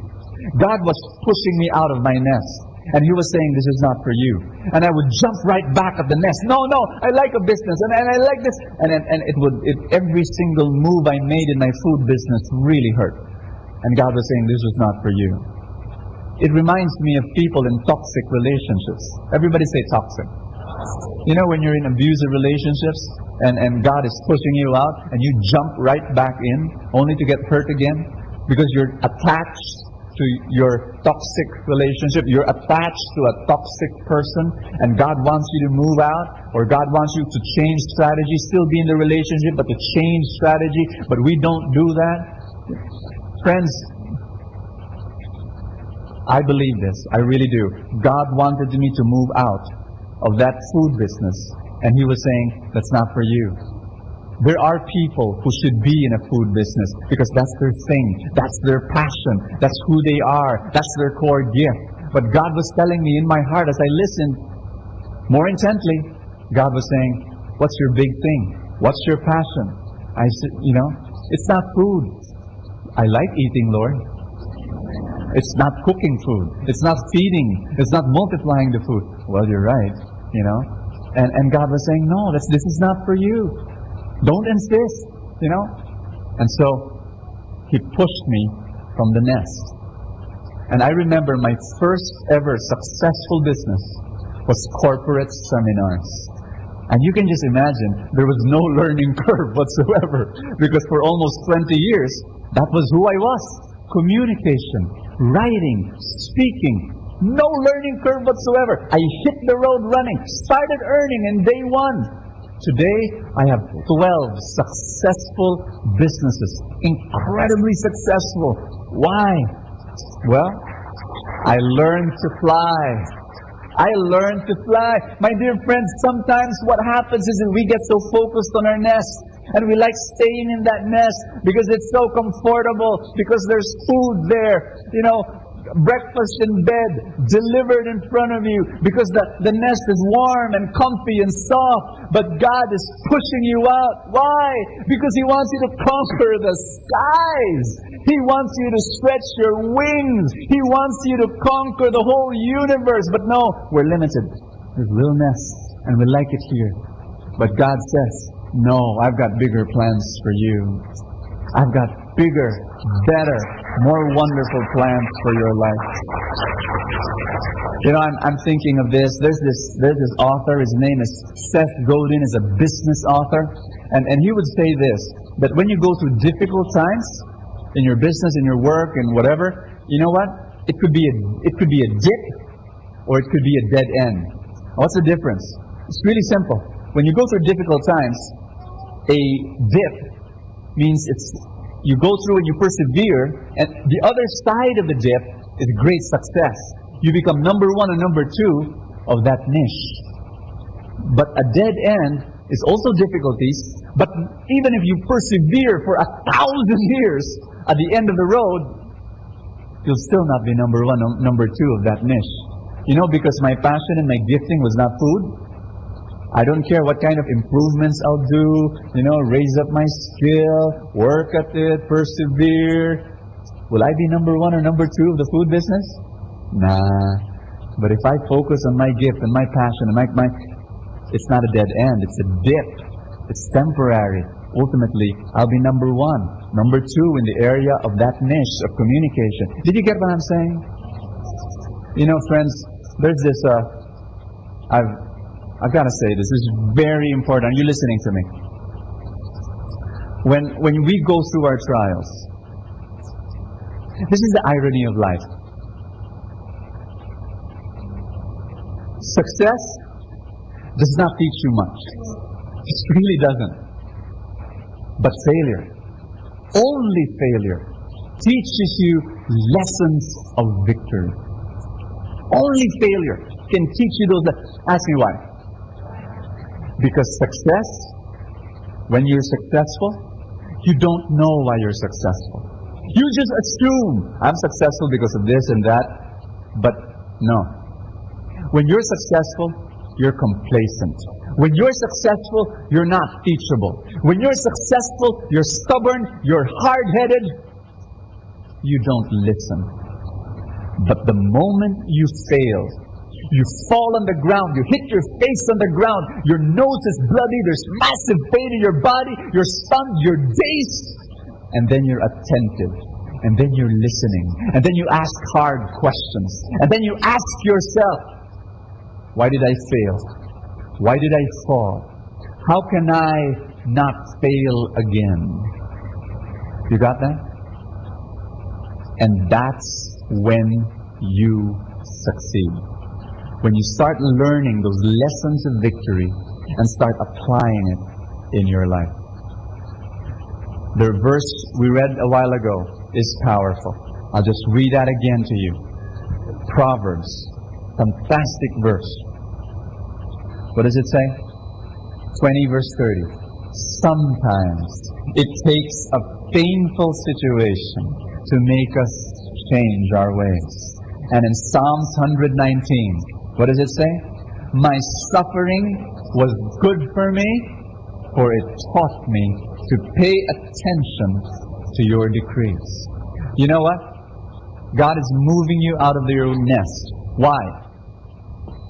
God was pushing me out of my nest. And He was saying, this is not for you. And I would jump right back at the nest. No, I like a business and I like this. And every single move I made in my food business really hurt. And God was saying, this was not for you. It reminds me of people in toxic relationships. Everybody say toxic. You know, when you're in abusive relationships and God is pushing you out and you jump right back in only to get hurt again because you're attached to your toxic relationship, you're attached to a toxic person, and God wants you to move out, or God wants you to change strategy, still be in the relationship, but to change strategy, but we don't do that. Friends, I believe this, I really do. God wanted me to move out of that food business, and He was saying, that's not for you. There are people who should be in a food business because that's their thing, that's their passion, that's who they are, that's their core gift. But God was telling me in my heart as I listened more intently, God was saying, what's your big thing? What's your passion? I said, it's not food. I like eating, Lord. It's not cooking food. It's not feeding. It's not multiplying the food. Well, you're right, And God was saying, no, this is not for you. Don't insist, And so He pushed me from the nest. And I remember my first ever successful business was corporate seminars. And you can just imagine, there was no learning curve whatsoever. Because for almost 20 years, that was who I was. Communication, writing, speaking. No learning curve whatsoever. I hit the road running. Started earning in day one. Today, I have 12 successful businesses. Incredibly successful. Why? Well, I learned to fly. I learned to fly. My dear friends, sometimes what happens is that we get so focused on our nest, and we like staying in that nest because it's so comfortable, because there's food there. You know, breakfast in bed, delivered in front of you, because the nest is warm and comfy and soft. But God is pushing you out. Why? Because He wants you to conquer the skies. He wants you to stretch your wings. He wants you to conquer the whole universe. But no, we're limited. There's little nests, and we like it here. But God says, no, I've got bigger plans for you. I've got bigger, better, more wonderful plans for your life. You know, I'm thinking of this. There's this author. His name is Seth Godin. Is a business author, and he would say this: that when you go through difficult times in your business, in your work, and whatever, you know what? It could be a dip, or it could be a dead end. What's the difference? It's really simple. When you go through difficult times, a dip means you go through and you persevere, and the other side of the dip is great success. You become number one or number two of that niche. But a dead end is also difficulties, but even if you persevere for 1,000 years, at the end of the road, you'll still not be number one or number two of that niche. You know, because my passion and my gifting was not food. I don't care what kind of improvements I'll do, you know, raise up my skill, work at it, persevere. Will I be number one or number two of the food business? Nah. But if I focus on my gift and my passion and my it's not a dead end, it's a dip. It's temporary. Ultimately, I'll be number one, number two in the area of that niche of communication. Did you get what I'm saying? You know, friends, there's this, I've got to say this is very important. Are you listening to me? When we go through our trials, this is the irony of life. Success does not teach you much. It really doesn't. But failure, only failure, teaches you lessons of victory. Only failure can teach you those lessons. Ask me why. Because success, when you're successful, you don't know why you're successful. You just assume, I'm successful because of this and that. But no. When you're successful, you're complacent. When you're successful, you're not teachable. When you're successful, you're stubborn, you're hard-headed. You don't listen. But the moment you fail, you fall on the ground, you hit your face on the ground, your nose is bloody, there's massive pain in your body, you're stunned, you're dazed, and then you're attentive, and then you're listening, and then you ask hard questions, and then you ask yourself, why did I fail? Why did I fall? How can I not fail again? You got that? And that's when you succeed. When you start learning those lessons of victory and start applying it in your life. The verse we read a while ago is powerful. I'll just read that again to you. Proverbs, fantastic verse. What does it say? 20 verse 30. Sometimes it takes a painful situation to make us change our ways. And in Psalms 119, what does it say? My suffering was good for me, for it taught me to pay attention to your decrees. You know what? God is moving you out of your nest. Why?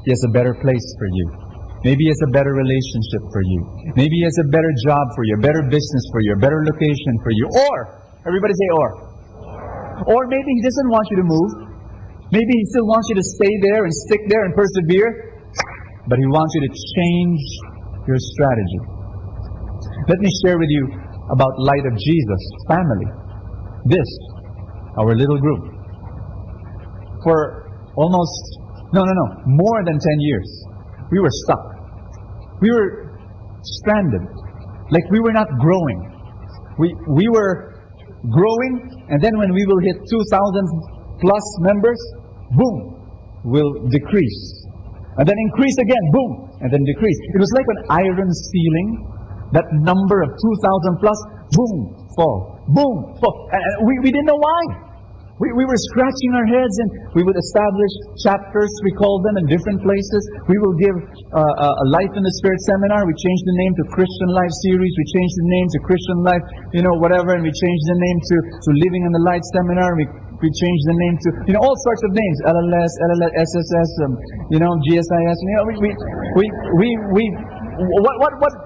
He has a better place for you. Maybe He has a better relationship for you. Maybe He has a better job for you, a better business for you, a better location for you. Or, everybody say or. Or maybe He doesn't want you to move. Maybe He still wants you to stay there and stick there and persevere. But He wants you to change your strategy. Let me share with you about Light of Jesus family. This, our little group. For almost, more than 10 years. We were stuck. We were stranded. Like we were not growing. We were growing, and then when we will hit 2,000 plus members, boom, will decrease. And then increase again, boom, and then decrease. It was like an iron ceiling. That number of 2,000 plus, boom, fall, boom, fall. And we didn't know why. We were scratching our heads, and we would establish chapters, we call them, in different places. We will give a Life in the Spirit seminar. We changed the name to Christian Life Series. We changed the name to Christian Life, whatever, and we changed the name to Living in the Light Seminar. We changed the name to, all sorts of names, LLS, SSS, GSIS.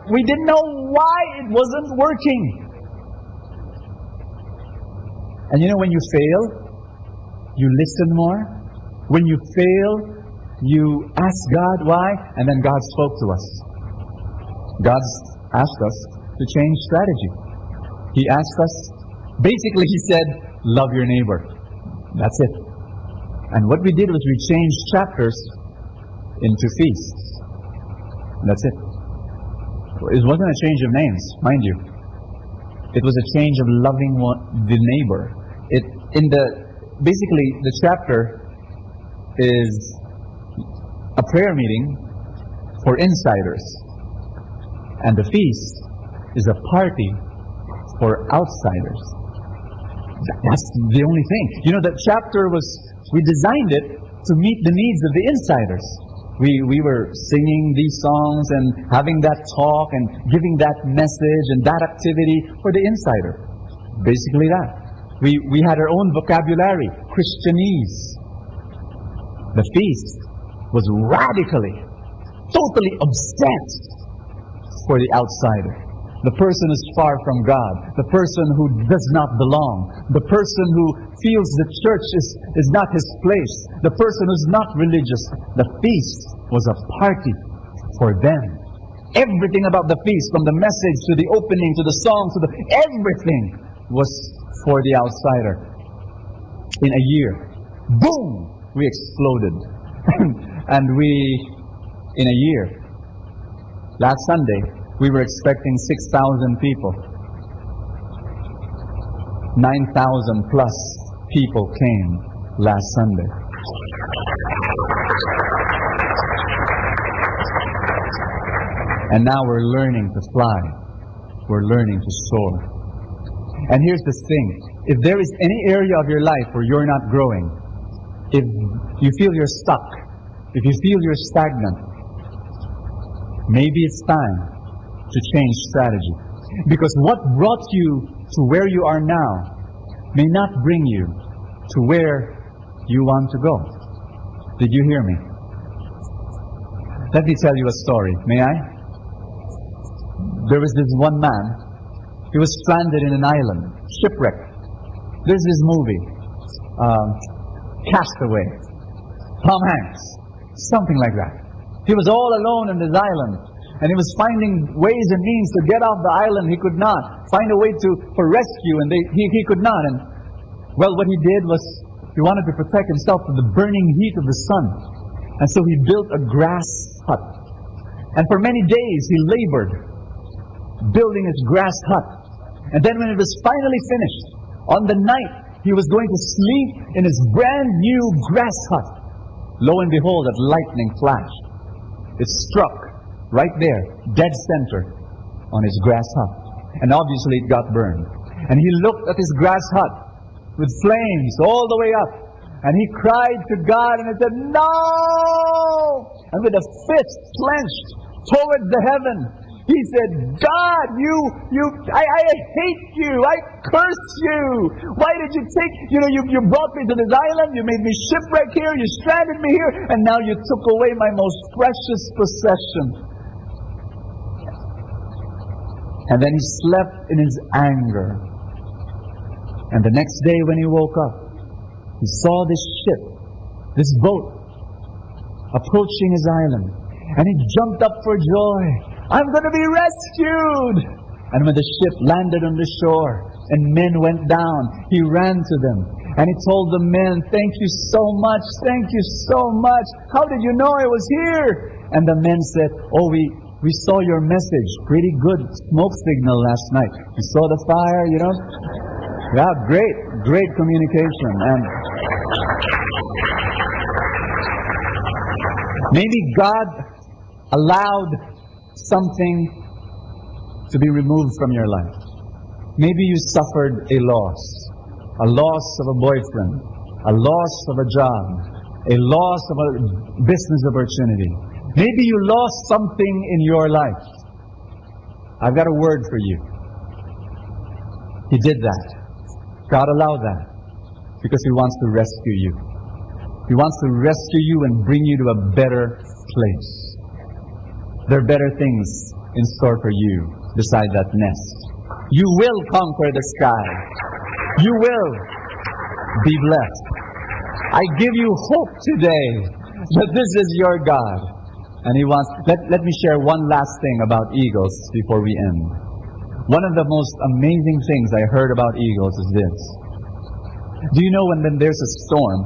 We didn't know why it wasn't working. And when you fail, you listen more. When you fail, you ask God why, and then God spoke to us. God asked us to change strategy. He asked us, basically He said, love your neighbor. That's it. And what we did was we changed chapters into feasts. That's it. It wasn't a change of names, mind you. It was a change of loving the neighbor. Basically, the chapter is a prayer meeting for insiders. And the feast is a party for outsiders. That's the only thing. The chapter we designed it to meet the needs of the insiders. We were singing these songs and having that talk and giving that message and that activity for the insider. Basically that. We had our own vocabulary, Christianese. The feast was radically, totally obsessed for the outsider. The person who's far from God. The person who does not belong. The person who feels the church is not his place. The person who's not religious. The feast was a party for them. Everything about the feast, from the message to the opening to the song to everything was for the outsider. In a year, boom, we exploded. And in a year, last Sunday, we were expecting 6,000 people. 9,000 plus people came last Sunday. And now we're learning to fly. We're learning to soar. And here's the thing. If there is any area of your life where you're not growing, if you feel you're stuck, if you feel you're stagnant, maybe it's time to change strategy. Because what brought you to where you are now may not bring you to where you want to go. Did you hear me? Let me tell you a story, may I? There was this one man. He was stranded in an island, shipwrecked. There's this movie, Castaway, Tom Hanks, something like that. He was all alone on this island, and he was finding ways and means to get off the island. He could not find a way for rescue, and he could not. And well, what he did was he wanted to protect himself from the burning heat of the sun, and so he built a grass hut. And for many days he labored building his grass hut. And then when it was finally finished, on the night he was going to sleep in his brand new grass hut, lo and behold, that lightning flashed. It struck right there, dead center, on his grass hut. And obviously it got burned. And he looked at his grass hut with flames all the way up. And he cried to God and he said, "No!" And with a fist clenched towards the heaven, he said, "God, I hate you. I curse you. Why did you take, you brought me to this island. You made me shipwreck here. You stranded me here. And now you took away my most precious possession." And then he slept in his anger. And the next day when he woke up, he saw this ship, this boat, approaching his island. And he jumped up for joy. "I'm going to be rescued!" And when the ship landed on the shore and men went down, he ran to them. And he told the men, "Thank you so much. Thank you so much. How did you know I was here?" And the men said, "Oh, We saw your message. Pretty good smoke signal last night. We saw the fire, you know. Yeah, great communication. And maybe God allowed something to be removed from your life. Maybe you suffered a loss of a boyfriend, a loss of a job, a loss of a business opportunity. Maybe you lost something in your life. I've got a word for you. He did that. God allowed that because He wants to rescue you. He wants to rescue you and bring you to a better place. There are better things in store for you beside that nest. You will conquer the sky. You will be blessed. I give you hope today that this is your God. And He wants... Let me share one last thing about eagles before we end. One of the most amazing things I heard about eagles is this. Do you know when there's a storm,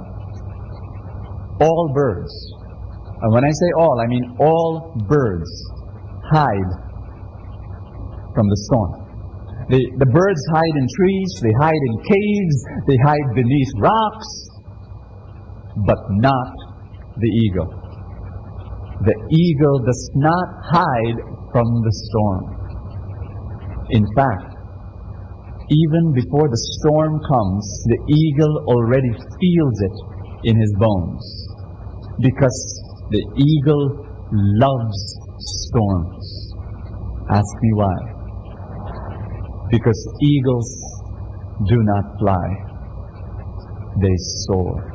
all birds, and when I say all, I mean all birds, hide from the storm. The birds hide in trees, they hide in caves, they hide beneath rocks, but not the eagle. The eagle does not hide from the storm. In fact, even before the storm comes, the eagle already feels it in his bones. Because the eagle loves storms. Ask me why. Because eagles do not fly. They soar.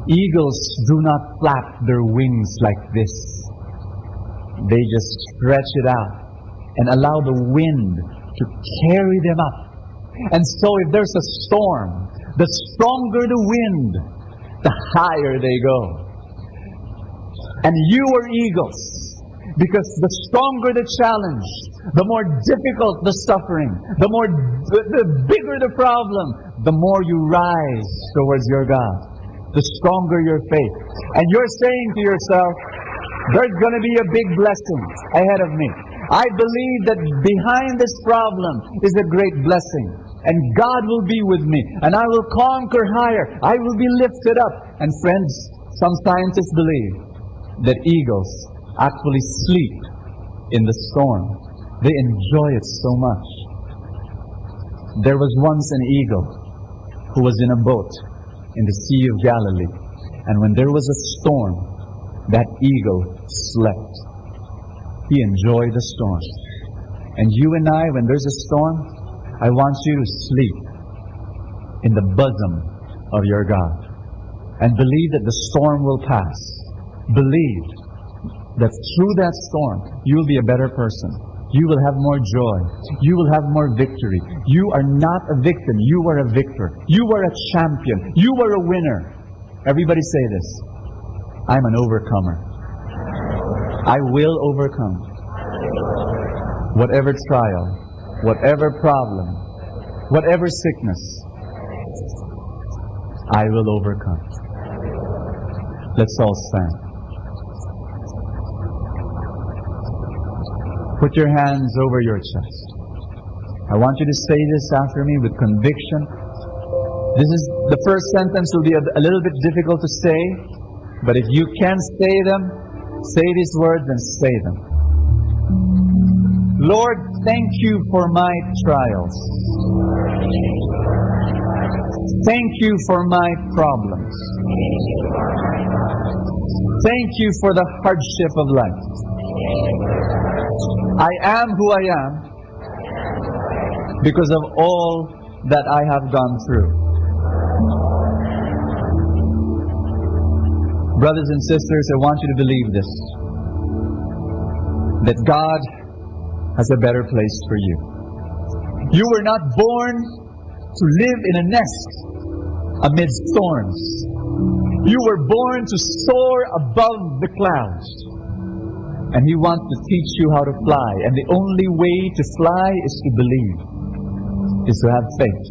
Eagles do not flap their wings like this. They just stretch it out and allow the wind to carry them up. And so if there's a storm, the stronger the wind, the higher they go. And you are eagles, because the stronger the challenge, the more difficult the suffering, the bigger the problem, the more you rise towards your God. The stronger your faith. And you're saying to yourself, there's going to be a big blessing ahead of me. I believe that behind this problem is a great blessing. And God will be with me. And I will conquer higher. I will be lifted up. And friends, some scientists believe that eagles actually sleep in the storm. They enjoy it so much. There was once an eagle who was in a boat in the Sea of Galilee. And when there was a storm, that eagle slept. He enjoyed the storm. And you and I, when there's a storm, I want you to sleep in the bosom of your God. And believe that the storm will pass. Believe that through that storm, you will be a better person. You will have more joy. You will have more victory. You are not a victim. You are a victor. You are a champion. You are a winner. Everybody say this. I'm an overcomer. I will overcome. Whatever trial, whatever problem, whatever sickness, I will overcome. Let's all stand. Put your hands over your chest. I want you to say this after me with conviction. This is the first sentence will be a little bit difficult to say, but if you can say them, say these words and say them. Lord, thank you for my trials. Thank you for my problems. Thank you for the hardship of life. I am who I am because of all that I have gone through. Brothers and sisters, I want you to believe this, that God has a better place for you. You were not born to live in a nest amidst storms. You were born to soar above the clouds. And He wants to teach you how to fly. And the only way to fly is to believe, is to have faith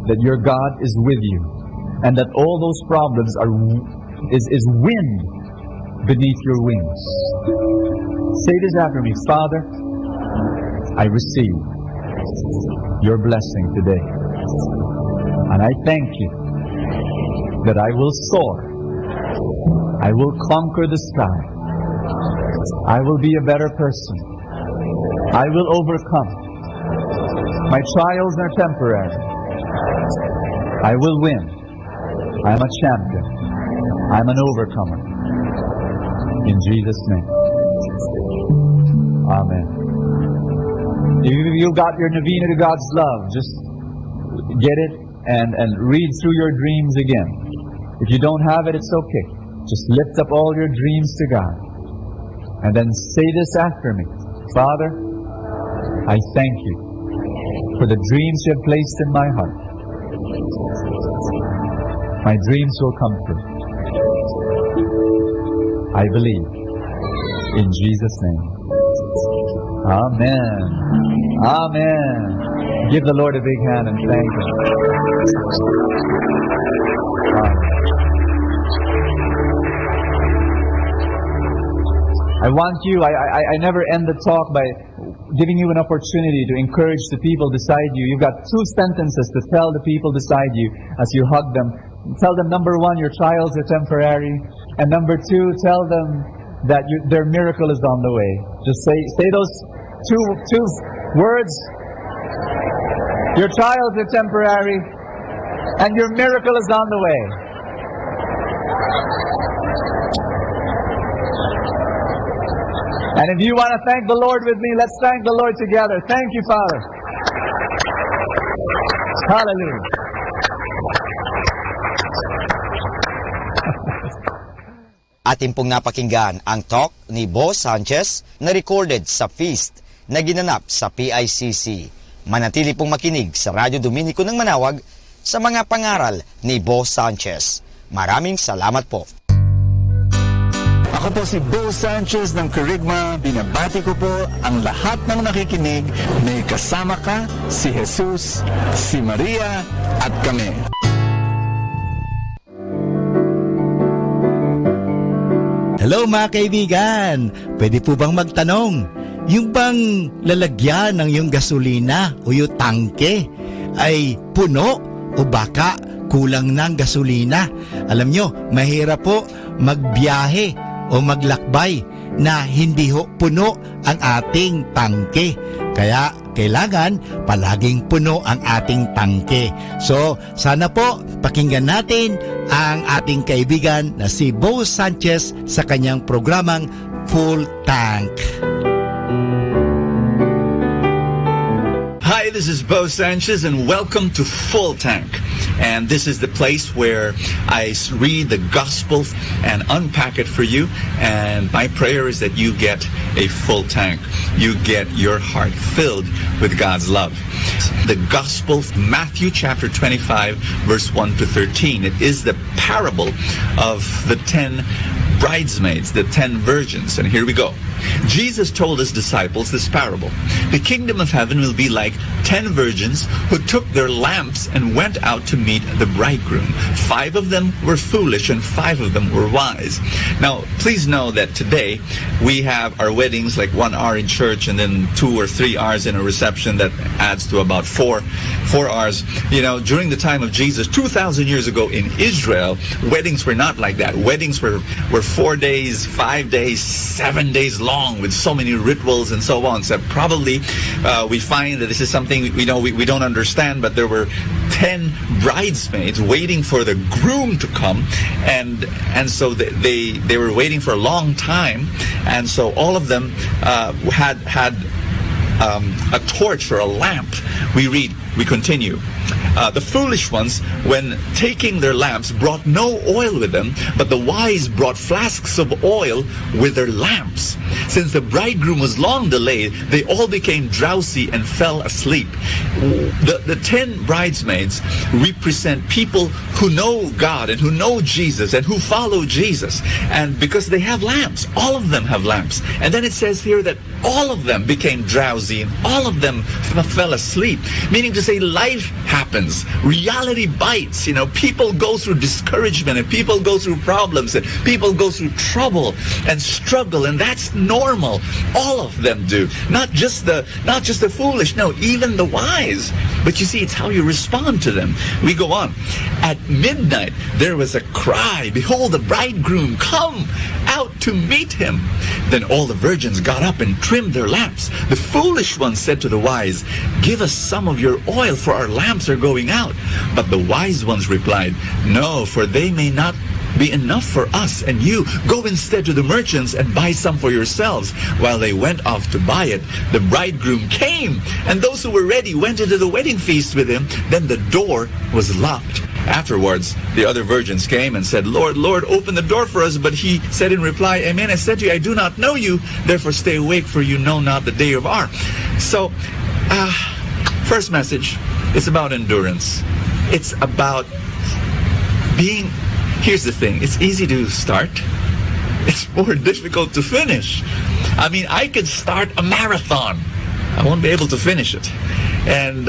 that your God is with you, and that all those problems is wind beneath your wings. Say this after me. Father, I receive your blessing today. And I thank you that I will soar. I will conquer the sky. I will be a better person. I will overcome. My trials are temporary. I will win. I am a champion. I am an overcomer. In Jesus' name. Amen. If you got your novena to God's love, just get it and read through your dreams again. If you don't have it, it's okay. Just lift up all your dreams to God. And then say this after me. Father, I thank you for the dreams you have placed in my heart. My dreams will come true. I believe. In Jesus' name. Amen. Amen. Give the Lord a big hand and thank Him. I want you, I never end the talk by giving you an opportunity to encourage the people beside you. You've got 2 sentences to tell the people beside you as you hug them. Tell them, number 1, your trials are temporary. And number 2, tell them that their miracle is on the way. Just say those two words. Your trials are temporary and your miracle is on the way. And if you want to thank the Lord with me, let's thank the Lord together. Thank you, Father. Hallelujah. Atin pong napakinggan ang talk ni Boss Sanchez na recorded sa feast na ginanap sa PICC. Manatili pong makinig sa Radyo Dominico ng Manawag sa mga pangaral ni Boss Sanchez. Maraming salamat po. Ako po si Bo Sanchez ng Kerygma. Binabati ko po ang lahat ng nakikinig. May kasama ka, si Jesus, si Maria, at kami. Hello mga kaibigan! Pwede po bang magtanong? Yung bang lalagyan ng yung gasolina o yung tangke ay puno o baka kulang ng gasolina? Alam nyo, mahirap po magbiyahe o maglakbay na hindi ho puno ang ating tangke. Kaya kailangan palaging puno ang ating tangke. So, sana po pakinggan natin ang ating kaibigan na si Bo Sanchez sa kanyang programang Full Tank. Hi, this is Bo Sanchez and welcome to Full Tank. And this is the place where I read the gospel and unpack it for you. And my prayer is that you get a full tank. You get your heart filled with God's love. The gospel, Matthew chapter 25, verse 1 to 13. It is the parable of the 10 bridesmaids, the 10 virgins. And here we go. Jesus told his disciples this parable. The kingdom of heaven will be like 10 virgins who took their lamps and went out to meet the bridegroom. 5 of them were foolish and 5 of them were wise. Now, please know that today we have our weddings like 1 hour in church and then 2 or 3 hours in a reception that adds to about 4 hours. You know, during the time of Jesus, 2,000 years ago in Israel, weddings were not like that. Weddings were 4 days, 5 days, 7 days long with so many rituals and so on. So probably we find that this is something we don't understand, but there were 10 bridesmaids waiting for the groom to come, and so they were waiting for a long time, and so all of them had a torch or a lamp. We continue. The foolish ones, when taking their lamps, brought no oil with them, but the wise brought flasks of oil with their lamps. Since the bridegroom was long delayed, they all became drowsy and fell asleep. The 10 bridesmaids represent people who know God and who know Jesus and who follow Jesus. And because they have lamps, all of them have lamps. And then it says here that all of them became drowsy and all of them fell asleep. Meaning to say, life happens. Reality bites. You know, people go through discouragement and people go through problems and people go through trouble and struggle, and that's normal. All of them do. Not just the foolish, no, even the wise. But you see, it's how you respond to them. We go on. At midnight there was a cry, behold, the bridegroom, come out to meet him. Then all the virgins got up and trimmed their lamps. The foolish ones said to the wise, give us some of your oil, for our lamps are going out. But the wise ones replied, no, for they may not be enough for us and you. Go instead to the merchants and buy some for yourselves. While they went off to buy it, the bridegroom came, and those who were ready went into the wedding feast with him. Then the door was locked. Afterwards, the other virgins came and said, Lord, Lord, open the door for us. But he said in reply, Amen, I said to you, I do not know you. Therefore stay awake, for you know not the day of our. So, first message, it's about endurance. It's about being... Here's the thing, it's easy to start. It's more difficult to finish. I mean, I could start a marathon. I won't be able to finish it. And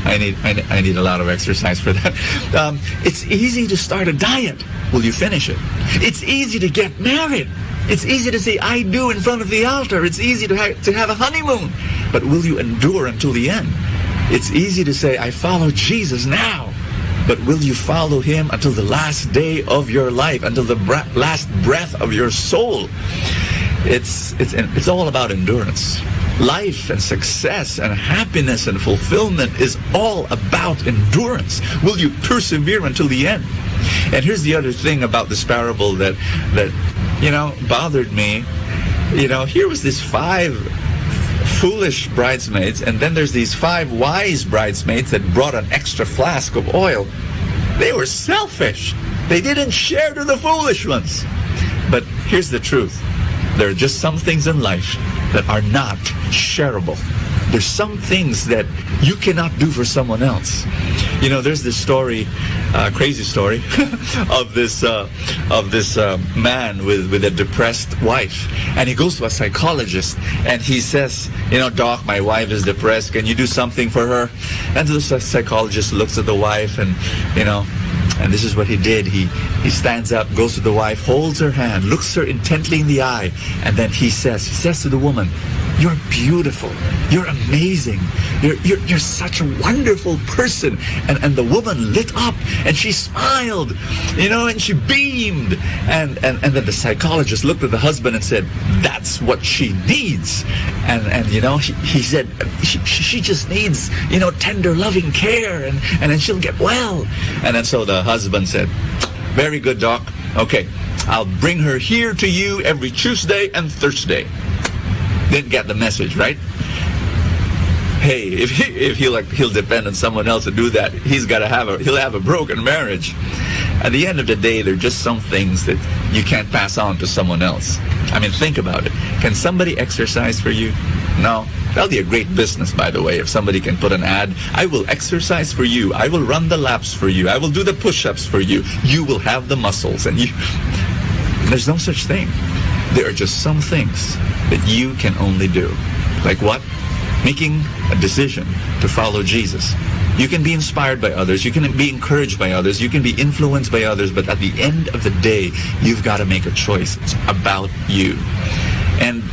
I need a lot of exercise for that. It's easy to start a diet. Will you finish it? It's easy to get married. It's easy to say, I do in front of the altar. It's easy to have a honeymoon. But will you endure until the end? It's easy to say, I follow Jesus now. But will you follow him until the last day of your life, until the last breath of your soul? It's all about endurance. Life and success and happiness and fulfillment is all about endurance. Will you persevere until the end? And here's the other thing about this parable that bothered me. Here was this 5 foolish bridesmaids, and then there's these 5 wise bridesmaids that brought an extra flask of oil. They were selfish. They didn't share to the foolish ones. But here's the truth. There are just some things in life that are not shareable. There's some things that you cannot do for someone else. There's this story, crazy story, of this man with a depressed wife, and he goes to a psychologist, and he says, Doc, my wife is depressed. Can you do something for her? And the psychologist looks at the wife, and and this is what he did. He stands up, goes to the wife, holds her hand, looks her intently in the eye, and then he says to the woman, you're beautiful. You're amazing. You're such a wonderful person. And the woman lit up and she smiled, and she beamed. And then the psychologist looked at the husband and said, that's what she needs. And he said, she just needs, tender, loving care, and then she'll get well. And then so the husband said, very good, Doc. Okay, I'll bring her here to you every Tuesday and Thursday. Didn't get the message, right? Hey, if he'll depend on someone else to do that, he'll have a broken marriage. At the end of the day, there are just some things that you can't pass on to someone else. I mean, think about it. Can somebody exercise for you? No. That'll be a great business, by the way, if somebody can put an ad. I will exercise for you. I will run the laps for you. I will do the push-ups for you. You will have the muscles. And there's no such thing. There are just some things that you can only do. Like what? Making a decision to follow Jesus. You can be inspired by others. You can be encouraged by others. You can be influenced by others. But at the end of the day, you've got to make a choice. It's about you. And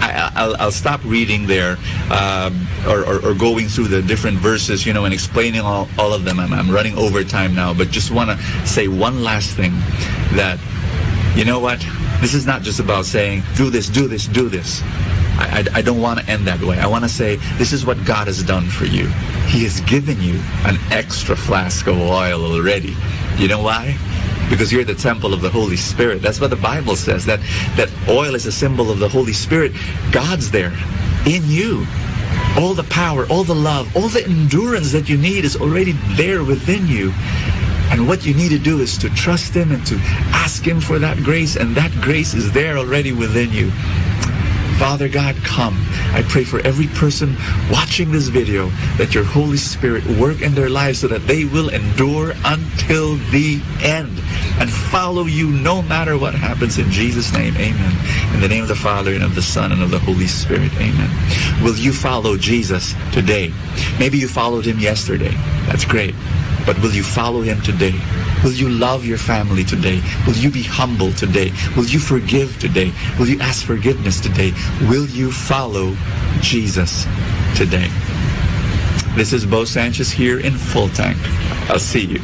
I'll stop reading there or going through the different verses, and explaining all of them. I'm running over time now, but just want to say one last thing, that, you know what? This is not just about saying, do this, do this, do this. I don't want to end that way. I want to say, this is what God has done for you. He has given you an extra flask of oil already. You know why? Because you're the temple of the Holy Spirit. That's what the Bible says, that oil is a symbol of the Holy Spirit. God's there in you. All the power, all the love, all the endurance that you need is already there within you. And what you need to do is to trust Him and to ask Him for that grace, and that grace is there already within you. Father God, come. I pray for every person watching this video that your Holy Spirit work in their lives so that they will endure until the end and follow you no matter what happens. In Jesus' name, amen. In the name of the Father, and of the Son, and of the Holy Spirit, amen. Will you follow Jesus today? Maybe you followed him yesterday. That's great. But will you follow him today? Will you love your family today? Will you be humble today? Will you forgive today? Will you ask forgiveness today? Will you follow Jesus today? This is Bo Sanchez here in Full Tank. I'll see you.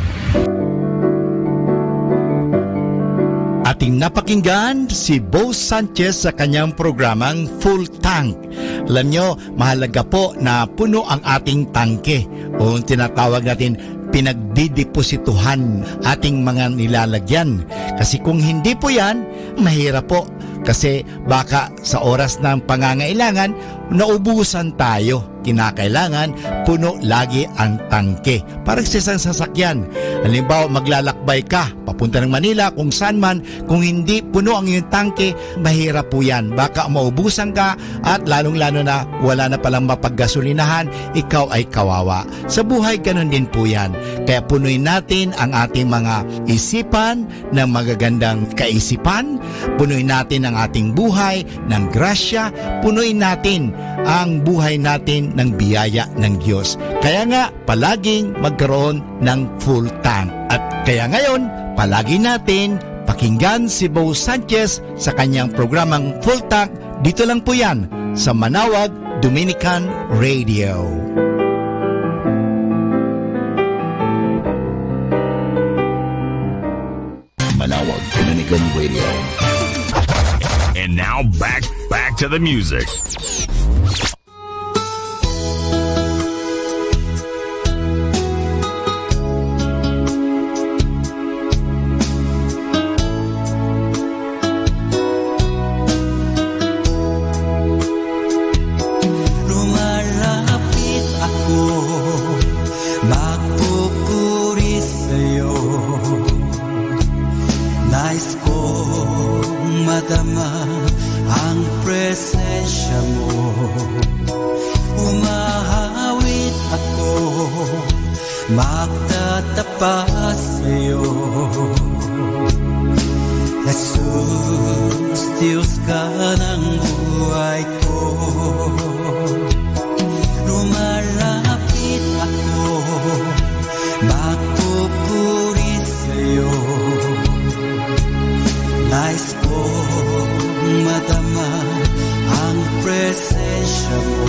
Ating napakinggan si Bo Sanchez sa kanyang programang Full Tank. Alam nyo, mahalaga po na puno ang ating tangke o tinatawag natin pinagdideposituhan ating mga nilalagyan. Kasi kung hindi po yan, mahirap po. Kasi baka sa oras ng pangangailangan, naubusan tayo. Kinakailangan, puno lagi ang tangke. Parang sa isang sasakyan. Halimbawa, maglalakbay ka, papunta ng Manila, kung saan man, kung hindi puno ang iyong tangke, mahirap po yan. Baka maubusan ka at lalong-lalo na wala na palang mapaggasolinahan, ikaw ay kawawa. Sa buhay, ganun din po yan. Kaya punuin natin ang ating mga isipan ng magagandang kaisipan, punuin natin ang ating buhay ng grasya, punuin natin ang buhay natin ng biyaya ng Diyos. Kaya nga, palaging magkaroon ng full tank. At kaya ngayon, palagi natin pakinggan si Bo Sanchez sa kanyang programang Full Tank. Dito lang po yan sa Manawag Dominican Radio. Manawag Dominican Radio. And now back to the music. Lumalapit ako, magpupuri sa'yo. Nais kong madama ang presensya mo. Umahawit ako, magtatapat sa'yo. Jesus, Diyos ka ng buhay ko. Lumalapit ako, magpupuri sa'yo. Nais kong madama ang presensya mo.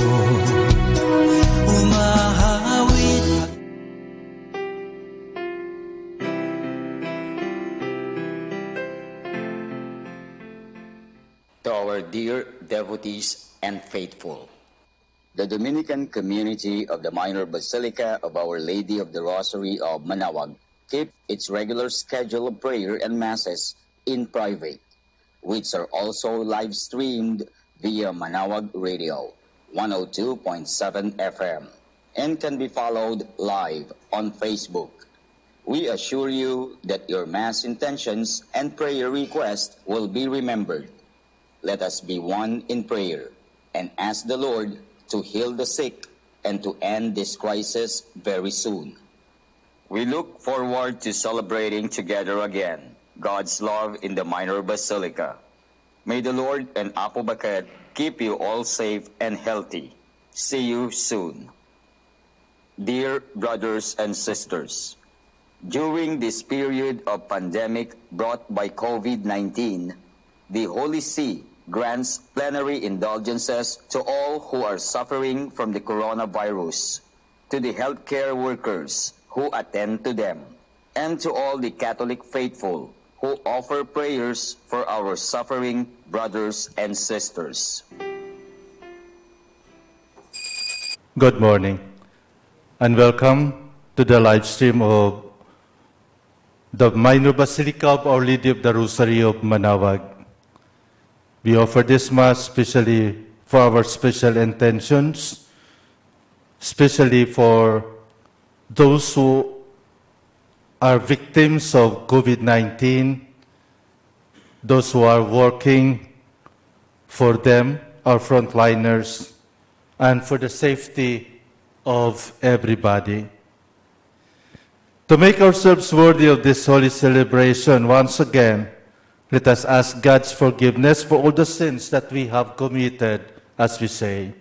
Umahawit ako. To our dear devotees and faithful, the Dominican community of the Minor Basilica of Our Lady of the Rosary of Manawag keep its regular schedule of prayer and masses in private, which are also live streamed via Manawag Radio 102.7 FM and can be followed live on Facebook. We assure you that your mass intentions and prayer requests will be remembered. Let us be one in prayer and ask the Lord to heal the sick and to end this crisis very soon. We look forward to celebrating together again God's love in the Minor Basilica. May the Lord and Apo Baket keep you all safe and healthy. See you soon. Dear brothers and sisters, during this period of pandemic brought by COVID-19, the Holy See grants plenary indulgences to all who are suffering from the coronavirus, to the healthcare workers who attend to them, and to all the Catholic faithful who offer prayers for our suffering brothers and sisters. Good morning and welcome to the live stream of the Minor Basilica of Our Lady of the Rosary of Manawag. We offer this Mass especially for our special intentions, especially for those who are victims of COVID-19, those who are working for them, our frontliners, and for the safety of everybody. To make ourselves worthy of this holy celebration, once again, let us ask God's forgiveness for all the sins that we have committed, as we say.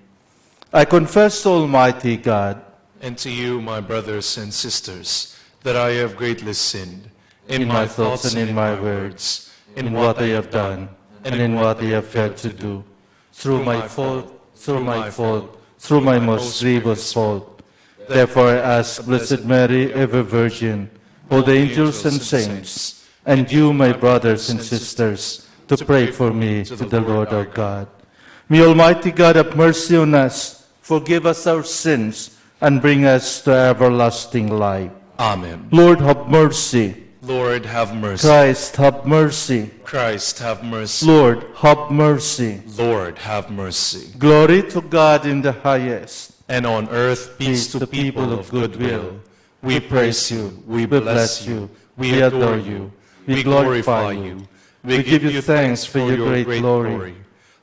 I confess to Almighty God, and to you, my brothers and sisters, that I have greatly sinned in my thoughts and in my words, in what I have done, and in what I have failed to do, through my most grievous fault. Therefore I ask Blessed Mary, ever Virgin, all the angels and saints, and you, my brothers and sisters, to pray for me to the Lord our God. May Almighty God have mercy on us, forgive us our sins, and bring us to everlasting life. Amen. Lord, have mercy. Lord, have mercy. Christ, have mercy. Christ, have mercy. Lord, have mercy. Lord, have mercy. Glory to God in the highest, and on earth peace to people of good will. We praise you, we bless you, we adore you, we glorify you, we give you thanks for your great glory.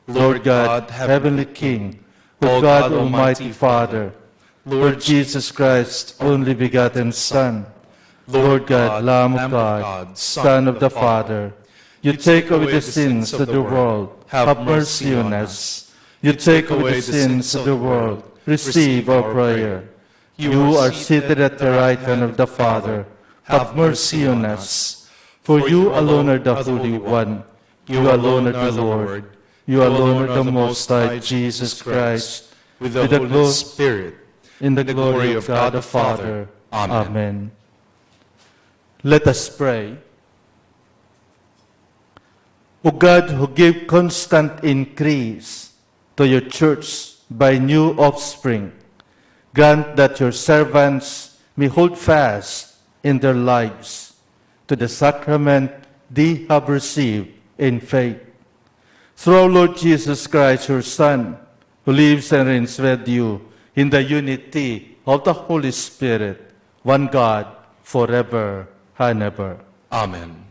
Lord God, Heavenly King, O God, Almighty Father, Lord Jesus Christ, only begotten Son, Lord God, Lamb of God, Son of the Father, you take away the sins of the world, have mercy on us. You take away the sins of the world, receive our prayer. You are seated at the right hand of the Father, have mercy on us. For you alone are the Holy One, you alone are the Lord, you alone are the Most High Jesus Christ, with the Holy Spirit, in the glory of God the Father. Amen. Let us pray. O God, who give constant increase to your church by new offspring, grant that your servants may hold fast in their lives to the sacrament they have received in faith. Through our Lord Jesus Christ, your Son, who lives and reigns with you in the unity of the Holy Spirit, one God, forever and ever. Amen.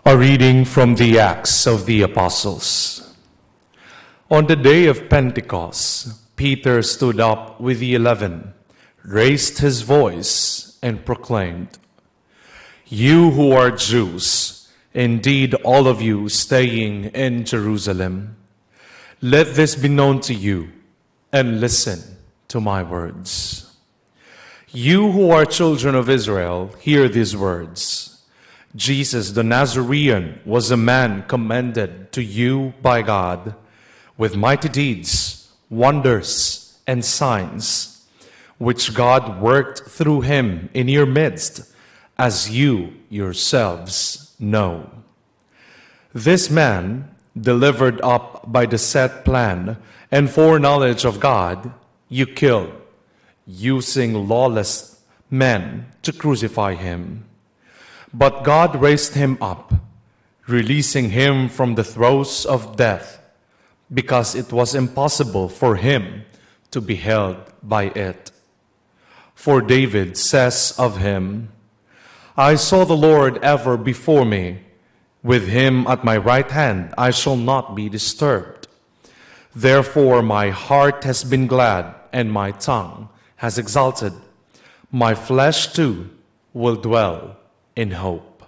A reading from the Acts of the Apostles. On the day of Pentecost, Peter stood up with the 11, raised his voice, and proclaimed, "You who are Jews, indeed all of you staying in Jerusalem, let this be known to you, and listen to my words. You who are children of Israel, hear these words. Jesus the Nazarene was a man commended to you by God with mighty deeds, wonders, and signs, which God worked through him in your midst, as you yourselves know. This man, delivered up by the set plan and foreknowledge of God, you killed, using lawless men to crucify him. But God raised him up, releasing him from the throes of death, because it was impossible for him to be held by it. For David says of him, I saw the Lord ever before me. With him at my right hand I shall not be disturbed. Therefore my heart has been glad, and my tongue has exulted. My flesh too will dwell in hope.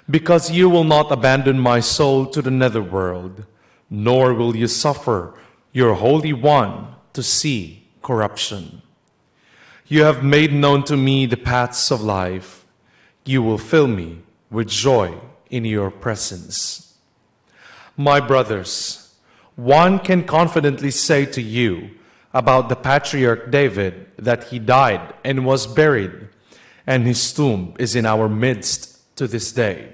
Because you will not abandon my soul to the netherworld, nor will you suffer your Holy One to see corruption. You have made known to me the paths of life. You will fill me with joy in your presence. My brothers, one can confidently say to you about the patriarch David that he died and was buried, and his tomb is in our midst to this day.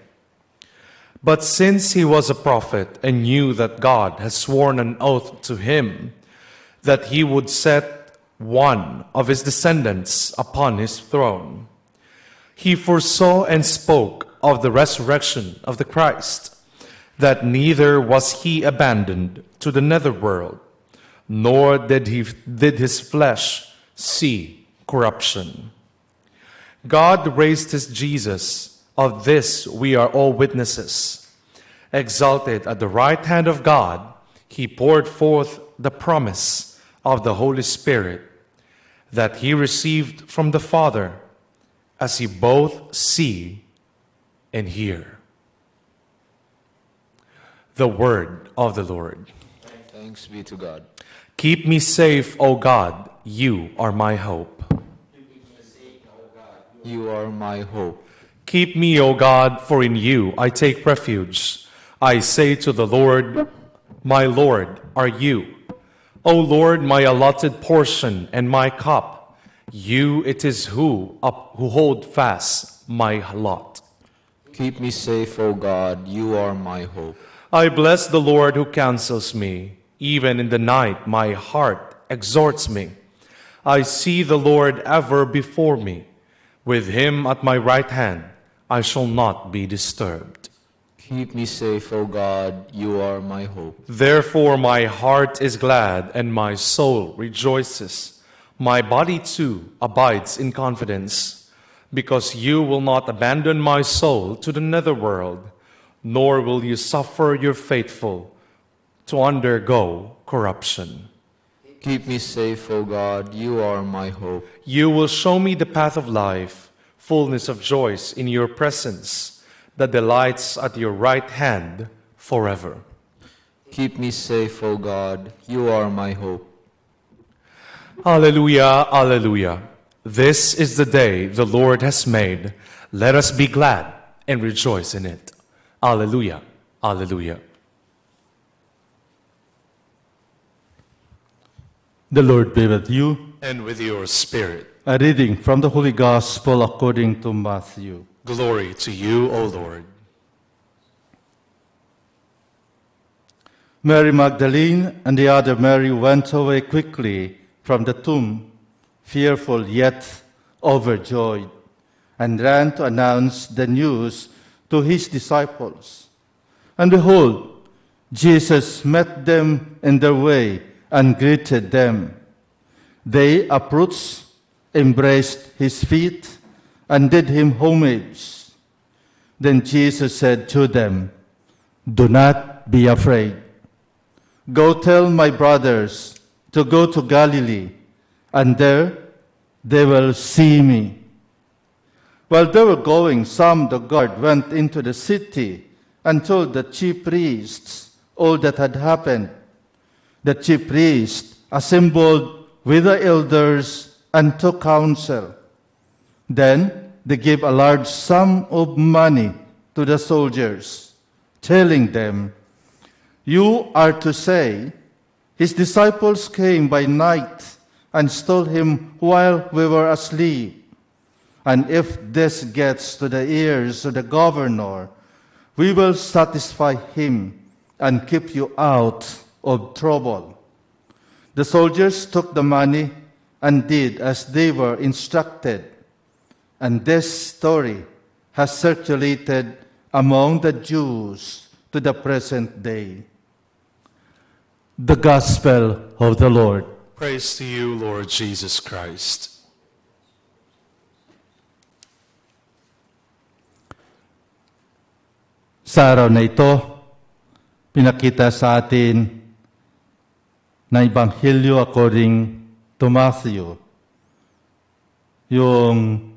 But since he was a prophet and knew that God has sworn an oath to him that he would set one of his descendants upon his throne, he foresaw and spoke of the resurrection of the Christ, that neither was he abandoned to the netherworld, nor did his flesh see corruption. God raised his Jesus. Of this we are all witnesses. Exalted at the right hand of God, he poured forth the promise of the Holy Spirit that he received from the Father, as he both see and hear. The word of the Lord. Thanks be to God. Keep me safe, O God, you are my hope. You are my hope. Keep me, O God, for in you I take refuge. I say to the Lord, my Lord are you. O Lord, my allotted portion and my cup. You it is who hold fast my lot. Keep me safe, O God, you are my hope. I bless the Lord who counsels me. Even in the night my heart exhorts me. I see the Lord ever before me. With him at my right hand, I shall not be disturbed. Keep me safe, O God, you are my hope. Therefore my heart is glad and my soul rejoices. My body too abides in confidence, because you will not abandon my soul to the netherworld, nor will you suffer your faithful to undergo corruption. Keep me safe, O God, you are my hope. You will show me the path of life, fullness of joys in your presence, the delights at your right hand forever. Keep me safe, O God, you are my hope. Alleluia, alleluia. This is the day the Lord has made. Let us be glad and rejoice in it. Alleluia, alleluia. The Lord be with you. And with your spirit. A reading from the Holy Gospel according to Matthew. Glory to you, O Lord. Mary Magdalene and the other Mary went away quickly from the tomb, fearful yet overjoyed, and ran to announce the news to his disciples. And behold, Jesus met them in their way and greeted them. They approached, embraced his feet, and did him homage. Then Jesus said to them, "Do not be afraid. Go tell my brothers to go to Galilee, and there they will see me." While they were going, some of the guard went into the city and told the chief priests all that had happened. The chief priests assembled with the elders and took counsel. Then they gave a large sum of money to the soldiers, telling them, "You are to say, his disciples came by night and stole him while we were asleep. And if this gets to the ears of the governor, we will satisfy him and keep you out of trouble." The soldiers took the money and did as they were instructed. And this story has circulated among the Jews to the present day. The Gospel of the Lord. Praise to you, Lord Jesus Christ. Sa araw na ito, pinakita sa atin na Ebanghelyo according to Matthew, yung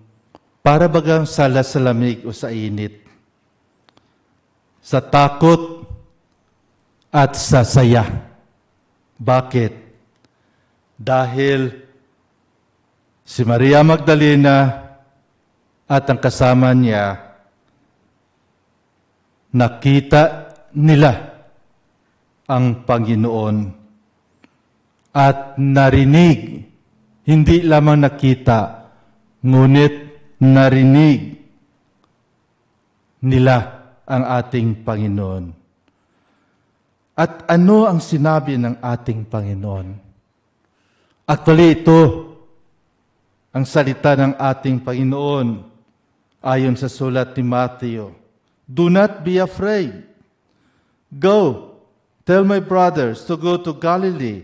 para bagang sala sa lamig o sa init, sa takot at sa saya. Bakit? Dahil si Maria Magdalena at ang kasama niya, nakita nila ang Panginoon at narinig, hindi lamang nakita, ngunit narinig nila ang ating Panginoon. At ano ang sinabi ng ating Panginoon? Actually, ito ang salita ng ating Panginoon ayon sa sulat ni Matthew. "Do not be afraid. Go, tell my brothers to go to Galilee,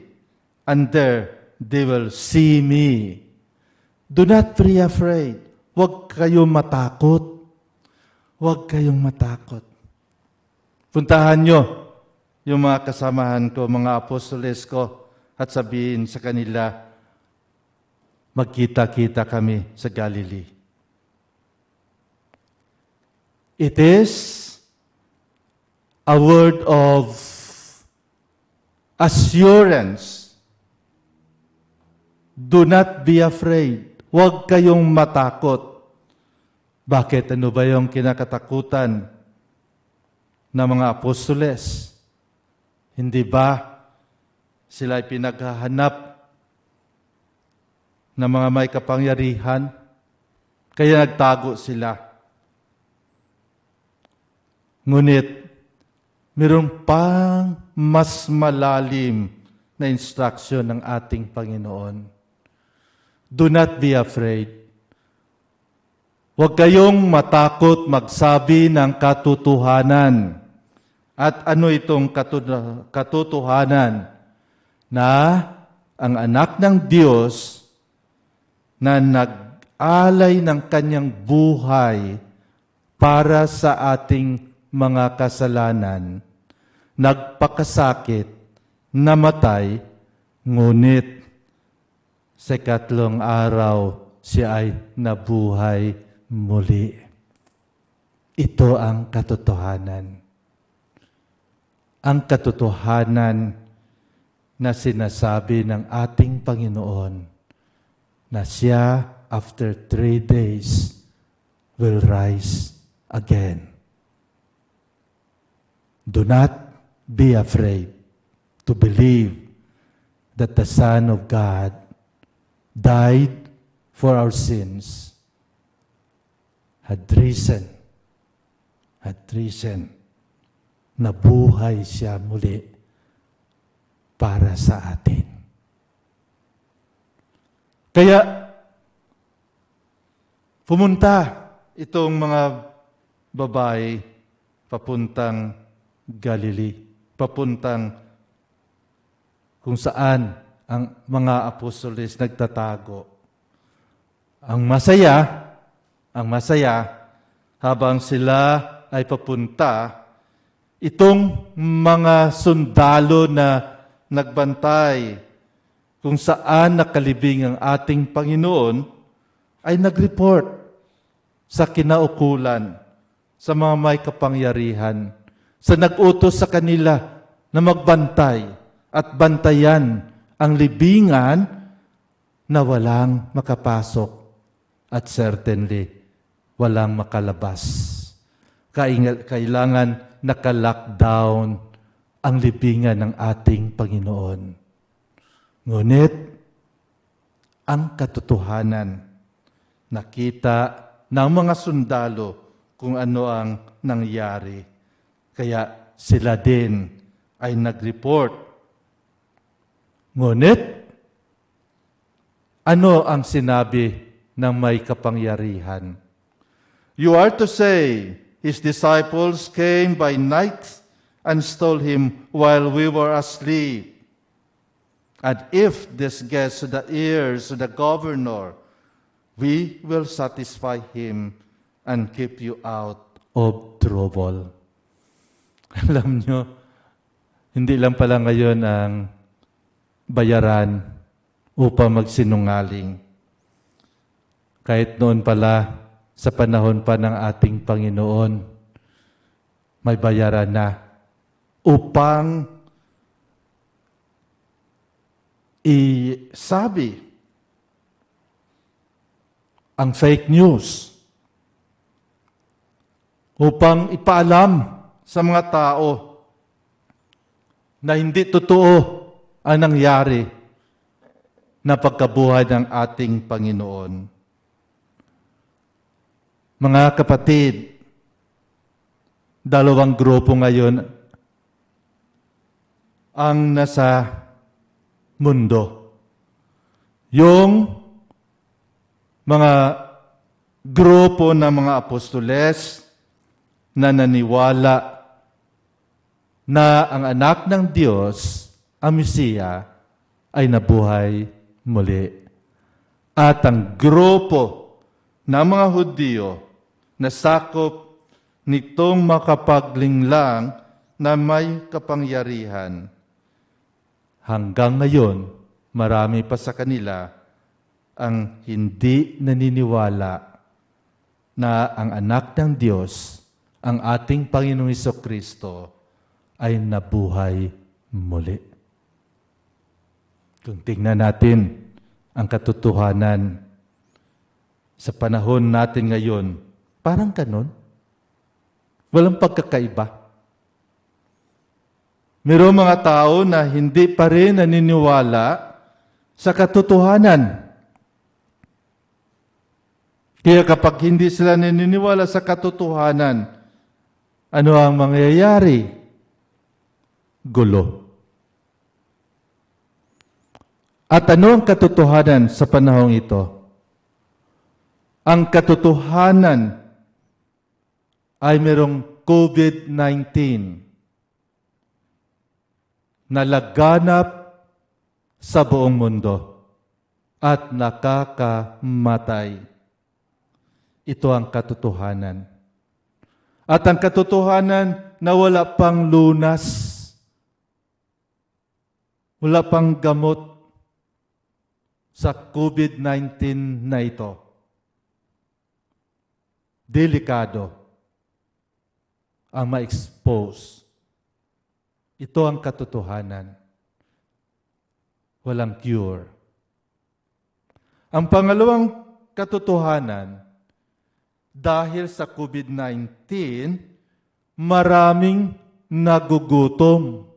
and there they will see me." Do not be afraid. huwag kayong matakot. Huwag kayong matakot. Puntahan nyo yung mga kasamahan ko, mga apostoles ko, at sabihin sa kanila, magkita-kita kami sa Galilee. It is a word of assurance. Do not be afraid. Huwag kayong matakot. Bakit? Ano ba yung kinakatakutan ng mga apostoles? Hindi ba sila ay pinaghahanap ng mga may kapangyarihan? Kaya nagtago sila. Ngunit, mayroon pang mas malalim na instruction ng ating Panginoon. Do not be afraid. Huwag kayong matakot magsabi ng katotohanan. At ano itong katotohanan? Na ang anak ng Diyos na nag-alay ng kanyang buhay para sa ating mga kasalanan, nagpakasakit, namatay, ngunit sa ikatlong araw siya ay nabuhay muli. Ito ang katotohanan. Ang katotohanan na sinasabi ng ating Panginoon na siya after 3 days will rise again. Do not be afraid to believe that the Son of God died for our sins, had risen, nabuhay siya muli para sa atin. Kaya, pumunta itong mga babae papuntang Galilee, papuntang kung saan ang mga apostoles nagtatago. Ang masaya, habang sila ay papunta, itong mga sundalo na nagbantay kung saan nakalibing ang ating Panginoon ay nag-report sa kinaukulan, sa mga may kapangyarihan, sa nag-utos sa kanila na magbantay at bantayan ang libingan na walang makapasok at certainly walang makalabas. Kailangan naka-lockdown ang libingan ng ating Panginoon. Ngunit, ang katotohanan, nakita ng mga sundalo kung ano ang nangyari. Kaya sila din ay nag-report. Ngunit, ano ang sinabi ng may kapangyarihan? You are to say, his disciples came by night and stole him while we were asleep. And if this gets to the ears of the governor, we will satisfy him and keep you out of trouble. Alam nyo, hindi lang pala ngayon ang bayaran upang magsinungaling. Kahit noon pala, sa panahon pa ng ating Panginoon, may bayaran na upang isabi ang fake news, upang ipaalam sa mga tao na hindi totoo ang nangyari na pagkabuhay ng ating Panginoon. Mga kapatid, dalawang grupo ngayon ang nasa mundo. Yung mga grupo ng mga apostoles na naniwala na ang anak ng Diyos, ang Mesiya, ay nabuhay muli. At ang grupo ng mga Hudyo na sakop nitong makapaglinglang na may kapangyarihan. Hanggang ngayon, marami pa sa kanila ang hindi naniniwala na ang anak ng Diyos, ang ating Panginoong Jesucristo, ay nabuhay muli. Kung tingnan natin ang katotohanan sa panahon natin ngayon, parang ganon. Walang pagkakaiba. Mayroong mga tao na hindi pa rin naniniwala sa katotohanan. Kaya kapag hindi sila naniniwala sa katotohanan, ano ang mangyayari? Gulo. At ano ang katotohanan sa panahong ito? Ang katotohanan ay mayroong COVID-19 na laganap sa buong mundo at nakakamatay. Ito ang katotohanan. At ang katotohanan na wala pang lunas, wala pang gamot sa COVID-19 na ito. Delikado ang ma-expose. Ito ang katotohanan. Walang cure. Ang pangalawang katotohanan, dahil sa COVID-19, maraming nagugutom.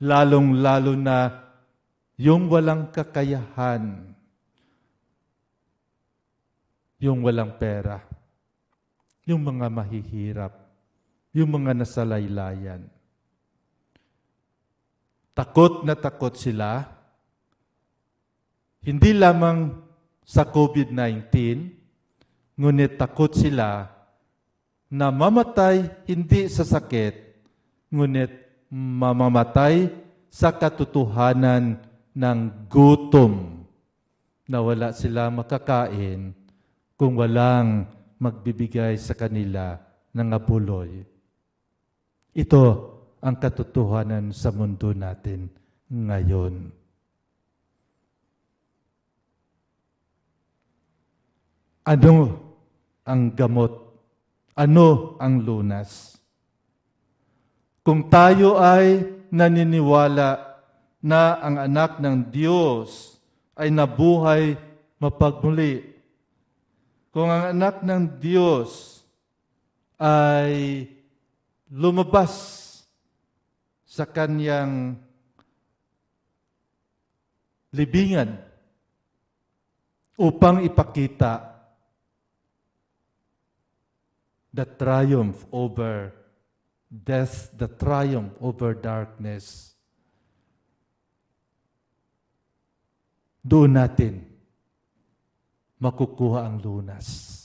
Lalong-lalo na yung walang kakayahan, yung walang pera, yung mga mahihirap, yung mga nasalaylayan. Takot na takot sila, hindi lamang sa COVID-19, ngunit takot sila na mamatay hindi sa sakit, ngunit mamamatay sa katotohanan ng gutom na wala sila makakain kung walang magbibigay sa kanila ng abuloy. Ito ang katotohanan sa mundo natin ngayon. Ano ang gamot? Ano ang lunas? Kung tayo ay naniniwala na ang anak ng Diyos ay nabuhay mapagmuli, kung ang anak ng Diyos ay lumabas sa kanyang libingan upang ipakita the triumph over death, the triumph over darkness, doon natin makukuha ang lunas.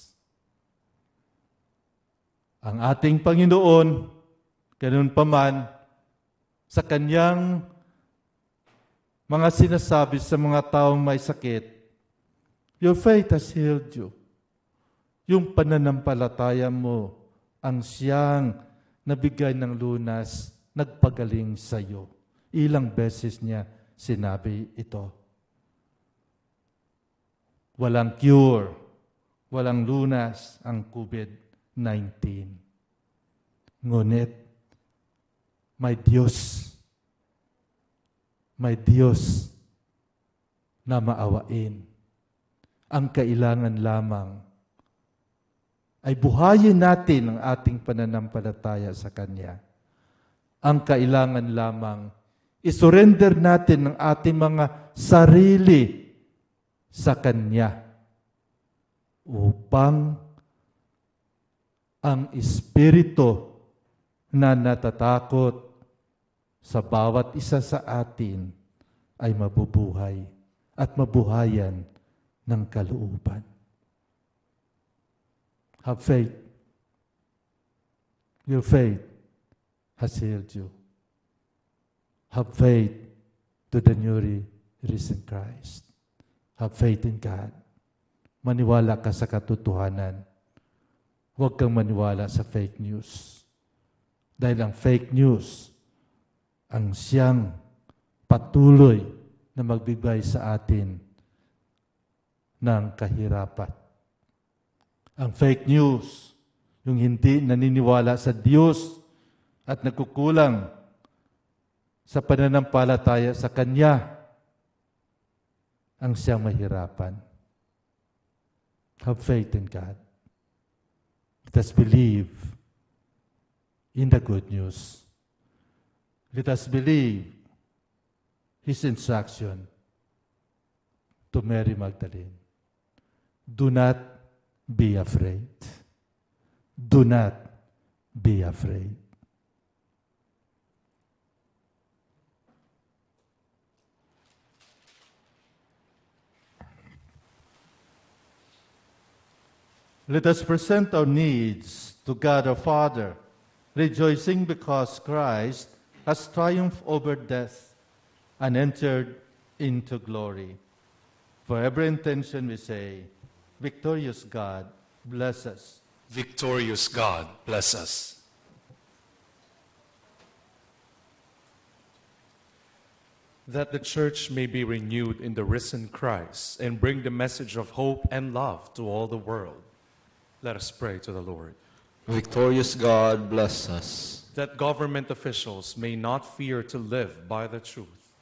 Ang ating Panginoon, ganun pa man, sa kanyang mga sinasabi sa mga taong may sakit, your faith has healed you. Yung pananampalataya mo ang siyang nabigay ng lunas, nagpagaling sa iyo. Ilang beses niya sinabi ito. Walang cure, walang lunas ang COVID-19. Ngunit, may Diyos na maawain. Ang kailangan lamang ay buhayin natin ang ating pananampalataya sa Kanya. Ang kailangan lamang, isurrender natin ang ating mga sarili sa Kanya upang ang Espiritu na natatakot sa bawat isa sa atin ay mabubuhay at mabuhayan ng kalooban. Have faith. Your faith has healed you. Have faith to the newly risen Christ. Have faith in God. maniwala ka sa katotohanan. Huwag kang maniwala sa fake news. Dahil ang fake news ang siyang patuloy na magbigay sa atin ng kahirapan. Ang fake news, yung hindi naniniwala sa Diyos at nagkukulang sa pananampalataya sa Kanya, ang siyang mahirapan. Have faith in God. Let us believe in the good news. Let us believe His instruction to Mary Magdalene. Do not be afraid. Do not be afraid. Let us present our needs to God our Father, rejoicing because Christ has triumphed over death and entered into glory. For every intention we say, victorious God, bless us. Victorious God, bless us. That the church may be renewed in the risen Christ and bring the message of hope and love to all the world. Let us pray to the Lord. Victorious God, bless us. That government officials may not fear to live by the truth.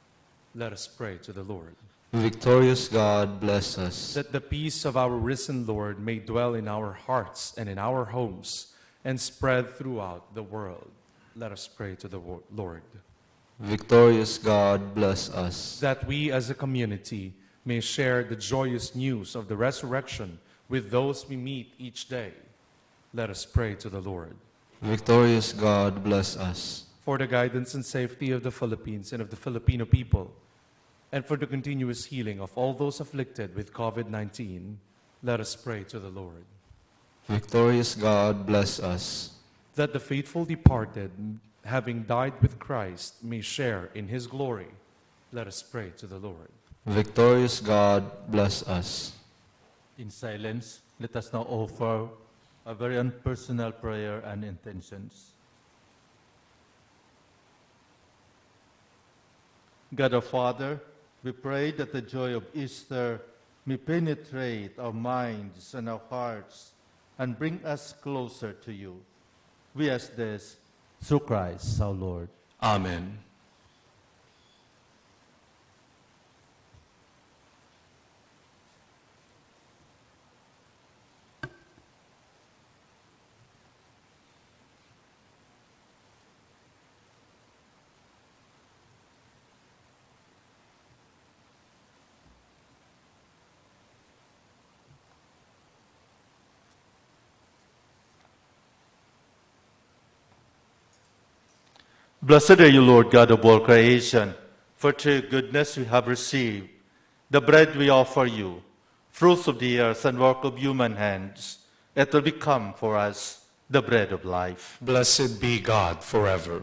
Let us pray to the Lord. Victorious God, bless us. That the peace of our risen Lord may dwell in our hearts and in our homes and spread throughout the world. Let us pray to the Lord. Victorious God, bless us. That we as a community may share the joyous news of the resurrection with those we meet each day. Let us pray to the Lord. Victorious God, bless us. For the guidance and safety of the Philippines and of the Filipino people, and for the continuous healing of all those afflicted with COVID-19, let us pray to the Lord. Victorious God, bless us. That the faithful departed, having died with Christ, may share in His glory. Let us pray to the Lord. Victorious God, bless us. In silence, let us now offer a very unpersonal prayer and intentions. God our Father, we pray that the joy of Easter may penetrate our minds and our hearts and bring us closer to you. We ask this through Christ our Lord. Amen. Blessed are you, Lord God of all creation, for through your goodness we have received the bread we offer you, fruits of the earth and work of human hands. It will become for us the bread of life. Blessed be God forever.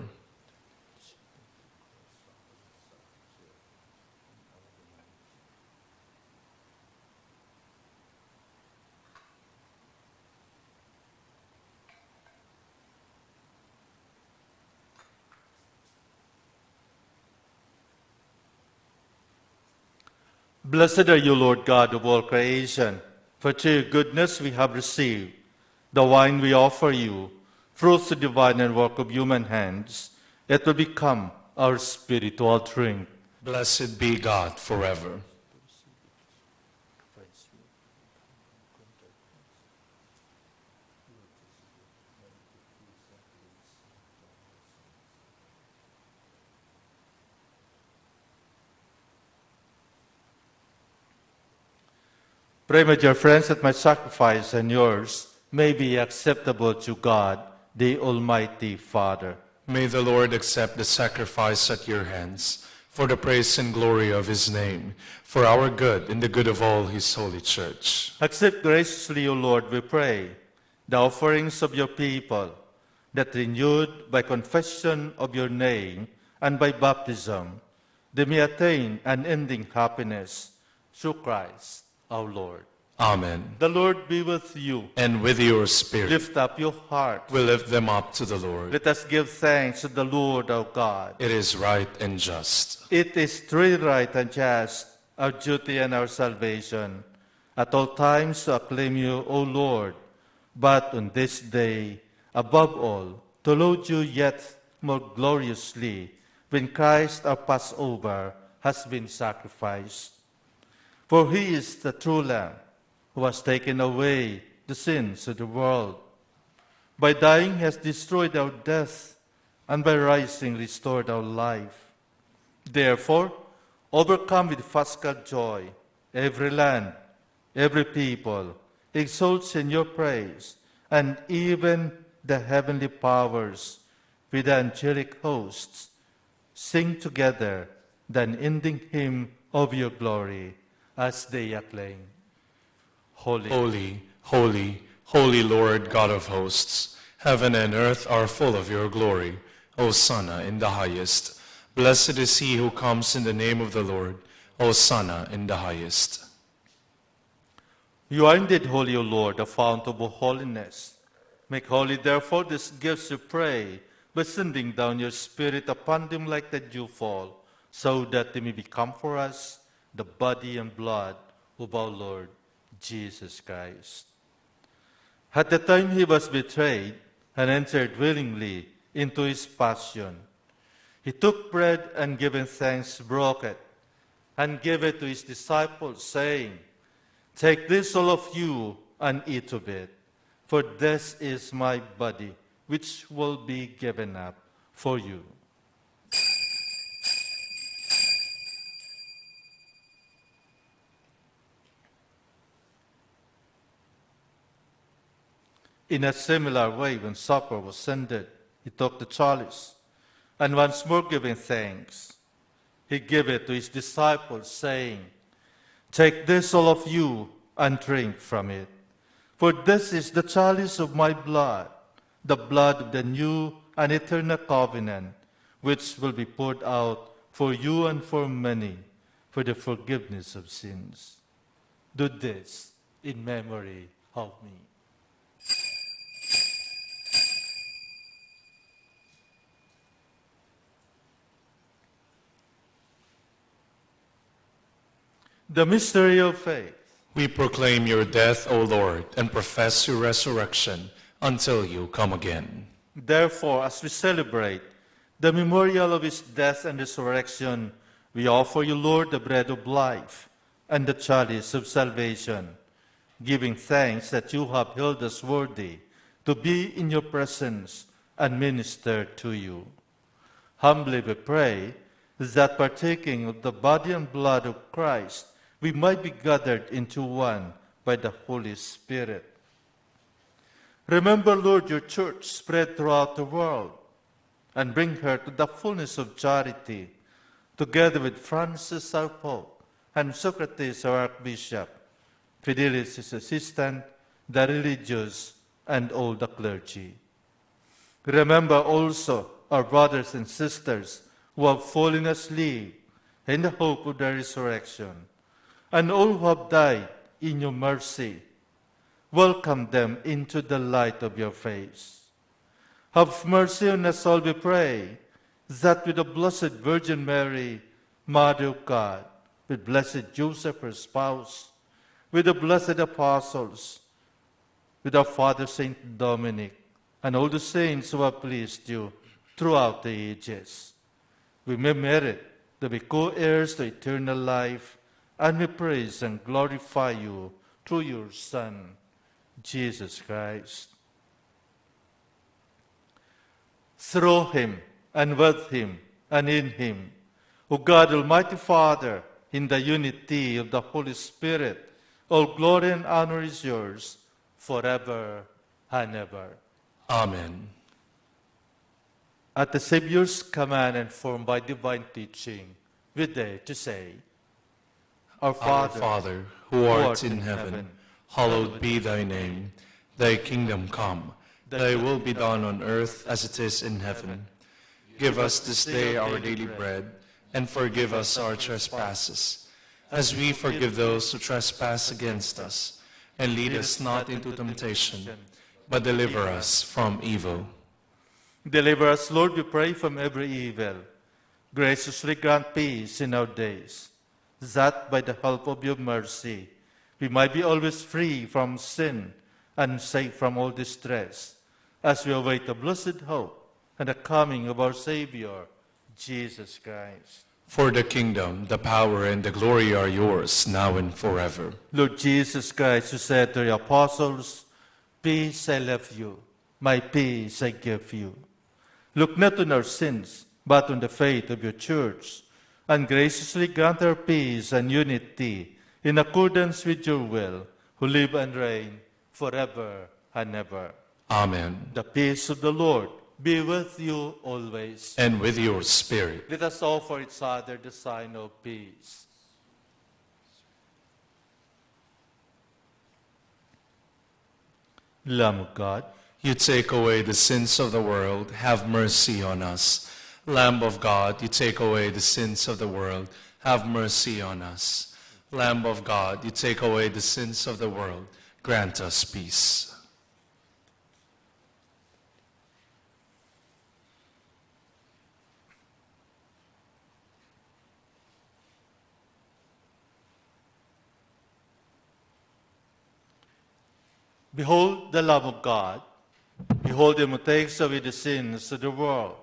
Blessed are you, Lord God of all creation, for through your goodness we have received the wine we offer you, fruits of divine and work of human hands. It will become our spiritual drink. Blessed be God forever. Pray, my dear friends, that my sacrifice and yours may be acceptable to God, the Almighty Father. May the Lord accept the sacrifice at your hands for the praise and glory of His name, for our good and the good of all His holy church. Accept graciously, O Lord, we pray, the offerings of your people, that renewed by confession of your name and by baptism, they may attain unending happiness through Christ our Lord. Amen. The Lord be with you. And with your spirit. Lift up your heart. We lift them up to the Lord. Let us give thanks to the Lord our God. It is right and just. It is truly right and just, our duty and our salvation, at all times to acclaim you, O Lord, but on this day, above all, to laud you yet more gloriously, when Christ our Passover has been sacrificed. For he is the true Lamb, who has taken away the sins of the world. By dying he has destroyed our death, and by rising restored our life. Therefore, overcome with paschal joy, every land, every people exalts in your praise, and even the heavenly powers with the angelic hosts sing together the unending hymn of your glory as they acclaim. Holy, holy, holy, holy Lord God of hosts, heaven and earth are full of your glory. Hosanna in the highest. Blessed is he who comes in the name of the Lord. Hosanna in the highest. You are indeed holy, O Lord, the fount of all holiness. Make holy, therefore, these gifts, we pray, by sending down your Spirit upon them like the dewfall, so that they may become for us the body and blood of our Lord Jesus Christ. At the time he was betrayed and entered willingly into his passion, he took bread and giving thanks, broke it, and gave it to his disciples, saying, "Take this, all of you, and eat of it, for this is my body, which will be given up for you." In a similar way, when supper was ended, he took the chalice, and once more giving thanks, he gave it to his disciples, saying, "Take this, all of you, and drink from it. For this is the chalice of my blood, the blood of the new and eternal covenant, which will be poured out for you and for many for the forgiveness of sins. Do this in memory of me." The mystery of faith. We proclaim your death, O Lord, and profess your resurrection until you come again. Therefore, as we celebrate the memorial of his death and resurrection, we offer you, Lord, the bread of life and the chalice of salvation, giving thanks that you have held us worthy to be in your presence and minister to you. Humbly we pray that partaking of the body and blood of Christ, we might be gathered into one by the Holy Spirit. Remember, Lord, your church spread throughout the world, and bring her to the fullness of charity, together with Francis our Pope, and Socrates our Archbishop, Fidelis his assistant, the religious, and all the clergy. Remember also our brothers and sisters who have fallen asleep in the hope of the resurrection, and all who have died in your mercy. Welcome them into the light of your face. Have mercy on us all, we pray, that with the Blessed Virgin Mary, Mother of God, with blessed Joseph, her spouse, with the blessed apostles, with our Father Saint Dominic, and all the saints who have pleased you throughout the ages, we may merit to be co-heirs to eternal life, and we praise and glorify you through your Son, Jesus Christ. Through him, and with him, and in him, O God, Almighty Father, in the unity of the Holy Spirit, all glory and honor is yours, forever and ever. Amen. At the Savior's command and formed by divine teaching, we dare to say, Our Father, who art in heaven, hallowed be thy name. Thy kingdom come, thy will be done on earth as it is in heaven. Give us this day our daily bread, and forgive us our trespasses, as we forgive those who trespass against us. and lead us not into temptation, but deliver us from evil. Deliver us, Lord, we pray, from every evil. Graciously grant peace in our days, that by the help of your mercy we might be always free from sin and safe from all distress, as we await the blessed hope and the coming of our Savior, Jesus Christ. For the kingdom, the power, and the glory are yours, now and forever. Lord Jesus Christ, who said to your apostles, "Peace I leave you, my peace I give you." Look not on our sins, but on the faith of your church, and graciously grant her peace and unity in accordance with your will, who live and reign forever and ever. Amen. The peace of the Lord be with you always. And with your spirit. Let us offer each other the sign of peace. Lamb of God, you take away the sins of the world, have mercy on us. Lamb of God, you take away the sins of the world, have mercy on us. Lamb of God, you take away the sins of the world, grant us peace. behold the Lamb of God. Behold him who takes away the sins of the world.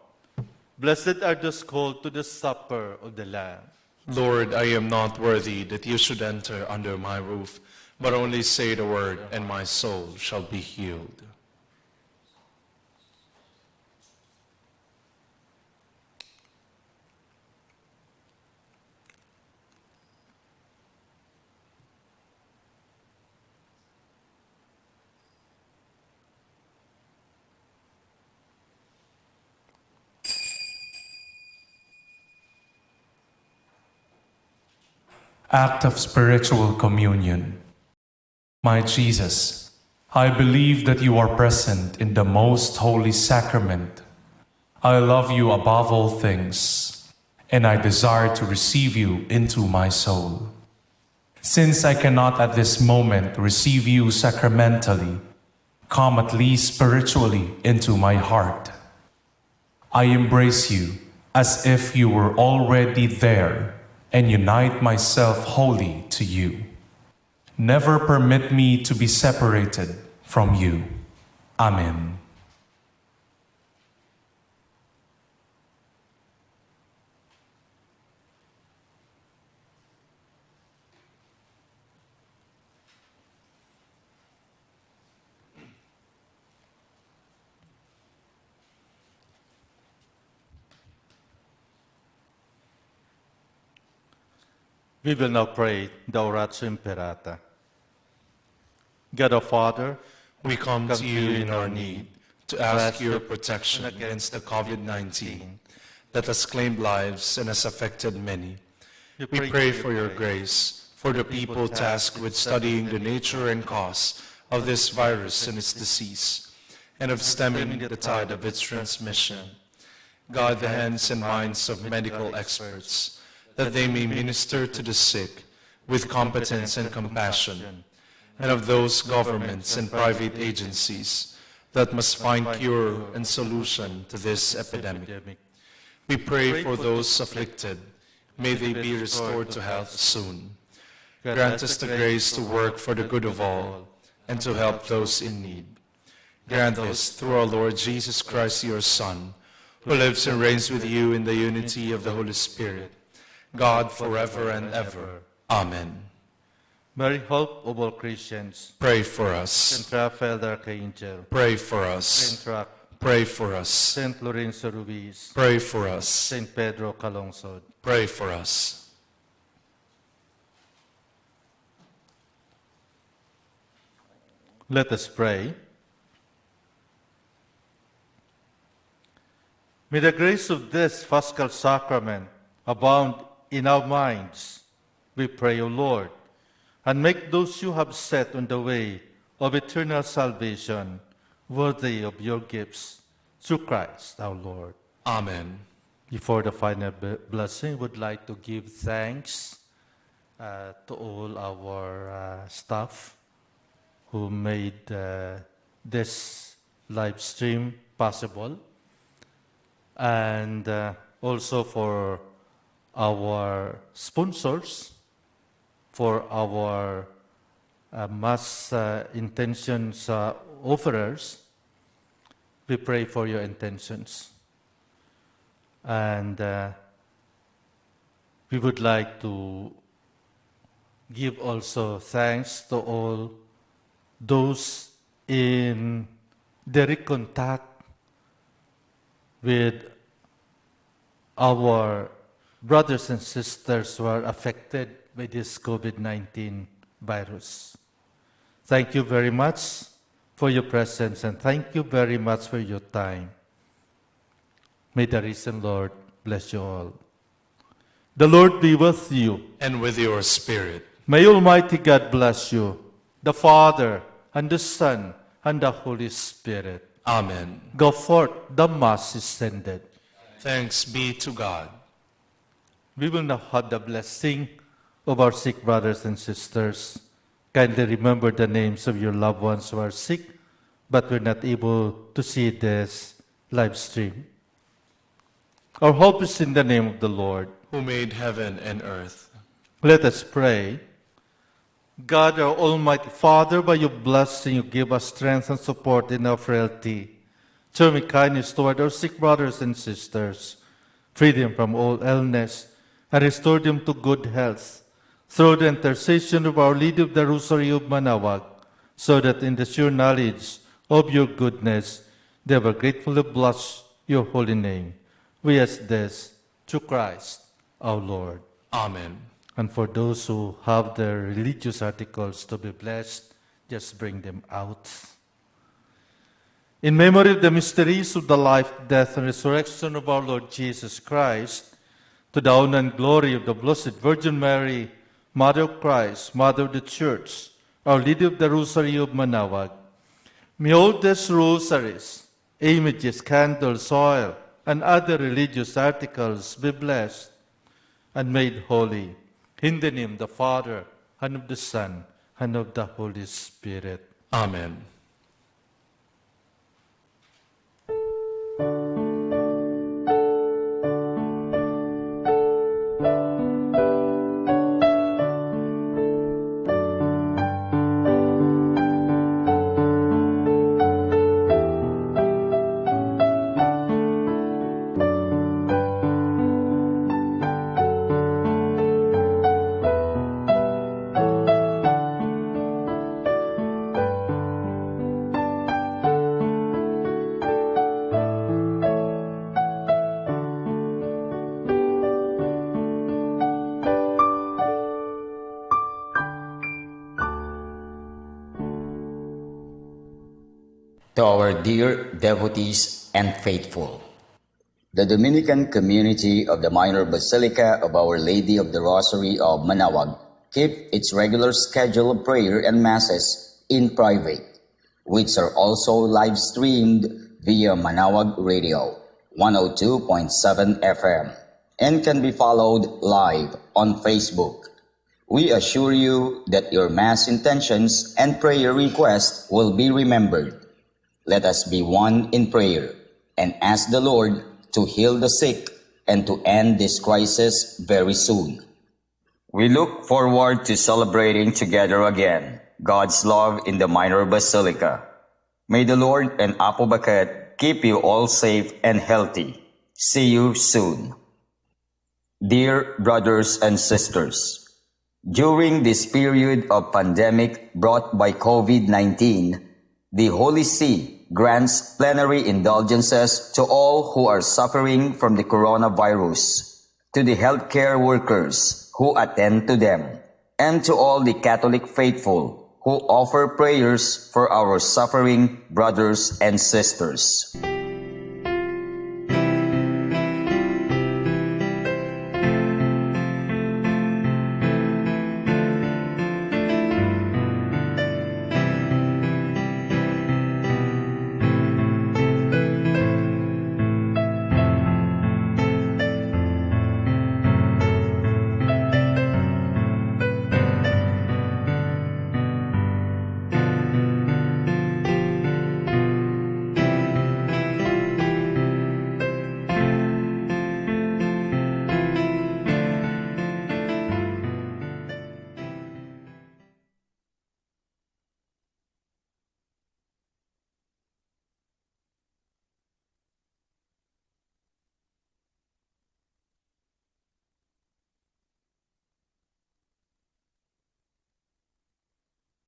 Blessed are those called to the supper of the Lamb. Lord, I am not worthy that you should enter under my roof, but only say the word, and my soul shall be healed. Act of Spiritual Communion. My Jesus, I believe that you are present in the most holy sacrament. I love you above all things, and I desire to receive you into my soul. Since I cannot at this moment receive you sacramentally, come at least spiritually into my heart. I embrace you as if you were already there, and unite myself wholly to you. Never permit me to be separated from you. Amen. We will now pray the Oratio Imperata. God our Father, we come to you in our need to ask your protection against the COVID-19 that has claimed lives and has affected many. We pray for your grace for the people tasked with studying the nature and cause of this virus and its disease, and of stemming the tide of its transmission. Guide the hands and minds of medical experts, that they may minister to the sick with competence and compassion, and of those governments and private agencies that must find cure and solution to this epidemic. We pray for those afflicted. May they be restored to health soon. Grant us the grace to work for the good of all and to help those in need. Grant this through our Lord Jesus Christ, your Son, who lives and reigns with you in the unity of the Holy Spirit, God forever and ever. Amen. Mary, hope of all Christians, pray for us. Saint Raphael the Archangel, pray for us. Saint Roch, pray for us. Saint Lorenzo Ruiz, pray for us. Saint Pedro Calungsod, pray for us. Let us pray. May the grace of this Paschal Sacrament abound in our minds, we pray, O Lord, and make those you have set on the way of eternal salvation worthy of your gifts, through Christ our Lord. Amen. Before the final blessing, we would like to give thanks to all our staff who made this live stream possible, and also for our sponsors, for our mass intentions offerers. We pray for your intentions. And we would like to give also thanks to all those in direct contact with our brothers and sisters who are affected by this COVID-19 virus. Thank you very much for your presence, and thank you very much for your time. May the risen Lord bless you all. The Lord be with you. And with your spirit. May Almighty God bless you, the Father, and the Son, and the Holy Spirit. Amen. Go forth, the Mass is ended. Thanks be to God. We will now have the blessing of our sick brothers and sisters. Kindly remember the names of your loved ones who are sick, but we're not able to see this live stream. Our hope is in the name of the Lord, who made heaven and earth. Let us pray. God, our Almighty Father, by your blessing you give us strength and support in our frailty. Show me kindness toward our sick brothers and sisters. Free them from all illness and restore them to good health through the intercession of Our Lady of the Rosary of Manaoag, so that in the sure knowledge of your goodness they will gratefully bless your holy name. We ask this through Christ our Lord. Amen. And for those who have their religious articles to be blessed, just bring them out. In memory of the mysteries of the life, death, and resurrection of our Lord Jesus Christ, to the honor and glory of the Blessed Virgin Mary, Mother of Christ, Mother of the Church, Our Lady of the Rosary of Manaoag, may all these rosaries, images, candles, oil, and other religious articles be blessed and made holy. In the name of the Father, and of the Son, and of the Holy Spirit. Amen. To our dear devotees and faithful, the Dominican community of the Minor Basilica of Our Lady of the Rosary of Manaoag keep its regular schedule of prayer and masses in private, which are also live streamed via Manaoag Radio 102.7 FM and can be followed live on Facebook. We assure you that your mass intentions and prayer requests will be remembered. Let us be one in prayer and ask the Lord to heal the sick and to end this crisis very soon. We look forward to celebrating together again God's love in the Minor Basilica. May the Lord and Apo Baket keep you all safe and healthy. See you soon. Dear brothers and sisters, during this period of pandemic brought by COVID-19, the Holy See grants plenary indulgences to all who are suffering from the coronavirus, to the healthcare workers who attend to them, and to all the Catholic faithful who offer prayers for our suffering brothers and sisters.